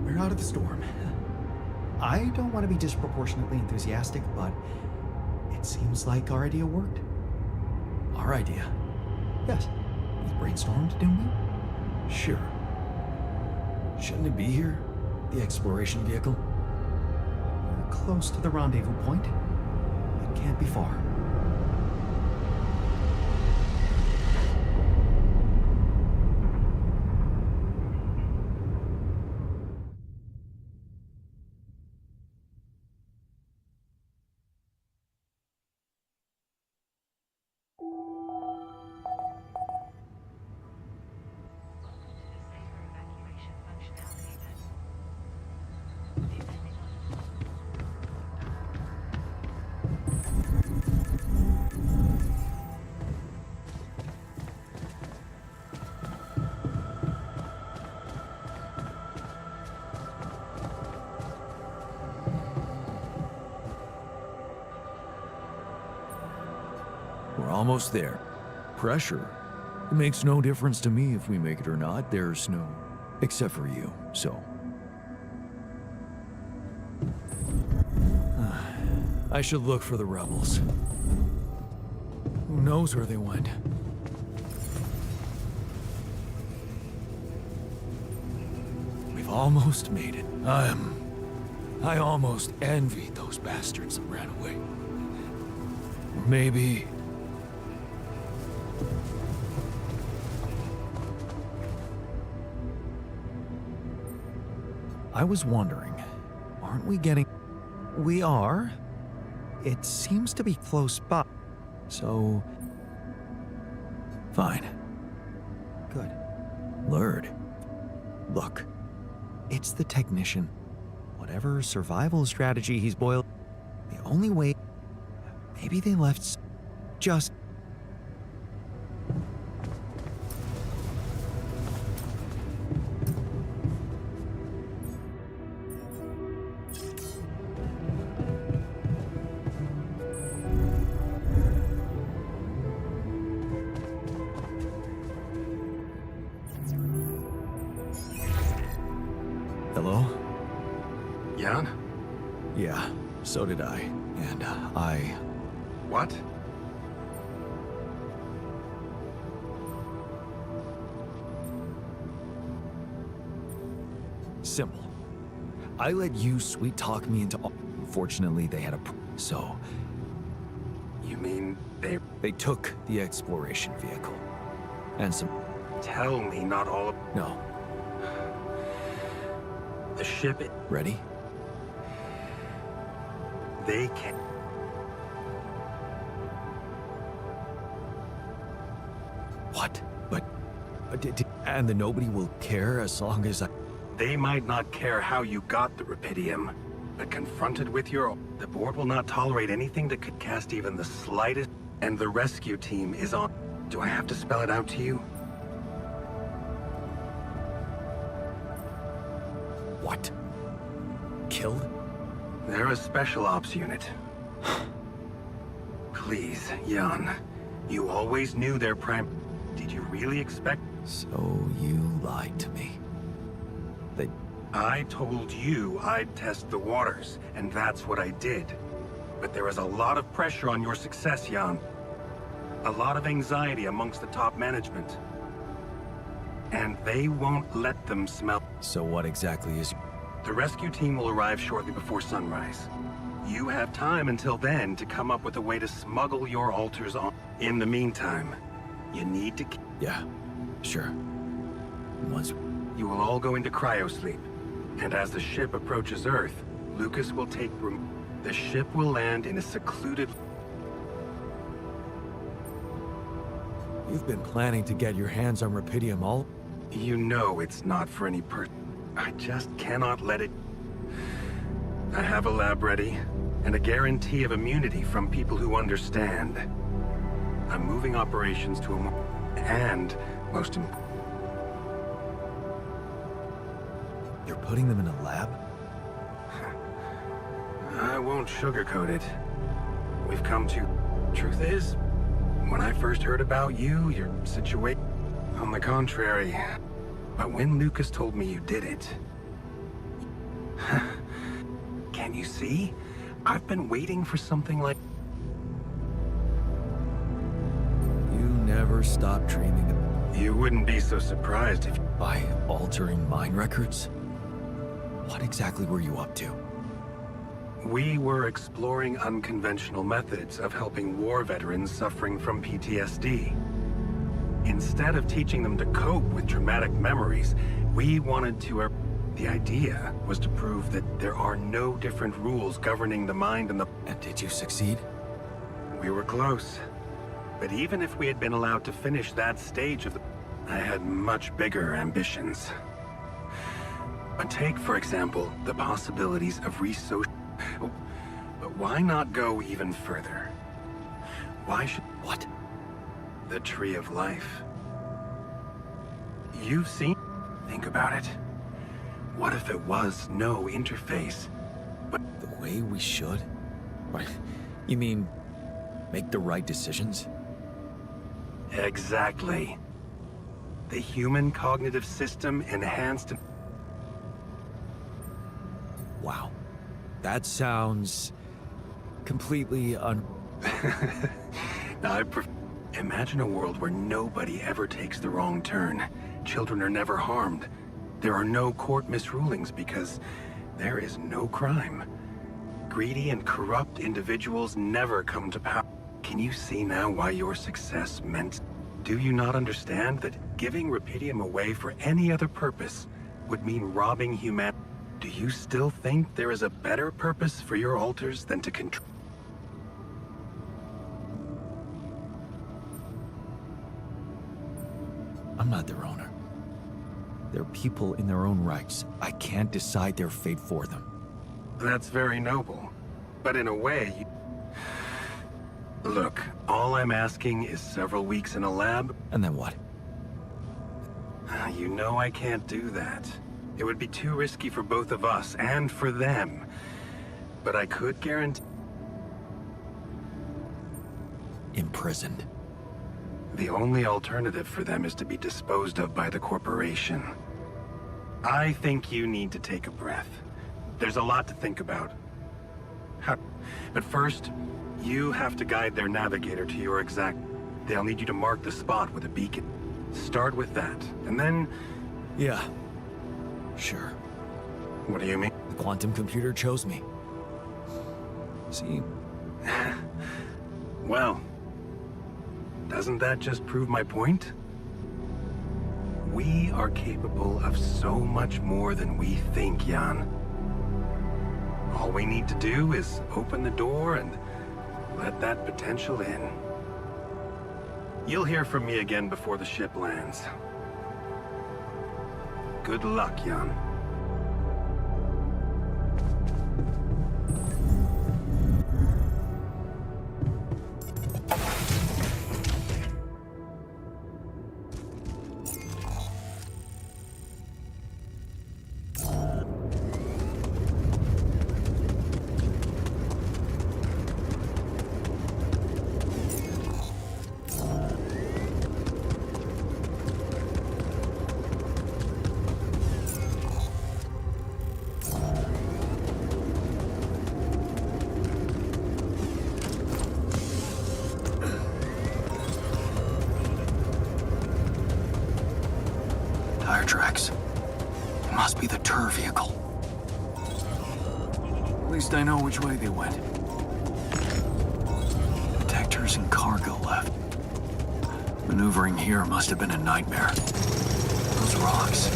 A: We're out of the storm. I don't want to be disproportionately enthusiastic, but it seems like our idea worked. Our idea? Yes. We brainstormed, didn't we? Sure. Shouldn't it be here? The exploration vehicle? We're close to the rendezvous point. It can't be far. We're almost there. Pressure. It makes no difference to me if we make it or not. There's no... Except for you, so... I should look for the rebels. Who knows where they went? We've almost made it. I almost envied those bastards that ran away. Or maybe... I was wondering, aren't we getting... We are. It seems to be close by. So... Fine. Good. Lured. Look, it's the technician. Whatever survival strategy he's boiled... The only way... Maybe they left... Just...
F: Hello? Jan?
A: Yeah, so did I. And I...
F: What?
A: Simple. I let you sweet-talk me into... Fortunately, they had a... So,
F: You mean they...
A: they took the exploration vehicle. And some...
F: Tell me not all of...
A: No.
F: The ship...
A: Ready?
F: They can...
A: What? But... and the nobody will care as long as I...
F: They might not care how you got the Rapidium, but confronted with your... The board will not tolerate anything that could cast even the slightest... And the rescue team is on... Do I have to spell it out to you?
A: What? Killed?
F: They're a special ops unit. Please, Jan. You always knew their prime... Did you really expect...
A: So you lied to me. They...
F: I told you I'd test the waters, and that's what I did. But there is a lot of pressure on your success, Jan. A lot of anxiety amongst the top management. And they won't let them smell...
A: So what exactly is...
F: The rescue team will arrive shortly before sunrise. You have time until then to come up with a way to smuggle your altars on. In the meantime, you need to...
A: Yeah, sure. Once...
F: You will all go into cryosleep. And as the ship approaches Earth, Lucas will take room. The ship will land in a secluded...
A: You've been planning to get your hands on Rapidium all...
F: You know it's not for any I just cannot let it... I have a lab ready, and a guarantee of immunity from people who understand. I'm moving operations to a more... And, most important...
A: You're putting them in a lab?
F: I won't sugarcoat it. We've come to... Truth is, when I first heard about you, your situation... On the contrary. But when Lucas told me you did it... Can you see? I've been waiting for something like...
A: You never stop dreaming of...
F: You wouldn't be so surprised if...
A: By altering mine records? What exactly were you up to?
F: We were exploring unconventional methods of helping war veterans suffering from PTSD. Instead of teaching them to cope with traumatic memories, we wanted to... The idea was to prove that there are no different rules governing the mind and the...
A: And did you succeed?
F: We were close. But even if we had been allowed to finish that stage of the... I had much bigger ambitions. But take, for example, the possibilities of But why not go even further? Why should...
A: What?
F: The Tree of Life. You've seen... Think about it. What if it was no interface? But
A: The way we should? What? You mean... make the right decisions?
F: exactly. The human cognitive system enhanced...
A: Wow. That sounds... completely
F: Now, imagine a world where nobody ever takes the wrong turn. Children are never harmed. There are no court misrulings because there is no crime. Greedy and corrupt individuals never come to power. Can you see now why your success meant... Do you not understand that giving Rapidium away for any other purpose would mean robbing humanity? Do you still think there is a better purpose for your altars than to control...
A: I'm not their owner. They're people in their own rights. I can't decide their fate for them.
F: That's very noble. But in a way... Look, all I'm asking is several weeks in a lab.
A: And then what?
F: You know I can't do that. It would be too risky for both of us and for them. But I could guarantee...
A: Imprisoned.
F: The only alternative for them is to be disposed of by the corporation. I think you need to take a breath. There's a lot to think about. But first, you have to guide their navigator to your exact... They'll need you to mark the spot with a beacon. Start with that, and then...
C: Yeah. Sure.
F: What do you mean?
C: The quantum computer chose me. See,
F: Well, doesn't that just prove my point? We are capable of so much more than we think, Jan. All we need to do is open the door and let that potential in. You'll hear from me again before the ship lands. Good luck, Jan.
E: Tire tracks. It must be the tour vehicle. At least I know which way they went. Detectors and cargo left. Maneuvering here must have been a nightmare. Those rocks,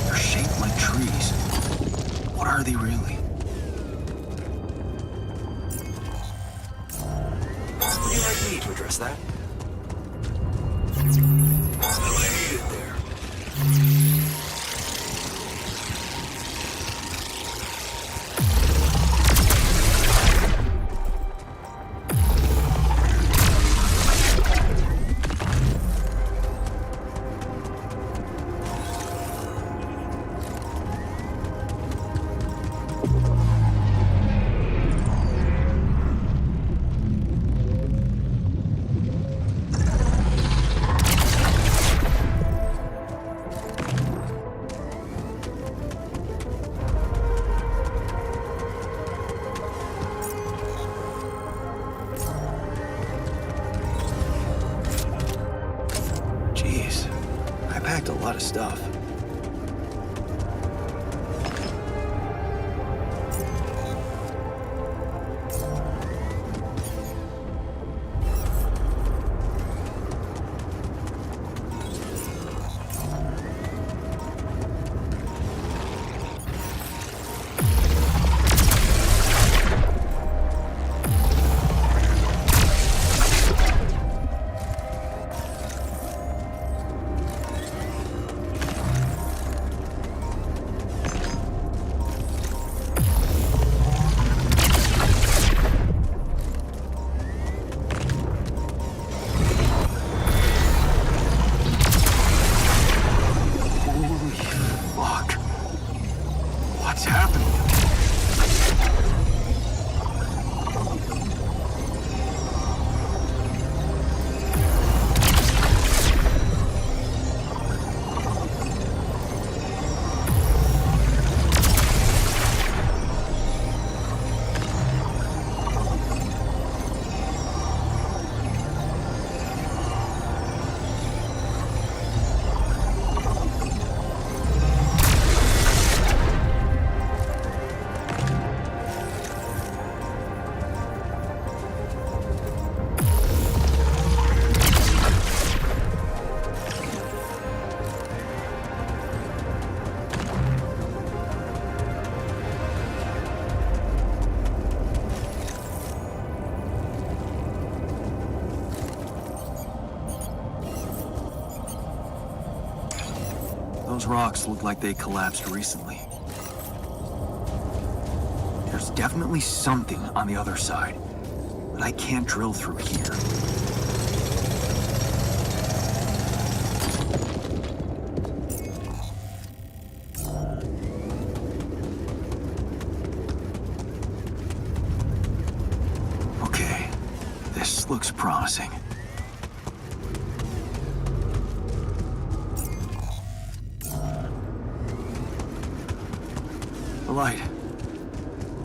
E: they're shaped like trees. What are they really?
H: Would you like me to address that? I need it there.
E: Jeez, I packed a lot of stuff. What's happening? Those rocks look like they collapsed recently. There's definitely something on the other side, but I can't drill through here. Okay, this looks promising. The light.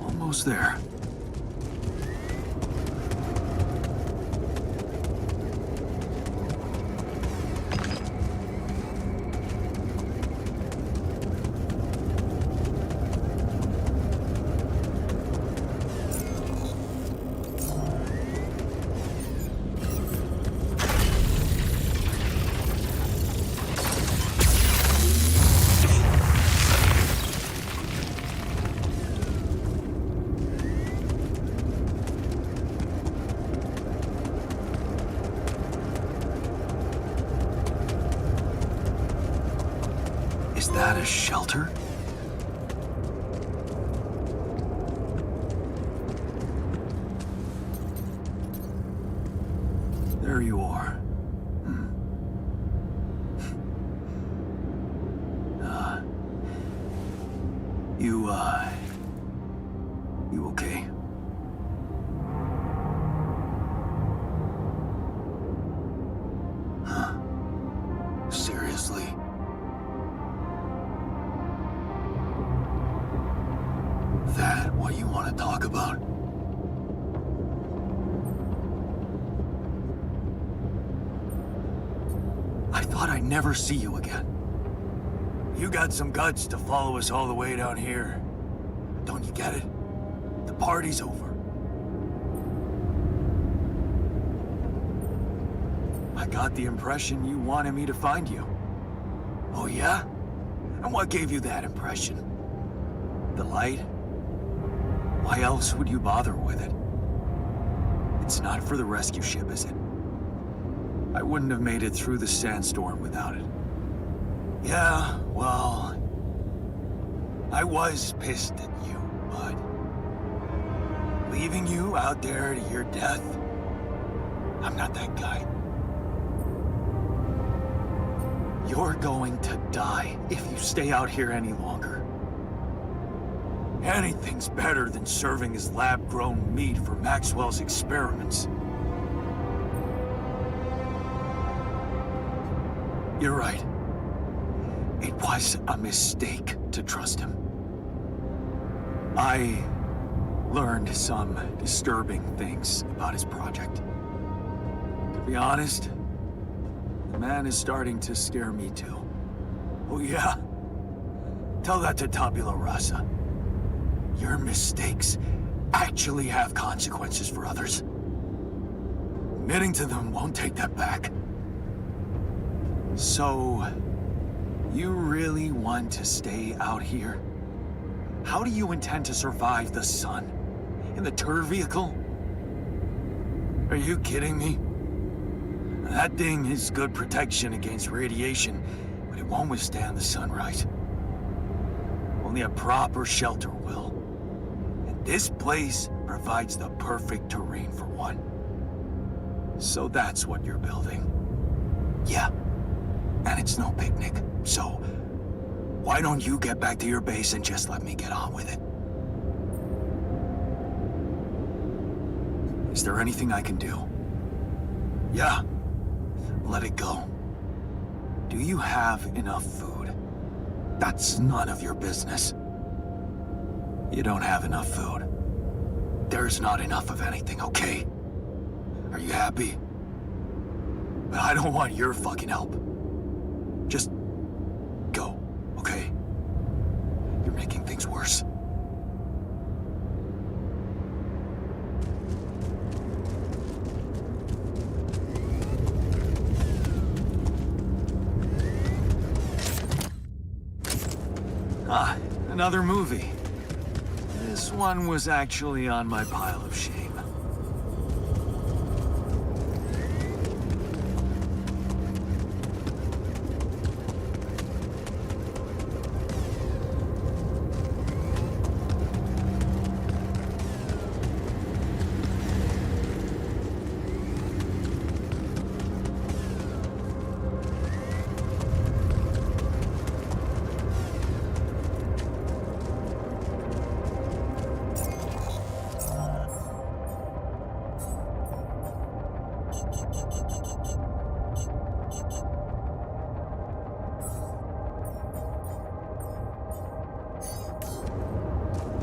E: Almost there. that a shelter? There you are. You okay? Huh? Seriously? That what you want to talk about? I thought I'd never see you again. You got some guts to follow us all the way down here. Don't you get it? The party's over. I got the impression you wanted me to find you. Oh yeah? And what gave you that impression? The light? Why else would you bother with it? It's not for the rescue ship, is it? I wouldn't have made it through the sandstorm without it. Yeah, well, I was pissed at you, but leaving you out there to your death, I'm not that guy. You're going to die if you stay out here any longer. Anything's better than serving as lab-grown meat for Maxwell's experiments. You're right. It was a mistake to trust him. I learned some disturbing things about his project. To be honest, the man is starting to scare me too. Oh yeah? Tell that to Tabula Rasa. Your mistakes actually have consequences for others. Admitting to them won't take that back. So, you really want to stay out here? How do you intend to survive the sun? In the tour vehicle? Are you kidding me? That thing is good protection against radiation, but it won't withstand the sunrise. Only a proper shelter will. And this place provides the perfect terrain for one. So that's what you're building. Yeah. And it's no picnic, so why don't you get back to your base and just let me get on with it? Is there anything I can do? Yeah, let it go. Do you have enough food? That's none of your business. You don't have enough food. There's not enough of anything, okay? Are you happy? But I don't want your fucking help. Just go, okay? You're making things worse. Ah, another movie. This one was actually on my pile of shame.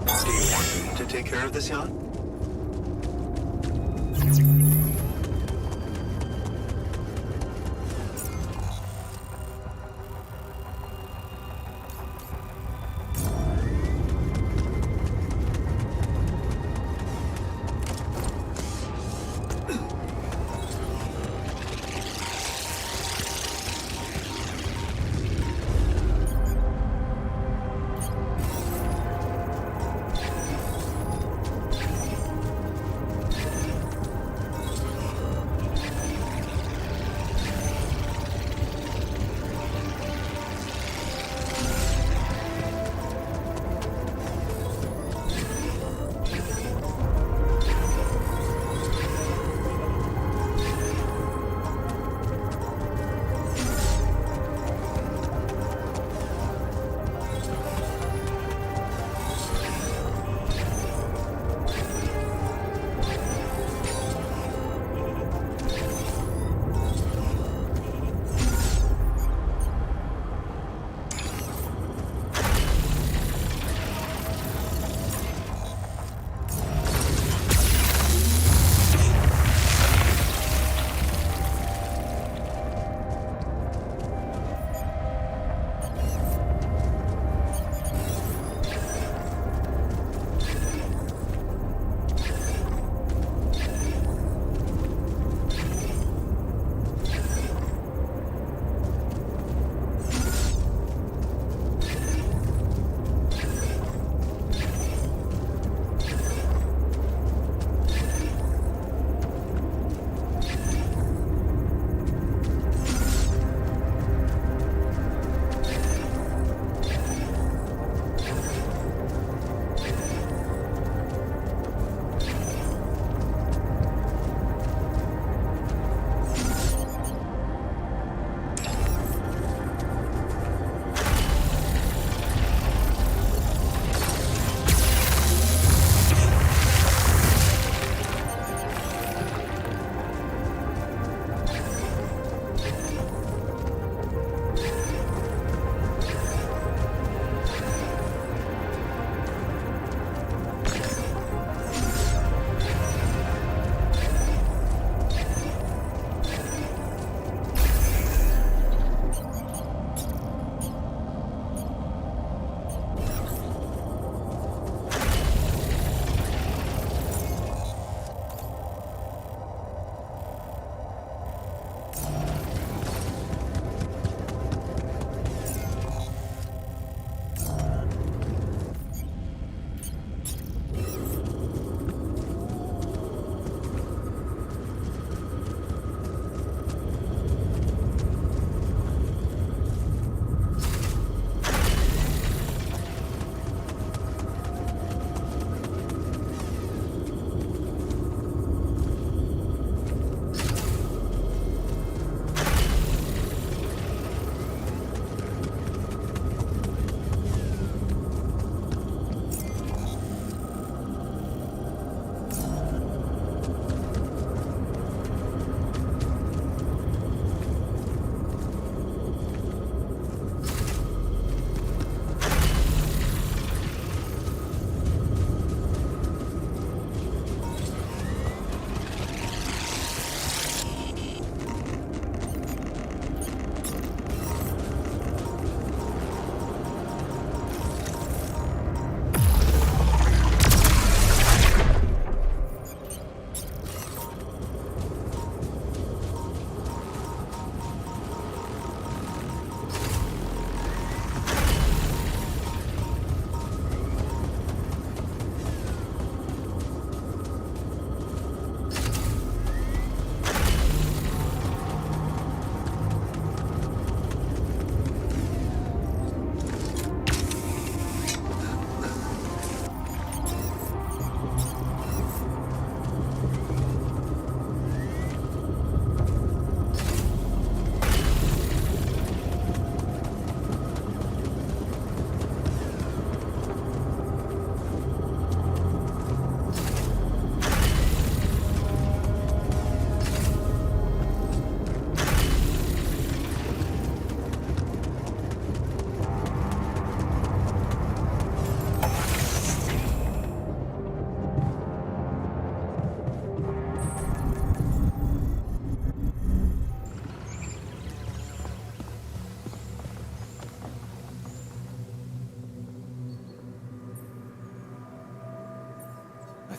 H: Do you want me to take care of this yacht?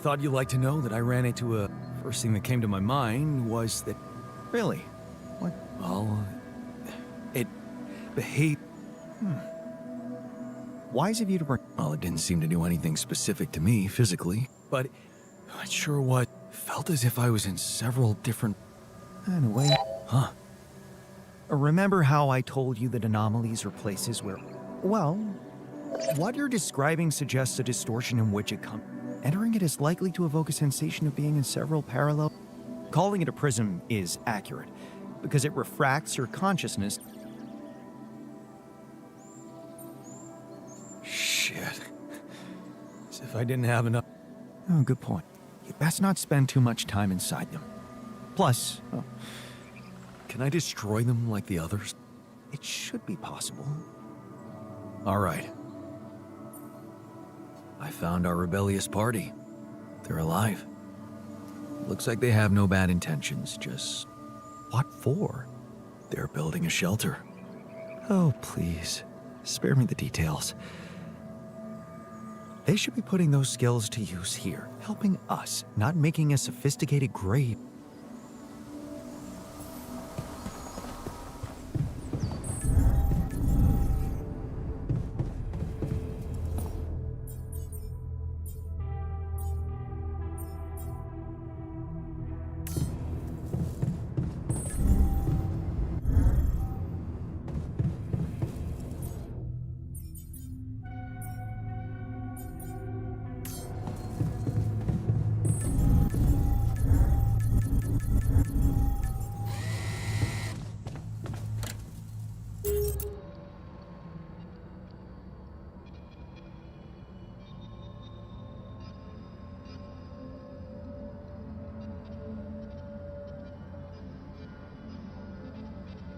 A: thought you'd like to know that I ran into a... First thing that came to my mind was that... Really? What? Well, it behaved... Wise of you to bring... Well, it didn't seem to do anything specific to me physically, but it sure what felt as if I was in several different... Anyway... Huh. Remember how I told you that anomalies are places where... Well, what you're describing suggests a distortion in which it comes. Entering it is likely to evoke a sensation of being in several parallel... Calling it a prism is accurate, because it refracts your consciousness... Shit. As if I didn't have enough... Oh, good point. You best not spend too much time inside them. Plus... Can I destroy them like the others? It should be possible. All right. I found our rebellious party. They're alive. Looks like they have no bad intentions, just... What for? They're building a shelter. Oh, please. Spare me the details. They should be putting those skills to use here, helping us, not making a sophisticated grade.